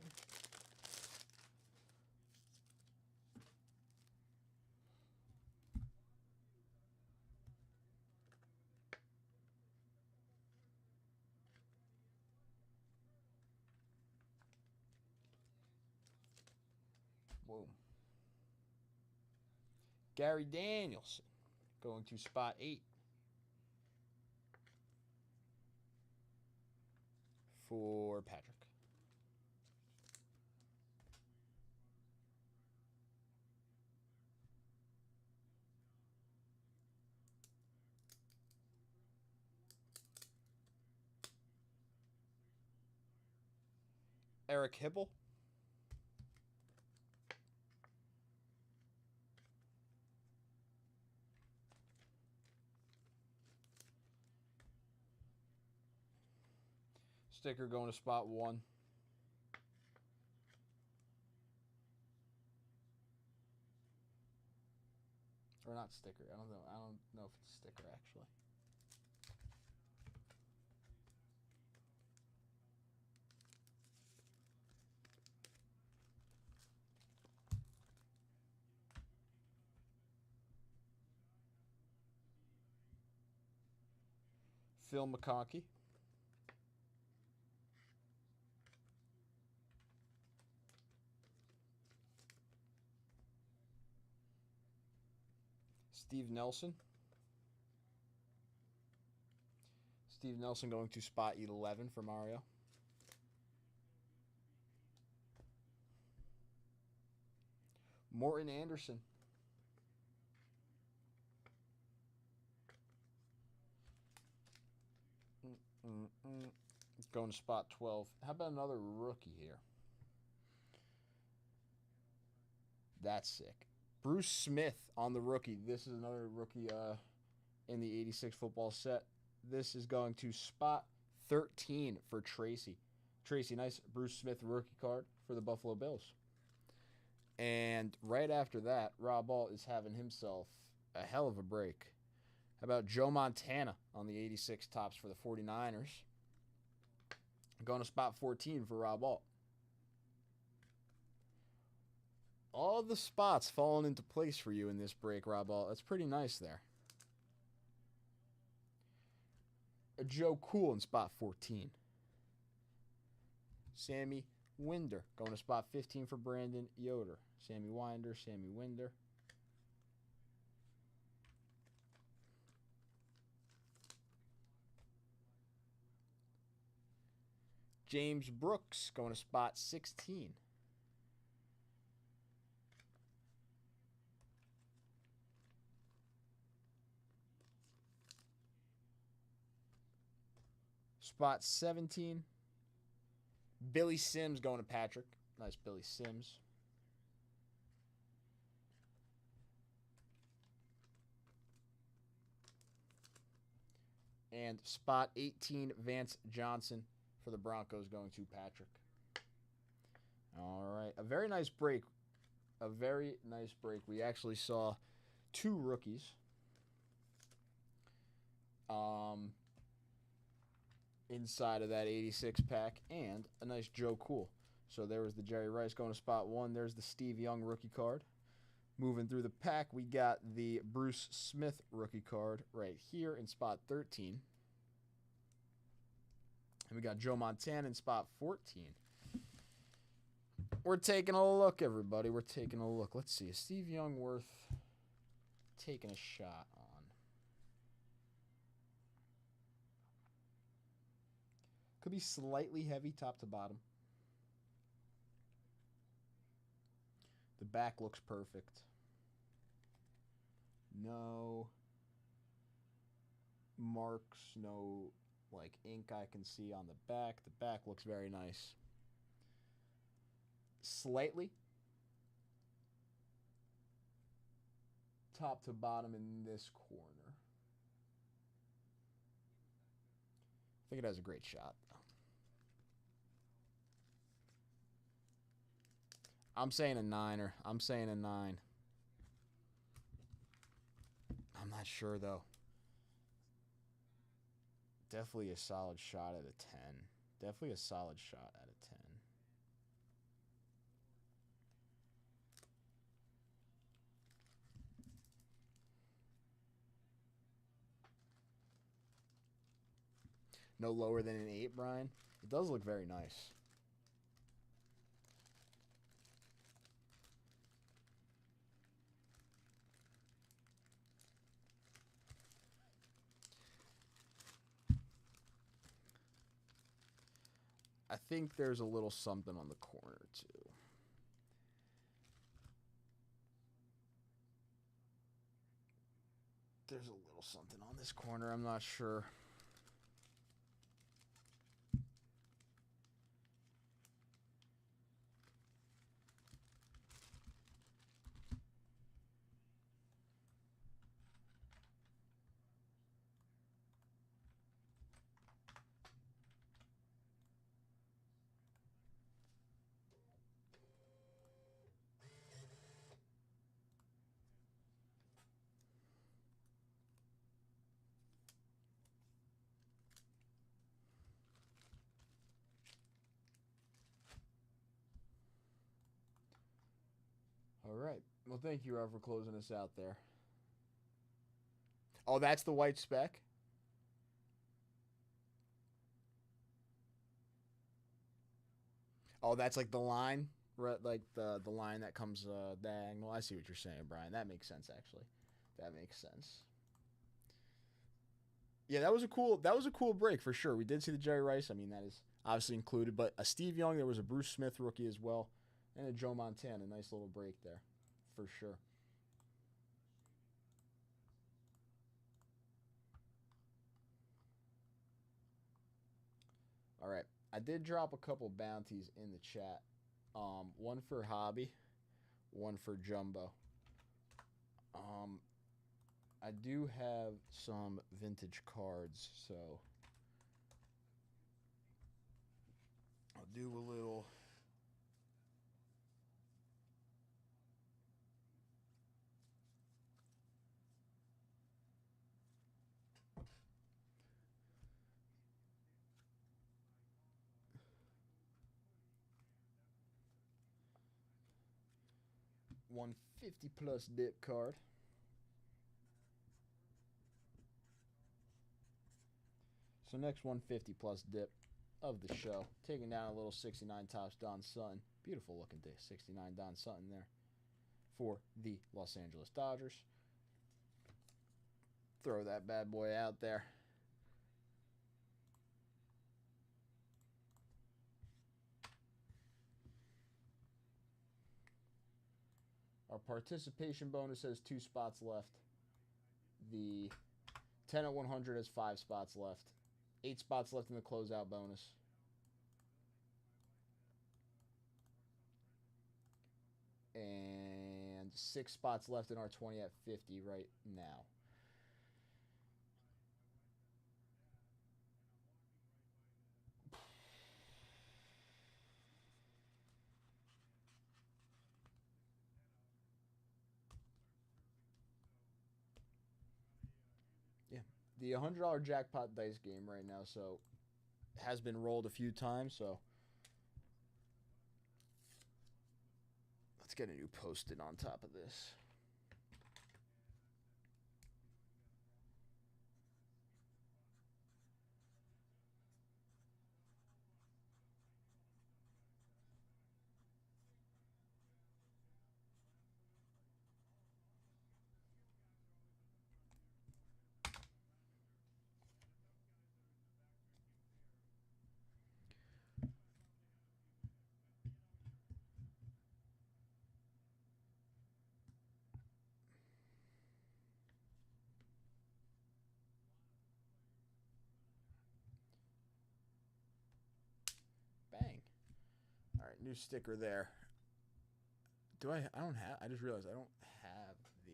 Whoa. Gary Danielson going to spot 8 for Patrick. Eric Hibble. Sticker going to spot 1. Or not sticker. I don't know if it's a sticker actually. Phil McConkey. Steve Nelson. Steve Nelson going to spot 11 for Mario. Morton Anderson. Going to spot 12. How about another rookie here? That's sick. Bruce Smith on the rookie. This is another rookie in the 86 football set. This is going to spot 13 for Tracy. Tracy, nice Bruce Smith rookie card for the Buffalo Bills. And right after that, Rob Alt is having himself a hell of a break. How about Joe Montana on the 86 tops for the 49ers? Going to spot 14 for Rob Alt. All the spots falling into place for you in this break, Rob Alt. That's pretty nice there. A Joe Cool in spot 14. Sammy Winder going to spot 15 for Brandon Yoder. Sammy Winder, Sammy Winder. James Brooks going to spot 16. Spot 17. Billy Sims going to Patrick. Nice Billy Sims. And spot 18, Vance Johnson for the Broncos going to Patrick. All right. A very nice break. A very nice break. We actually saw 2 rookies. Inside of that 86 pack, and a nice Joe Cool. So there was the Jerry Rice going to spot 1. There's the Steve Young rookie card. Moving through the pack, we got the Bruce Smith rookie card right here in spot 13. And we got Joe Montana in spot 14. We're taking a look, everybody. We're taking a look. Let's see. Is Steve Young worth taking a shot on? Could be slightly heavy top to bottom. The back looks perfect. No marks, no like ink I can see on the back. The back looks very nice. Slightly top to bottom in this corner. I think it has a great shot. I'm saying a 9er. I'm saying a 9. I'm not sure, though. Definitely a solid shot at a 10. Definitely a solid shot at a 10. No lower than an 8, Brian. It does look very nice. I think there's a little something on the corner, too. There's a little something on this corner. I'm not sure. All right. Well, thank you, Rob, for closing us out there. Oh, that's the white speck? Oh, that's like the line? Like the line that comes diagonal. I see what you're saying, Brian. That makes sense, actually. That makes sense. Yeah, that was a cool break for sure. We did see the Jerry Rice. I mean, that is obviously included, but a Steve Young, there was a Bruce Smith rookie as well, and a Joe Montana. Nice little break there, for sure. All right, I did drop a couple bounties in the chat. One for Hobby, one for Jumbo. I do have some vintage cards, so I'll do a little. $150+ dip card. So next 150+ dip of the show. Taking down a little 69 Topps Don Sutton. Beautiful looking day. 69 Don Sutton there for the Los Angeles Dodgers. Throw that bad boy out there. Our participation bonus has 2 spots left. The 10 at 100 has 5 spots left. 8 spots left in the closeout bonus. And 6 spots left in our 20 at 50 right now. Yeah, the $100 jackpot dice game right now, so has been rolled a few times, so let's get a new post-it on top of this. Bang. All right, new sticker there. Do I don't have, I just realized I don't have the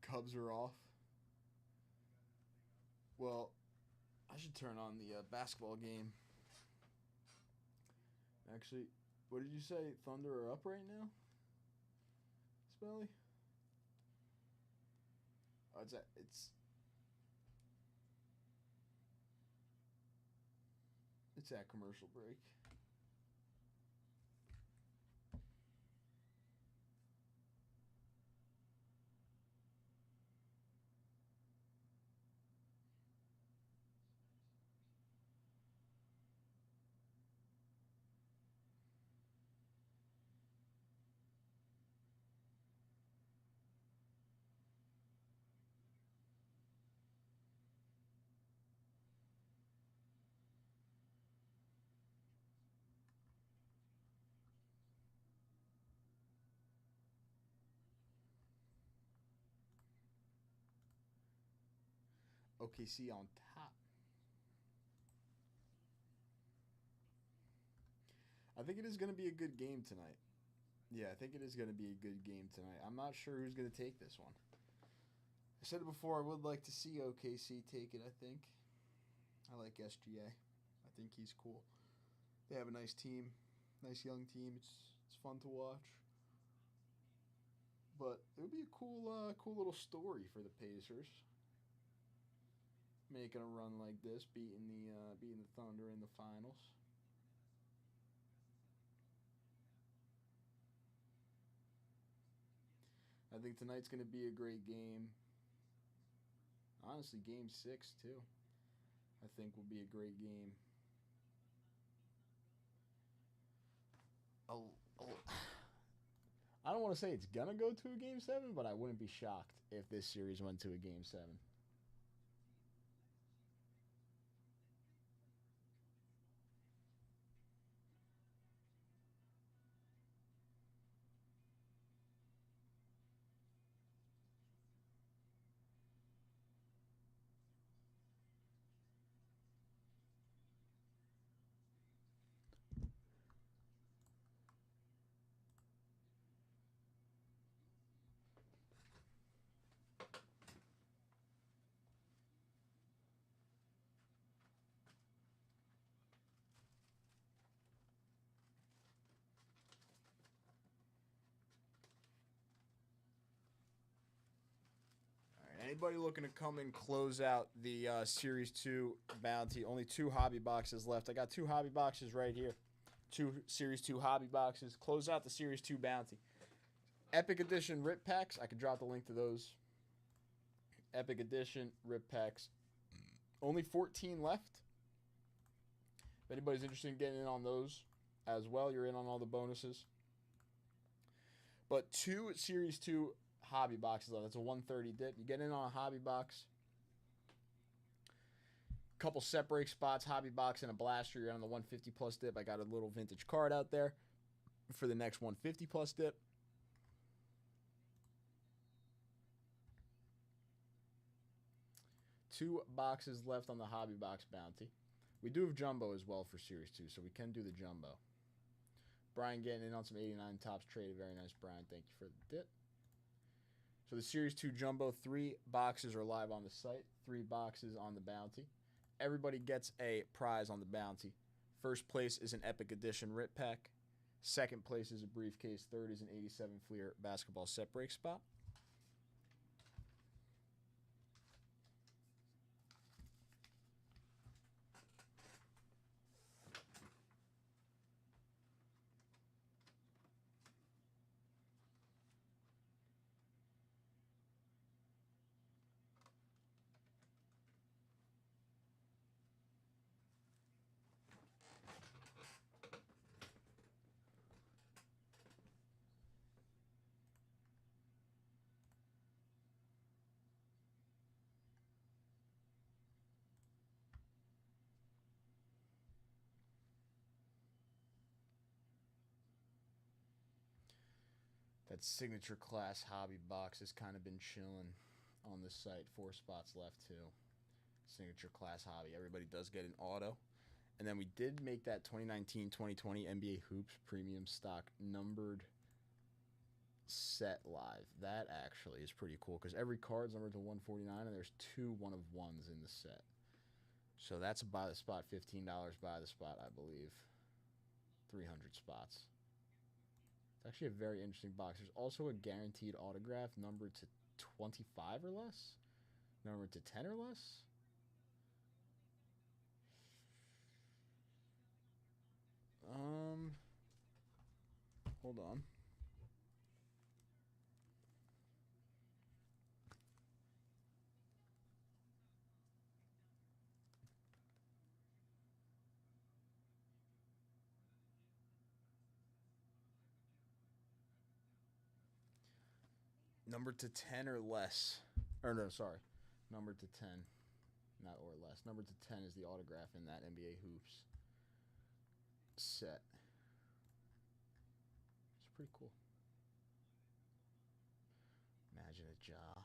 Cubs are off. Well, I I should turn on the basketball game. Actually, what did you say? Thunder are up right now? Spelly? Oh, it's at commercial break. OKC on top. I think it is going to be a good game tonight. Yeah, I think it is going to be a good game tonight. I'm not sure who's going to take this one. I said it before, I would like to see OKC take it, I think. I like SGA. I think he's cool. They have a nice team, nice young team. It's fun to watch. But it would be a cool little story for the Pacers. Making a run like this, beating the Thunder in the finals. I think tonight's going to be a great game. Honestly, game 6 too. I think will be a great game. I don't want to say it's going to go to a game 7, but I wouldn't be shocked if this series went to a game 7. Anybody looking to come and close out the Series 2 bounty? Only 2 hobby boxes left. I got 2 hobby boxes right here. 2 Series 2 hobby boxes. Close out the Series 2 bounty. Epic Edition Rip Packs. I can drop the link to those. Epic Edition Rip Packs. Only 14 left. If anybody's interested in getting in on those as well, you're in on all the bonuses. But 2 Series 2 hobby boxes left. That's a 130 dip. You get in on a hobby box. Couple set break spots, hobby box, and a blaster. You're on the 150 plus dip. I got a little vintage card out there for the next 150 plus dip. Two boxes left on the hobby box bounty. We do have jumbo as well for Series 2, so we can do the jumbo. Brian getting in on some 89 tops traded. Very nice, Brian. Thank you for the dip. So the Series 2 Jumbo, 3 boxes are live on the site, 3 boxes on the bounty. Everybody gets a prize on the bounty. First place is an Epic Edition Rip Pack. Second place is a briefcase. Third is an 87 Fleer basketball set break spot. That signature class hobby box has kind of been chilling on the site. 4 spots left too. Signature class hobby. Everybody does get an auto. And then we did make that 2019-2020 NBA Hoops premium stock numbered set live. That actually is pretty cool because every card's numbered to 149 and there's 2 1-of-1s in the set. So that's by the spot, $15 by the spot, I believe. 300 spots. It's actually a very interesting box. There's also a guaranteed autograph numbered to 25 or less, numbered to 10 or less. Hold on. Numbered to 10 or less. Or no, sorry. Numbered to 10. Not or less. Numbered to 10 is the autograph in that NBA Hoops set. It's pretty cool. Imagine a jaw.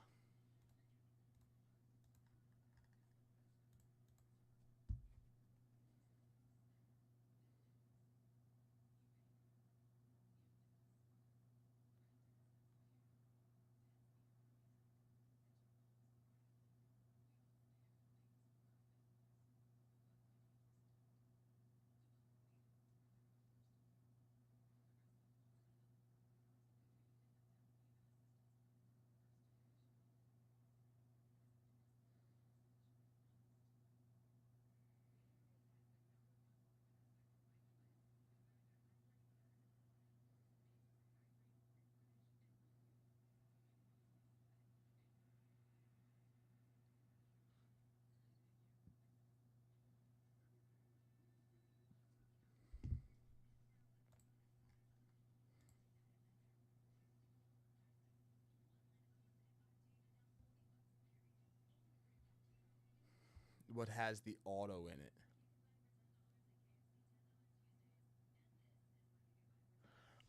What has the auto in it?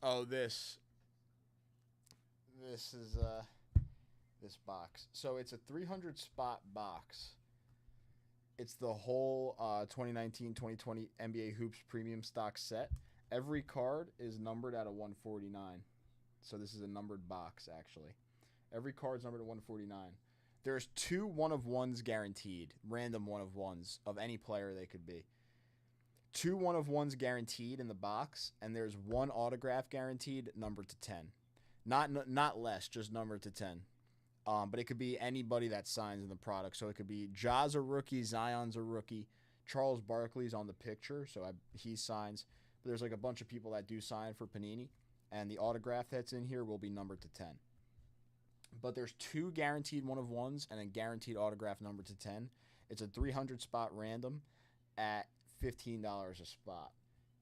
Oh, this is this box. So it's a 300 spot box. It's the whole 2019-2020 NBA Hoops Premium Stock set. Every card is numbered out of 149. So this is a numbered box, actually. Every card's numbered at 149. There's 2 1-of-1s guaranteed, random 1-of-1s of any player they could be. 2 1-of-1s guaranteed in the box, and there's 1 autograph guaranteed, numbered to 10. Not less, just numbered to 10. But it could be anybody that signs in the product. So it could be Ja's a rookie, Zion's a rookie, Charles Barkley's on the picture, so he signs. But there's like a bunch of people that do sign for Panini, and the autograph that's in here will be numbered to 10. But there's 2 guaranteed 1-of-1s and a guaranteed autograph numbered to 10. It's a 300 spot random at $15 a spot.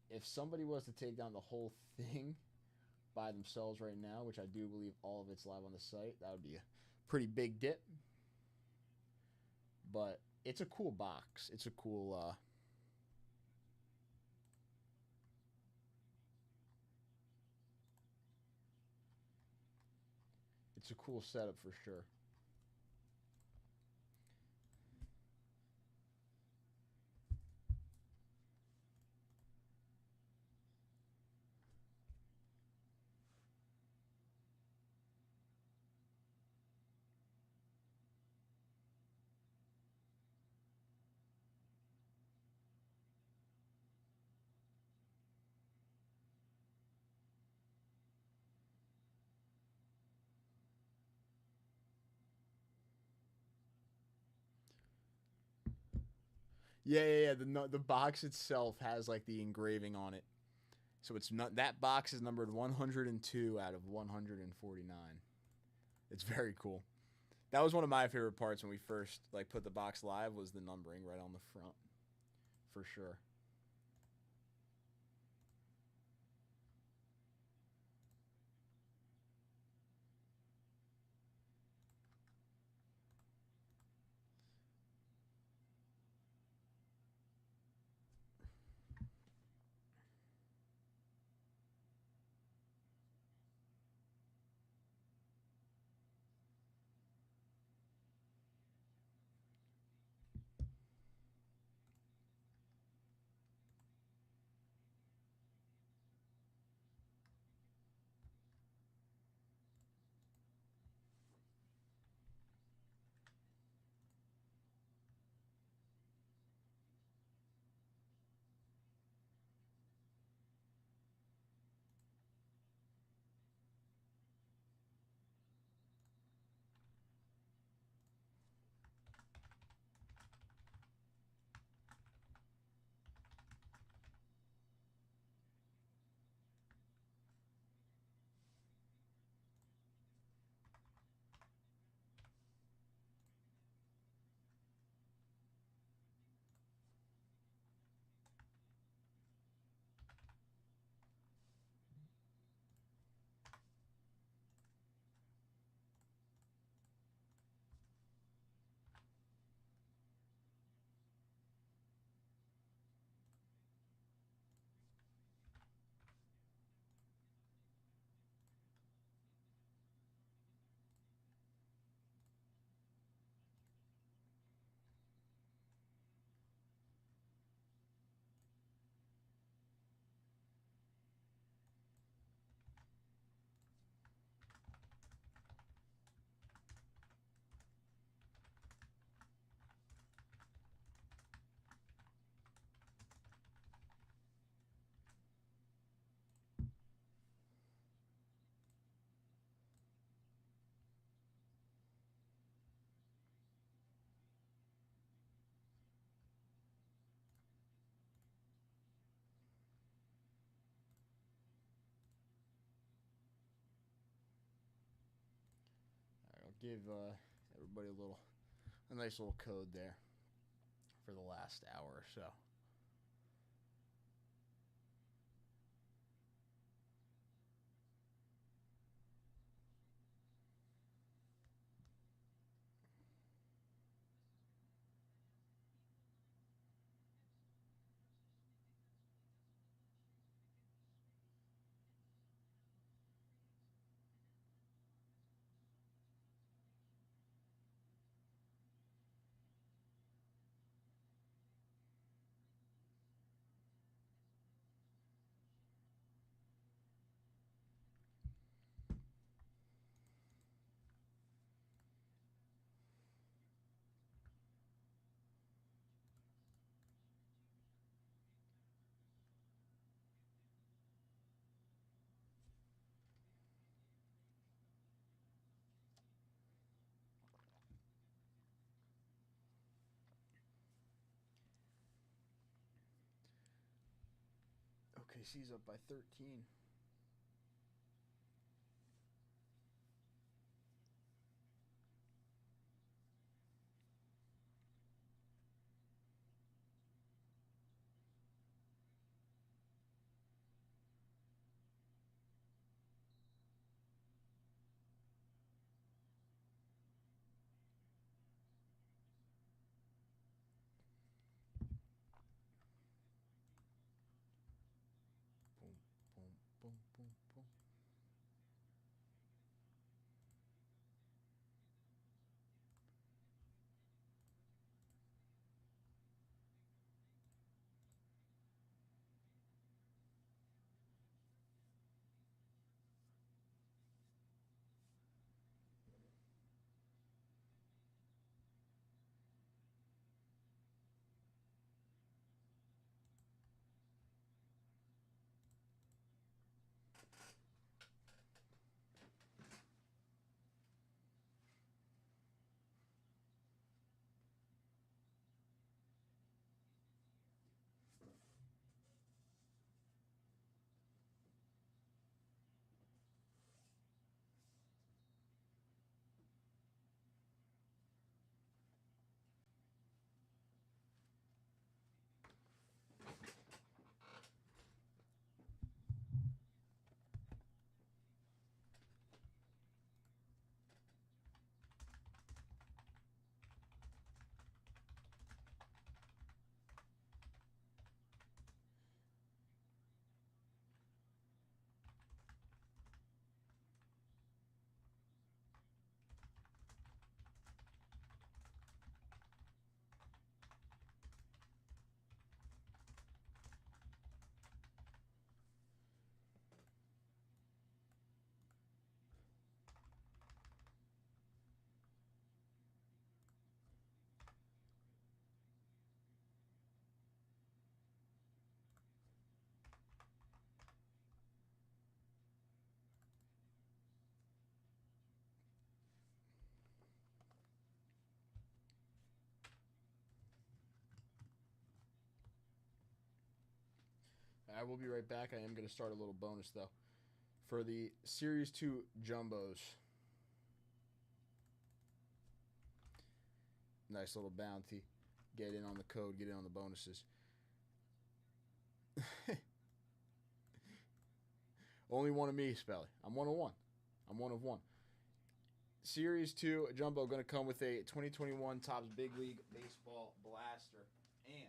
If somebody was to take down the whole thing by themselves right now, which I do believe all of it's live on the site, that would be a pretty big dip. But it's a cool box. It's a cool it's a cool setup for sure. Yeah. The box itself has like the engraving on it. So it's not, that box is numbered 102 out of 149. It's very cool. That was one of my favorite parts when we first like put the box live, was the numbering right on the front. For sure. give everybody a nice little code there for the last hour or so. OKC's up by 13. Boom, boom, boom, boom, boom. I will be right back. I am going to start a little bonus, though. For the Series 2 Jumbos. Nice little bounty. Get in on the code. Get in on the bonuses. Only one of me, Spelly. I'm 1 of 1. I'm 1 of 1. Series 2 Jumbo going to come with a 2021 Topps Big League Baseball Blaster. And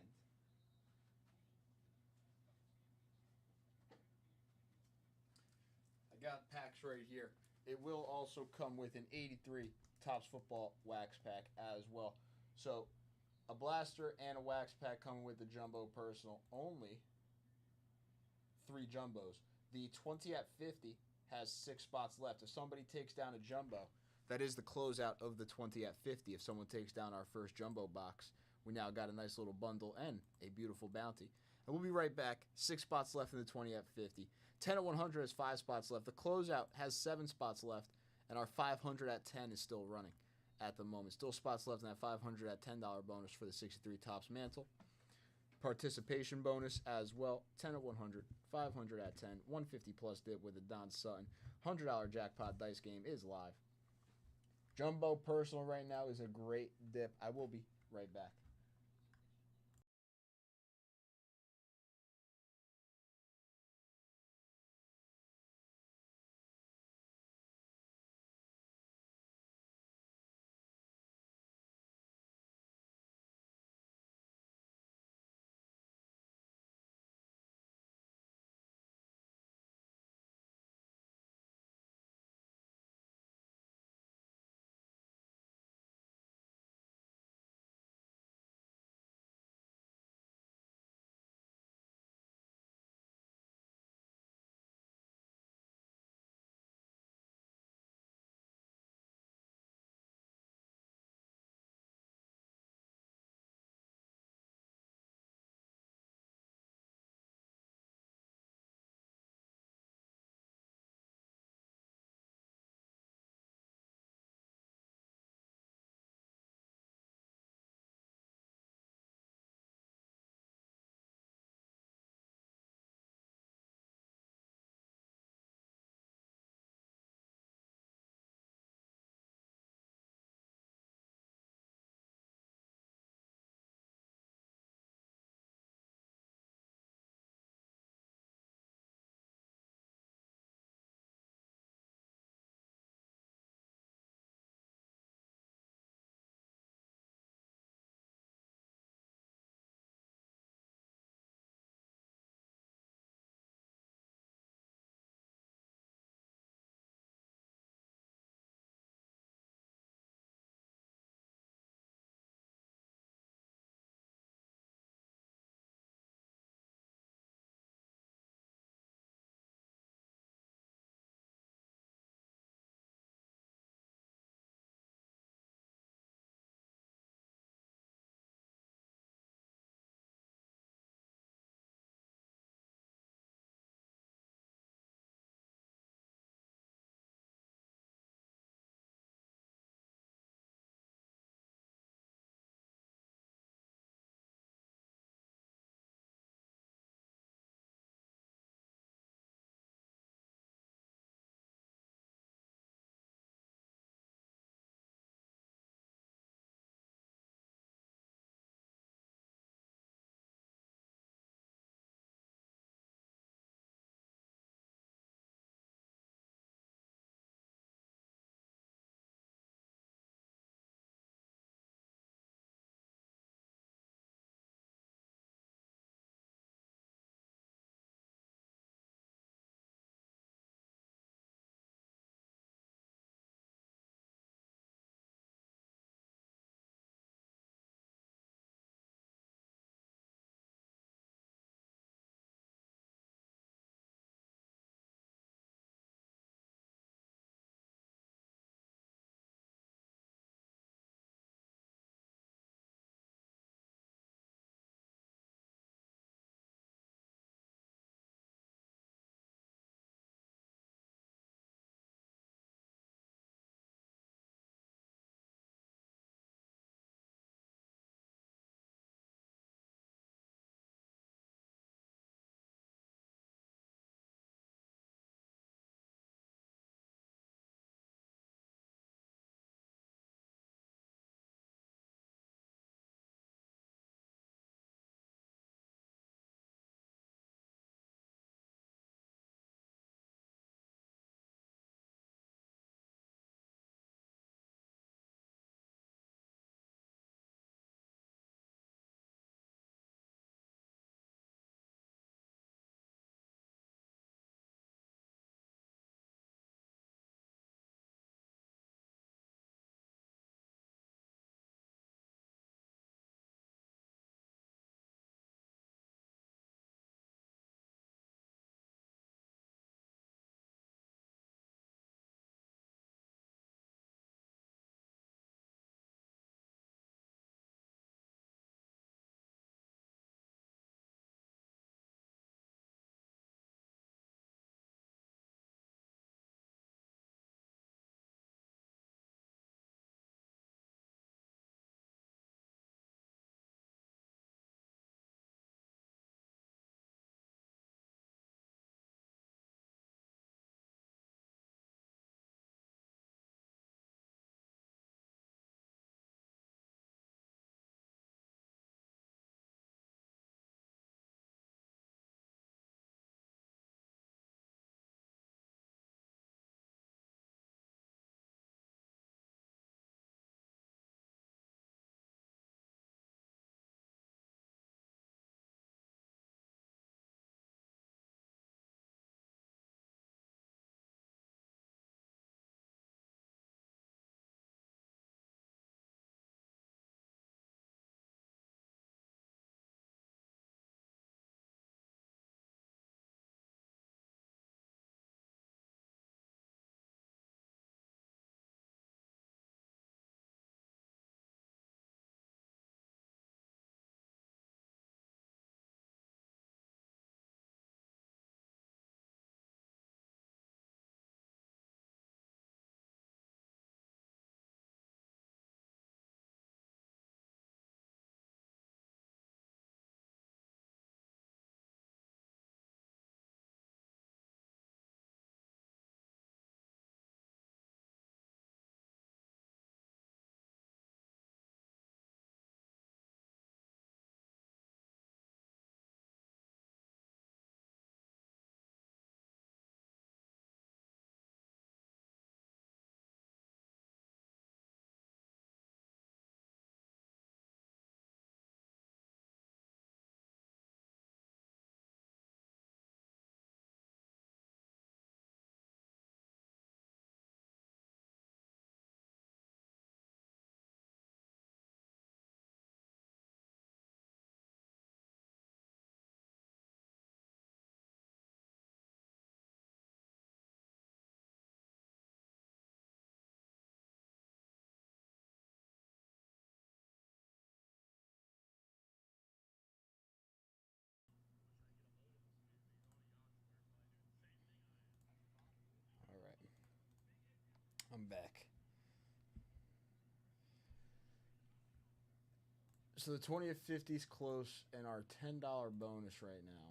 I got packs right here. It will also come with an 83 Topps Football Wax Pack as well. So a blaster and a wax pack coming with the Jumbo Personal. Only 3 Jumbos. The 20 at 50 has 6 spots left. If somebody takes down a Jumbo, that is the closeout of the 20 at 50. If someone takes down our first Jumbo box, we now got a nice little bundle and a beautiful bounty. And we'll be right back. 6 spots left in the 20 at 50. 10 at 100 has 5 spots left. The closeout has 7 spots left. And our 500 at 10 is still running at the moment. Still spots left in that 500 at $10 bonus for the 63 Topps Mantle. Participation bonus as well. 10 at 100, 500 at 10, 150 plus dip with a Don Sutton. $100 jackpot dice game is live. Jumbo Personal right now is a great dip. I will be right back. I'm back. So the 20th 50's close, and our $10 bonus right now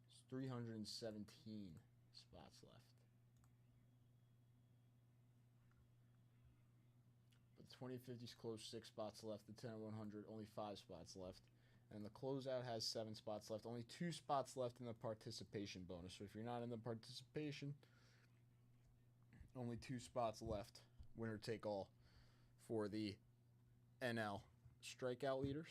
is 317 spots left. But the 20th 50's close, 6 spots left. The 10 and 100, only 5 spots left. And the closeout has 7 spots left. Only 2 spots left in the participation bonus. So if you're not in the participation, only 2 spots left. Winner take all for the NL strikeout leaders.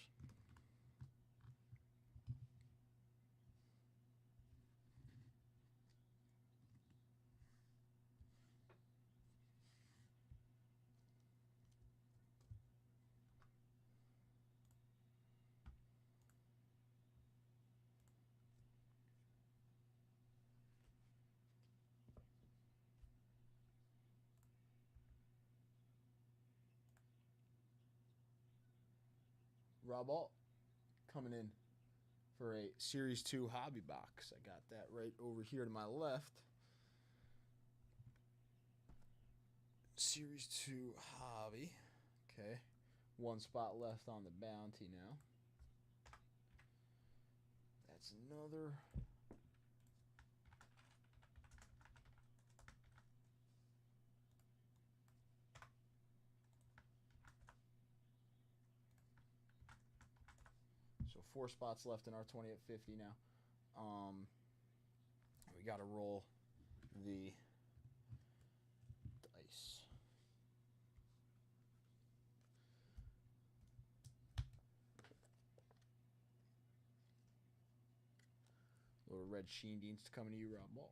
Rob Alt coming in for a Series 2 hobby box. I got that right over here to my left. Series 2 hobby. Okay. 1 spot left on the bounty now. That's another. So 4 spots left in our 20 at 50 now. We got to roll the dice. Little red Sheen Deans coming to you, Rob Ball.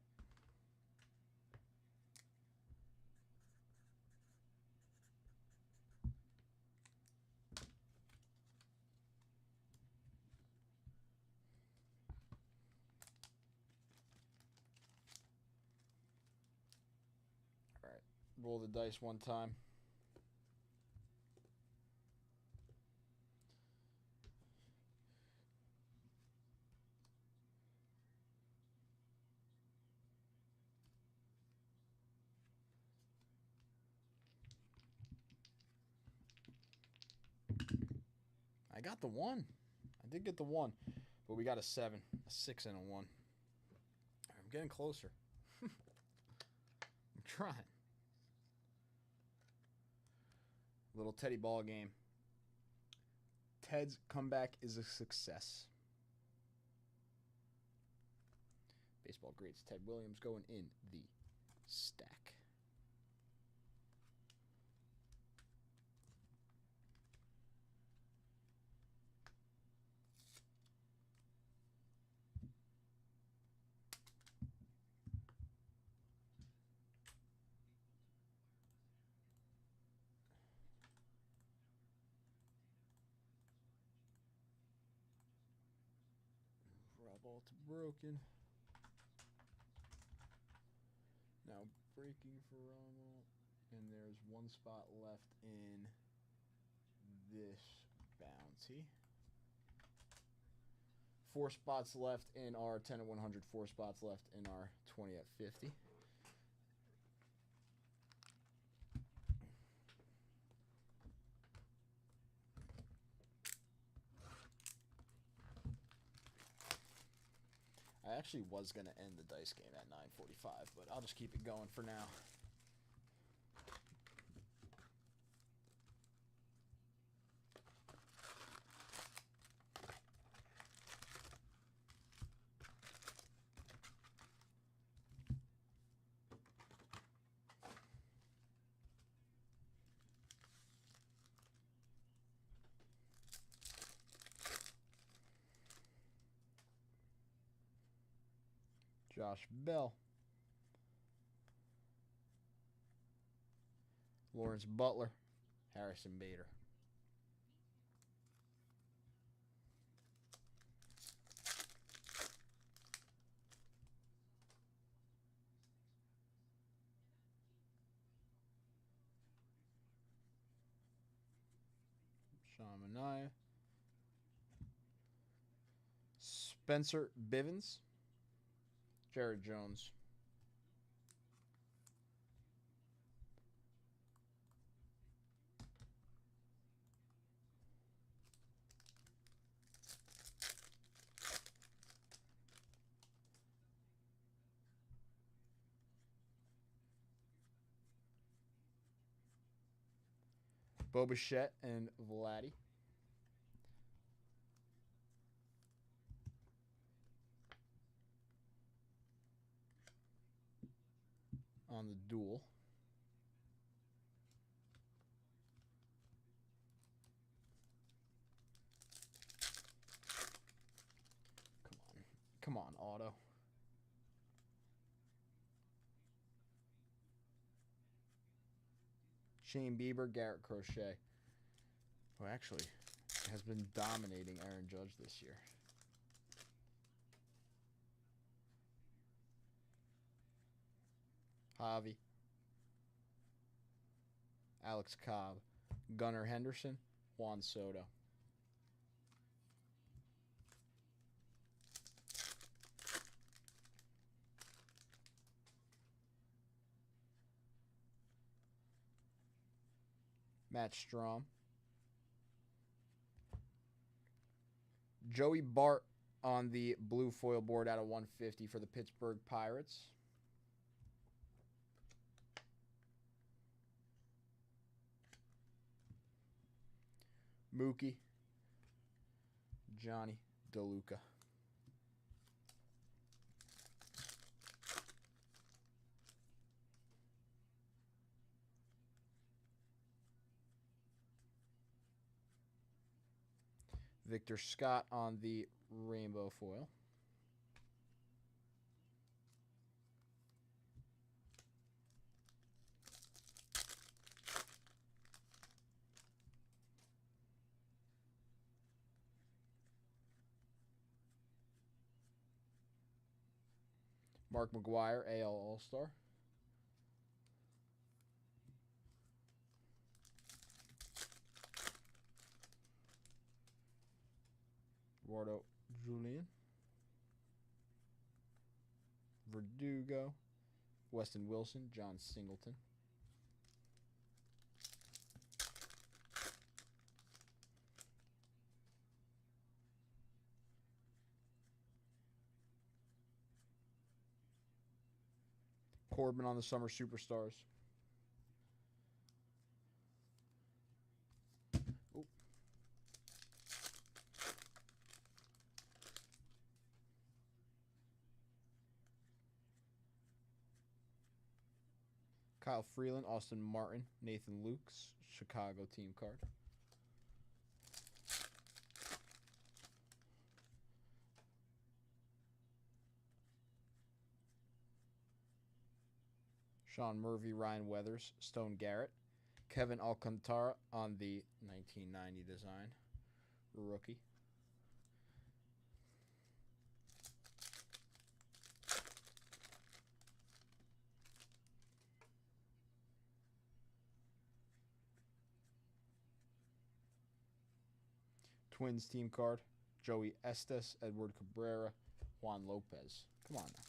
All right, roll the dice one time. I got the 1. I did get the 1, but we got a 7, a 6, and a 1. I'm getting closer. I'm trying. Little Teddy ball game. Ted's comeback is a success. Baseball greats Ted Williams going in the stack. Ball to broken. Now breaking for Ronald. And there's 1 spot left in this bounty. 4 spots left in our 10 at 100. 4 spots left in our 20 at 50. I actually was going to end the dice game at 9:45, but I'll just keep it going for now. Josh Bell. Lawrence Butler. Harrison Bader. Sean Manaea. Spencer Bivens. Jared Jones. Bo Bichette and Vladdy. On the duel. Come on, auto. Shane Bieber, Garrett Crochet, who actually has been dominating Aaron Judge this year. Javi. Alex Cobb. Gunnar Henderson. Juan Soto. Matt Strom. Joey Bart on the blue foil board out of 150 for the Pittsburgh Pirates. Mookie. Johnny DeLuca. Victor Scott on the rainbow foil. Mark McGuire, AL All-Star. Eduardo Julian. Verdugo. Weston Wilson, John Singleton. Corbin on the Summer Superstars. Ooh. Kyle Freeland, Austin Martin, Nathan Lukes, Chicago team card. Sean Murphy, Ryan Weathers, Stone Garrett. Kevin Alcantara on the 1990 design. Rookie. Twins team card. Joey Estes, Edward Cabrera, Juan Lopez. Come on now.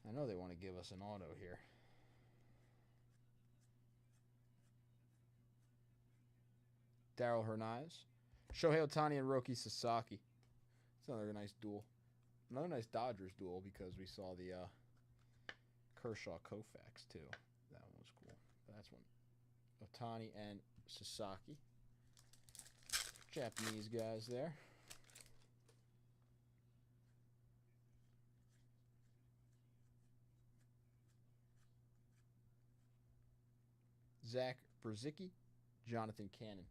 I know they want to give us an auto here. Daryl Hernandez. Shohei Ohtani and Roki Sasaki. It's another nice duel. Another nice Dodgers duel because we saw the Kershaw Koufax too. That one was cool. That's one. Ohtani and Sasaki. Japanese guys there. Zach Brzezicki, Jonathan Cannon.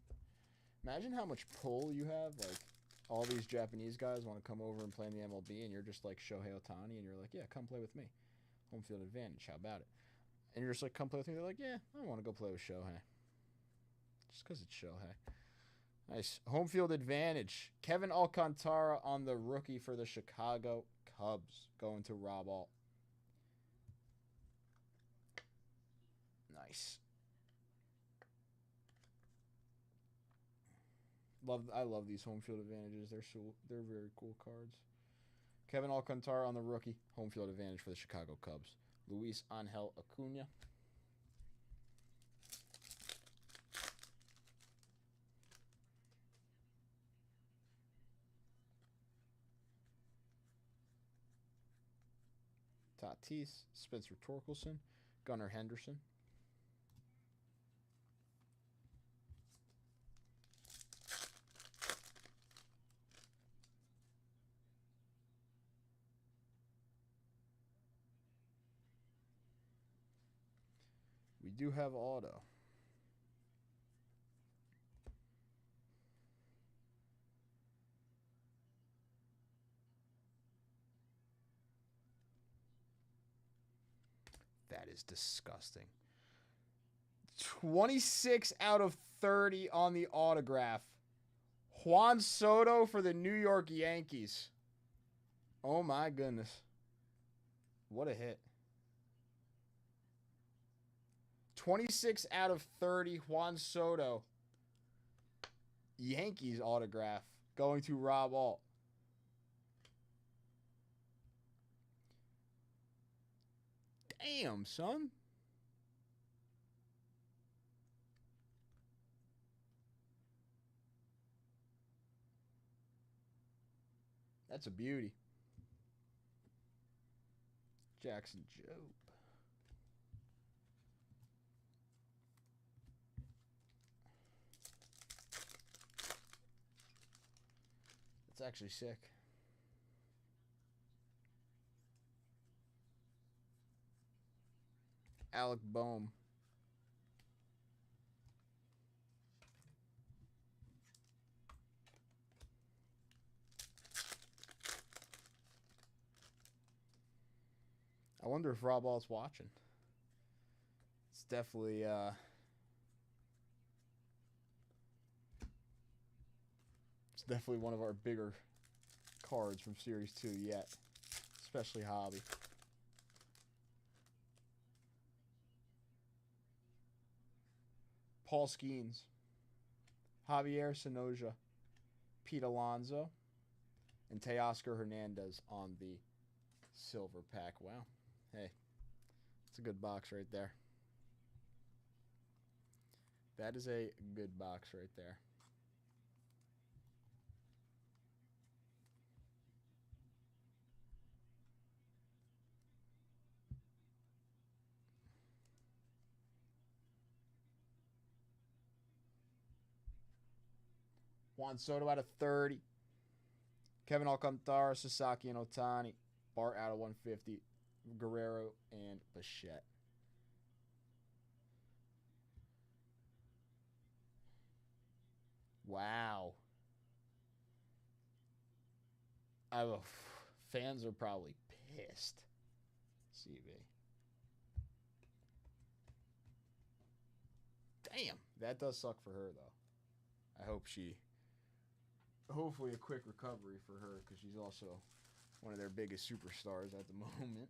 Imagine how much pull you have. Like, all these Japanese guys want to come over and play in the MLB, and you're just like Shohei Ohtani, and you're like, yeah, come play with me. Home field advantage, how about it? And you're just like, come play with me. They're like, yeah, I want to go play with Shohei. Just because it's Shohei. Nice. Home field advantage. Kevin Alcantara on the rookie for the Chicago Cubs. Going to Rob Alt. Nice. I love these home field advantages. They're very cool cards. Kevin Alcantara on the rookie. Home field advantage for the Chicago Cubs. Luis Angel Acuna. Tatis, Spencer Torkelson, Gunnar Henderson. do have auto. That is disgusting. 26 out of 30 on the autograph. Juan Soto for the New York Yankees. Oh my goodness. What a hit. 26 out of 30 Juan Soto. Yankees autograph going to Rob Alt. Damn, son. That's a beauty. Jackson Jobe. That's actually sick. Alec Boehm. I wonder if Rob Alt's watching. It's definitely one of our bigger cards from Series 2 yet, especially Hobby. Paul Skeens, Javier Sonoja, Pete Alonso, and Teoscar Hernandez on the silver pack. Wow. Hey, it's a good box right there. That is a good box right there. Juan Soto out of 30. Kevin Alcantara, Sasaki, and Otani. Bart out of 150. Guerrero and Bichette. Wow. Fans are probably pissed. CB. Damn. That does suck for her, though. I hope she... Hopefully a quick recovery for her, because she's also one of their biggest superstars at the moment.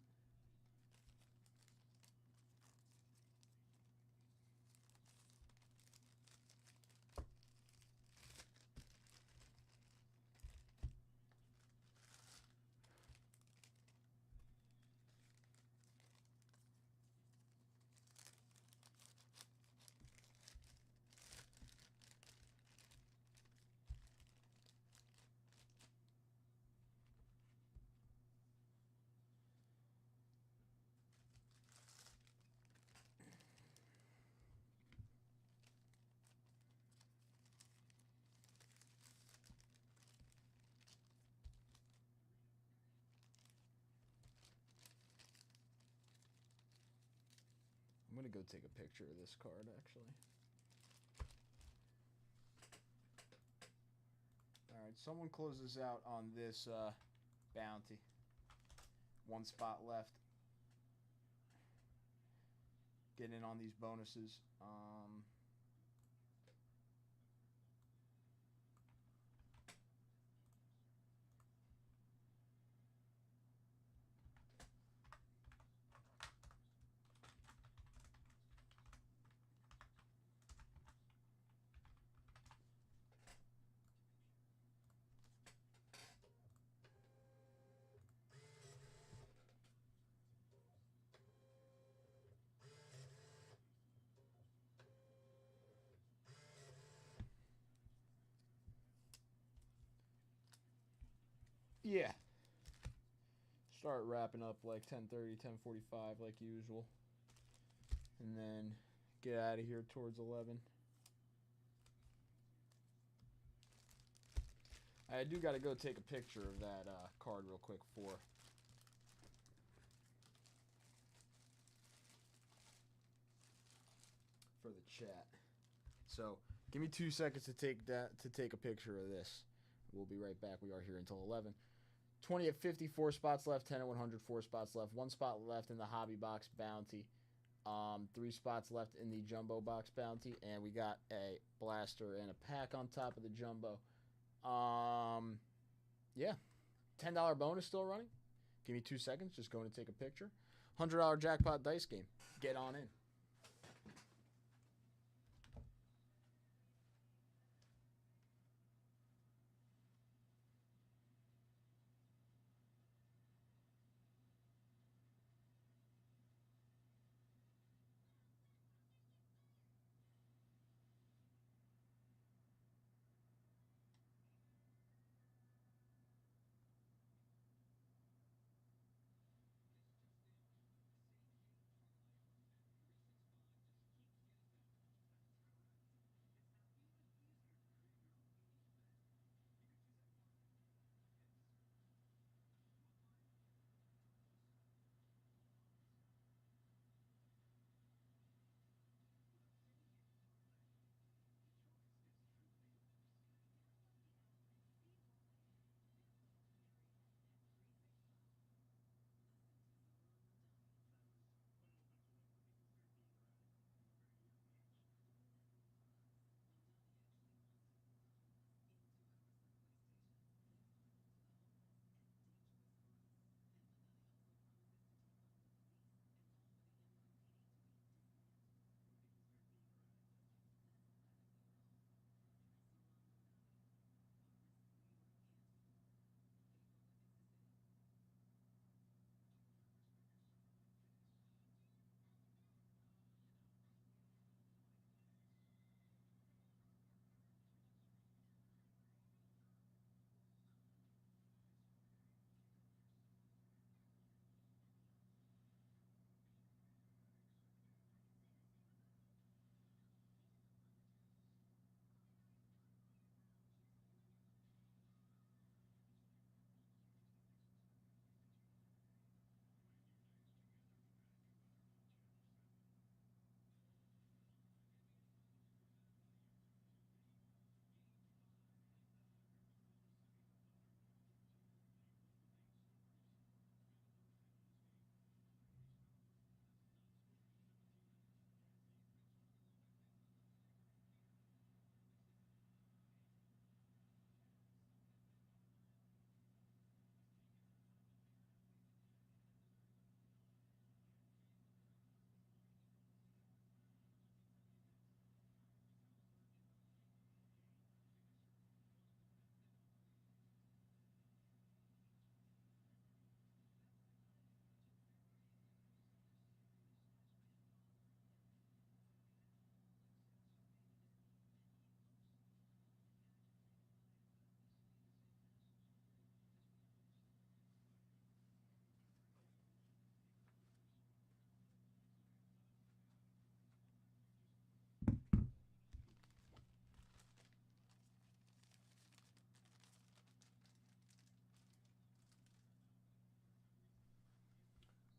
I'm going to go take a picture of this card, actually. Alright, someone closes out on this bounty. One spot left. Get in on these bonuses. Yeah. Start wrapping up like 10:30, 10:45 like usual. And then get out of here towards 11. I do got to go take a picture of that card real quick for chat. So give me 2 seconds to take a picture of this. We'll be right back. We are here until 11. 20 at 50, 4 spots left. 10 at 100, 4 spots left. 1 spot left in the hobby box bounty. 3 spots left in the jumbo box bounty, and we got a blaster and a pack on top of the jumbo. Yeah, $10 bonus still running. Give me 2 seconds. Just going to take a picture. $100 jackpot dice game. Get on in.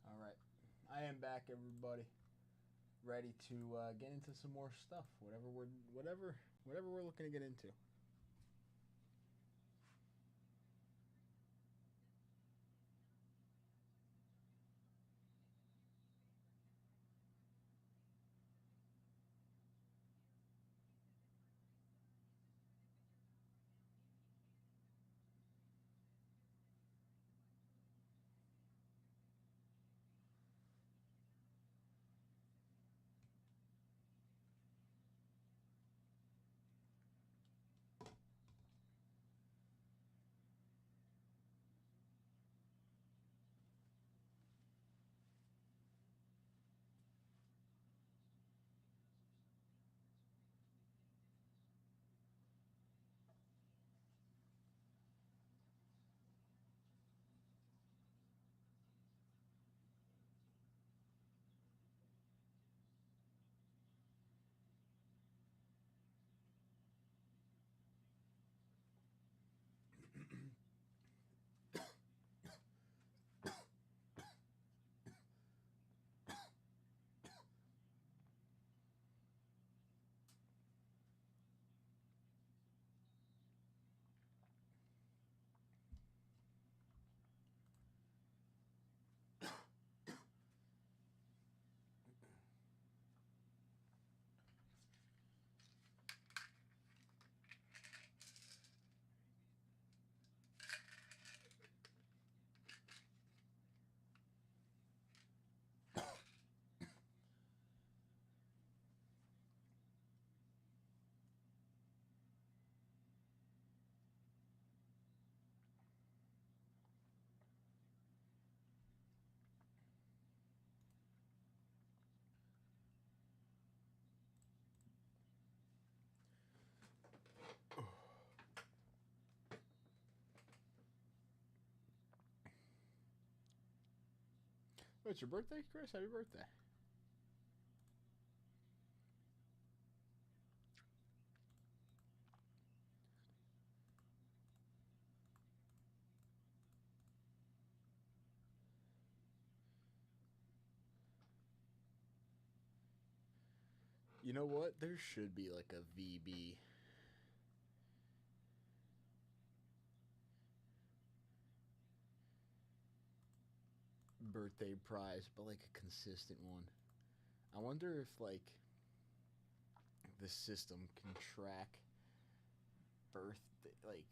All right, I am back, everybody. Ready to get into some more stuff. Whatever we're looking to get into. Oh, it's your birthday, Chris? Happy birthday. You know what? There should be like a VB. Birthday prize, but like a consistent one. I wonder if like the system can track birthday, like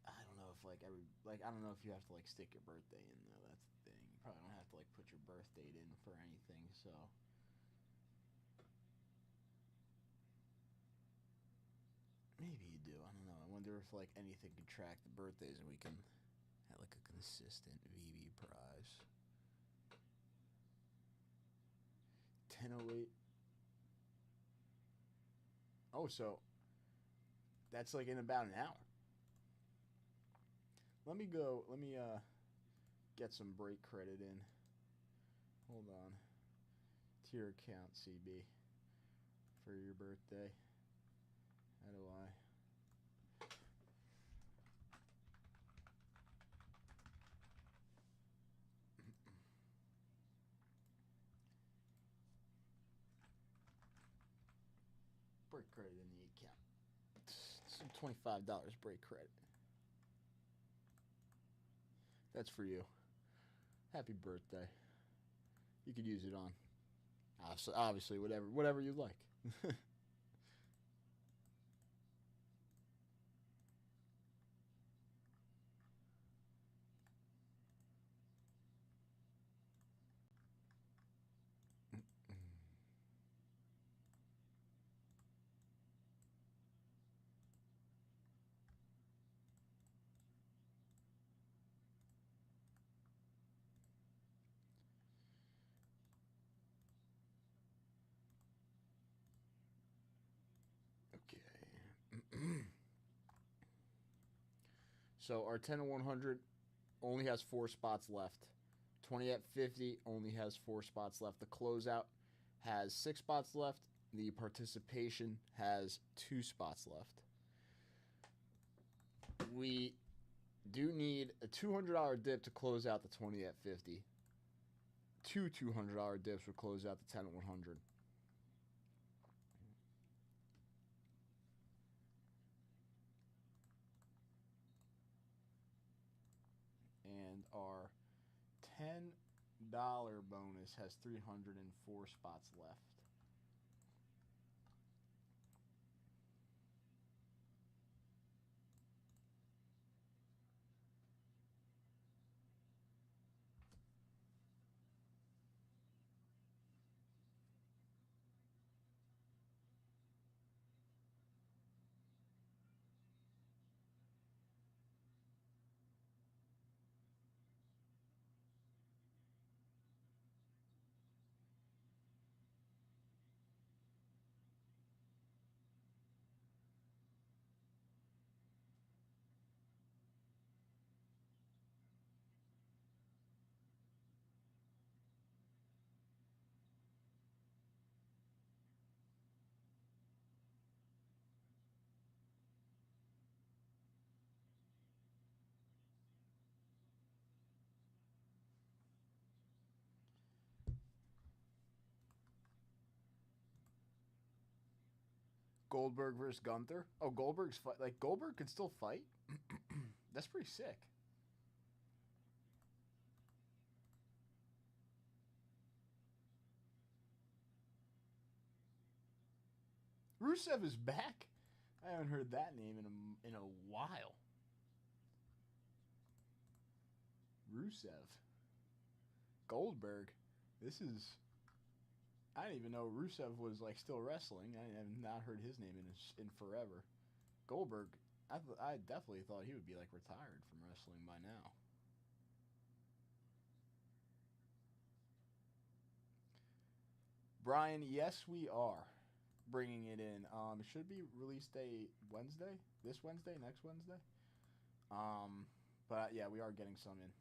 I don't know if like every like I don't know if you have to like stick your birthday in though. That's the thing. You probably don't have to like put your birth date in for anything. So maybe you do. I don't know. I wonder if like anything can track the birthdays and we can have like a consistent VB prize. 10:08. Oh, so that's like in about an hour. Let me get some break credit in. Hold on. To your account, CB, for your birthday. How do I? Break credit in the account. Some $25 break credit. That's for you. Happy birthday. You could use it on obviously whatever you like. So our 10 and 100 only has 4 spots left. 20 at 50 only has 4 spots left. The closeout has 6 spots left. The participation has 2 spots left. We do need a $200 dip to close out the 20 at 50. 2 $200 dips would close out the 10 at 100. And our $10 bonus has 304 spots left. Goldberg versus Gunther. Oh, Goldberg's fight. Like Goldberg can still fight. That's pretty sick. Rusev is back. I haven't heard that name in a while. Rusev. Goldberg. This is. I didn't even know Rusev was like still wrestling. I have not heard his name in forever. Goldberg. I definitely thought he would be like retired from wrestling by now. Brian, yes, we are bringing it in. It should be release day Wednesday. This Wednesday, next Wednesday. But yeah, we are getting some in.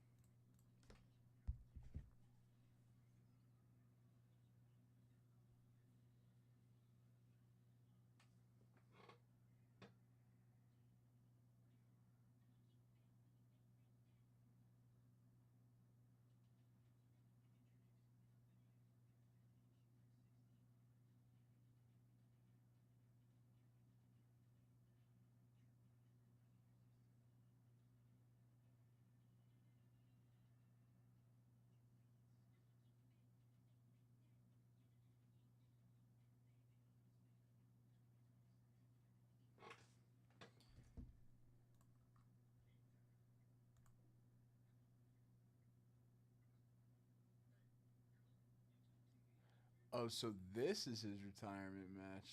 Oh, so this is his retirement match.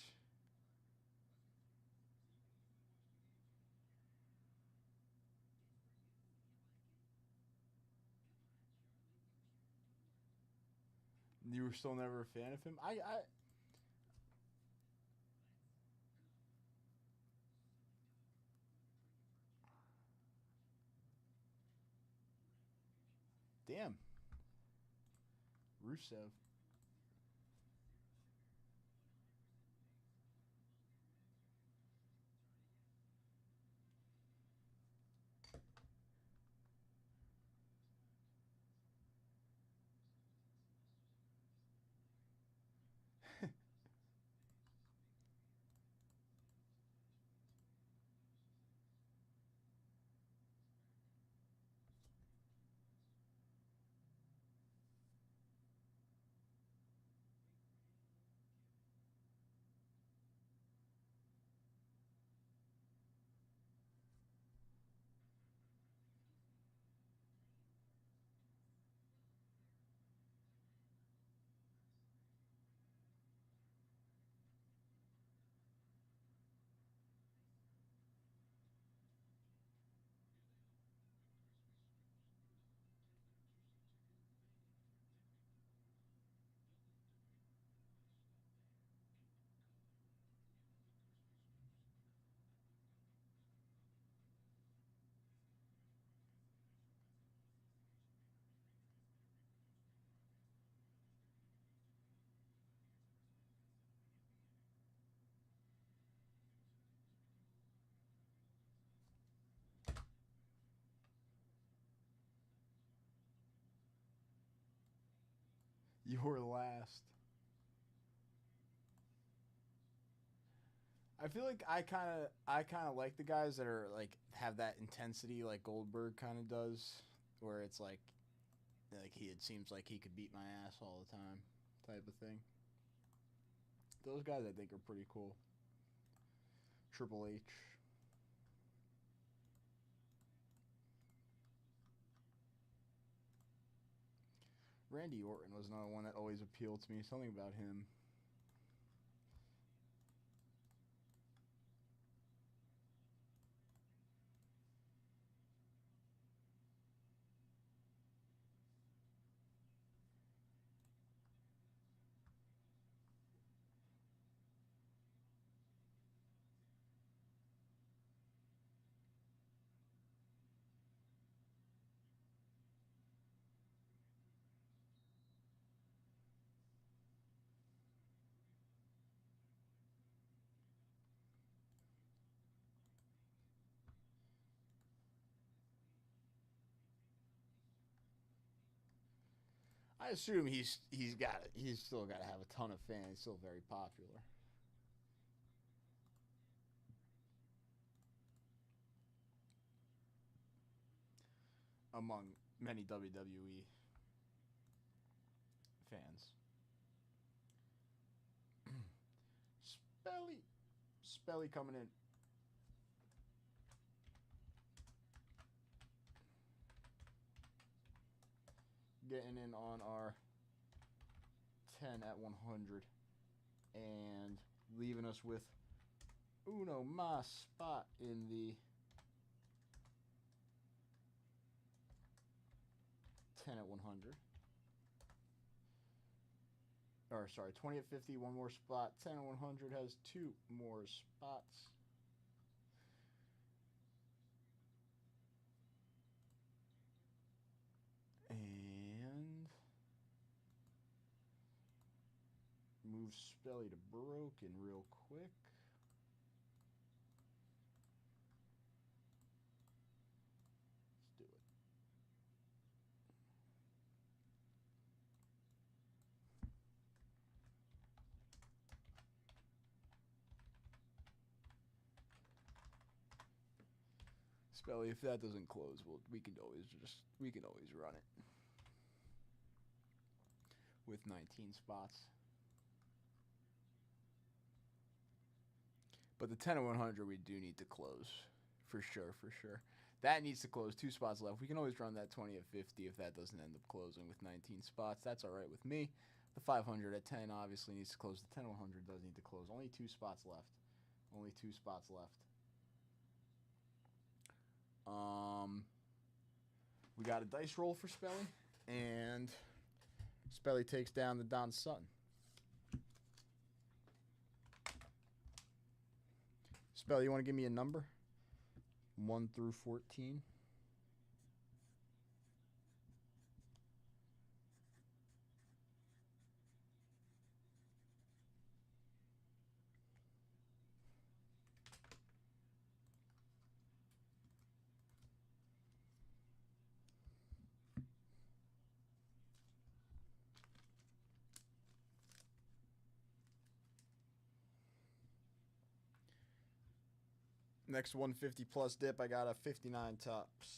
You were still never a fan of him? Damn. Rusev. Your last. I feel like I kind of like the guys that are like have that intensity like Goldberg kind of does, where it's like it seems like he could beat my ass all the time, type of thing. Those guys I think are pretty cool. Triple H. Randy Orton was another one that always appealed to me. Something about him. I assume he's still got to have a ton of fans. He's still very popular. Among many WWE fans. Spelly coming in. Getting in on our 10 at 100 and leaving us with uno mas spot in the 10 at 100. Or sorry, 20 at 50, one more spot. 10 at 100 has two more spots. And move Spelly to broken real quick. Let's do it. Spelly, if that doesn't close, we can always run it with 19 spots. But the 10 and 100 we do need to close for sure. That needs to close. 2 spots left. We can always run that 20 at 50 if that doesn't end up closing with 19 spots. That's all right with me. The 500 at 10 obviously needs to close. The 10 100 does need to close. Only 2 spots left. Only 2 spots left. We got a dice roll for Spelly, and Spelly takes down the Don Sutton. Spelly, you want to give me a number? 1 through 14. Next 150 plus dip, I got a 59 tops.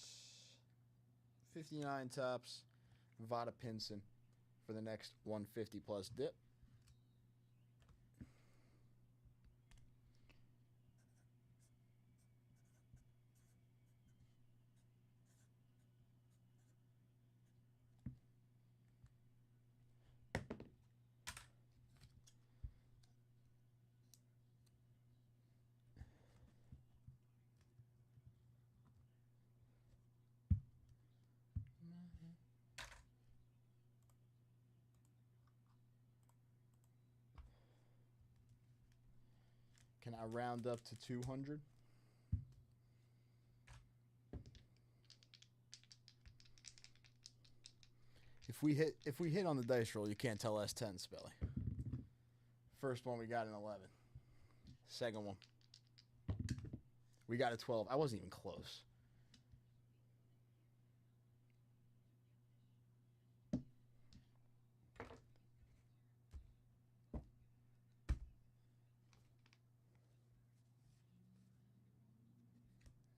59 tops, Vada Pinson for the next 150 plus dip. Can I round up to 200? If we hit on the dice roll, you can't tell S10, Spelly. First one we got an 11. Second one we got a 12. I wasn't even close.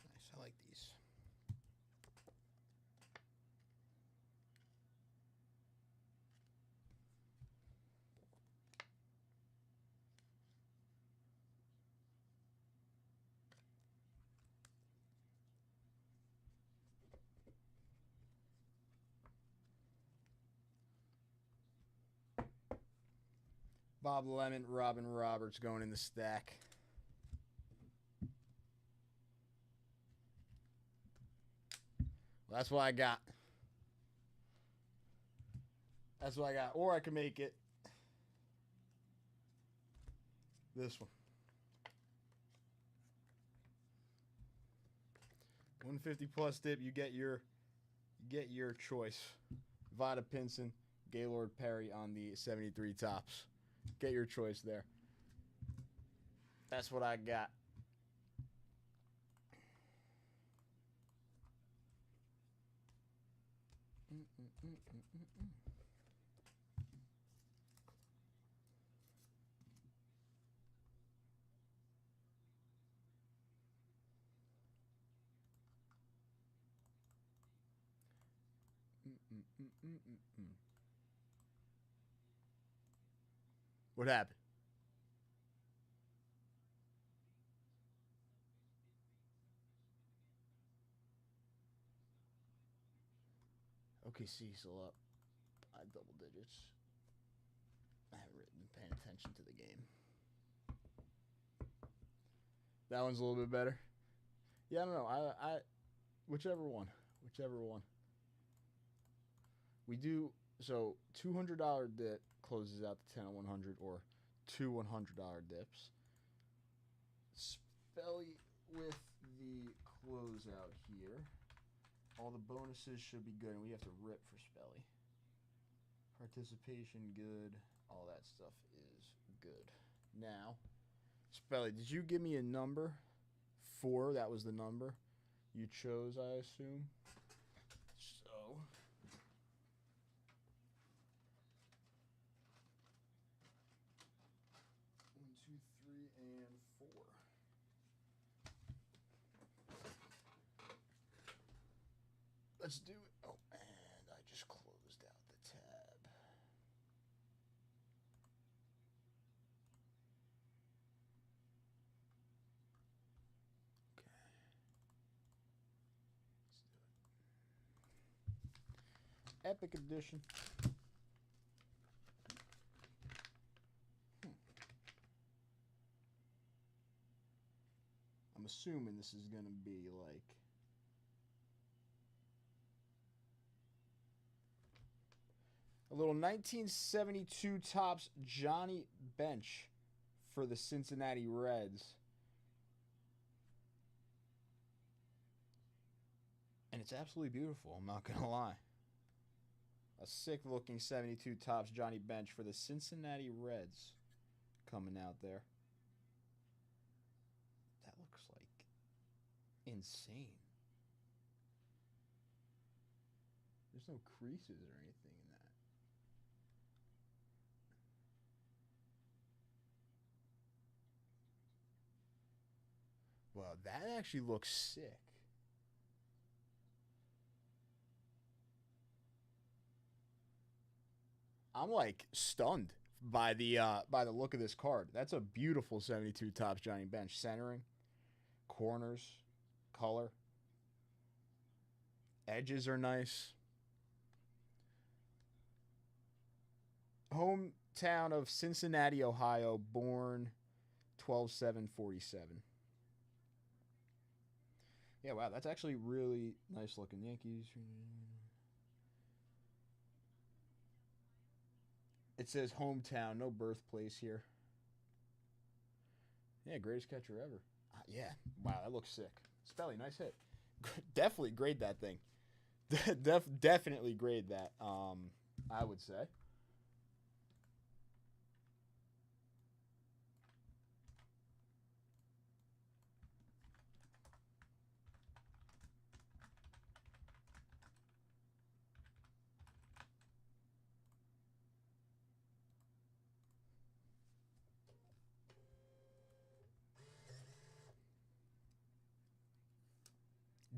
Nice, I like these. Bob Lemon, Robin Roberts going in the stack. Well, that's what I got. That's what I got. Or I could make it this one. 150 plus dip. You get your choice. Vada Pinson, Gaylord Perry on the 73 tops. Get your choice there. That's what I got. What happened? OKC still up by double digits. I haven't been paying attention to the game. That one's a little bit better. Yeah, I don't know. I whichever one. We do so $200 dip closes out the 10 on 100 or 2 $100 dips. Spelly with the closeout here. All the bonuses should be good, and we have to rip for Spelly. Participation good. All that stuff is good. Now, Spelly, did you give me a number? 4, that was the number you chose, I assume. So, one, two, 3, and 4. Let's do it. Oh, and I just closed out the tab. Okay. Let's do it. Epic Edition. assuming this is going to be like a little 1972 Topps Johnny Bench for the Cincinnati Reds. And it's absolutely beautiful, I'm not going to lie. A sick looking 72 Topps Johnny Bench for the Cincinnati Reds coming out there. That looks like insane. There's no creases or anything in that. Well, that actually looks sick. I'm like stunned by the look of this card. That's a beautiful 72 Topps Johnny Bench. Centering, corners, color. Edges are nice. Hometown of Cincinnati, Ohio, born 12/7/47. Yeah, wow, that's actually really nice looking. Yankees. It says hometown, no birthplace here. Yeah, greatest catcher ever. Yeah, wow, that looks sick. Spelly, nice hit. Definitely grade that thing. Definitely grade that. I would say.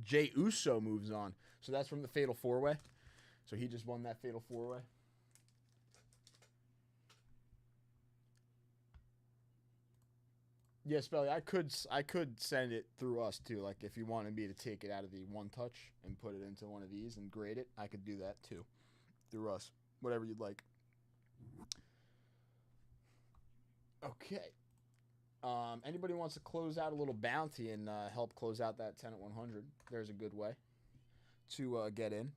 Jey Uso moves on. So that's from the Fatal 4-Way. So he just won that Fatal 4-Way. Yeah, Spelly, I could send it through us too. Like if you wanted me to take it out of the One Touch and put it into one of these and grade it, I could do that too. Through us. Whatever you'd like. Okay. Anybody wants to close out a little bounty and help close out that 10 at 100? There's a good way to get in.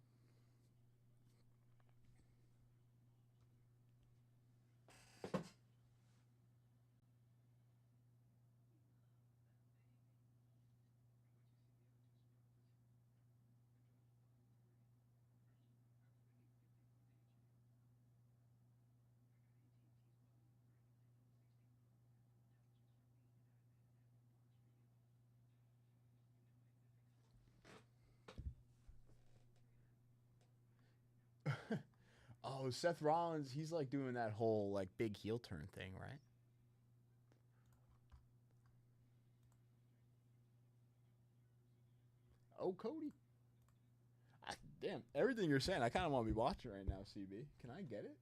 Oh, Seth Rollins, he's like doing that whole like big heel turn thing, right? Oh, Cody. Damn, everything you're saying, I kind of want to be watching right now, CB. Can I get it?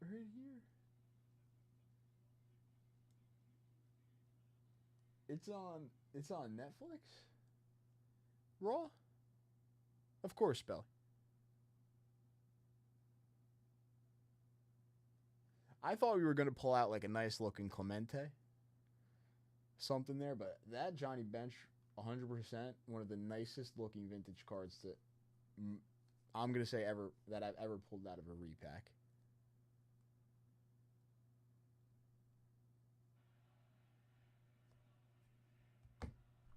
Right here. It's on Netflix? Raw? Of course, Spell. I thought we were going to pull out like a nice looking Clemente. Something there, but that Johnny Bench, 100%, one of the nicest looking vintage cards that I'm going to say ever that I've ever pulled out of a repack.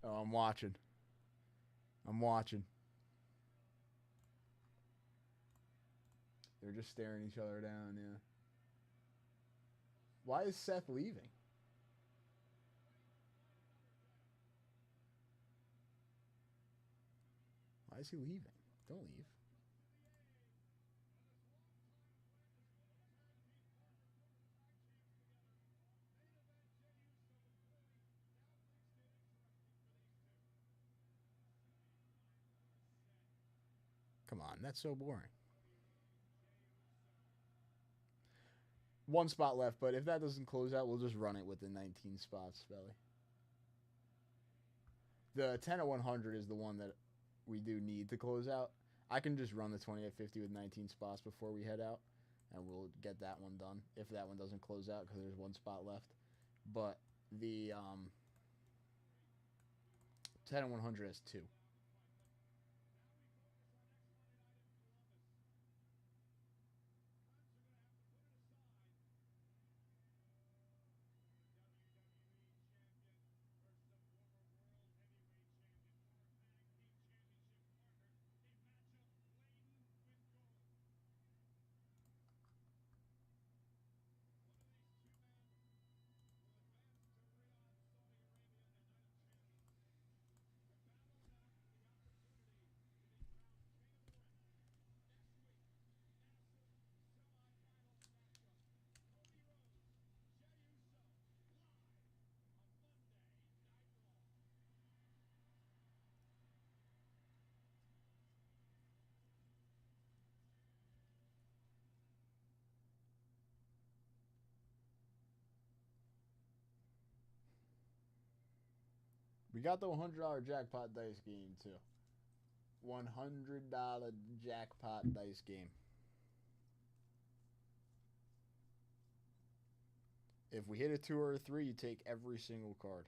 Oh, I'm watching. They're just staring each other down, yeah. Why is Seth leaving? Why is he leaving? Don't leave. Come on, that's so boring. One spot left, but if that doesn't close out, we'll just run it with the 19 spots, Spelly. The 10 at 100 is the one that we do need to close out. I can just run the 20 at 50 with 19 spots before we head out, and we'll get that one done if that one doesn't close out because there's one spot left. But The 10 and 100 has 2. We got the $100 jackpot dice game too. $100 jackpot dice game. If we hit a 2 or a 3, you take every single card.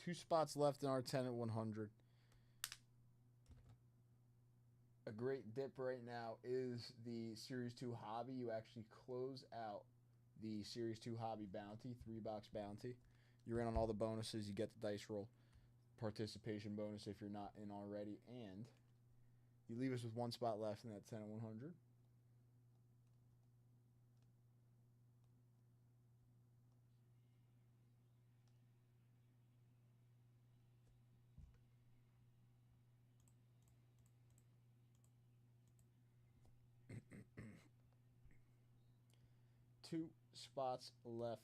Two spots left in our 10 at 100. A great dip right now is the Series 2 Hobby. You actually close out the Series 2 Hobby bounty, 3-box bounty. You're in on all the bonuses. You get the dice roll participation bonus if you're not in already. And you leave us with 1 spot left in that 10 at 100. Two spots left.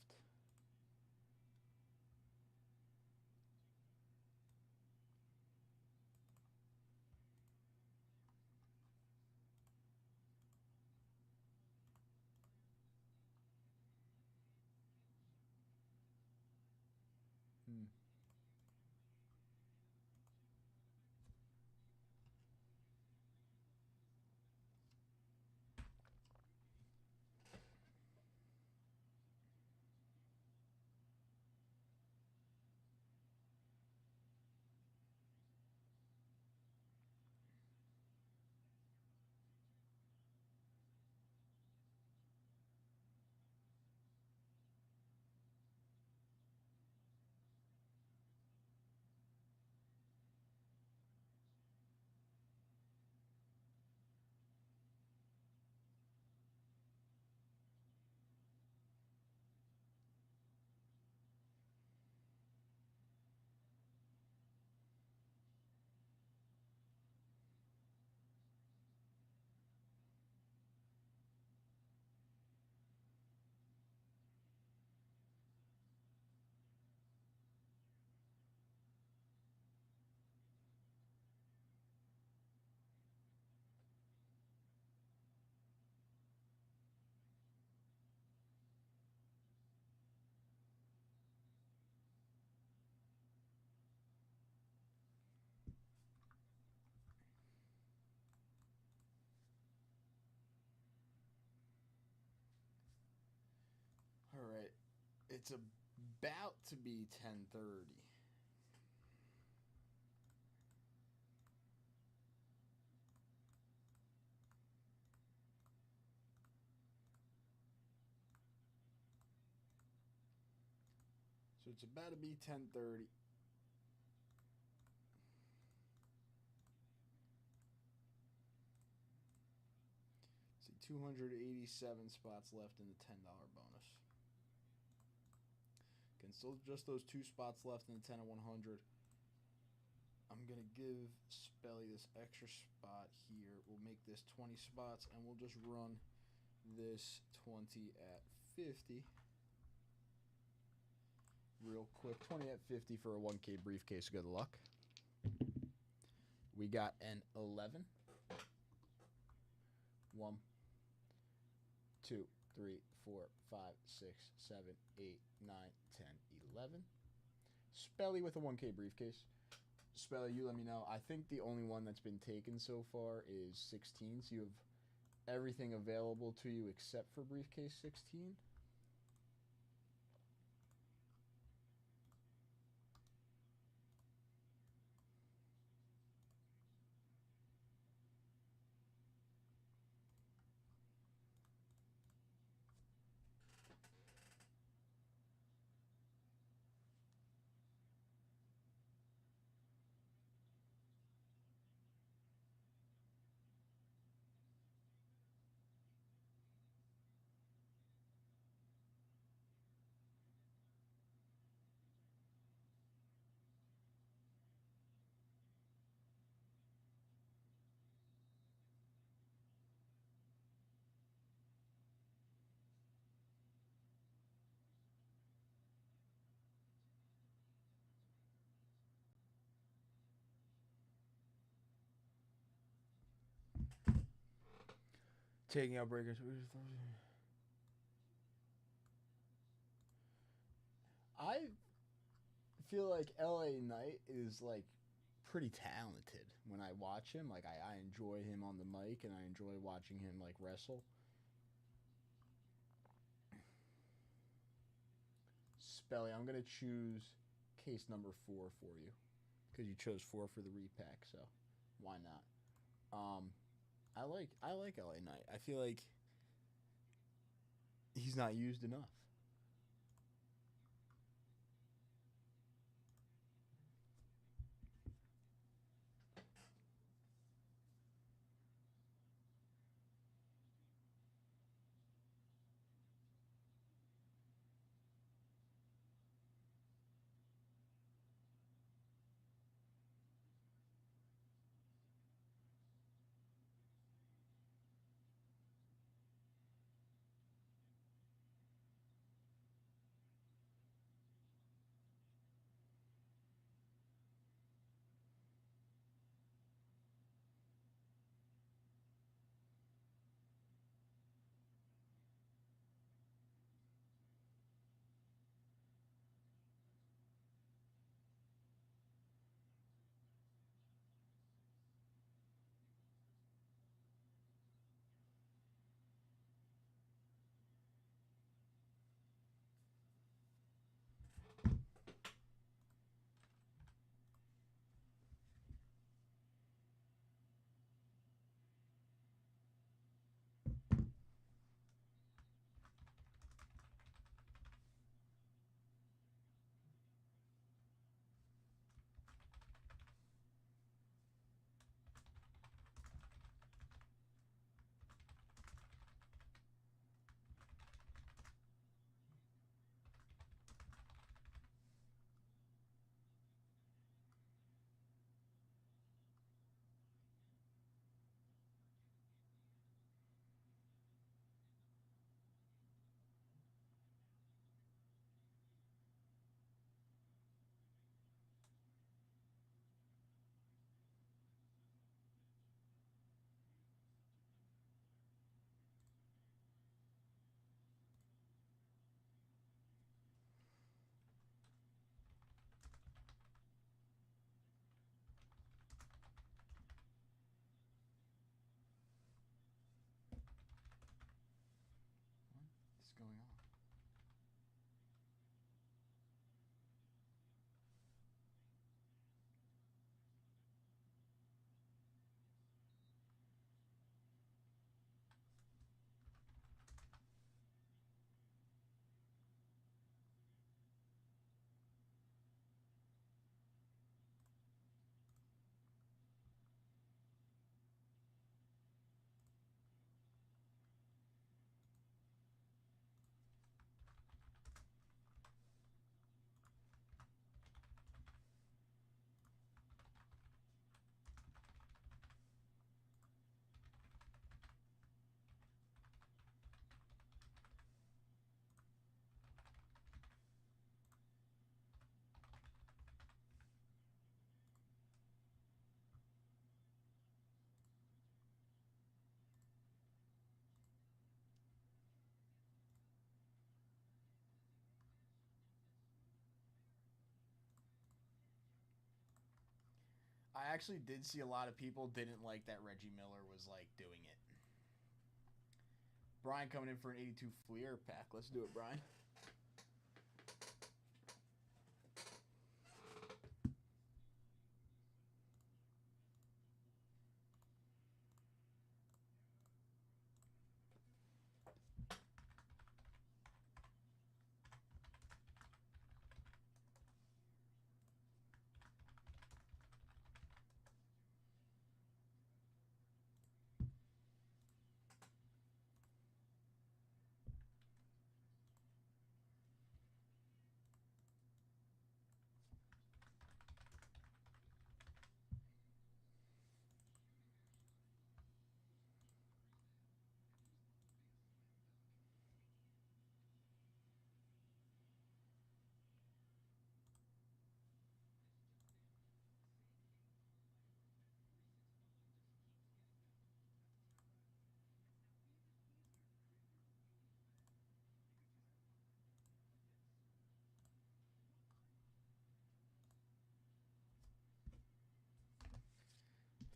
All right. It's about to be 10:30. So it's about to be 10:30. See, 287 spots left in the $10 bonus. Again, still just those 2 spots left in the 10 and 100. I'm going to give Spelly this extra spot here. We'll make this 20 spots, and we'll just run this 20 at 50. Real quick, 20 at 50 for a 1K briefcase. Good luck. We got an 11. 1, 2, 3, 4, 5, 6, 7, 8, 9, 10, 11. Spelly with a 1K briefcase. Spell, you let me know. I think the only one that's been taken so far is 16. So you have everything available to you except for briefcase 16. Taking out breakers. I feel like LA Knight is like pretty talented when I watch him. Like I enjoy him on the mic and I enjoy watching him like wrestle. Spelly, I'm gonna choose case number 4 for you because you chose 4 for the repack, so why not? I like LA Knight. I feel like he's not used enough. actually did see a lot of people didn't like that Reggie Miller was like doing it. Brian coming in for an 82 Fleer pack. Let's do it, Brian.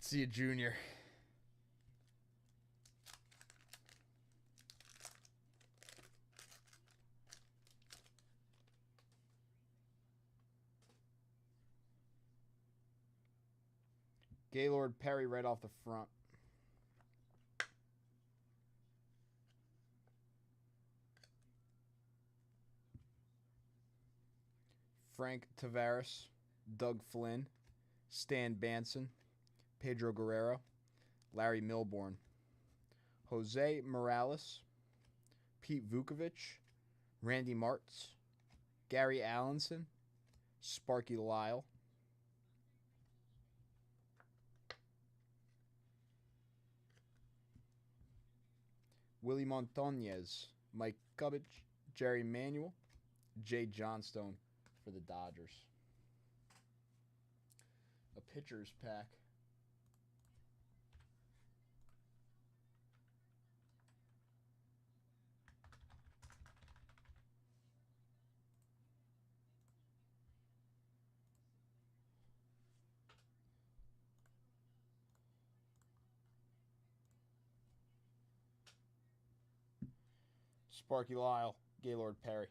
See you, Junior. Gaylord Perry right off the front. Frank Tavares, Doug Flynn, Stan Banson, Pedro Guerrero, Larry Milbourne, Jose Morales, Pete Vukovic, Randy Martz, Gary Allenson, Sparky Lyle, Willie Montañez, Mike Cubbage, Jerry Manuel, Jay Johnstone for the Dodgers. A pitcher's pack. Sparky Lyle, Gaylord Perry.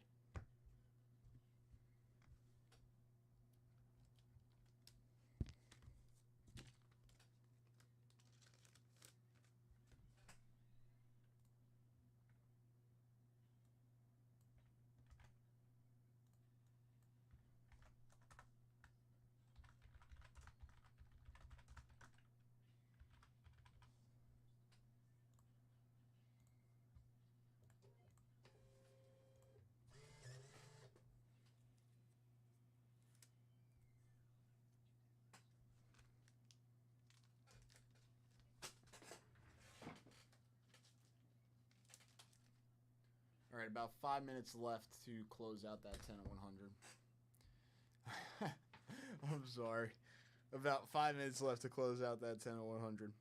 All right, about 5 minutes left to close out that 10 at 100. I'm sorry. About 5 minutes left to close out that 10 at 100.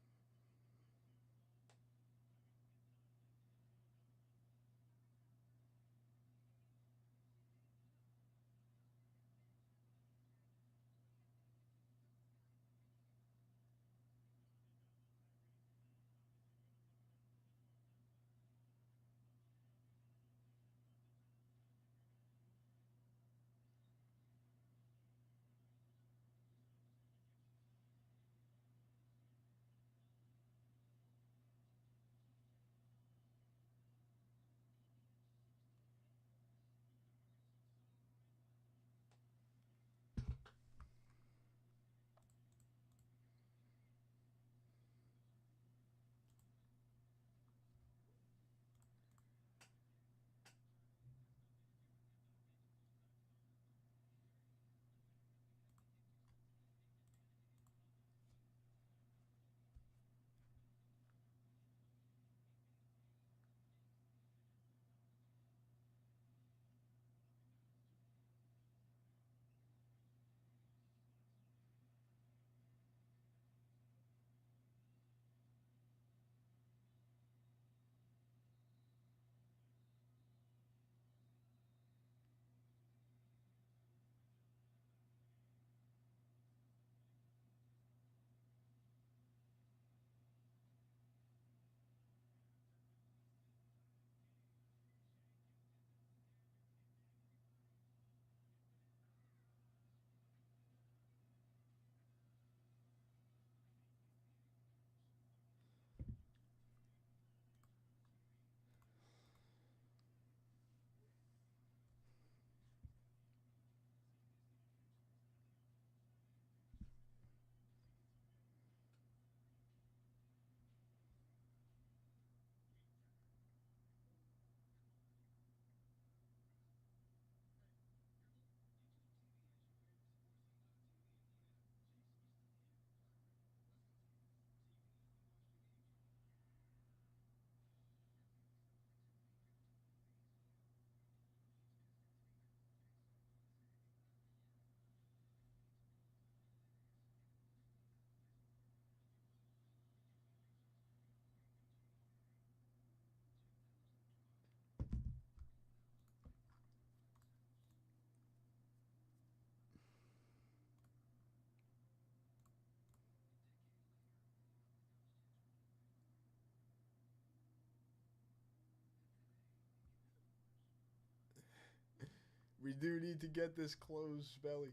We do need to get this closed, Spelly.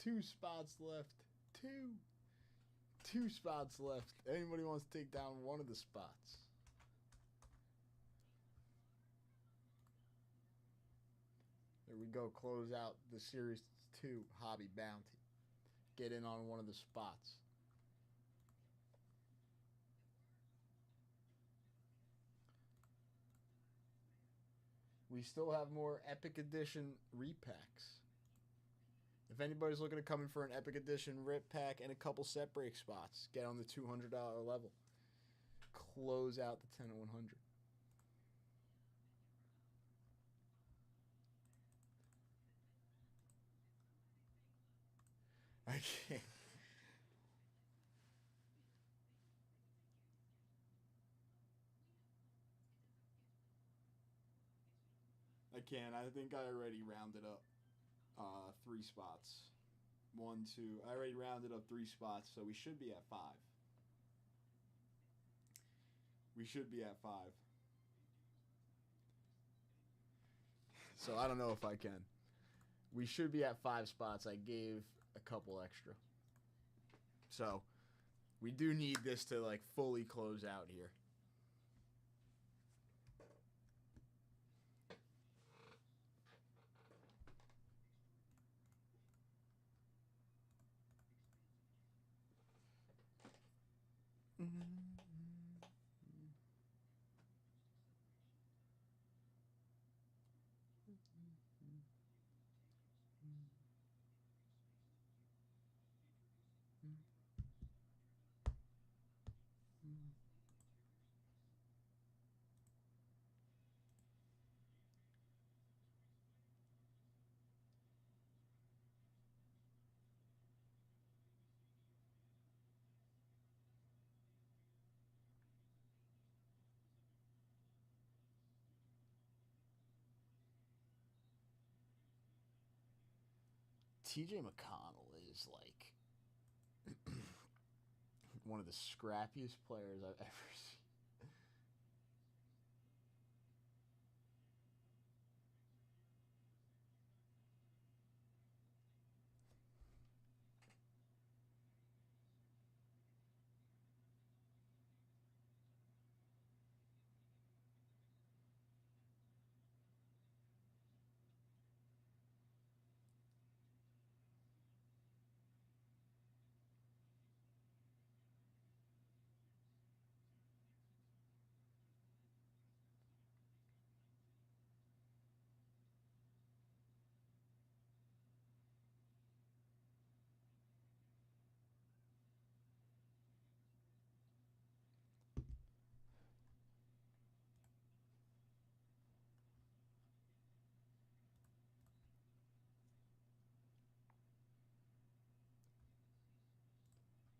2 spots left. 2 spots left. Anybody wants to take down one of the spots? There we go. Close out the Series 2 Hobby Bounty. Get in on one of the spots. We still have more Epic Edition repacks. If anybody's looking to come in for an Epic Edition rip pack and a couple set break spots, get on the $200 level. Close out the 10 and 100. I can't. I can. I think I already rounded up 3 spots. 1, 2. I already rounded up 3 spots, so we should be at 5. We should be at 5. So I don't know if I can. We should be at 5 spots. I gave a couple extra. So we do need this to like fully close out here. TJ McConnell is like one of the scrappiest players I've ever seen.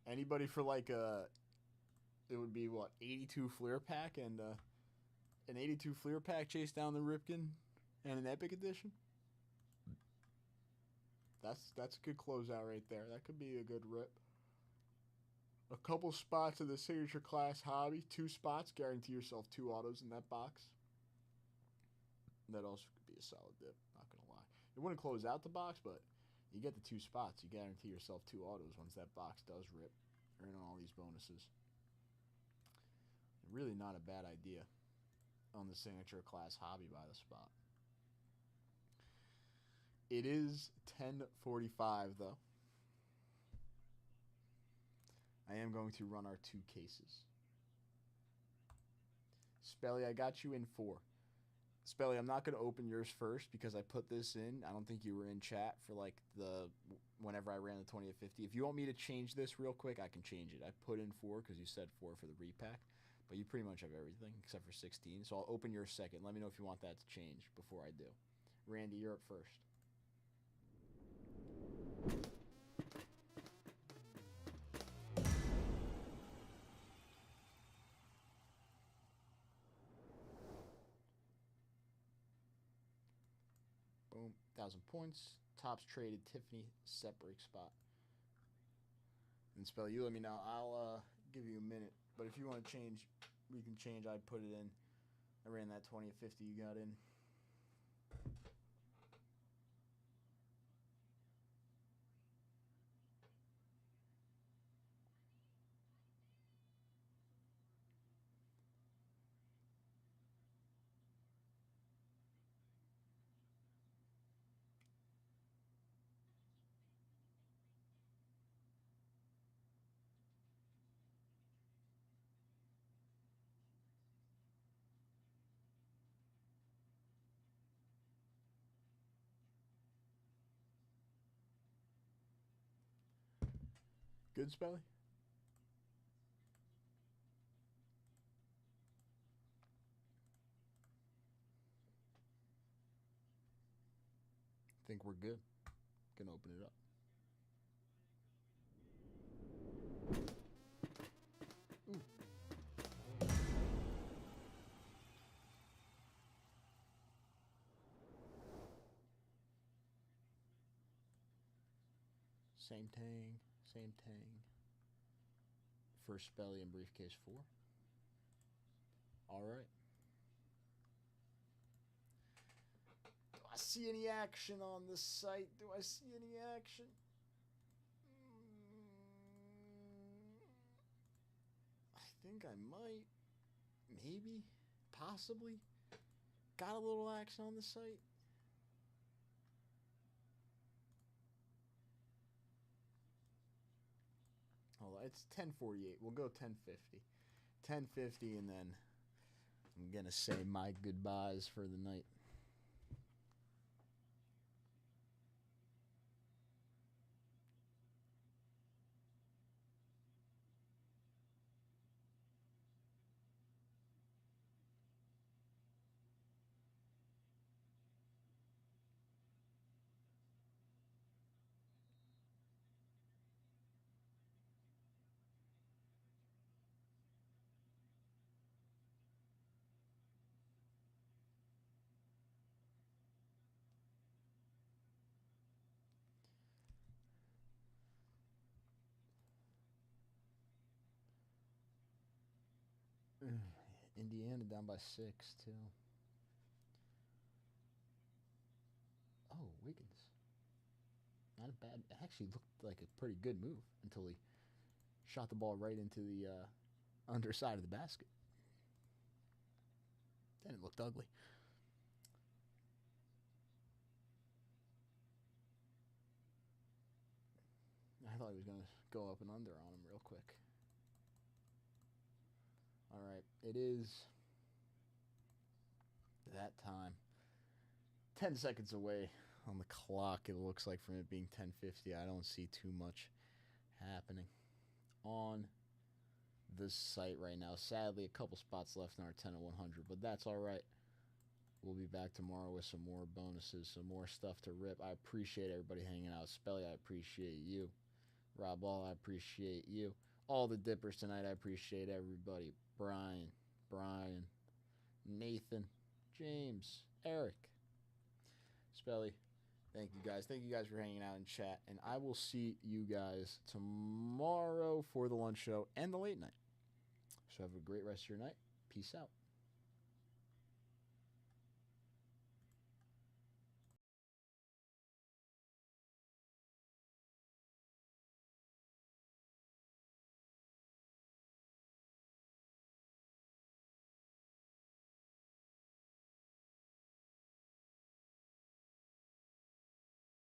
Anybody for like it would be what, 82 Fleer pack and an 82 Fleer pack chase down the Ripken and an Epic Edition? That's a good closeout right there. That could be a good rip. A couple spots of the Signature Class Hobby. 2 spots. Guarantee yourself 2 autos in that box. That also could be a solid dip. Not going to lie. It wouldn't close out the box, but you get the 2 spots. You guarantee yourself 2 autos once that box does rip. Earning all these bonuses. Really not a bad idea on the Signature Class Hobby by the spot. It is 10:45 though. I am going to run our 2 cases. Spelly, I got you in 4. Spelly, I'm not going to open yours first because I put this in. I don't think you were in chat for like whenever I ran the 20 to 50. If you want me to change this real quick, I can change it. I put in 4 because you said 4 for the repack. But you pretty much have everything except for 16. So I'll open yours second. Let me know if you want that to change before I do. Randy, you're up first. Boom. 1,000 points. Tops traded Tiffany set break spot. And Spell, you let me know. I'll give you a minute. But if you want to change, we can change. I put it in. I ran that 20 to 50 you got in. Good, Spelly? Think we're good. Gonna open it up. Ooh. Same tang, same tang. First Spelly in briefcase 4. All right. Do I see any action on this site? Do I see any action? I think I might. Maybe. Possibly. Got a little action on the site. Hold on. It's 10:48. We'll go 10:50. 10:50 and then I'm going to say my goodbyes for the night. Indiana down by 6, too. Oh, Wiggins. Not a bad. It actually looked like a pretty good move until he shot the ball right into the underside of the basket. Then it looked ugly. I thought he was going to go up and under on him real quick. All right, it is that time. 10 seconds away on the clock, it looks like, from it being 10:50. I don't see too much happening on this site right now. Sadly, a couple spots left in our 10 of 100, but that's all right. We'll be back tomorrow with some more bonuses, some more stuff to rip. I appreciate everybody hanging out. Spelly, I appreciate you. Rob Ball, I appreciate you. All the dippers tonight, I appreciate everybody. Brian, Nathan, James, Eric, Spelly, thank you guys. Thank you guys for hanging out in chat. And I will see you guys tomorrow for the lunch show and the late night. So have a great rest of your night. Peace out.